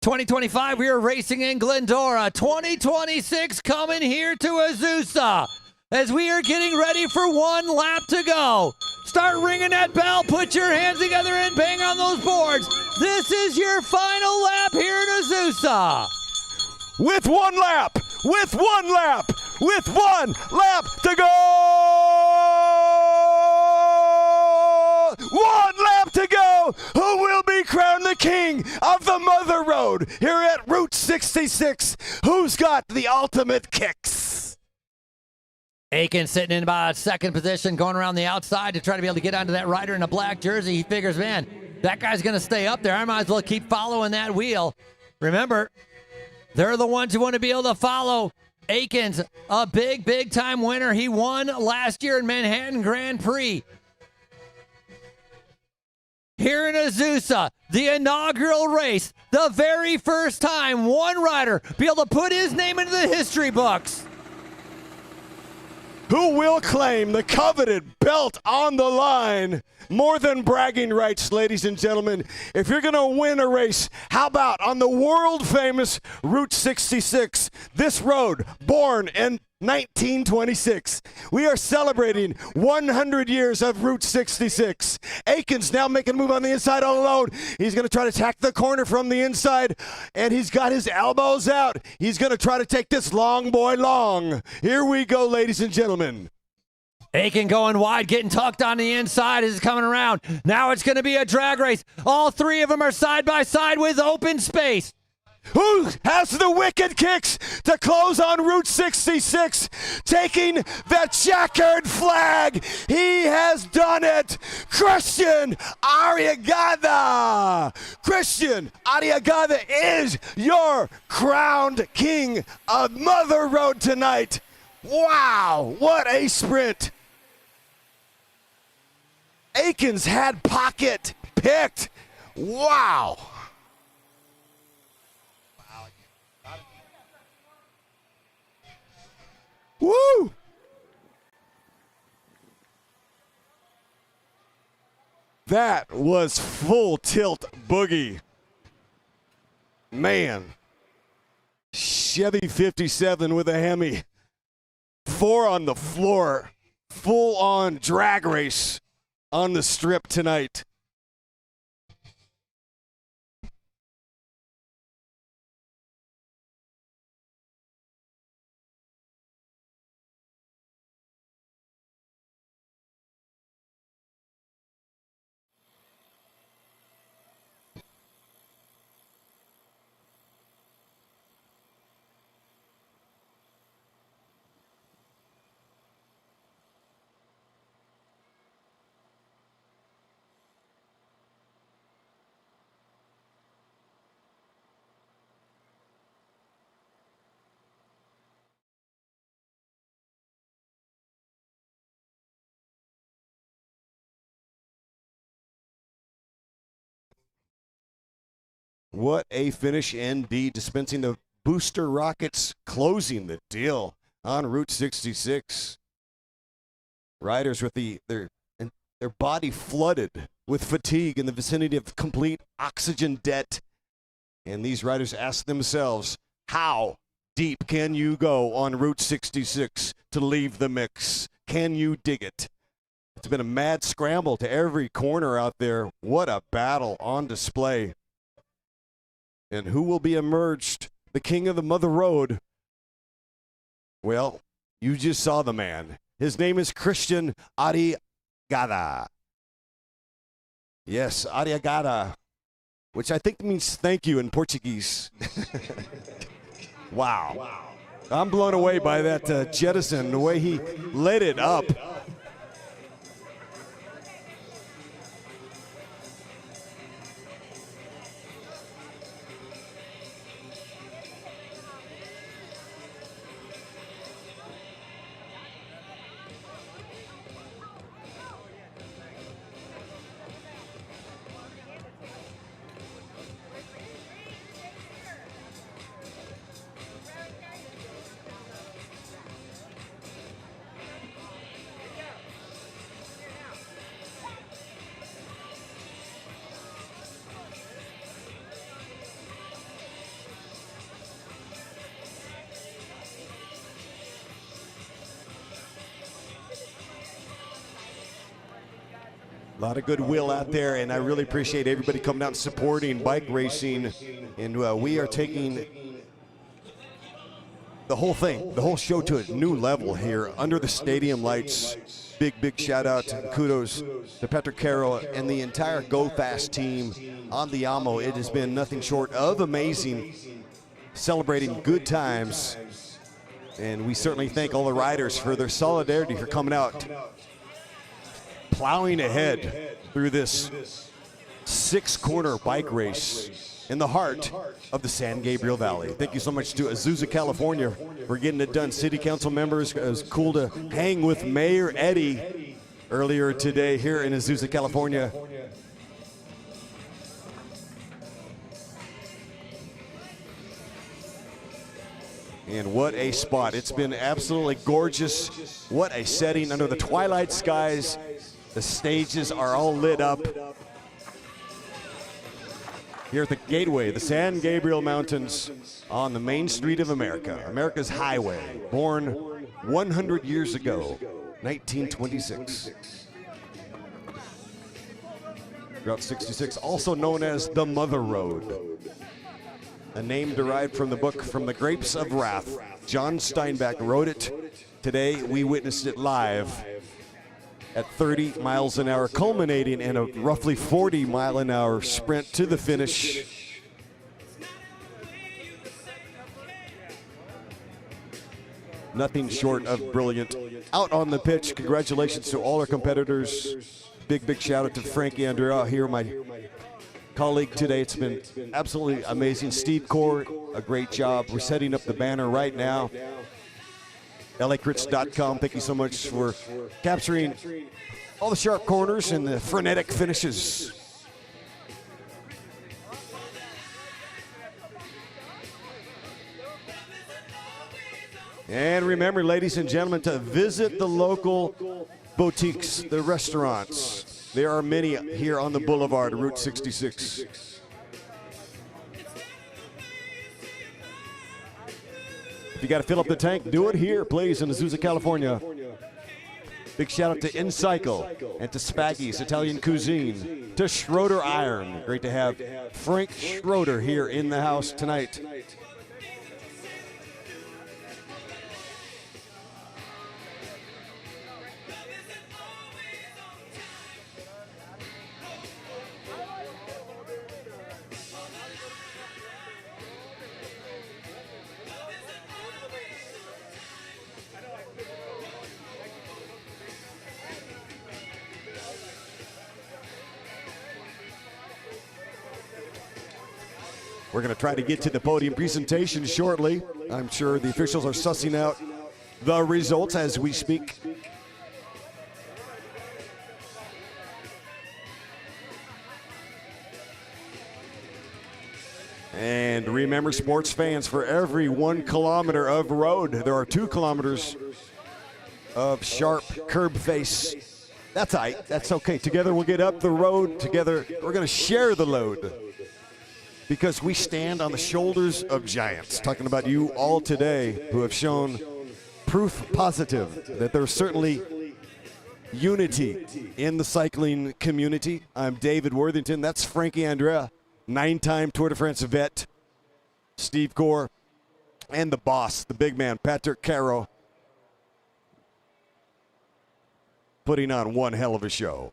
2025, we are racing in Glendora. 2026 coming here to Azusa as we are getting ready for 1 lap to go. Start ringing that bell, put your hands together and bang on those boards. This is your final lap here in Azusa. With 1 lap, with 1 lap, with 1 lap to go! 1 lap to go! Who will be crowned the king of the Mother Road here at Route 66? Who's got the ultimate kicks? Aiken sitting in about 2nd position, going around the outside to try to be able to get onto that rider in a black jersey. He figures, man, that guy's going to stay up there. I might as well keep following that wheel. Remember, they're the ones who want to be able to follow. Aiken's a big time winner. He won last year in Manhattan Grand Prix. Here in Azusa, the inaugural race, the very first time one rider be able to put his name into the history books. Who will claim the coveted belt on the line? More than bragging rights, ladies and gentlemen. If you're going to win a race, how about on the world-famous Route 66? This road, born in 1926. We are celebrating 100 years of Route 66. Aiken's now making a move on the inside all alone. He's going to try to attack the corner from the inside, and he's got his elbows out. He's going to try to take this long boy long. Here we go, ladies and gentlemen. Aiken going wide, getting tucked on the inside as it's coming around. Now it's going to be a drag race. All 3 of them are side by side with open space. Who has the wicked kicks to close on Route 66, taking the checkered flag? He has done it. Christian Arriagada. Christian Arriagada is your crowned king of Mother Road tonight. Wow, what a sprint. Aikens had pocket picked. Wow. Woo! That was full tilt boogie. Man. Chevy 57 with a Hemi. 4 on the floor. Full on drag race on the strip tonight. What a finish indeed, dispensing the booster rockets, closing the deal on Route 66. Riders with their body flooded with fatigue in the vicinity of complete oxygen debt. And these riders ask themselves, how deep can you go on Route 66 to leave the mix? Can you dig it? It's been a mad scramble to every corner out there. What a battle on display. And who will be emerged the king of the Mother Road? Well, you just saw the man. His name is Christian Arriagada. Yes, Arriagada, which I think means thank you in Portuguese. Wow. I'm blown away by that jettison, the way he lit it up. A lot of goodwill out there, and I really appreciate everybody coming out and supporting bike racing. And we are taking the whole thing, the whole show to a new level here under the stadium lights. Big shout out and kudos to Patrick Carroll and the entire Go Fast team on the AMO. It has been nothing short of amazing, celebrating good times. And we certainly thank all the riders for their solidarity for coming out, plowing ahead through this 6-corner bike race in the heart of the San Gabriel Valley. Thank you so much to Azusa, California for getting it done. City council members, it was cool to hang with Mayor Eddie earlier today here in Azusa, California. And what a spot. It's been absolutely gorgeous. What a setting under the twilight skies. The stages are all lit up here at the gateway, the San Gabriel Mountains on the main street of America, America's highway, born 100 years ago, 1926. Route 66, also known as the Mother Road, a name derived from the book From the Grapes of Wrath. John Steinbeck wrote it. Today, we witnessed it live at 30 miles an hour, culminating in a roughly 40-mile-an-hour sprint to the finish. Nothing short of brilliant. Out on the pitch, congratulations to all our competitors. Big shout out to Frankie Andrea here, my colleague today. It's been absolutely amazing. Steve Core, a great job. We're setting up the banner right now. LACrits.com, thank you so much for capturing all the sharp corners and the frenetic finishes. And remember, ladies and gentlemen, to visit the local boutiques, the restaurants. There are many here on the boulevard, Route 66. If you got to fill up the tank, do it here, please, in Azusa, California. Big shout out to InCycle and to Spaggy's Italian Cuisine, to Schroeder Iron. Great to have Frank Schroeder here in the house tonight. We're going to try to get to the podium presentation shortly. I'm sure the officials are sussing out the results as we speak. And remember, sports fans, for every 1 kilometer of road, there are 2 kilometers of sharp curb face. That's all right. That's okay. Together we'll get up the road. Together we're going to share the load, because we stand on the shoulders of giants. Talking about you all today who have shown proof positive that there's certainly unity in the cycling community. I'm David Worthington. That's Frankie Andrea, 9-time Tour de France vet, Steve Gore, and the boss, the big man, Patrick Caro, putting on one hell of a show.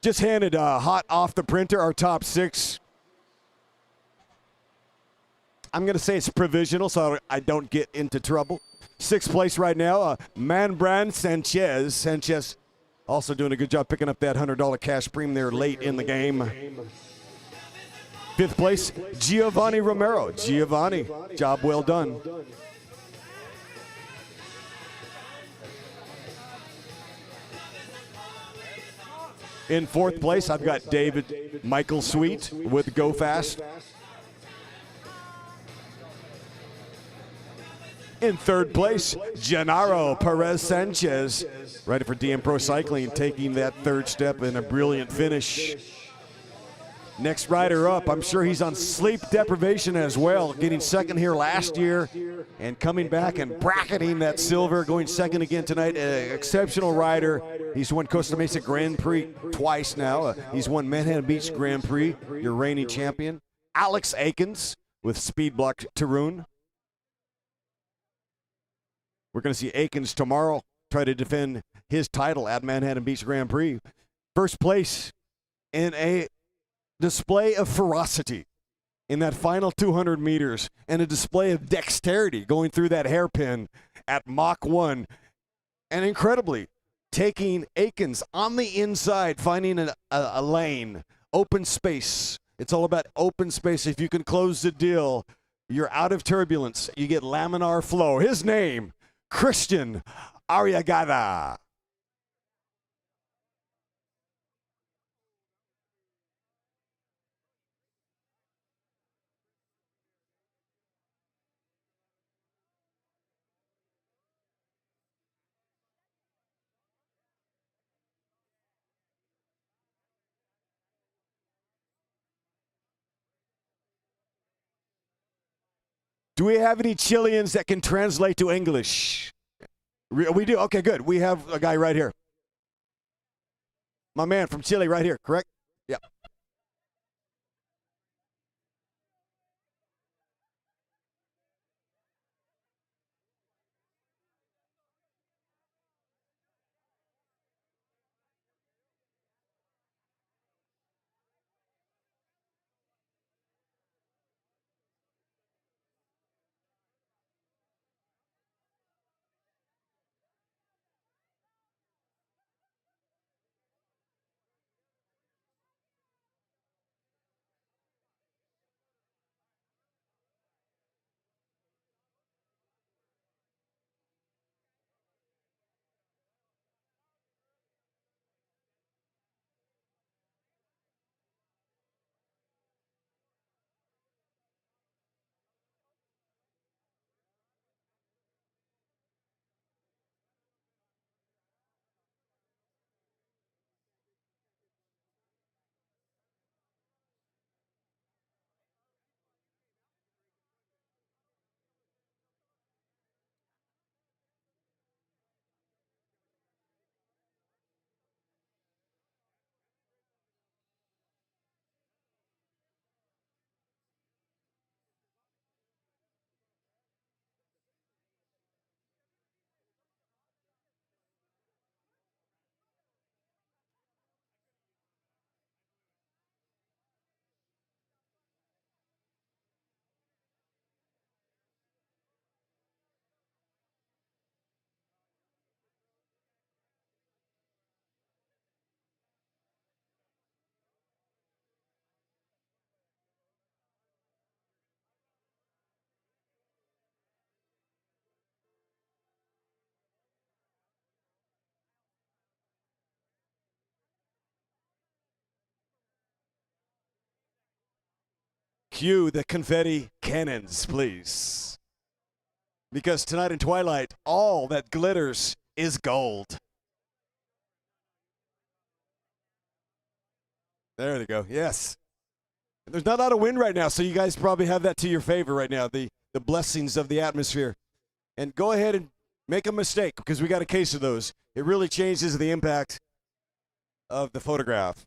Just handed hot off the printer our top 6. I'm going to say it's provisional so I don't get into trouble. 6th place right now, Manbran Sanchez. Sanchez also doing a good job picking up that $100 cash premium there late in the game. 5th place, Giovanni Romero. Giovanni, job well done. In 4th place, I've got David Michael Sweet with Go Fast. In 3rd place, Gennaro Perez Sanchez, ready for DM Pro Cycling, taking that 3rd step in a brilliant finish. Next rider up, I'm sure he's on sleep deprivation as well, getting 2nd here last year and coming back and bracketing that silver, going 2nd again tonight. Exceptional rider. He's won Costa Mesa Grand Prix twice now. He's won Manhattan Beach Grand Prix, your reigning champion. Alex Akins with Speedblock Tarun. We're going to see Akins tomorrow try to defend his title at Manhattan Beach Grand Prix. 1st place in a display of ferocity in that final 200 meters and a display of dexterity going through that hairpin at Mach 1. And incredibly, taking Akins on the inside, finding a lane, open space. It's all about open space. If you can close the deal, you're out of turbulence. You get laminar flow. His name, Christian Arriagada. Do we have any Chileans that can translate to English? We do? Okay, good. We have a guy right here. My man from Chile right here, correct? Yeah. Cue the confetti cannons, please. Because tonight in Twilight, all that glitters is gold. There they go. Yes. There's not a lot of wind right now, so you guys probably have that to your favor right now, the blessings of the atmosphere. And go ahead and make a mistake, because we got a case of those. It really changes the impact of the photograph.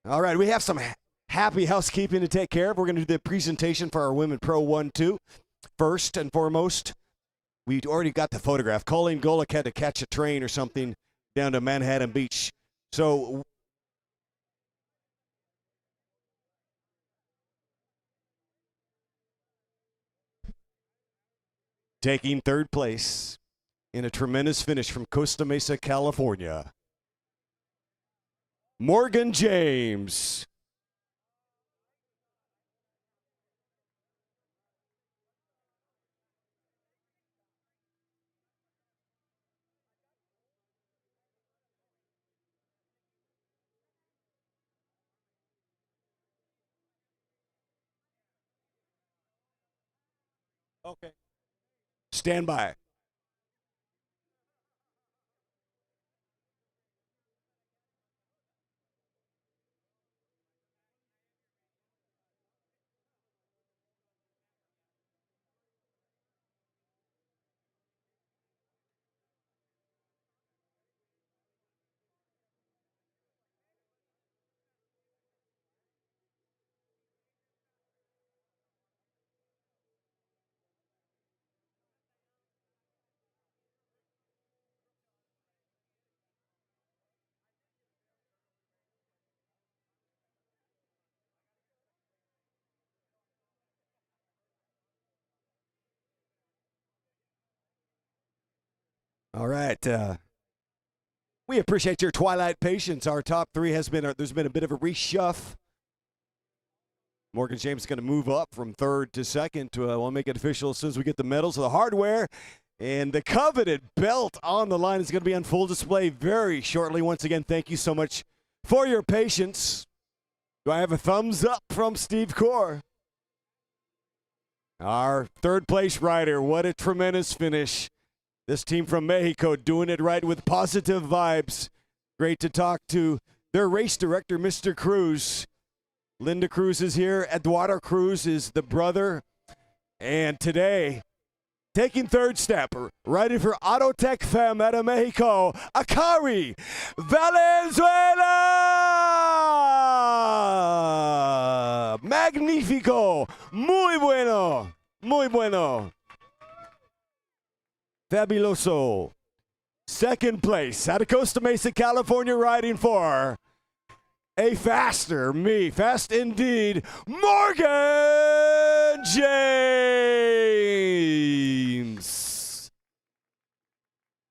All right, we have some happy housekeeping to take care of. We're going to do the presentation for our Women Pro 1-2. First and foremost, we already got the photograph. Colleen Golick had to catch a train or something down to Manhattan Beach. So taking third place in a tremendous finish from Costa Mesa, California, Morgan James. Okay. Stand by. All right. We appreciate your Twilight patience. Our top three has been, there's been a bit of a reshuff. Morgan James is going to move up from third to second. We'll make it official as soon as we get the medals of the hardware. And the coveted belt on the line is going to be on full display very shortly. Once again, thank you so much for your patience. Do I have a thumbs up from Steve Core? Our third place rider, what a tremendous finish. This team from Mexico doing it right with positive vibes. Great to talk to their race director, Mr. Cruz. Linda Cruz is here. Eduardo Cruz is the brother. And today, taking third step, riding for Autotech Fem out of Mexico, Akari Valenzuela! Magnifico! Muy bueno! Muy bueno! Fabuloso. Second place out of Costa Mesa, California, riding for a fast indeed, Morgan James.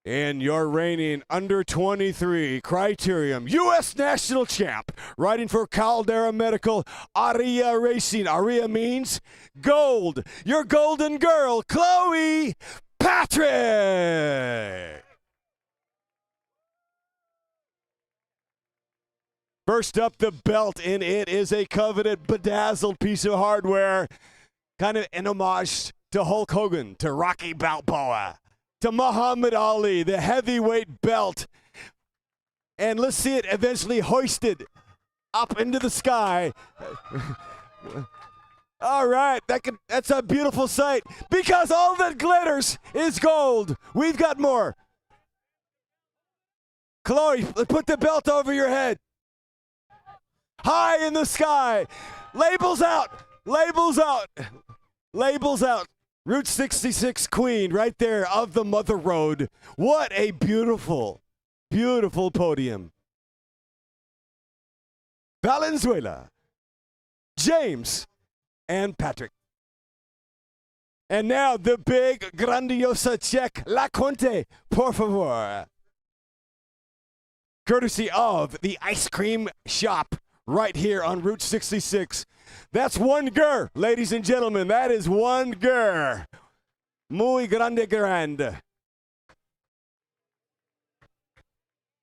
And your reigning under 23 Criterium U.S. National Champ, riding for Caldera Medical, Aria Racing. Aria means gold. Your golden girl, Chloe Patrick. First up, the belt, and it is a coveted, bedazzled piece of hardware, kind of an homage to Hulk Hogan, to Rocky Balboa, to Muhammad Ali, the heavyweight belt. And let's see it eventually hoisted up into the sky. All right, that's a beautiful sight, because all that glitters is gold. We've got more. Chloe, put the belt over your head. High in the sky. Labels out. Labels out. Labels out. Route 66 Queen right there of the Mother Road. What a beautiful, beautiful podium. Valenzuela, James, and Patrick. And now the big, grandiosa check. La Conte, por favor. Courtesy of the ice cream shop right here on Route 66. That's one gur, ladies and gentlemen. That is one gur. Muy grande.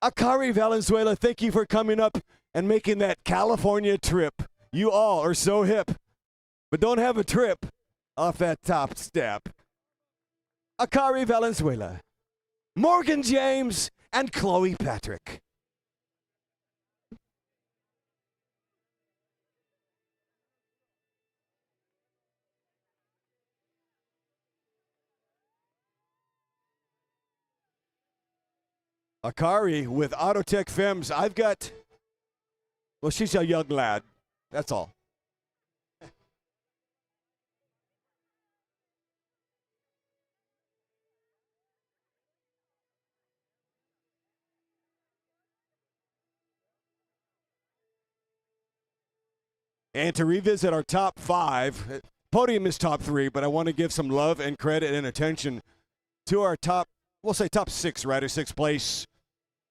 Akari Valenzuela, thank you for coming up and making that California trip. You all are so hip, but don't have a trip off that top step. Akari Valenzuela, Morgan James, and Chloe Patrick. Akari with Autotech Femmes. I've got, well, she's a young lad. That's all. And to revisit our top 5, podium is top 3, but I want to give some love and credit and attention to our top, we'll say top 6, right? Or 6th place.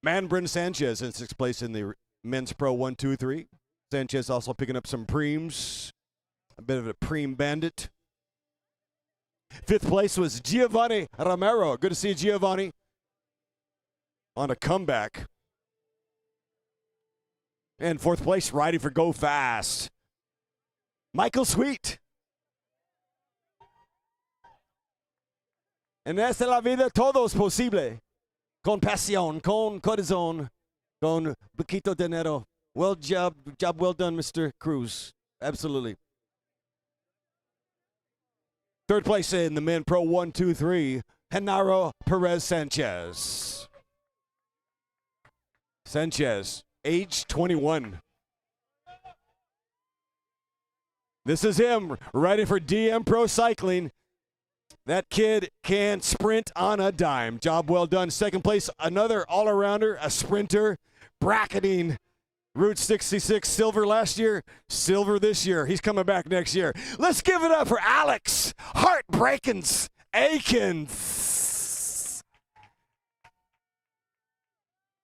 Manbrin Sanchez in 6th place in the Men's Pro 1, 2, 3. Sanchez also picking up some preems. A bit of a preem bandit. 5th place was Giovanni Romero. Good to see you, Giovanni. On a comeback. And 4th place, riding for Go Fast, Michael Sweet. En esta la vida todo es posible. Con pasión, con corazón, con poquito dinero. Well job well done, Mr. Cruz. Absolutely. 3rd place in the Men Pro 1, 2, 3, Genaro Perez Sanchez. Sanchez, age 21. This is him, riding for DM Pro Cycling. That kid can sprint on a dime. Job well done. 2nd place, another all-arounder, a sprinter, bracketing Route 66, silver last year, silver this year. He's coming back next year. Let's give it up for Alex Heartbreakins Akins.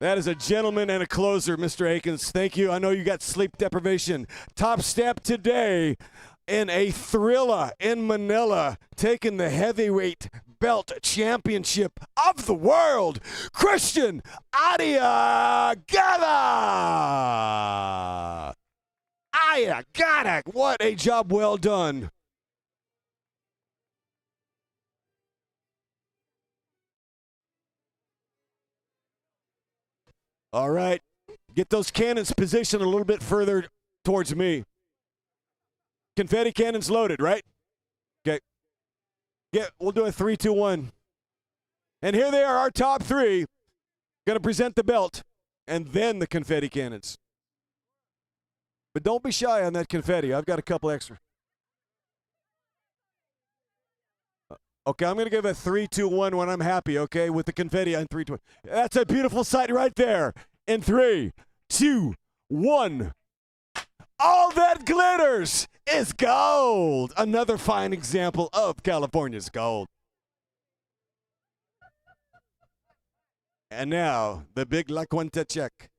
That is a gentleman and a closer, Mr. Akins. Thank you. I know you got sleep deprivation. Top step today in a thriller in Manila, taking the heavyweight belt championship of the world, Christian Arriagada. Arriagada, what a job well done. All right, get those cannons positioned a little bit further towards me. Confetti cannons loaded, right? Okay. We'll do a 3, 2, 1. And here they are, our top 3. Going to present the belt and then the confetti cannons. But don't be shy on that confetti. I've got a couple extra. Okay, I'm going to give a 3, 2, 1 when I'm happy, okay, with the confetti on 3, 2, 1. That's a beautiful sight right there. In 3, 2, 1. All that glitters is gold. Another fine example of California's gold. And now, the big La Cuenta check.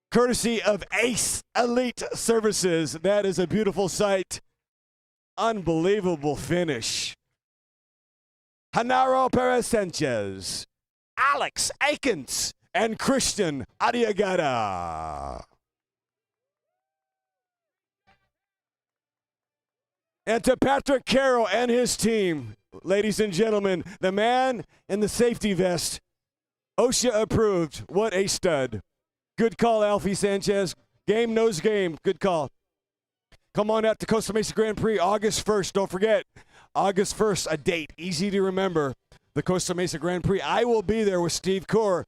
Courtesy of Ace Elite Services. That is a beautiful sight. Unbelievable finish. Genaro Perez Sanchez, Alex Akins, and Christian Arriagada. And to Patrick Carroll and his team, ladies and gentlemen, the man in the safety vest, OSHA approved. What a stud. Good call, Alfie Sanchez. Game knows game. Good call. Come on out to Costa Mesa Grand Prix August 1st. Don't forget, August 1st, a date easy to remember. The Costa Mesa Grand Prix. I will be there with Steve Core.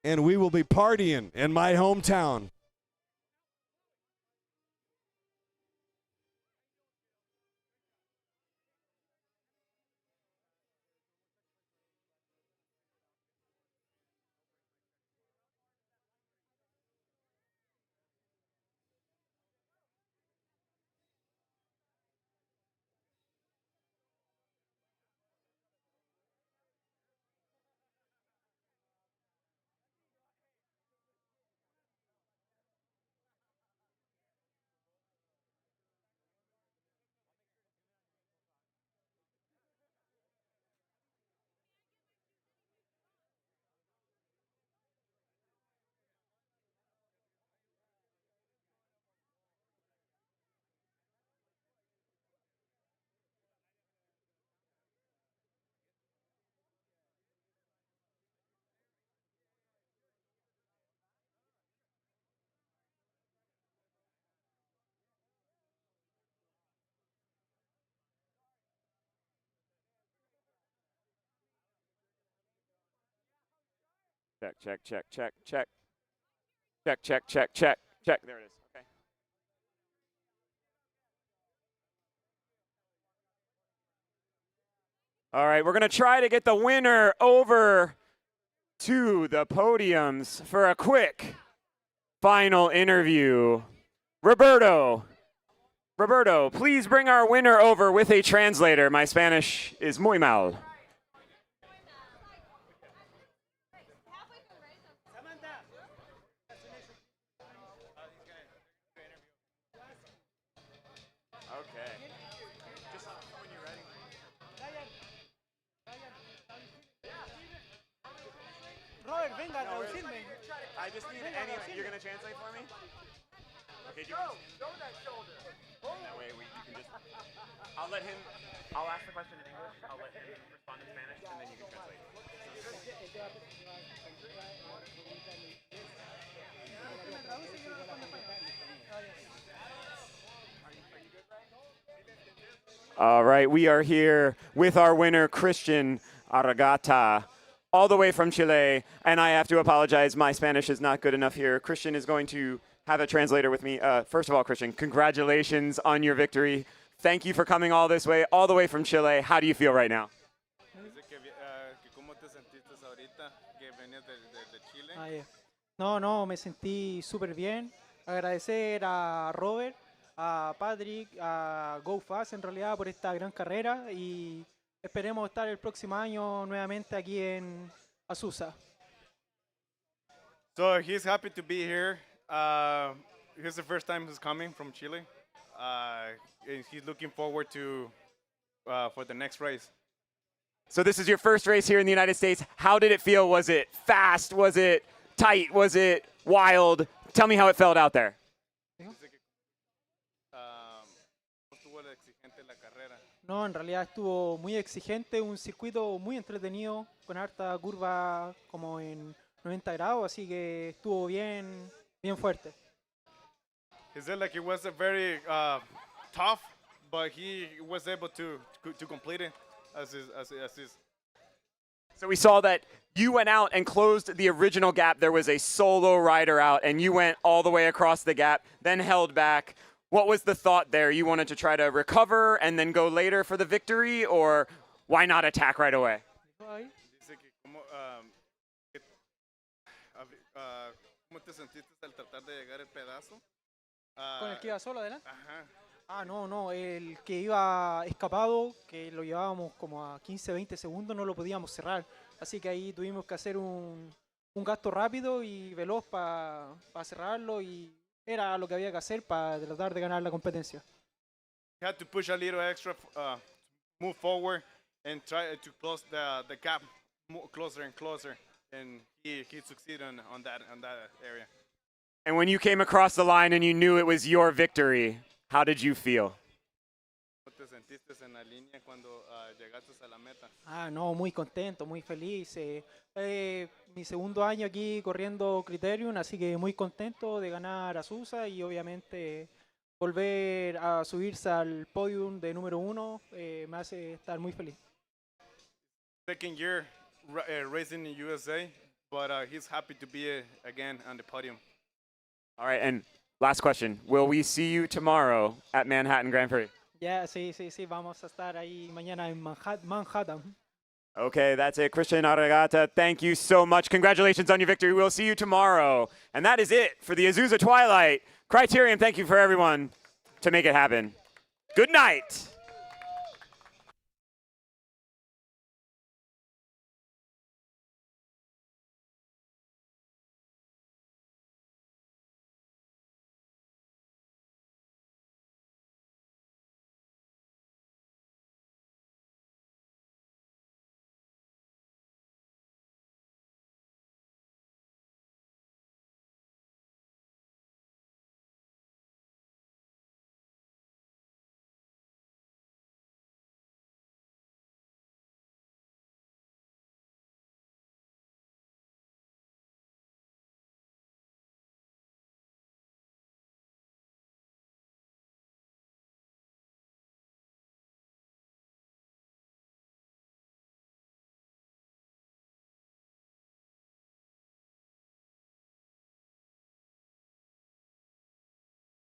and we will be partying in my hometown. Check, check, check, check, check. Check, check, check, check, check. There it is. Okay. All right, we're going to try to get the winner over to the podiums for a quick final interview. Roberto, please bring our winner over with a translator. My Spanish is muy mal. Okay. Just when you're ready. Robert, venga, No, traducirme. I just need any. You're gonna translate for me? Okay. Go that shoulder. That way you can just. I'll let him. I'll ask the question in English. I'll let him respond in Spanish, and then you can translate. All right, we are here with our winner, Christian Aragata, all the way from Chile. And I have to apologize, my Spanish is not good enough here. Christian is going to have a translator with me. First of all, Christian, congratulations on your victory. Thank you for coming all this way, all the way from Chile. How do you feel right now? No, me sentí súper bien. Agradecer a Robert, a Patrick, a Go Fast en realidad por esta gran carrera y esperemos estar el próximo año nuevamente aquí en Azusa. So he's happy to be here. He's the first time he's coming from Chile. And he's looking forward to for the next race. So this is your first race here in the United States. How did it feel? Was it fast? Was it tight? Was it wild? Tell me how it felt out there. No, en realidad estuvo muy exigente, un circuito muy entretenido, con harta curva como en 90 grados, así que estuvo bien fuerte. He said like it was a very tough, but he was able to complete it as his. So we saw that you went out and closed the original gap. There was a solo rider out, and you went all the way across the gap, then held back. What was the thought there? You wanted to try to recover and then go later for the victory, or why not attack right away? Dice que cómo te sentiste al tratar de llegar el pedazo. ¿Con el que iba solo adelante? Ajá. Ah, no, el que iba escapado, que lo llevábamos como a 15, 20 segundos, no lo podíamos cerrar. Así que ahí tuvimos que hacer un gasto rápido y veloz para cerrarlo y era lo que había que hacer para tratar de ganar la competencia. He had to push a little extra, move forward, and try to close the gap closer and closer, and he succeeded on that area. And when you came across the line and you knew it was your victory, how did you feel? ¿Cómo te sentiste en la línea cuando llegaste a la meta? Ah, no, muy contento, muy feliz. Mi segundo año aquí corriendo Criterium, así que muy contento de ganar Azusa y obviamente volver a subirse al podium de número 1 me hace estar muy feliz. Second year racing in USA, but he's happy to be again on the podium. All right, and last question. Will we see you tomorrow at Manhattan Grand Prix? Ya, sí, sí, sí, vamos a estar ahí mañana en Manhattan. Okay, that's it. Christian Aragata, thank you so much. Congratulations on your victory. We'll see you tomorrow. And that is it for the Azusa Twilight. Criterium, thank you for everyone to make it happen. Good night.